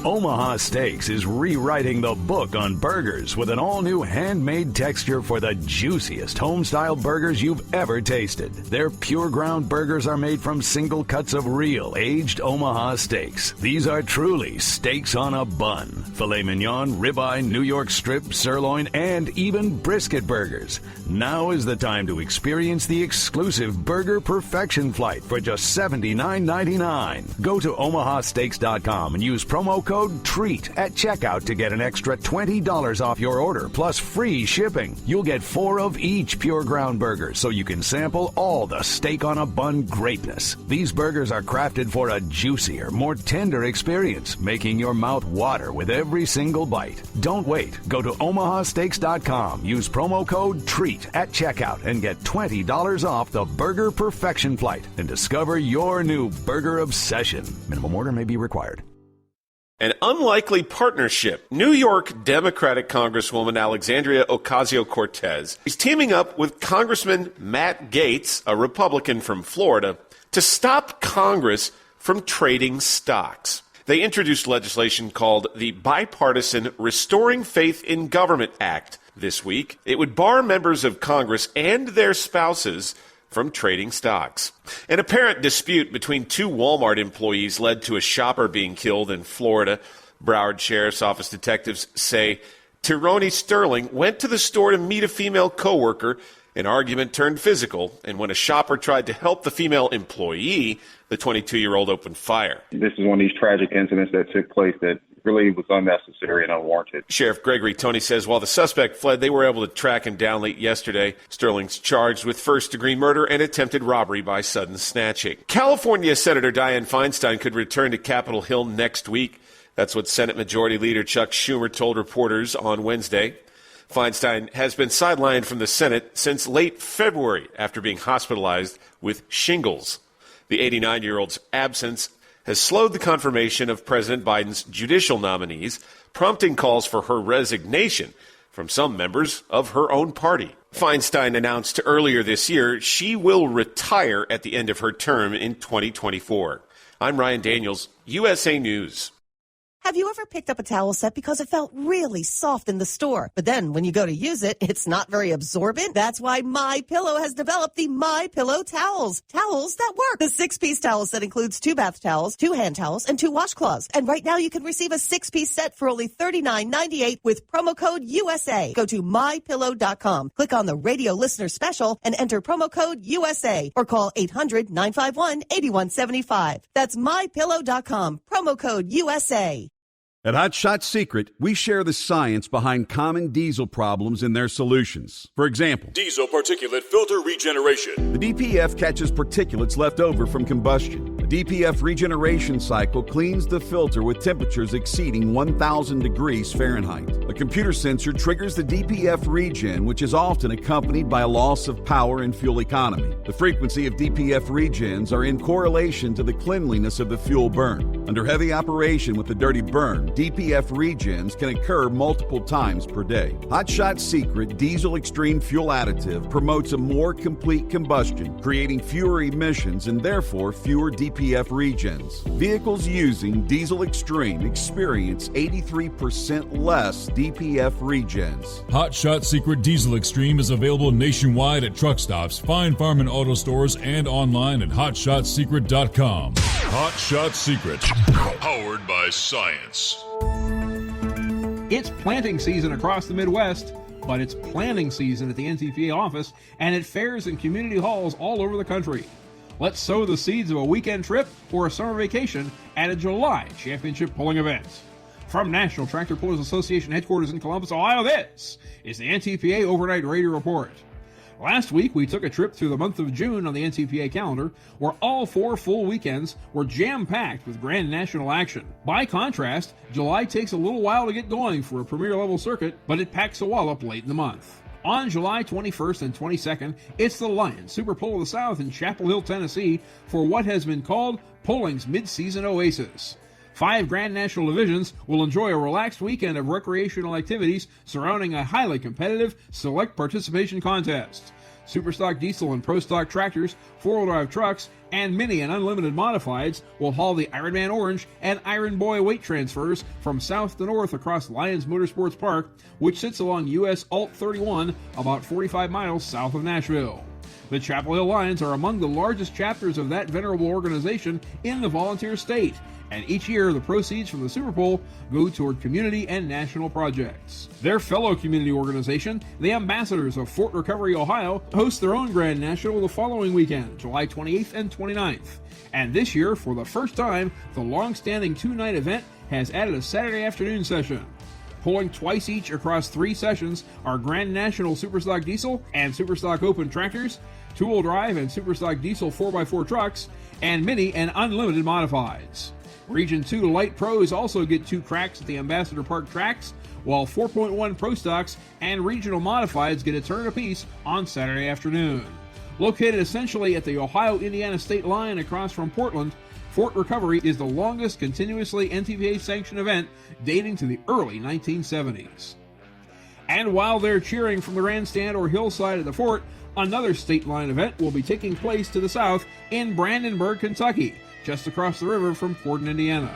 Omaha Steaks is rewriting the book on burgers with an all-new handmade texture for the juiciest home-style burgers you've ever tasted. Their pure ground burgers are made from single cuts of real aged Omaha steaks. These are truly steaks on a bun. Filet mignon, ribeye, New York strip, sirloin, and even brisket burgers. Now is the time to experience the exclusive Burger Perfection Flight for just $79.99. Go to omahasteaks.com and use promo code TREAT at checkout to get an extra $20 off your order, plus free shipping. You'll get 4 of each pure ground burger, so you can sample all the steak on a bun greatness. These burgers are crafted for a juicier, more tender experience, making your mouth water with every single bite. Don't wait. Go to omahasteaks.com, use promo code TREAT at checkout, and get $20 off the Burger Perfection Flight and discover your new burger obsession. Minimum order may be required. An unlikely partnership. New York Democratic Congresswoman Alexandria Ocasio-Cortez is teaming up with Congressman Matt Gaetz, a Republican from Florida, to stop Congress from trading stocks. They introduced legislation called the Bipartisan Restoring Faith in Government Act this week. It would bar members of Congress and their spouses from trading stocks. An apparent dispute between 2 Walmart employees led to a shopper being killed in Florida. Broward Sheriff's Office detectives say Tironi Sterling went to the store to meet a female coworker. An argument turned physical, and when a shopper tried to help the female employee, the 22-year-old opened fire. This is one of these tragic incidents that took place that really was unnecessary and unwarranted. Sheriff Gregory Tony says while the suspect fled, they were able to track him down late yesterday. Sterling's charged with first-degree murder and attempted robbery by sudden snatching. California Senator Dianne Feinstein could return to Capitol Hill next week. That's what Senate Majority Leader Chuck Schumer told reporters on Wednesday. Feinstein has been sidelined from the Senate since late February after being hospitalized with shingles. The 89-year-old's absence has slowed the confirmation of President Biden's judicial nominees, prompting calls for her resignation from some members of her own party. Feinstein announced earlier this year she will retire at the end of her term in 2024. I'm Ryan Daniels, USA News. Have you ever picked up a towel set because it felt really soft in the store, but then when you go to use it, it's not very absorbent? That's why MyPillow has developed the MyPillow towels. Towels that work. The 6-piece towel set includes 2 bath towels, 2 hand towels, and 2 washcloths. And right now you can receive a 6-piece set for only $39.98 with promo code USA. Go to MyPillow.com, click on the radio listener special, and enter promo code USA, or call 800-951-8175. That's MyPillow.com, promo code USA. At Hot Shot Secret, we share the science behind common diesel problems and their solutions. For example, Diesel particulate filter regeneration. the DPF catches particulates left over from combustion. The DPF regeneration cycle cleans the filter with temperatures exceeding 1,000 degrees Fahrenheit. A computer sensor triggers the DPF regen, which is often accompanied by a loss of power and fuel economy. The frequency of DPF regens are in correlation to the cleanliness of the fuel burn. Under heavy operation with the dirty burn, DPF regens can occur multiple times per day. Hot Shot Secret Diesel Extreme Fuel Additive promotes a more complete combustion, creating fewer emissions and therefore fewer DPF regens. Vehicles using Diesel Extreme experience 83% less DPF regens. Hot Shot Secret Diesel Extreme is available nationwide at truck stops, Fine Farm and auto stores, and online at hotshotsecret.com. Hot Shot Secret, powered by science. It's planting season across the Midwest, but it's planning season at the NTPA office and at fairs and community halls all over the country. Let's sow the seeds of a weekend trip or a summer vacation at a July championship pulling event. From National Tractor Pullers Association headquarters in Columbus, Ohio, this is the NTPA Overnight Radio Report. Last week, we took a trip through the month of June on the NTPA calendar, where all 4 full weekends were jam-packed with Grand National action. By contrast, July takes a little while to get going for a premier-level circuit, but it packs a wallop late in the month. On July 21st and 22nd, it's the Lions Super Pull of the South in Chapel Hill, Tennessee, for what has been called Pulling's mid-season oasis. 5 Grand National divisions will enjoy a relaxed weekend of recreational activities surrounding a highly competitive select participation contest. Superstock diesel and pro stock tractors, 4-wheel drive trucks, and mini and unlimited modifieds will haul the Ironman Orange and Iron Boy weight transfers from south to north across Lions Motorsports Park, which sits along US Alt 31 about 45 miles south of Nashville. The Chapel Hill Lions are among the largest chapters of that venerable organization in the volunteer state, and each year the proceeds from the Super Bowl go toward community and national projects. Their fellow community organization, the Ambassadors of Fort Recovery, Ohio, hosts their own Grand National the following weekend, July 28th and 29th. And this year, for the first time, the long-standing 2-night event has added a Saturday afternoon session. Pulling twice each across 3 sessions are Grand National Superstock Diesel and Superstock Open tractors, 2-wheel drive and Superstock Diesel 4x4 trucks, and mini and unlimited modifieds. Region 2 Light Pros also get 2 cracks at the Ambassador Park tracks, while 4.1 Pro Stocks and Regional Modifieds get a turn apiece on Saturday afternoon. Located essentially at the Ohio-Indiana state line across from Portland, Fort Recovery is the longest continuously NTPA-sanctioned event dating to the early 1970s. And while they're cheering from the grandstand or hillside at the fort, another state line event will be taking place to the south in Brandenburg, Kentucky, just across the river from Corden, Indiana.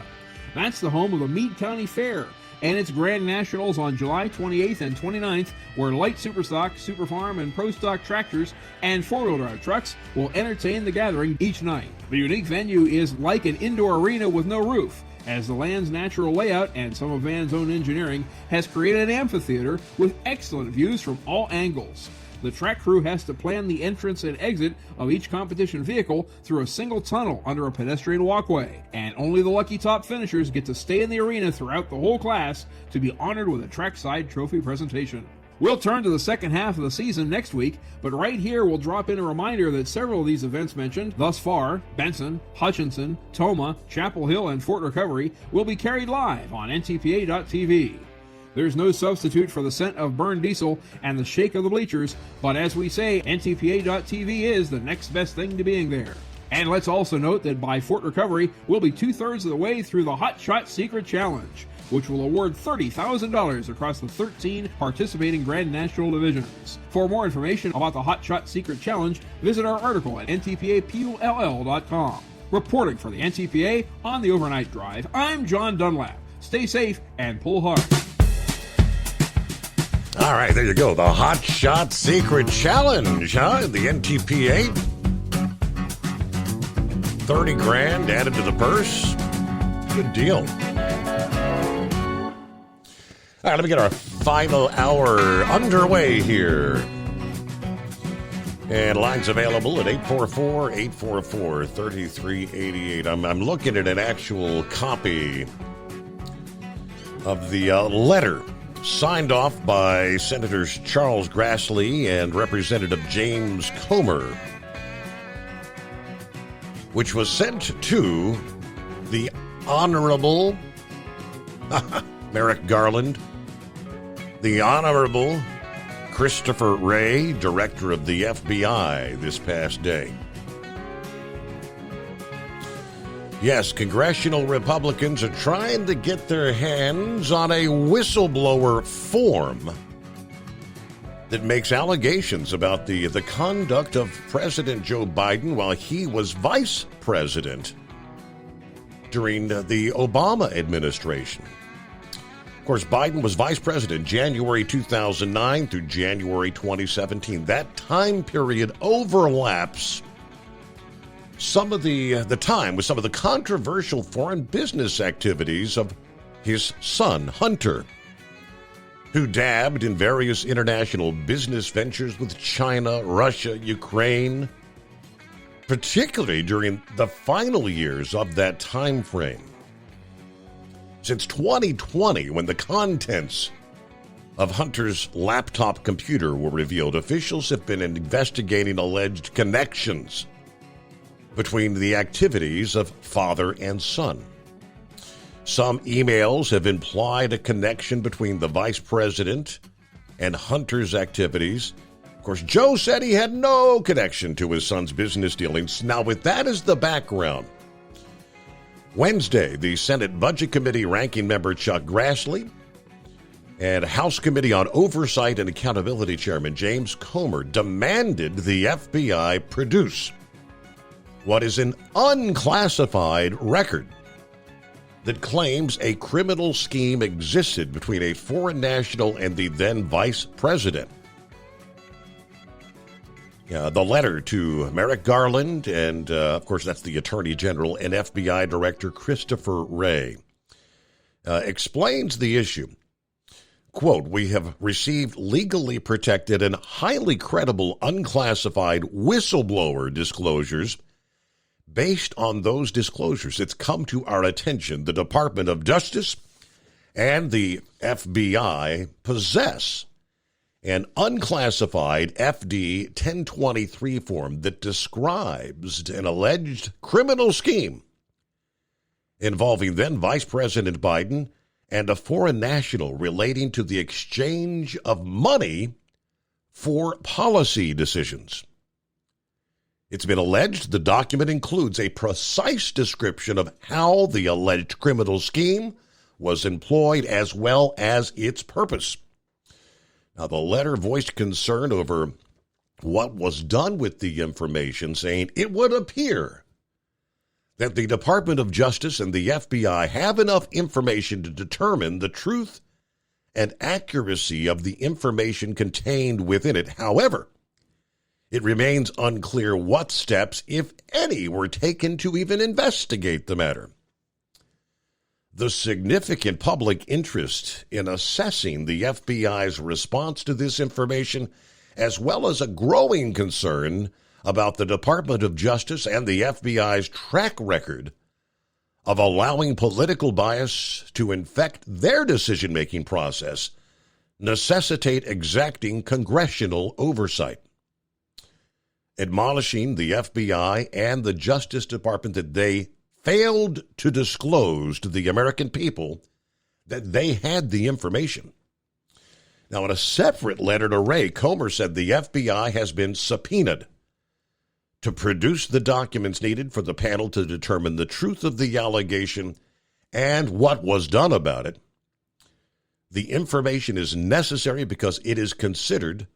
That's the home of the Meade County Fair and its Grand Nationals on July 28th and 29th, where light Superstock, Superfarm, and Pro Stock tractors and 4-wheel drive trucks will entertain the gathering each night. The unique venue is like an indoor arena with no roof, as the land's natural layout and some of Van's own engineering has created an amphitheater with excellent views from all angles. The track crew has to plan the entrance and exit of each competition vehicle through a single tunnel under a pedestrian walkway, and only the lucky top finishers get to stay in the arena throughout the whole class to be honored with a trackside trophy presentation. We'll turn to the second half of the season next week, but right here we'll drop in a reminder that several of these events mentioned thus far, Benson, Hutchinson, Toma, Chapel Hill, and Fort Recovery, will be carried live on NTPA.tv. There's no substitute for the scent of burned diesel and the shake of the bleachers, but as we say, NTPA.tv is the next best thing to being there. And let's also note that by Fort Recovery, we'll be 2/3 of the way through the Hot Shot Secret Challenge, which will award $30,000 across the 13 participating Grand National divisions. For more information about the Hot Shot Secret Challenge, visit our article at ntpapull.com. Reporting for the NTPA on the Overnight Drive, I'm John Dunlap. Stay safe and pull hard. All right, there you go. The Hot Shot Secret Challenge, huh? The NTPA. 30 grand added to the purse. Good deal. All right, let me get our final hour underway here. And lines available at 844-844-3388. I'm looking at an actual copy of the letter signed off by Senators Charles Grassley and Representative James Comer, which was sent to the Honorable Merrick Garland, the Honorable Christopher Wray, Director of the FBI, this past day. Yes, congressional Republicans are trying to get their hands on a whistleblower form that makes allegations about the conduct of President Joe Biden while he was vice president during the Obama administration. Of course, Biden was vice president January 2009 through January 2017. That time period overlaps some of the time with some of the controversial foreign business activities of his son, Hunter, who dabbed in various international business ventures with China, Russia, Ukraine, particularly during the final years of that time frame. Since 2020, when the contents of Hunter's laptop computer were revealed, officials have been investigating alleged connections between the activities of father and son. Some emails have implied a connection between the vice president and Hunter's activities. Of course, Joe said he had no connection to his son's business dealings. Now, with that as the background, Wednesday, the Senate Budget Committee ranking member Chuck Grassley and House Committee on Oversight and Accountability Chairman James Comer demanded the FBI produce what is an unclassified record that claims a criminal scheme existed between a foreign national and the then vice president. The letter to Merrick Garland and, of course, that's the Attorney General and FBI Director Christopher Wray, explains the issue. Quote, "We have received legally protected and highly credible unclassified whistleblower disclosures. Based on those disclosures, it's come to our attention the Department of Justice and the FBI possess an unclassified FD 1023 form that describes an alleged criminal scheme involving then Vice President Biden and a foreign national relating to the exchange of money for policy decisions. It's been alleged the document includes a precise description of how the alleged criminal scheme was employed as well as its purpose." Now, the letter voiced concern over what was done with the information, saying it would appear that the Department of Justice and the FBI have enough information to determine the truth and accuracy of the information contained within it. However, it remains unclear what steps, if any, were taken to even investigate the matter. The significant public interest in assessing the FBI's response to this information, as well as a growing concern about the Department of Justice and the FBI's track record of allowing political bias to infect their decision-making process, necessitate exacting congressional oversight. Admonishing the FBI and the Justice Department that they failed to disclose to the American people that they had the information. Now, in a separate letter to Wray, Comer said the FBI has been subpoenaed to produce the documents needed for the panel to determine the truth of the allegation and what was done about it. The information is necessary because it is considering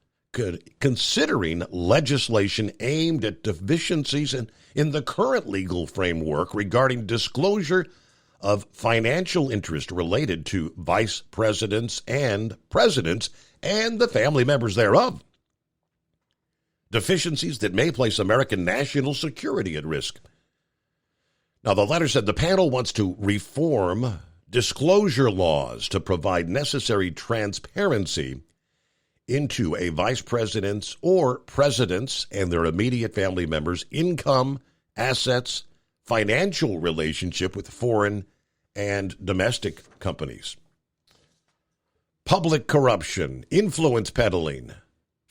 legislation aimed at deficiencies in the current legal framework regarding disclosure of financial interest related to vice presidents and presidents and the family members thereof. Deficiencies that may place American national security at risk. Now, the letter said the panel wants to reform disclosure laws to provide necessary transparency into a vice president's or president's and their immediate family members' income, assets, financial relationship with foreign and domestic companies. public corruption, influence peddling,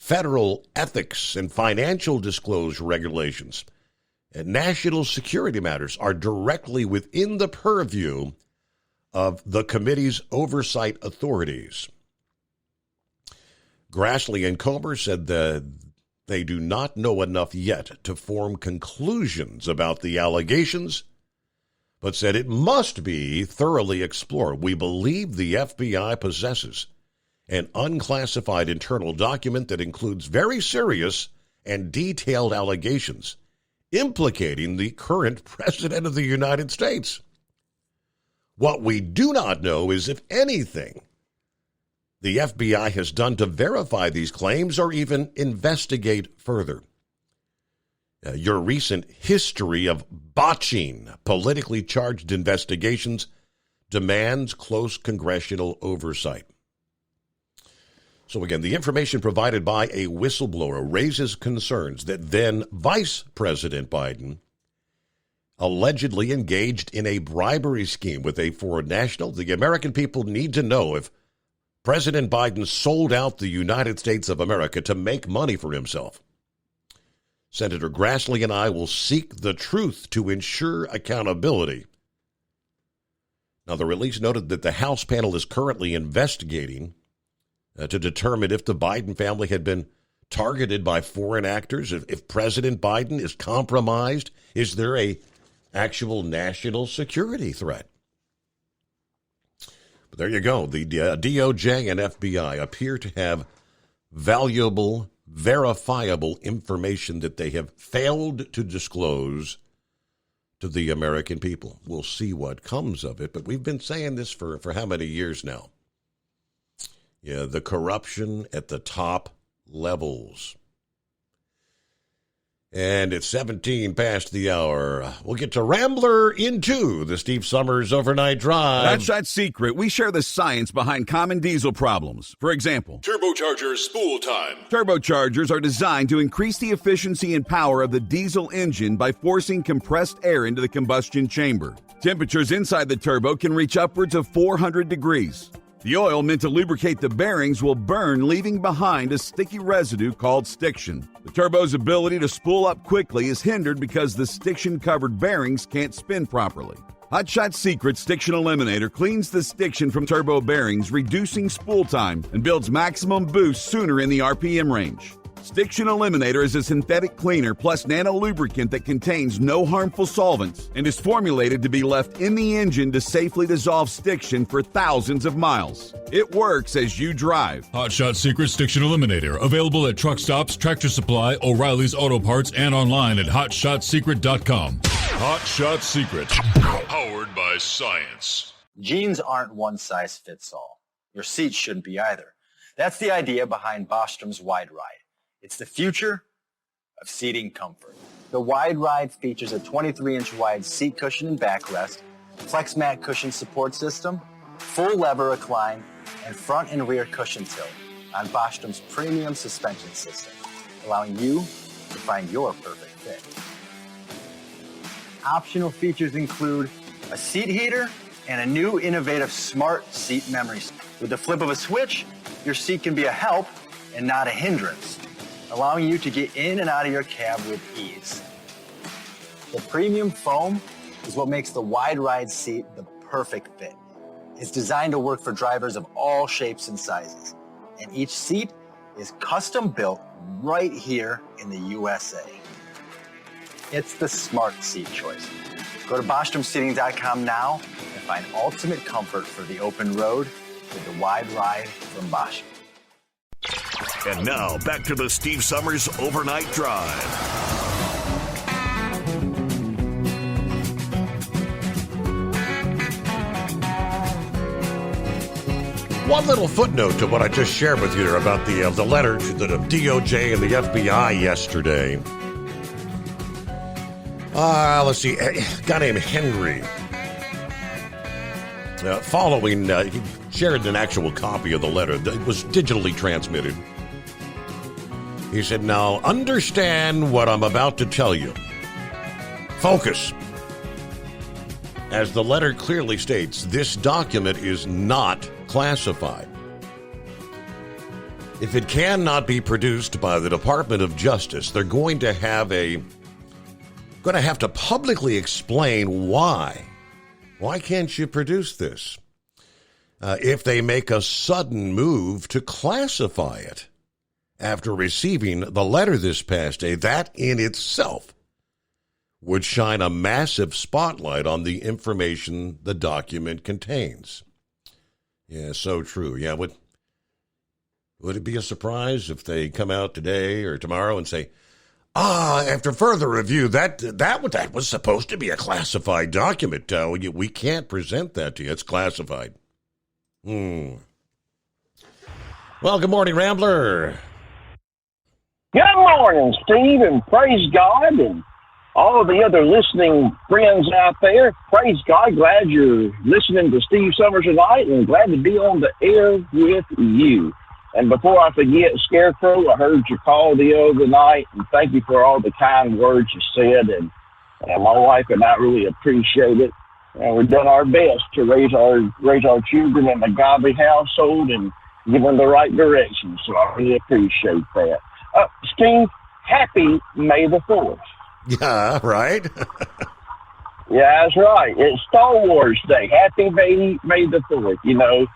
federal ethics and financial disclosure regulations, and national security matters are directly within the purview of the committee's oversight authorities. Grassley and Comer said that they do not know enough yet to form conclusions about the allegations, but said it must be thoroughly explored. We believe the FBI possesses an unclassified internal document that includes very serious and detailed allegations implicating the current president of the United States. What we do not know is if anything the FBI has done to verify these claims or even investigate further. Your recent history of botching politically charged investigations demands close congressional oversight. So again, the information provided by a whistleblower raises concerns that then Vice President Biden allegedly engaged in a bribery scheme with a foreign national. The American people need to know if President Biden sold out the United States of America to make money for himself. Senator Grassley and I will seek the truth to ensure accountability. Now, the release noted that the House panel is currently investigating to determine if the Biden family had been targeted by foreign actors, if President Biden is compromised. Is there a actual national security threat? But there you go. The DOJ and FBI appear to have valuable, verifiable information that they have failed to disclose to the American people. We'll see what comes of it, but we've been saying this for how many years now? Yeah, the corruption at the top levels. And it's 17 past the hour. We'll get to Rambler into the Steve Summers Overnight Drive. That's not secret. We share the science behind common diesel problems. For example, Turbochargers spool time. Turbochargers are designed to increase the efficiency and power of the diesel engine by forcing compressed air into the combustion chamber. Temperatures inside the turbo can reach upwards of 400 degrees. The oil meant to lubricate the bearings will burn, leaving behind a sticky residue called stiction. The turbo's ability to spool up quickly is hindered because the stiction-covered bearings can't spin properly. Hot Shot Secret Stiction Eliminator cleans the stiction from turbo bearings, reducing spool time, and builds maximum boost sooner in the RPM range. Stiction Eliminator is a synthetic cleaner plus nano-lubricant that contains no harmful solvents and is formulated to be left in the engine to safely dissolve stiction for thousands of miles. It works as you drive. Hot Shot Secret Stiction Eliminator. Available at truck stops, Tractor Supply, O'Reilly's Auto Parts, and online at HotShotSecret.com. Hot Shot Secret. Powered by science. Jeans aren't one size fits all. Your seat shouldn't be either. That's the idea behind Bostrom's Wide Ride. It's the future of seating comfort. The Wide Ride features a 23-inch wide seat cushion and backrest, flex mat cushion support system, full lever recline, and front and rear cushion tilt on Bostrom's premium suspension system, allowing you to find your perfect fit. Optional features include a seat heater and a new innovative smart seat memory. With the flip of a switch, your seat can be a help and not a hindrance, allowing you to get in and out of your cab with ease. The premium foam is what makes the Wide Ride seat the perfect fit. It's designed to work for drivers of all shapes and sizes, and each seat is custom built right here in the USA. It's the smart seat choice. Go to BostromSeating.com now and find ultimate comfort for the open road with the Wide Ride from Bostrom. And now, back to the Steve Summers Overnight Drive. One little footnote to what I just shared with you there about the letter to the DOJ and the FBI yesterday. Let's see, a guy named Henry. He shared an actual copy of the letter that was digitally transmitted. He said, "Now understand what I'm about to tell you. Focus. As the letter clearly states, this document is not classified. If it cannot be produced by the Department of Justice, they're going to have to publicly explain why. Why can't you produce this? If they make a sudden move to classify it after receiving the letter this past day, that in itself would shine a massive spotlight on the information the document contains. Yeah, so true. Yeah, would it be a surprise if they come out today or tomorrow and say, after further review, that was supposed to be a classified document. We can't present that to you. It's classified. Well, good morning, Rambler. Good morning, Steve, and praise God, and all of the other listening friends out there. Praise God. Glad you're listening to Steve Summers tonight, and glad to be on the air with you. And before I forget, Scarecrow, I heard your call the other night, and thank you for all the kind words you said. And my wife and I really appreciate it. And we've done our best to raise our children in a godly household and give them the right direction. So I really appreciate that. Steve, happy May the 4th. Yeah, right. Yeah, that's right. It's Star Wars Day. Happy May the 4th. You know,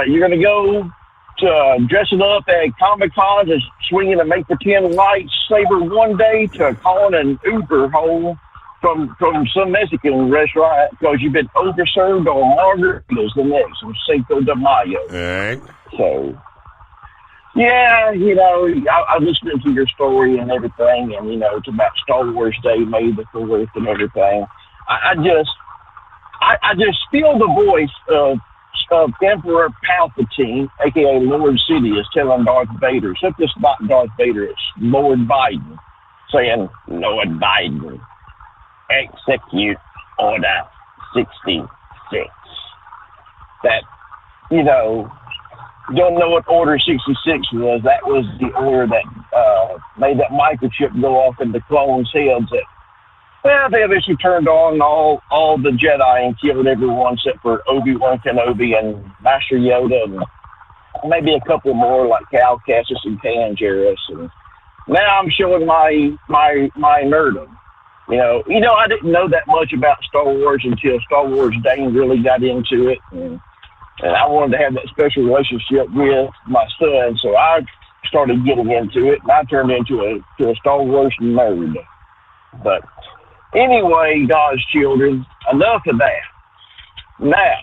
you're going to go to dressing up at Comic-Con, just swinging a make-pretend lightsaber one day, to calling an Uber home from some Mexican restaurant because you've been overserved on margaritas the next on Cinco de Mayo. All right. So, yeah, you know, I listened to your story and everything, and, you know, it's about Star Wars Day, May the 4th and everything. I just feel the voice of Emperor Palpatine, a.k.a. Lord Sidious, telling Darth Vader, except it's not Darth Vader, it's Lord Biden, saying, Lord Biden, execute Order 66. That, you know, don't know what Order 66 was. That was the order that made that microchip go off into clones' heads that, well, they eventually turned on all the Jedi and killed everyone except for Obi-Wan Kenobi and Master Yoda and maybe a couple more like Cal Kestis and Kanan Jarrus. And now I'm showing my nerdom. You know, I didn't know that much about Star Wars until Star Wars Dane really got into it. And I wanted to have that special relationship with my son, so I started getting into it, and I turned into a Star Wars nerd. But anyway, God's children, enough of that. Now,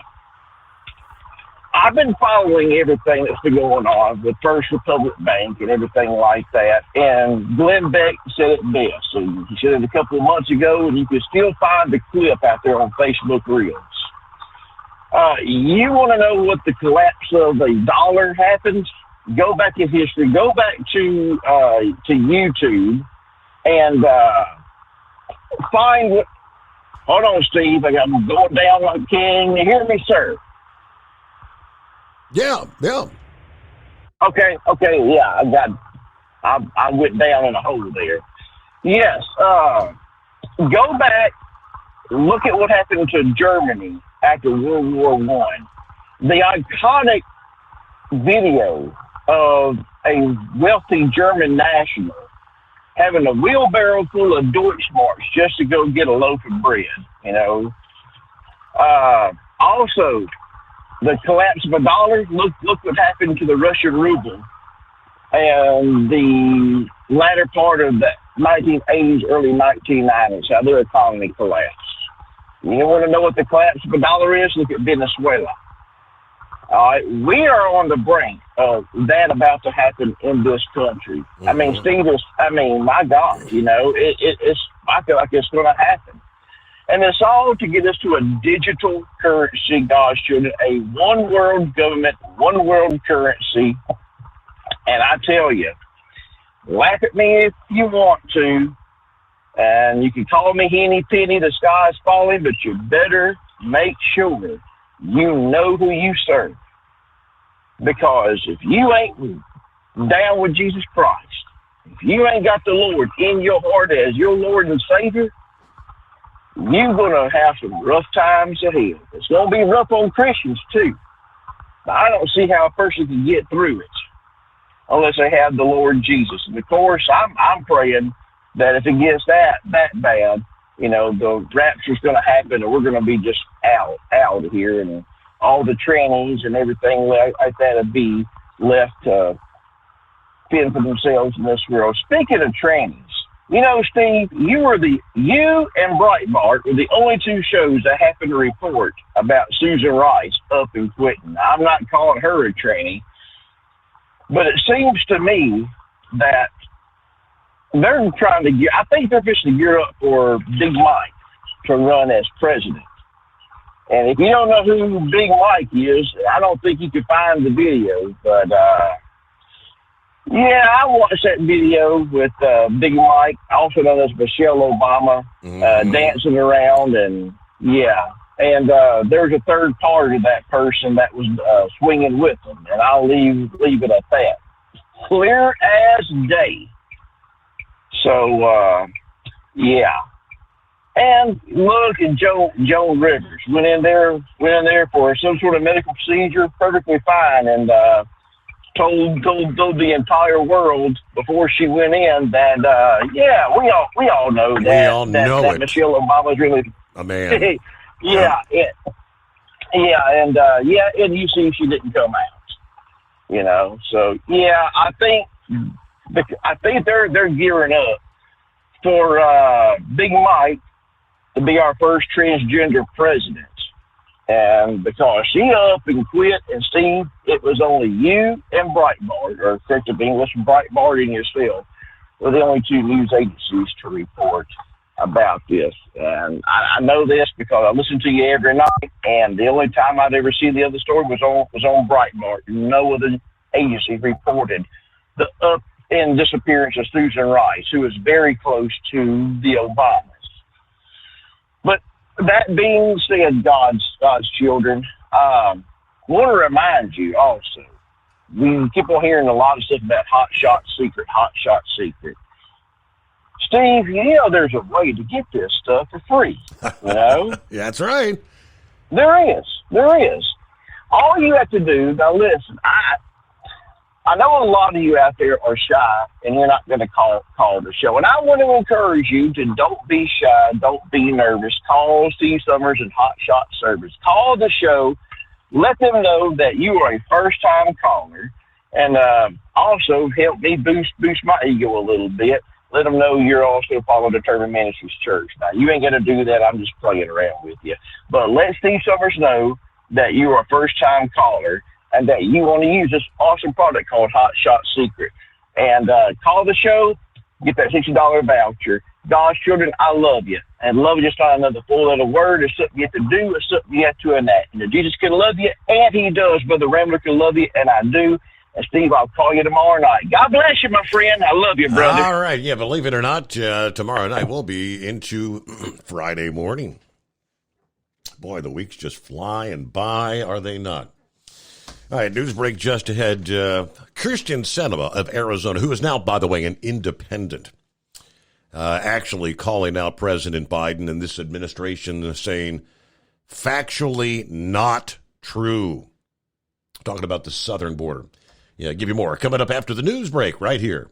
I've been following everything that's been going on with First Republic Bank and everything like that, and Glenn Beck said it best. And he said it a couple of months ago, and you can still find the clip out there on Facebook Reels. You want to know what the collapse of the dollar happens? Go back in history. Go back to YouTube and find what. Hold on, Steve. I'm going down like can you hear me, sir? Yeah. Okay. Yeah, I went down in a hole there. Yes. Go back. Look at what happened to Germany after World War I. The iconic video of a wealthy German national having a wheelbarrow full of Deutschmarks just to go get a loaf of bread, you know. Also, the collapse of a dollar, look what happened to the Russian ruble and the latter part of the 1980s, early 1990s, how their economy collapsed. You want to know what the collapse of a dollar is? Look at Venezuela. All right, we are on the brink of that about to happen in this country. Mm-hmm. I mean, Steve, my God, you know, I feel like it's going to happen. And it's all to get us to a digital currency, God's children, a one world government, one world currency. And I tell you, laugh at me if you want to, and you can call me Henny Penny, the sky's falling, but you better make sure you know who you serve. Because if you ain't down with Jesus Christ, if you ain't got the Lord in your heart as your Lord and Savior, you're going to have some rough times ahead. It's going to be rough on Christians, too. Now, I don't see how a person can get through it. unless they have the Lord Jesus. And of course, I'm praying that if it gets that bad, you know, the rapture's going to happen and we're going to be just out of here, and all the trannies and everything like that would be left to fend for themselves in this world. Speaking of trannies, you know, Steve, you and Breitbart were the only two shows that happened to report about Susan Rice up and quitting. I'm not calling her a tranny, but it seems to me that they're trying to I think they're just to gear up for Big Mike to run as president. And if you don't know who Big Mike is, I don't think you can find the video. But, yeah, I watched that video with Big Mike, also known as Michelle Obama, dancing around. And, yeah. And there's a third part of that person that was swinging with them. And I'll leave it at that. Clear as day. So, yeah. And look at Joan Rivers. Went in there for some sort of medical procedure, perfectly fine, and told the entire world before she went in that yeah, we all know that Michelle Obama's really a man. yeah, and you see she didn't come out. You know, so yeah, I think they're gearing up for Big Mike to be our first transgender president. And because she up and quit, and Steve, it was only you and Breitbart, or corrective English, Breitbart and yourself, were the only two news agencies to report about this. And I know this because I listen to you every night, and the only time I'd ever see the other story was on Breitbart. No other agency reported the up and disappearance of Susan Rice, who is very close to the Obamas. But that being said, God's children, want to remind you also, we keep on hearing a lot of stuff about Hot Shot Secret. Steve, you know there's a way to get this stuff for free, you know? Yeah, that's right. There is. All you have to do, now listen, I know a lot of you out there are shy, and you're not going to call the show. And I want to encourage you to don't be shy, don't be nervous. Call Steve Summers and Hot Shot Service. Call the show. Let them know that you are a first-time caller. And also help me boost my ego a little bit. Let them know you're also following Determined Ministries Church. Now, you ain't going to do that. I'm just playing around with you. But let Steve Summers know that you are a first-time caller, and that you want to use this awesome product called Hot Shot Secret. And call the show, get that $60 voucher. God's children, I love you. And love is just not another four-letter word. It's something you have to do. It's something you have to enact. And Jesus can love you, and he does. Brother Rambler can love you, and I do. And Steve, I'll call you tomorrow night. God bless you, my friend. I love you, brother. All right. Yeah, believe it or not, tomorrow night we'll be into Friday morning. Boy, the week's just flying by, are they not? All right, news break just ahead. Kyrsten Sinema of Arizona, who is now, by the way, an independent, actually calling out President Biden and this administration, saying, factually not true. Talking about the southern border. Yeah, give you more. Coming up after the news break right here.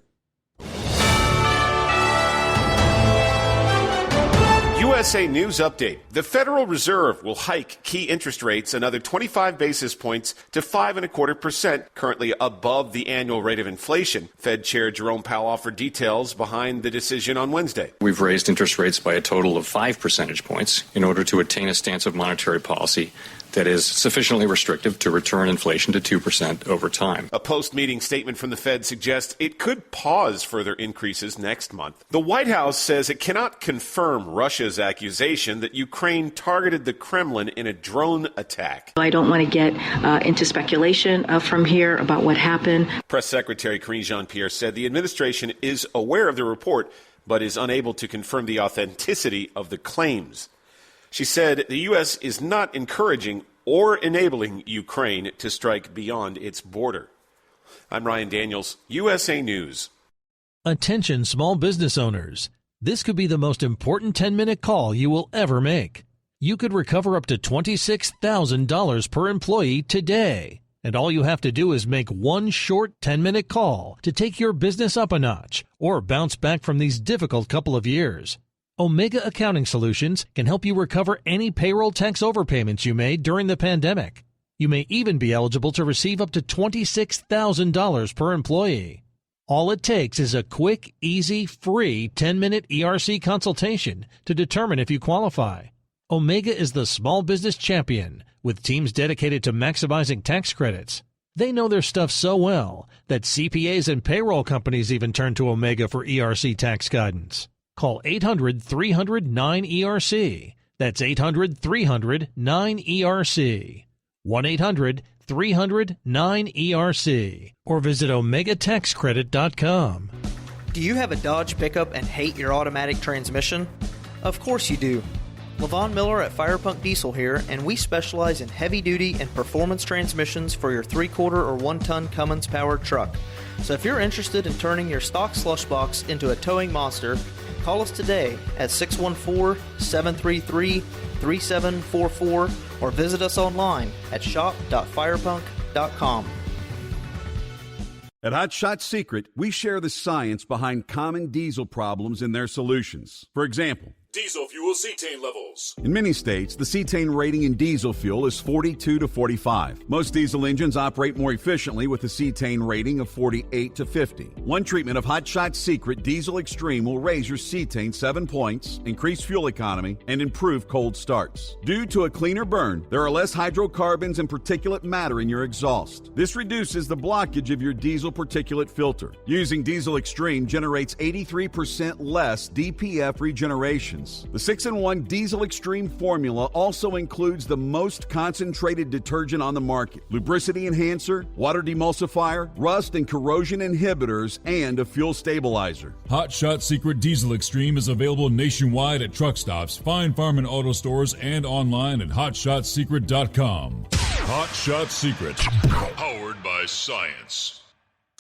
USA News Update. The Federal Reserve will hike key interest rates another 25 basis points to 5.25%, currently above the annual rate of inflation. Fed Chair Jerome Powell offered details behind the decision on Wednesday. We've raised interest rates by a total of 5 percentage points in order to attain a stance of monetary policy that is sufficiently restrictive to return inflation to 2% over time. A post-meeting statement from the Fed suggests it could pause further increases next month. The White House says it cannot confirm Russia's accusation that Ukraine targeted the Kremlin in a drone attack. I don't want to get into speculation from here about what happened. Press Secretary Karine Jean-Pierre said the administration is aware of the report, but is unable to confirm the authenticity of the claims. She said the U.S. is not encouraging or enabling Ukraine to strike beyond its border. I'm Ryan Daniels, USA News. Attention small business owners. This could be the most important 10-minute call you will ever make. You could recover up to $26,000 per employee today. And all you have to do is make one short 10-minute call to take your business up a notch or bounce back from these difficult couple of years. Omega Accounting Solutions can help you recover any payroll tax overpayments you made during the pandemic. You may even be eligible to receive up to $26,000 per employee. All it takes is a quick, easy, free 10-minute ERC consultation to determine if you qualify. Omega is the small business champion with teams dedicated to maximizing tax credits. They know their stuff so well that CPAs and payroll companies even turn to Omega for ERC tax guidance. Call 800-300-9ERC. That's 800-300-9ERC. 1-800-300-9ERC. Or visit OmegaTaxCredit.com. Do you have a Dodge pickup and hate your automatic transmission? Of course you do. LaVon Miller at Firepunk Diesel here, and we specialize in heavy-duty and performance transmissions for your 3-quarter or 1-ton Cummins-powered truck. So if you're interested in turning your stock slush box into a towing monster, call us today at 614-733-3744 or visit us online at shop.firepunk.com. At Hot Shot Secret, we share the science behind common diesel problems and their solutions. For example, Diesel fuel cetane levels. in many states, the cetane rating in diesel fuel is 42 to 45. Most diesel engines operate more efficiently with a cetane rating of 48 to 50. One treatment of Hot Shot Secret Diesel Extreme will raise your cetane 7 points, increase fuel economy, and improve cold starts. Due to a cleaner burn, there are less hydrocarbons and particulate matter in your exhaust. This reduces the blockage of your diesel particulate filter. Using Diesel Extreme generates 83% less DPF regeneration. The 6-in-1 Diesel Extreme formula also includes the most concentrated detergent on the market, lubricity enhancer, water demulsifier, rust and corrosion inhibitors, and a fuel stabilizer. Hot Shot Secret Diesel Extreme is available nationwide at truck stops, Fine Farm and auto stores, and online at hotshotsecret.com. Hot Shot Secret, powered by science.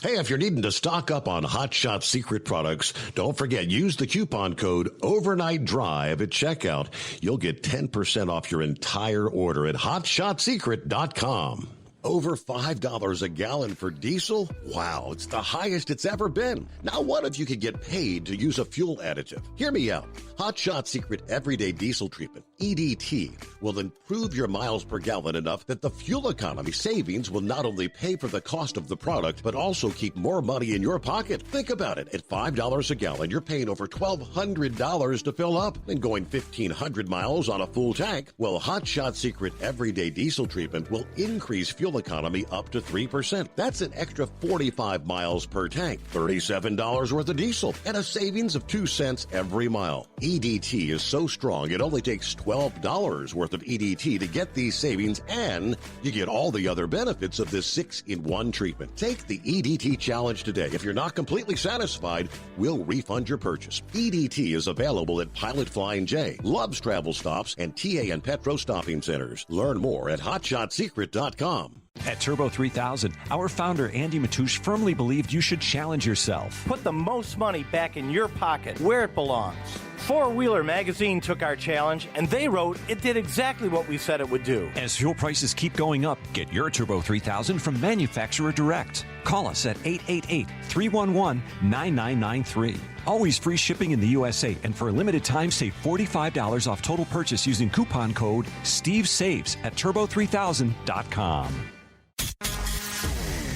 Hey, if you're needing to stock up on Hot Shot Secret products, don't forget, use the coupon code OVERNIGHTDRIVE at checkout. You'll get 10% off your entire order at hotshotsecret.com. Over $5 a gallon for diesel? Wow, it's the highest it's ever been. Now what if you could get paid to use a fuel additive? Hear me out. Hot Shot Secret Everyday Diesel Treatment, EDT, will improve your miles per gallon enough that the fuel economy savings will not only pay for the cost of the product, but also keep more money in your pocket. Think about it. At $5 a gallon, you're paying over $1,200 to fill up and going 1,500 miles on a full tank. Well, Hot Shot Secret Everyday Diesel Treatment will increase fuel economy up to 3%. That's an extra 45 miles per tank, $37 worth of diesel, and a savings of 2 cents every mile. EDT is so strong, it only takes $12 worth of EDT to get these savings, and you get all the other benefits of this 6-in-1 treatment. Take the EDT challenge today. If you're not completely satisfied, we'll refund your purchase. EDT is available at Pilot Flying J, Love's Travel Stops, and TA and Petro Stopping Centers. Learn more at hotshotsecret.com. At Turbo 3000, our founder Andy Matouche firmly believed you should challenge yourself. Put the most money back in your pocket, where it belongs. Four Wheeler Magazine took our challenge, and they wrote it did exactly what we said it would do. As fuel prices keep going up, get your Turbo 3000 from manufacturer direct. Call us at 888-311-9993. Always free shipping in the USA, and for a limited time, save $45 off total purchase using coupon code STEVESAVES at turbo3000.com.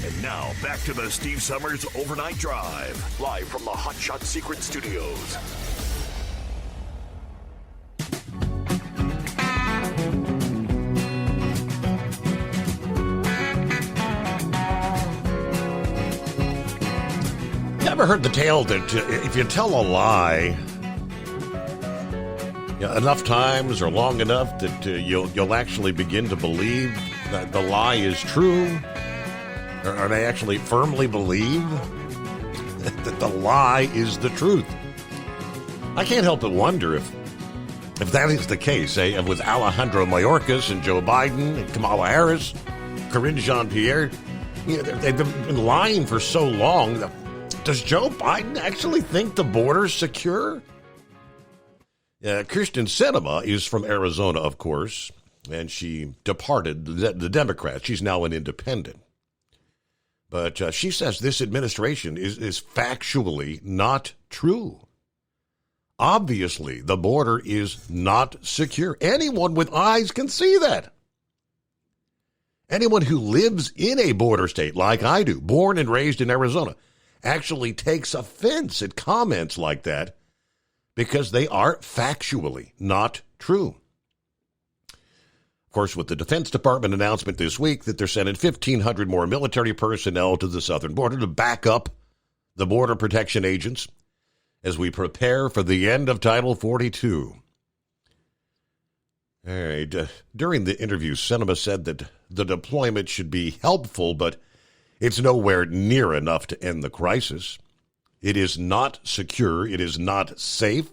And now, back to the Steve Summers Overnight Drive, live from the Hot Shot Secret Studios. Ever heard the tale that if you tell a lie enough times or long enough that you'll actually begin to believe that the lie is true? Or they actually firmly believe that the lie is the truth? I can't help but wonder if that is the case, with Alejandro Mayorkas and Joe Biden and Kamala Harris, Karine Jean-Pierre. They've been lying for so long. Does Joe Biden actually think the border's secure? Kirsten Sinema is from Arizona, of course. and she departed the Democrats. She's now an independent. But she says this administration is factually not true. Obviously, the border is not secure. Anyone with eyes can see that. Anyone who lives in a border state like I do, born and raised in Arizona, actually takes offense at comments like that because they are factually not true. Of course, with the Defense Department announcement this week that they're sending 1,500 more military personnel to the southern border to back up the border protection agents as we prepare for the end of Title 42. All right. During the interview, Sinema said that the deployment should be helpful, but it's nowhere near enough to end the crisis. It is not secure. It is not safe.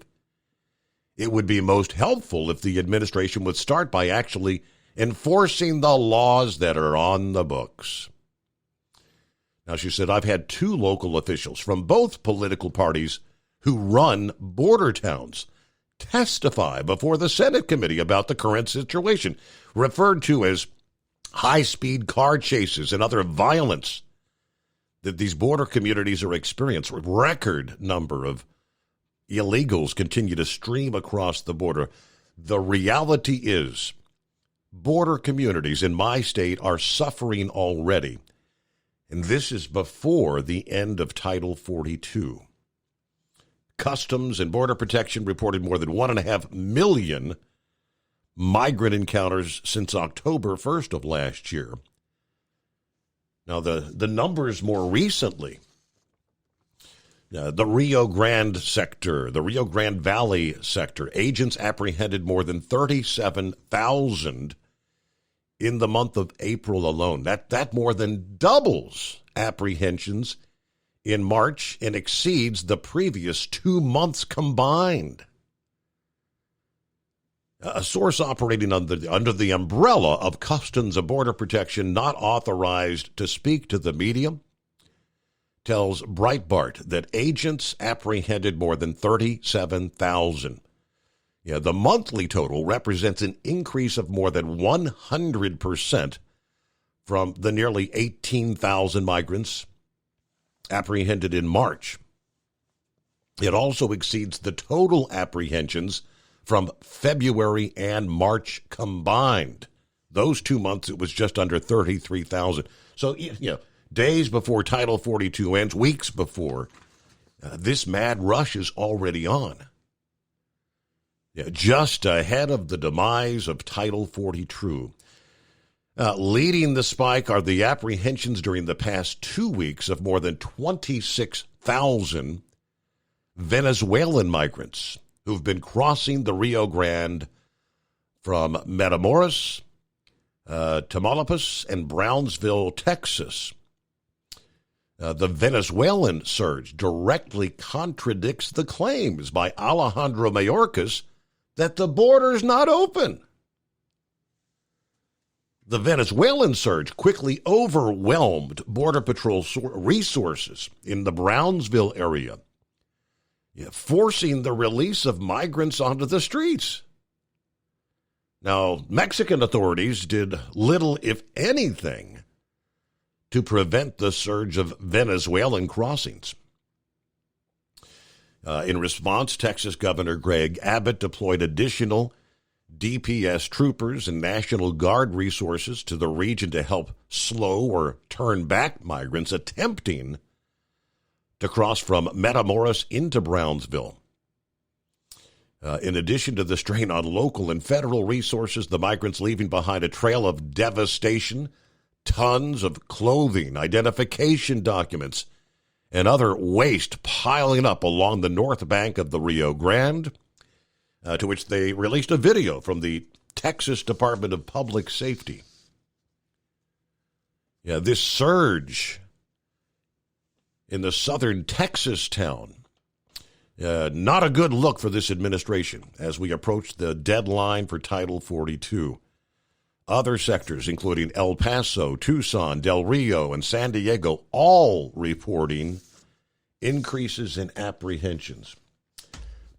It would be most helpful if the administration would start by actually enforcing the laws that are on the books. Now, she said, I've had 2 local officials from both political parties who run border towns testify before the Senate committee about the current situation, referred to as high-speed car chases and other violence that these border communities are experiencing. Record number of illegals continue to stream across the border. The reality is border communities in my state are suffering already, and this is before the end of Title 42. Customs and Border Protection reported more than 1.5 million migrant encounters since October 1st of last year. Now, the numbers more recently, the Rio Grande sector, the Rio Grande Valley sector, agents apprehended more than 37,000 in the month of April alone. That more than doubles apprehensions in March and exceeds the previous 2 months combined. A source operating under the umbrella of Customs and Border Protection, not authorized to speak to the media, tells Breitbart that agents apprehended more than 37,000. Yeah, the monthly total represents an increase of more than 100% from the nearly 18,000 migrants apprehended in March. It also exceeds the total apprehensions from February and March combined. Those 2 months, it was just under 33,000. So, days before Title 42 ends, weeks before, this mad rush is already on. Just ahead of the demise of Title 42. Leading the spike are the apprehensions during the past 2 weeks of more than 26,000 Venezuelan migrants who've been crossing the Rio Grande from Matamoros, Tamaulipas, and Brownsville, Texas. The Venezuelan surge directly contradicts the claims by Alejandro Mayorkas that the border's not open. The Venezuelan surge quickly overwhelmed Border Patrol resources in the Brownsville area, forcing the release of migrants onto the streets. Now, Mexican authorities did little, if anything, to prevent the surge of Venezuelan crossings. In response, Texas Governor Greg Abbott deployed additional DPS troopers and National Guard resources to the region to help slow or turn back migrants attempting to cross from Matamoros into Brownsville. In addition to the strain on local and federal resources, the migrants leaving behind a trail of devastation, tons of clothing, identification documents, and other waste piling up along the north bank of the Rio Grande, to which they released a video from the Texas Department of Public Safety. This surge in the southern Texas town, not a good look for this administration as we approach the deadline for Title 42. Other sectors, including El Paso, Tucson, Del Rio, and San Diego, all reporting increases in apprehensions.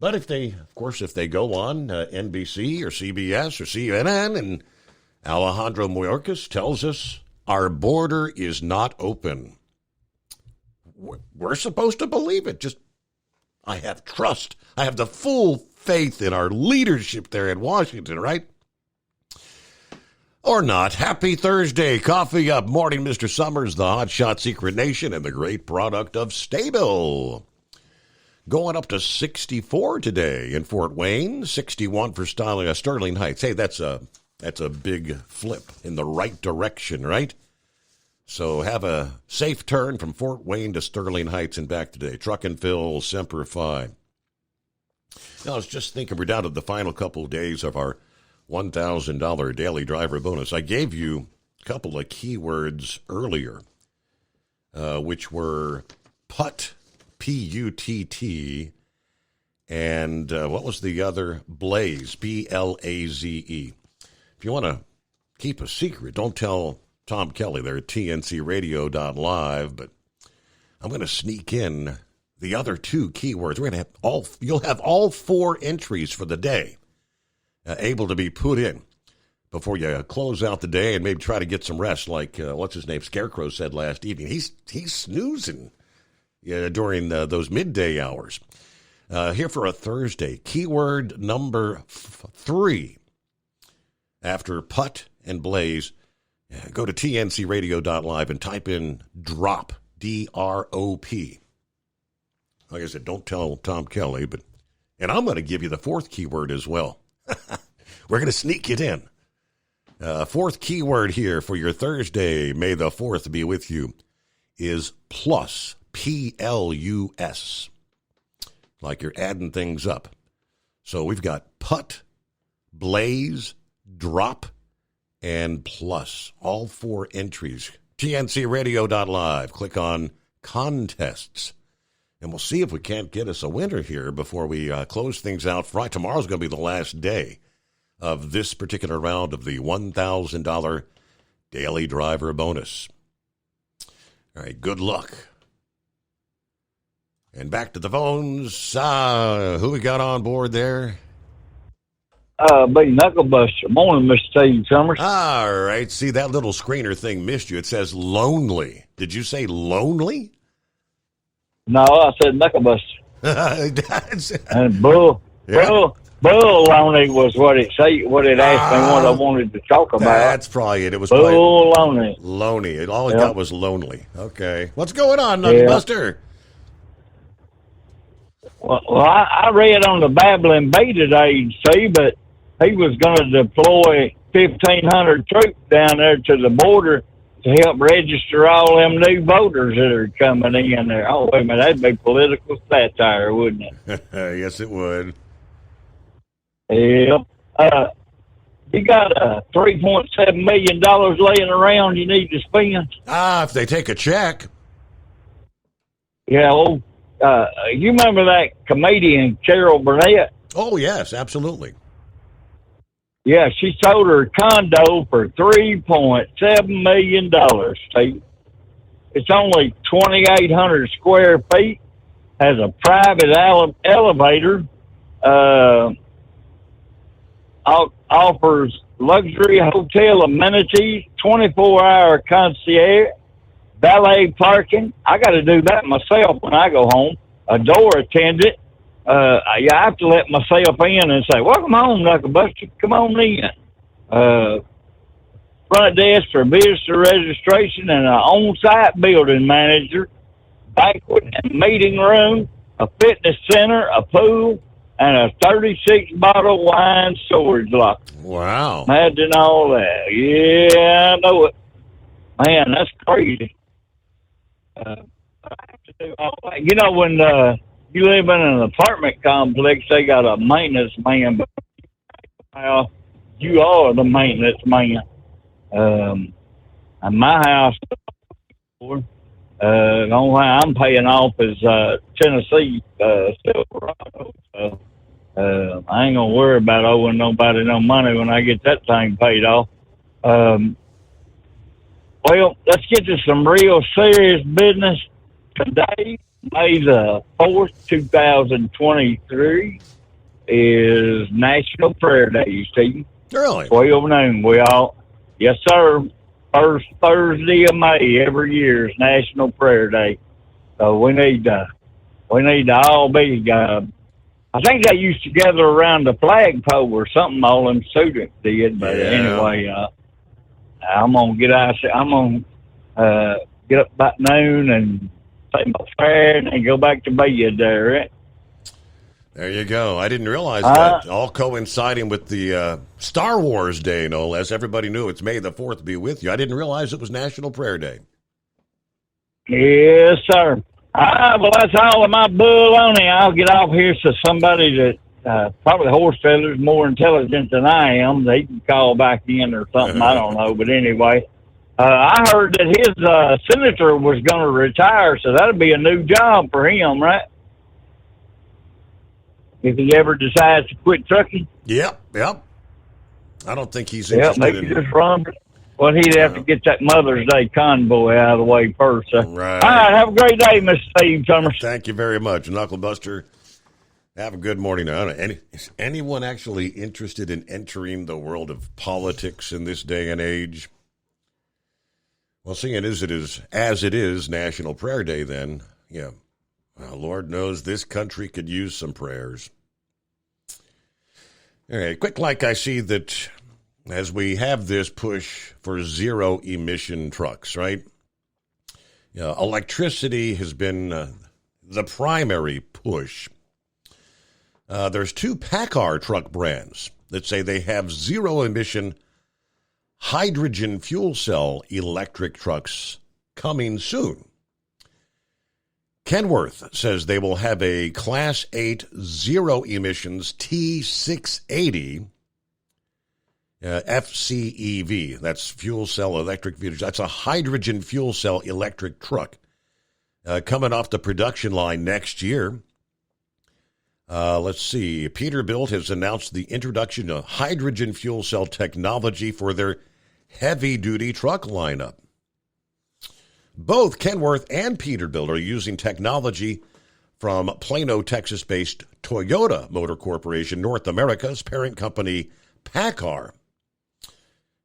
But if they go on NBC or CBS or CNN and Alejandro Mayorkas tells us our border is not open. We're supposed to believe it. I have trust. I have the full faith in our leadership there in Washington, right? Or not. Happy Thursday. Coffee up. Morning, Mr. Summers, the Hot Shot Secret Nation, and the great product of Stable. Going up to 64 today in Fort Wayne, 61 for Sterling Heights. Hey, that's a big flip in the right direction, right? So have a safe turn from Fort Wayne to Sterling Heights and back today. Truck and fill, Semper Fi. Now, I was just thinking we're down to the final couple of days of our $1,000 daily driver bonus. I gave you a couple of keywords earlier, which were PUTT, P-U-T-T, and what was the other? Blaze, B-L-A-Z-E. If you want to keep a secret, don't tell Tom Kelly there at tncradio.live, but I'm going to sneak in the other two keywords. We're going to have you'll have all 4 entries for the day able to be put in before you close out the day and maybe try to get some rest, like what's his name, Scarecrow said last evening. He's snoozing during those midday hours. Here for a Thursday, keyword number 3. After PUTT and Blaze, go to tncradio.live and type in DROP, D-R-O-P. Like I said, don't tell Tom Kelly, and I'm going to give you the 4th keyword as well. We're going to sneak it in. 4th keyword here for your Thursday, May the 4th be with you, is plus, P-L-U-S. Like you're adding things up. So we've got PUTT, Blaze, DROP, and plus. All 4 entries. tncradio.live. Click on contests. And we'll see if we can't get us a winner here before we close things out. Tomorrow's going to be the last day of this particular round of the $1,000 daily driver bonus. All right, good luck. And back to the phones. Who we got on board there? Big Knucklebuster. Morning, Mr. Steve Summers. All right. See, that little screener thing missed you. It says lonely. Did you say lonely? No, I said Knucklebuster. And Bull Loney was what it asked me what I wanted to talk about. That's probably it. It was Bull Loney. Lonely. All I got was lonely. Okay. What's going on, Knucklebuster? Well, I read on the Babbling Bee today, see, but he was going to deploy 1,500 troops down there to the border to help register all them new voters that are coming in there. Oh, wait a minute, that'd be political satire, wouldn't it? Yes, it would. Yeah. You got $3.7 million laying around you need to spend? If they take a check. Yeah, well, you remember that comedian Carol Burnett? Oh, yes, absolutely. Yeah, she sold her condo for $3.7 million, Steve. It's only 2,800 square feet, has a private elevator, offers luxury hotel amenities, 24-hour concierge, valet parking. I got to do that myself when I go home. A door attendant. I have to let myself in and say, welcome home, Knucklebuster. Come on in. Front desk for visitor registration and an on-site building manager, banquet and meeting room, a fitness center, a pool, and a 36-bottle wine storage locker. Wow. Imagine all that. Yeah, I know it. Man, that's crazy. You know, when you live in an apartment complex, they got a maintenance man, but you are the maintenance man. And my house, the only thing I'm paying off is Tennessee Silverado. So I ain't gonna worry about owing nobody no money when I get that thing paid off. Well, let's get to some real serious business. Today, May the 4th, 2023, is National Prayer Day, Steve. Really? 12 noon. We all Yes, sir. First Thursday of May every year is National Prayer Day. So we need to all be. I think they used to gather around the flagpole or something. All them students did, but anyway, I'm gonna get out. I'm gonna get up about noon and say my prayer and then go back to bed there. Right? There you go. I didn't realize that. All coinciding with the Star Wars Day, no less. Everybody knew it's May the 4th be with you. I didn't realize it was National Prayer Day. Yes, sir. Well, that's all of my baloney. I'll get off here so somebody that probably horse feathers more intelligent than I am, they can call back in or something. I don't know. But anyway, I heard that his senator was going to retire, so that'll be a new job for him, right? If he ever decides to quit trucking. Yep. I don't think he's interested maybe just run. Well, he'd have to get that Mother's Day convoy out of the way first. So. Right. All right, have a great day, Mr. Steve Summers. Thank you very much, Knucklebuster. Have a good morning. I don't know, is anyone actually interested in entering the world of politics in this day and age? Well, seeing as it is National Prayer Day, then, yeah. Well, Lord knows this country could use some prayers. All right, quick like I see that as we have this push for zero-emission trucks, right? Electricity has been the primary push. There's 2 PACCAR truck brands that say they have zero-emission hydrogen fuel cell electric trucks coming soon. Kenworth says they will have a Class 8 zero-emissions T680 FCEV. That's fuel cell electric vehicles. That's a hydrogen fuel cell electric truck coming off the production line next year. Let's see. Peterbilt has announced the introduction of hydrogen fuel cell technology for their heavy-duty truck lineup. Both Kenworth and Peterbilt are using technology from Plano, Texas-based Toyota Motor Corporation, North America's parent company, PACCAR.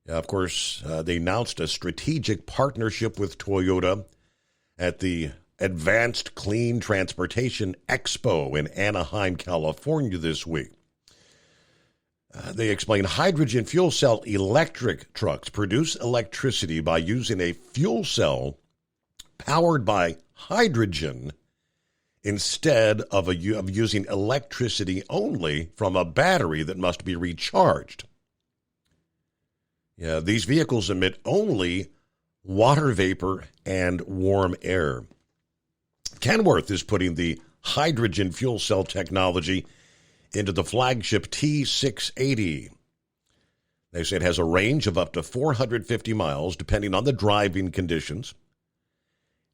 Of course, they announced a strategic partnership with Toyota at the Advanced Clean Transportation Expo in Anaheim, California this week. They explain hydrogen fuel cell electric trucks produce electricity by using a fuel cell powered by hydrogen instead of using electricity only from a battery that must be recharged. These vehicles emit only water vapor and warm air. Kenworth is putting the hydrogen fuel cell technology into the flagship T680. They say it has a range of up to 450 miles, depending on the driving conditions.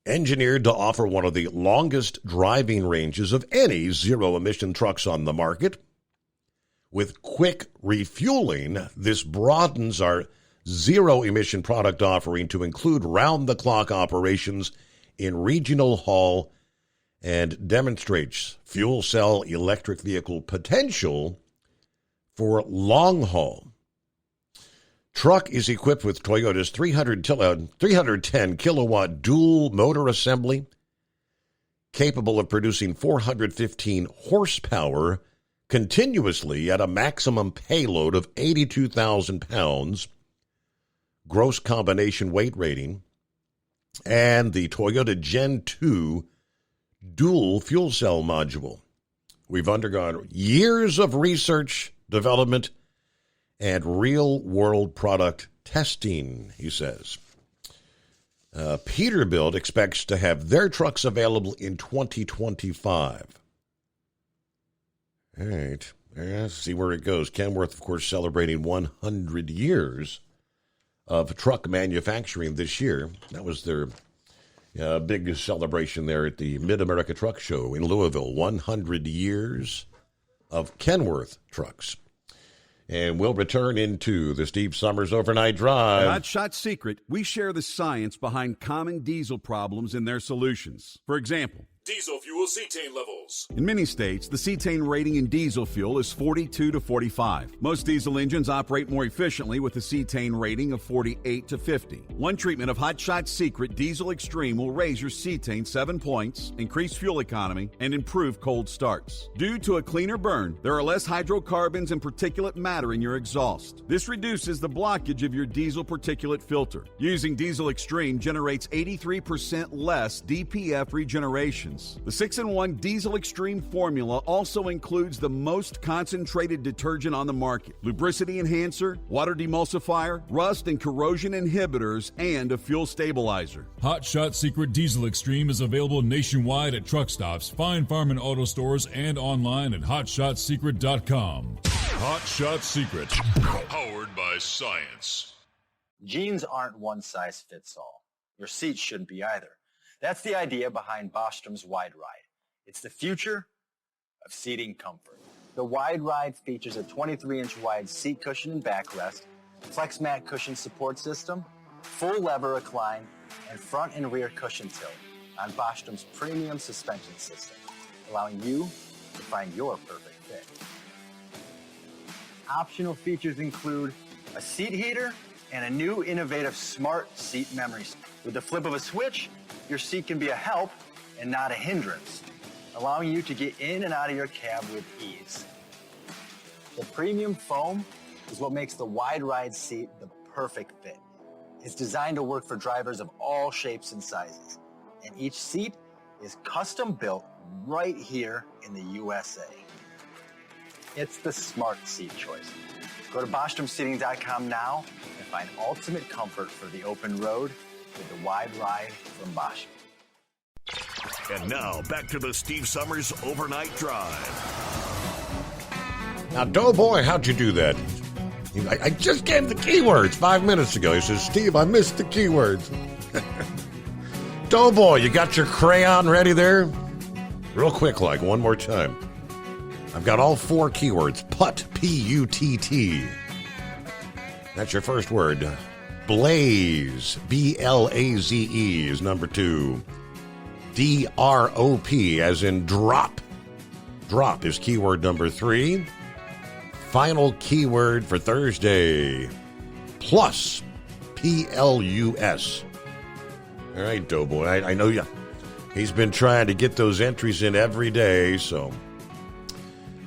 Engineered to offer one of the longest driving ranges of any zero-emission trucks on the market. With quick refueling, this broadens our zero-emission product offering to include round-the-clock operations in regional haul and demonstrates fuel cell electric vehicle potential for long haul. Truck is equipped with Toyota's 310 kilowatt dual motor assembly, capable of producing 415 horsepower continuously at a maximum payload of 82,000 pounds, gross combination weight rating, and the Toyota Gen 2 dual fuel cell module. We've undergone years of research, development, and real-world product testing, he says. Peterbilt expects to have their trucks available in 2025. All right. Let's see where it goes. Kenworth, of course, celebrating 100 years of truck manufacturing this year. That was their big celebration there at the Mid-America Truck Show in Louisville. 100 years of Kenworth trucks. And we'll return into the Steve Summers Overnight Drive. At Hot Shot Secret, we share the science behind common diesel problems and their solutions. For example, Diesel fuel cetane levels. In many states, the cetane rating in diesel fuel is 42 to 45. Most diesel engines operate more efficiently with a cetane rating of 48 to 50. One treatment of Hot Shot Secret Diesel Extreme will raise your cetane 7 points, increase fuel economy, and improve cold starts. Due to a cleaner burn, there are less hydrocarbons and particulate matter in your exhaust. This reduces the blockage of your diesel particulate filter. Using Diesel Extreme generates 83% less DPF regenerations. The 6-in-1 Diesel Extreme formula also includes the most concentrated detergent on the market, lubricity enhancer, water demulsifier, rust and corrosion inhibitors, and a fuel stabilizer. Hot Shot Secret Diesel Extreme is available nationwide at truck stops, Fine Farm and auto stores, and online at hotshotsecret.com. Hot Shot Secret, powered by science. Jeans aren't one size fits all. Your seats shouldn't be either. That's the idea behind Bostrom's Wide Ride. It's the future of seating comfort. The Wide Ride features a 23-inch wide seat cushion and backrest, flex mat cushion support system, full lever recline, and front and rear cushion tilt on Bostrom's premium suspension system, allowing you to find your perfect fit. Optional features include a seat heater and a new innovative smart seat memory. With the flip of a switch, your seat can be a help and not a hindrance, allowing you to get in and out of your cab with ease. The premium foam is what makes the Wide Ride seat the perfect fit. It's designed to work for drivers of all shapes and sizes, and each seat is custom built right here in the USA. It's the smart seat choice. Go to BostromSeating.com now and find ultimate comfort for the open road with the Wide Ride from Bostrom. And now, back to the Steve Summers Overnight Drive. Now, Doughboy, how'd you do that? I just gave the keywords 5 minutes ago. He says, Steve, I missed the keywords. Doughboy, you got your crayon ready there? Real quick, like, one more time. I've got all 4 keywords. Putt, P-U-T-T. That's your first word. Blaze, B-L-A-Z-E is number 2. D-R-O-P, as in drop. Drop is keyword number 3. Final keyword for Thursday. Plus, P-L-U-S. All right, Doughboy, I know you. He's been trying to get those entries in every day, so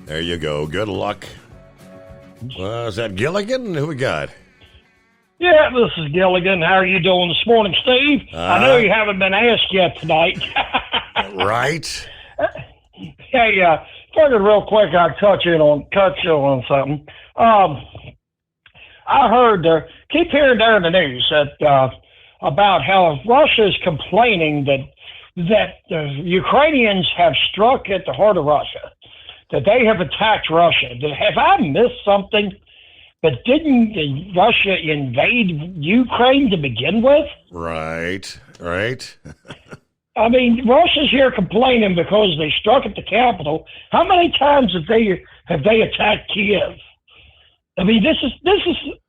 there you go. Good luck. Is that Gilligan? Who we got? Yeah, this is Gilligan. How are you doing this morning, Steve? I know you haven't been asked yet tonight. Right. Hey, figured real quick I'd cut you on something. I heard, keep hearing there in the news that about how Russia is complaining that the Ukrainians have struck at the heart of Russia, that they have attacked Russia. Have I missed something? But didn't Russia invade Ukraine to begin with? Right. I mean, Russia's here complaining because they struck at the capital. How many times have they attacked Kiev? I mean, this is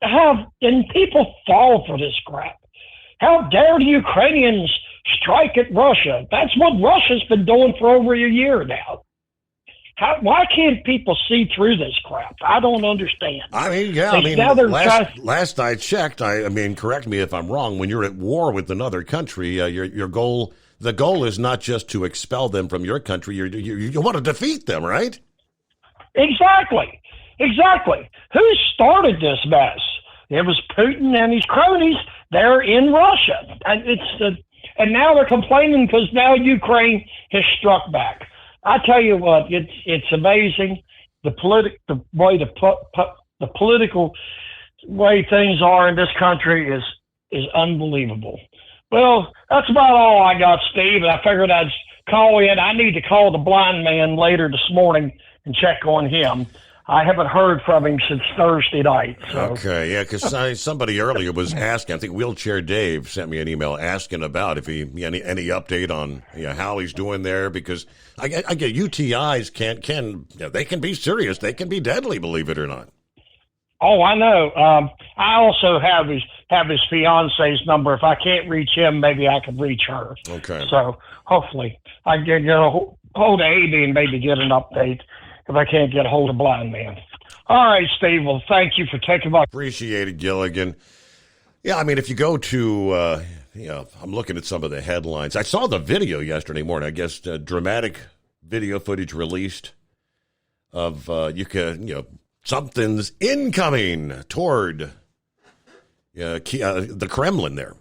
how, and people fall for this crap. How dare the Ukrainians strike at Russia? That's what Russia's been doing for over a year now. Why can't people see through this crap? I don't understand. Last I checked, I mean, correct me if I'm wrong, when you're at war with another country, the goal is not just to expel them from your country, you want to defeat them, right? Exactly. Who started this mess? It was Putin and his cronies. They're in Russia. And now they're complaining because now Ukraine has struck back. I tell you what, it's amazing the political way things are in this country is unbelievable. Well, that's about all I got, Steve. I figured I'd call in. I need to call the blind man later this morning and check on him. I haven't heard from him since Thursday night. So. Okay, yeah, because somebody earlier was asking, I think Wheelchair Dave sent me an email asking about if he any update on how he's doing there, because I get UTIs they can be serious, they can be deadly, believe it or not. Oh, I know. I also have his fiance's number. If I can't reach him, maybe I can reach her. Okay. So hopefully I can get a hold of Amy and maybe get an update if I can't get a hold of Blind Man. All right, Steve. Well, thank you for taking my... Appreciate it, Gilligan. Yeah, I mean, if you go to, I'm looking at some of the headlines. I saw the video yesterday morning. I guess dramatic video footage released of, something's incoming toward the Kremlin there.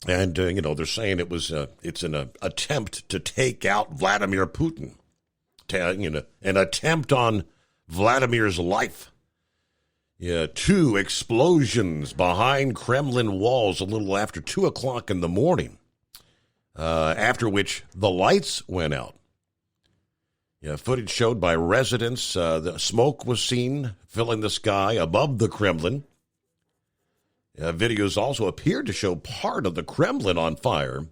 And, they're saying it's an attempt to take out Vladimir Putin, an attempt on Vladimir's life. Yeah, 2 explosions behind Kremlin walls a little after 2 o'clock in the morning, after which the lights went out. Yeah, footage showed by residents. The smoke was seen filling the sky above the Kremlin. Videos also appeared to show part of the Kremlin on fire,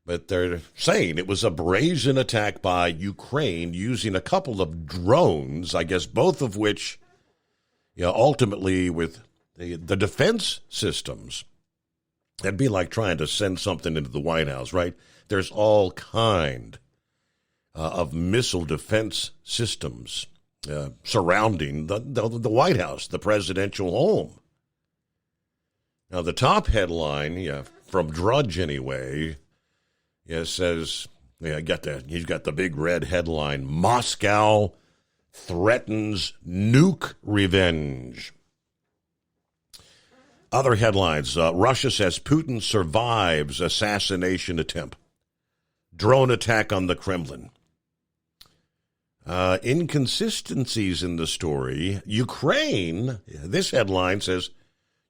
but they're saying it was a brazen attack by Ukraine using a couple of drones, I guess both of which, ultimately with the defense systems. That'd be like trying to send something into the White House, right? There's all kind of missile defense systems surrounding the White House, the presidential home. Now, the top headline, from Drudge anyway, says, he's got the big red headline, Moscow threatens nuke revenge. Other headlines, Russia says Putin survives assassination attempt. Drone attack on the Kremlin. Inconsistencies in the story. Ukraine, this headline says,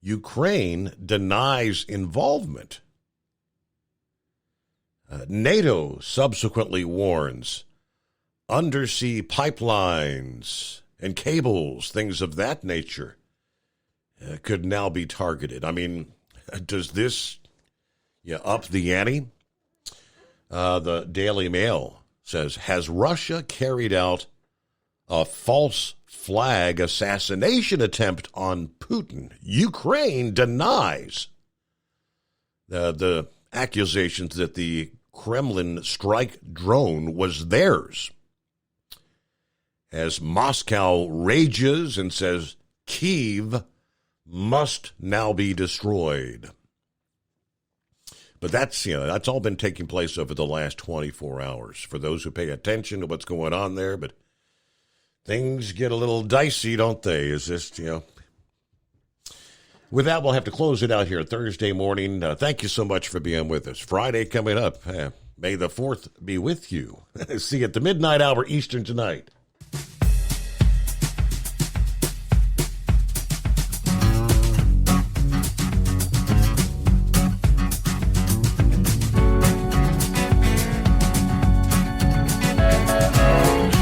Ukraine denies involvement. NATO subsequently warns undersea pipelines and cables, things of that nature, could now be targeted. I mean, does this up the ante? The Daily Mail says, has Russia carried out a false flag assassination attempt on Putin? Ukraine denies the accusations that the Kremlin strike drone was theirs. As Moscow rages and says Kyiv must now be destroyed. But that's all been taking place over the last 24 hours for those who pay attention to what's going on there. But things get a little dicey, don't they? Is this, With that, we'll have to close it out here Thursday morning. Thank you so much for being with us. Friday coming up. May the 4th be with you. See you at the midnight hour Eastern tonight.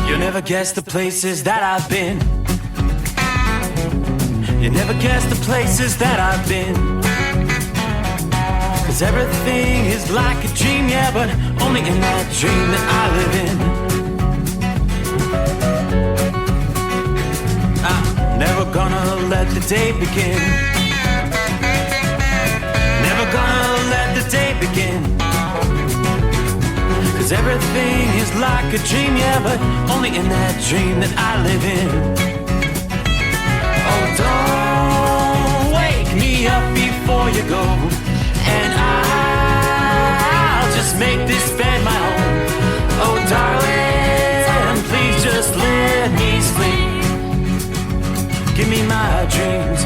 You'll never guess the places that I've been. You never guess the places that I've been. 'Cause everything is like a dream, yeah, but only in that dream that I live in. I'm never gonna let the day begin. Never gonna let the day begin. 'Cause everything is like a dream, yeah, but only in that dream that I live in. Oh, don't wake me up before you go, and I'll just make this bed my home. Oh, darling, please just let me sleep. Give me my dreams.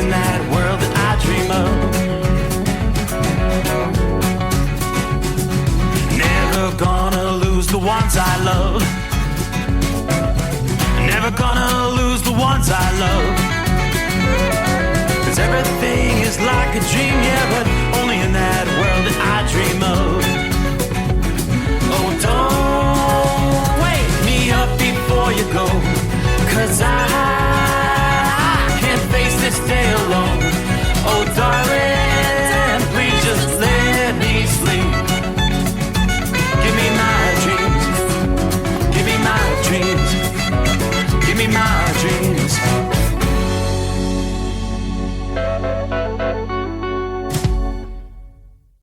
in that world that I dream of. Never gonna lose the ones I love. Never gonna lose the ones I love. 'Cause everything is like a dream, yeah, but only in that world that I dream of. Oh, don't wake me up before you go, 'cause I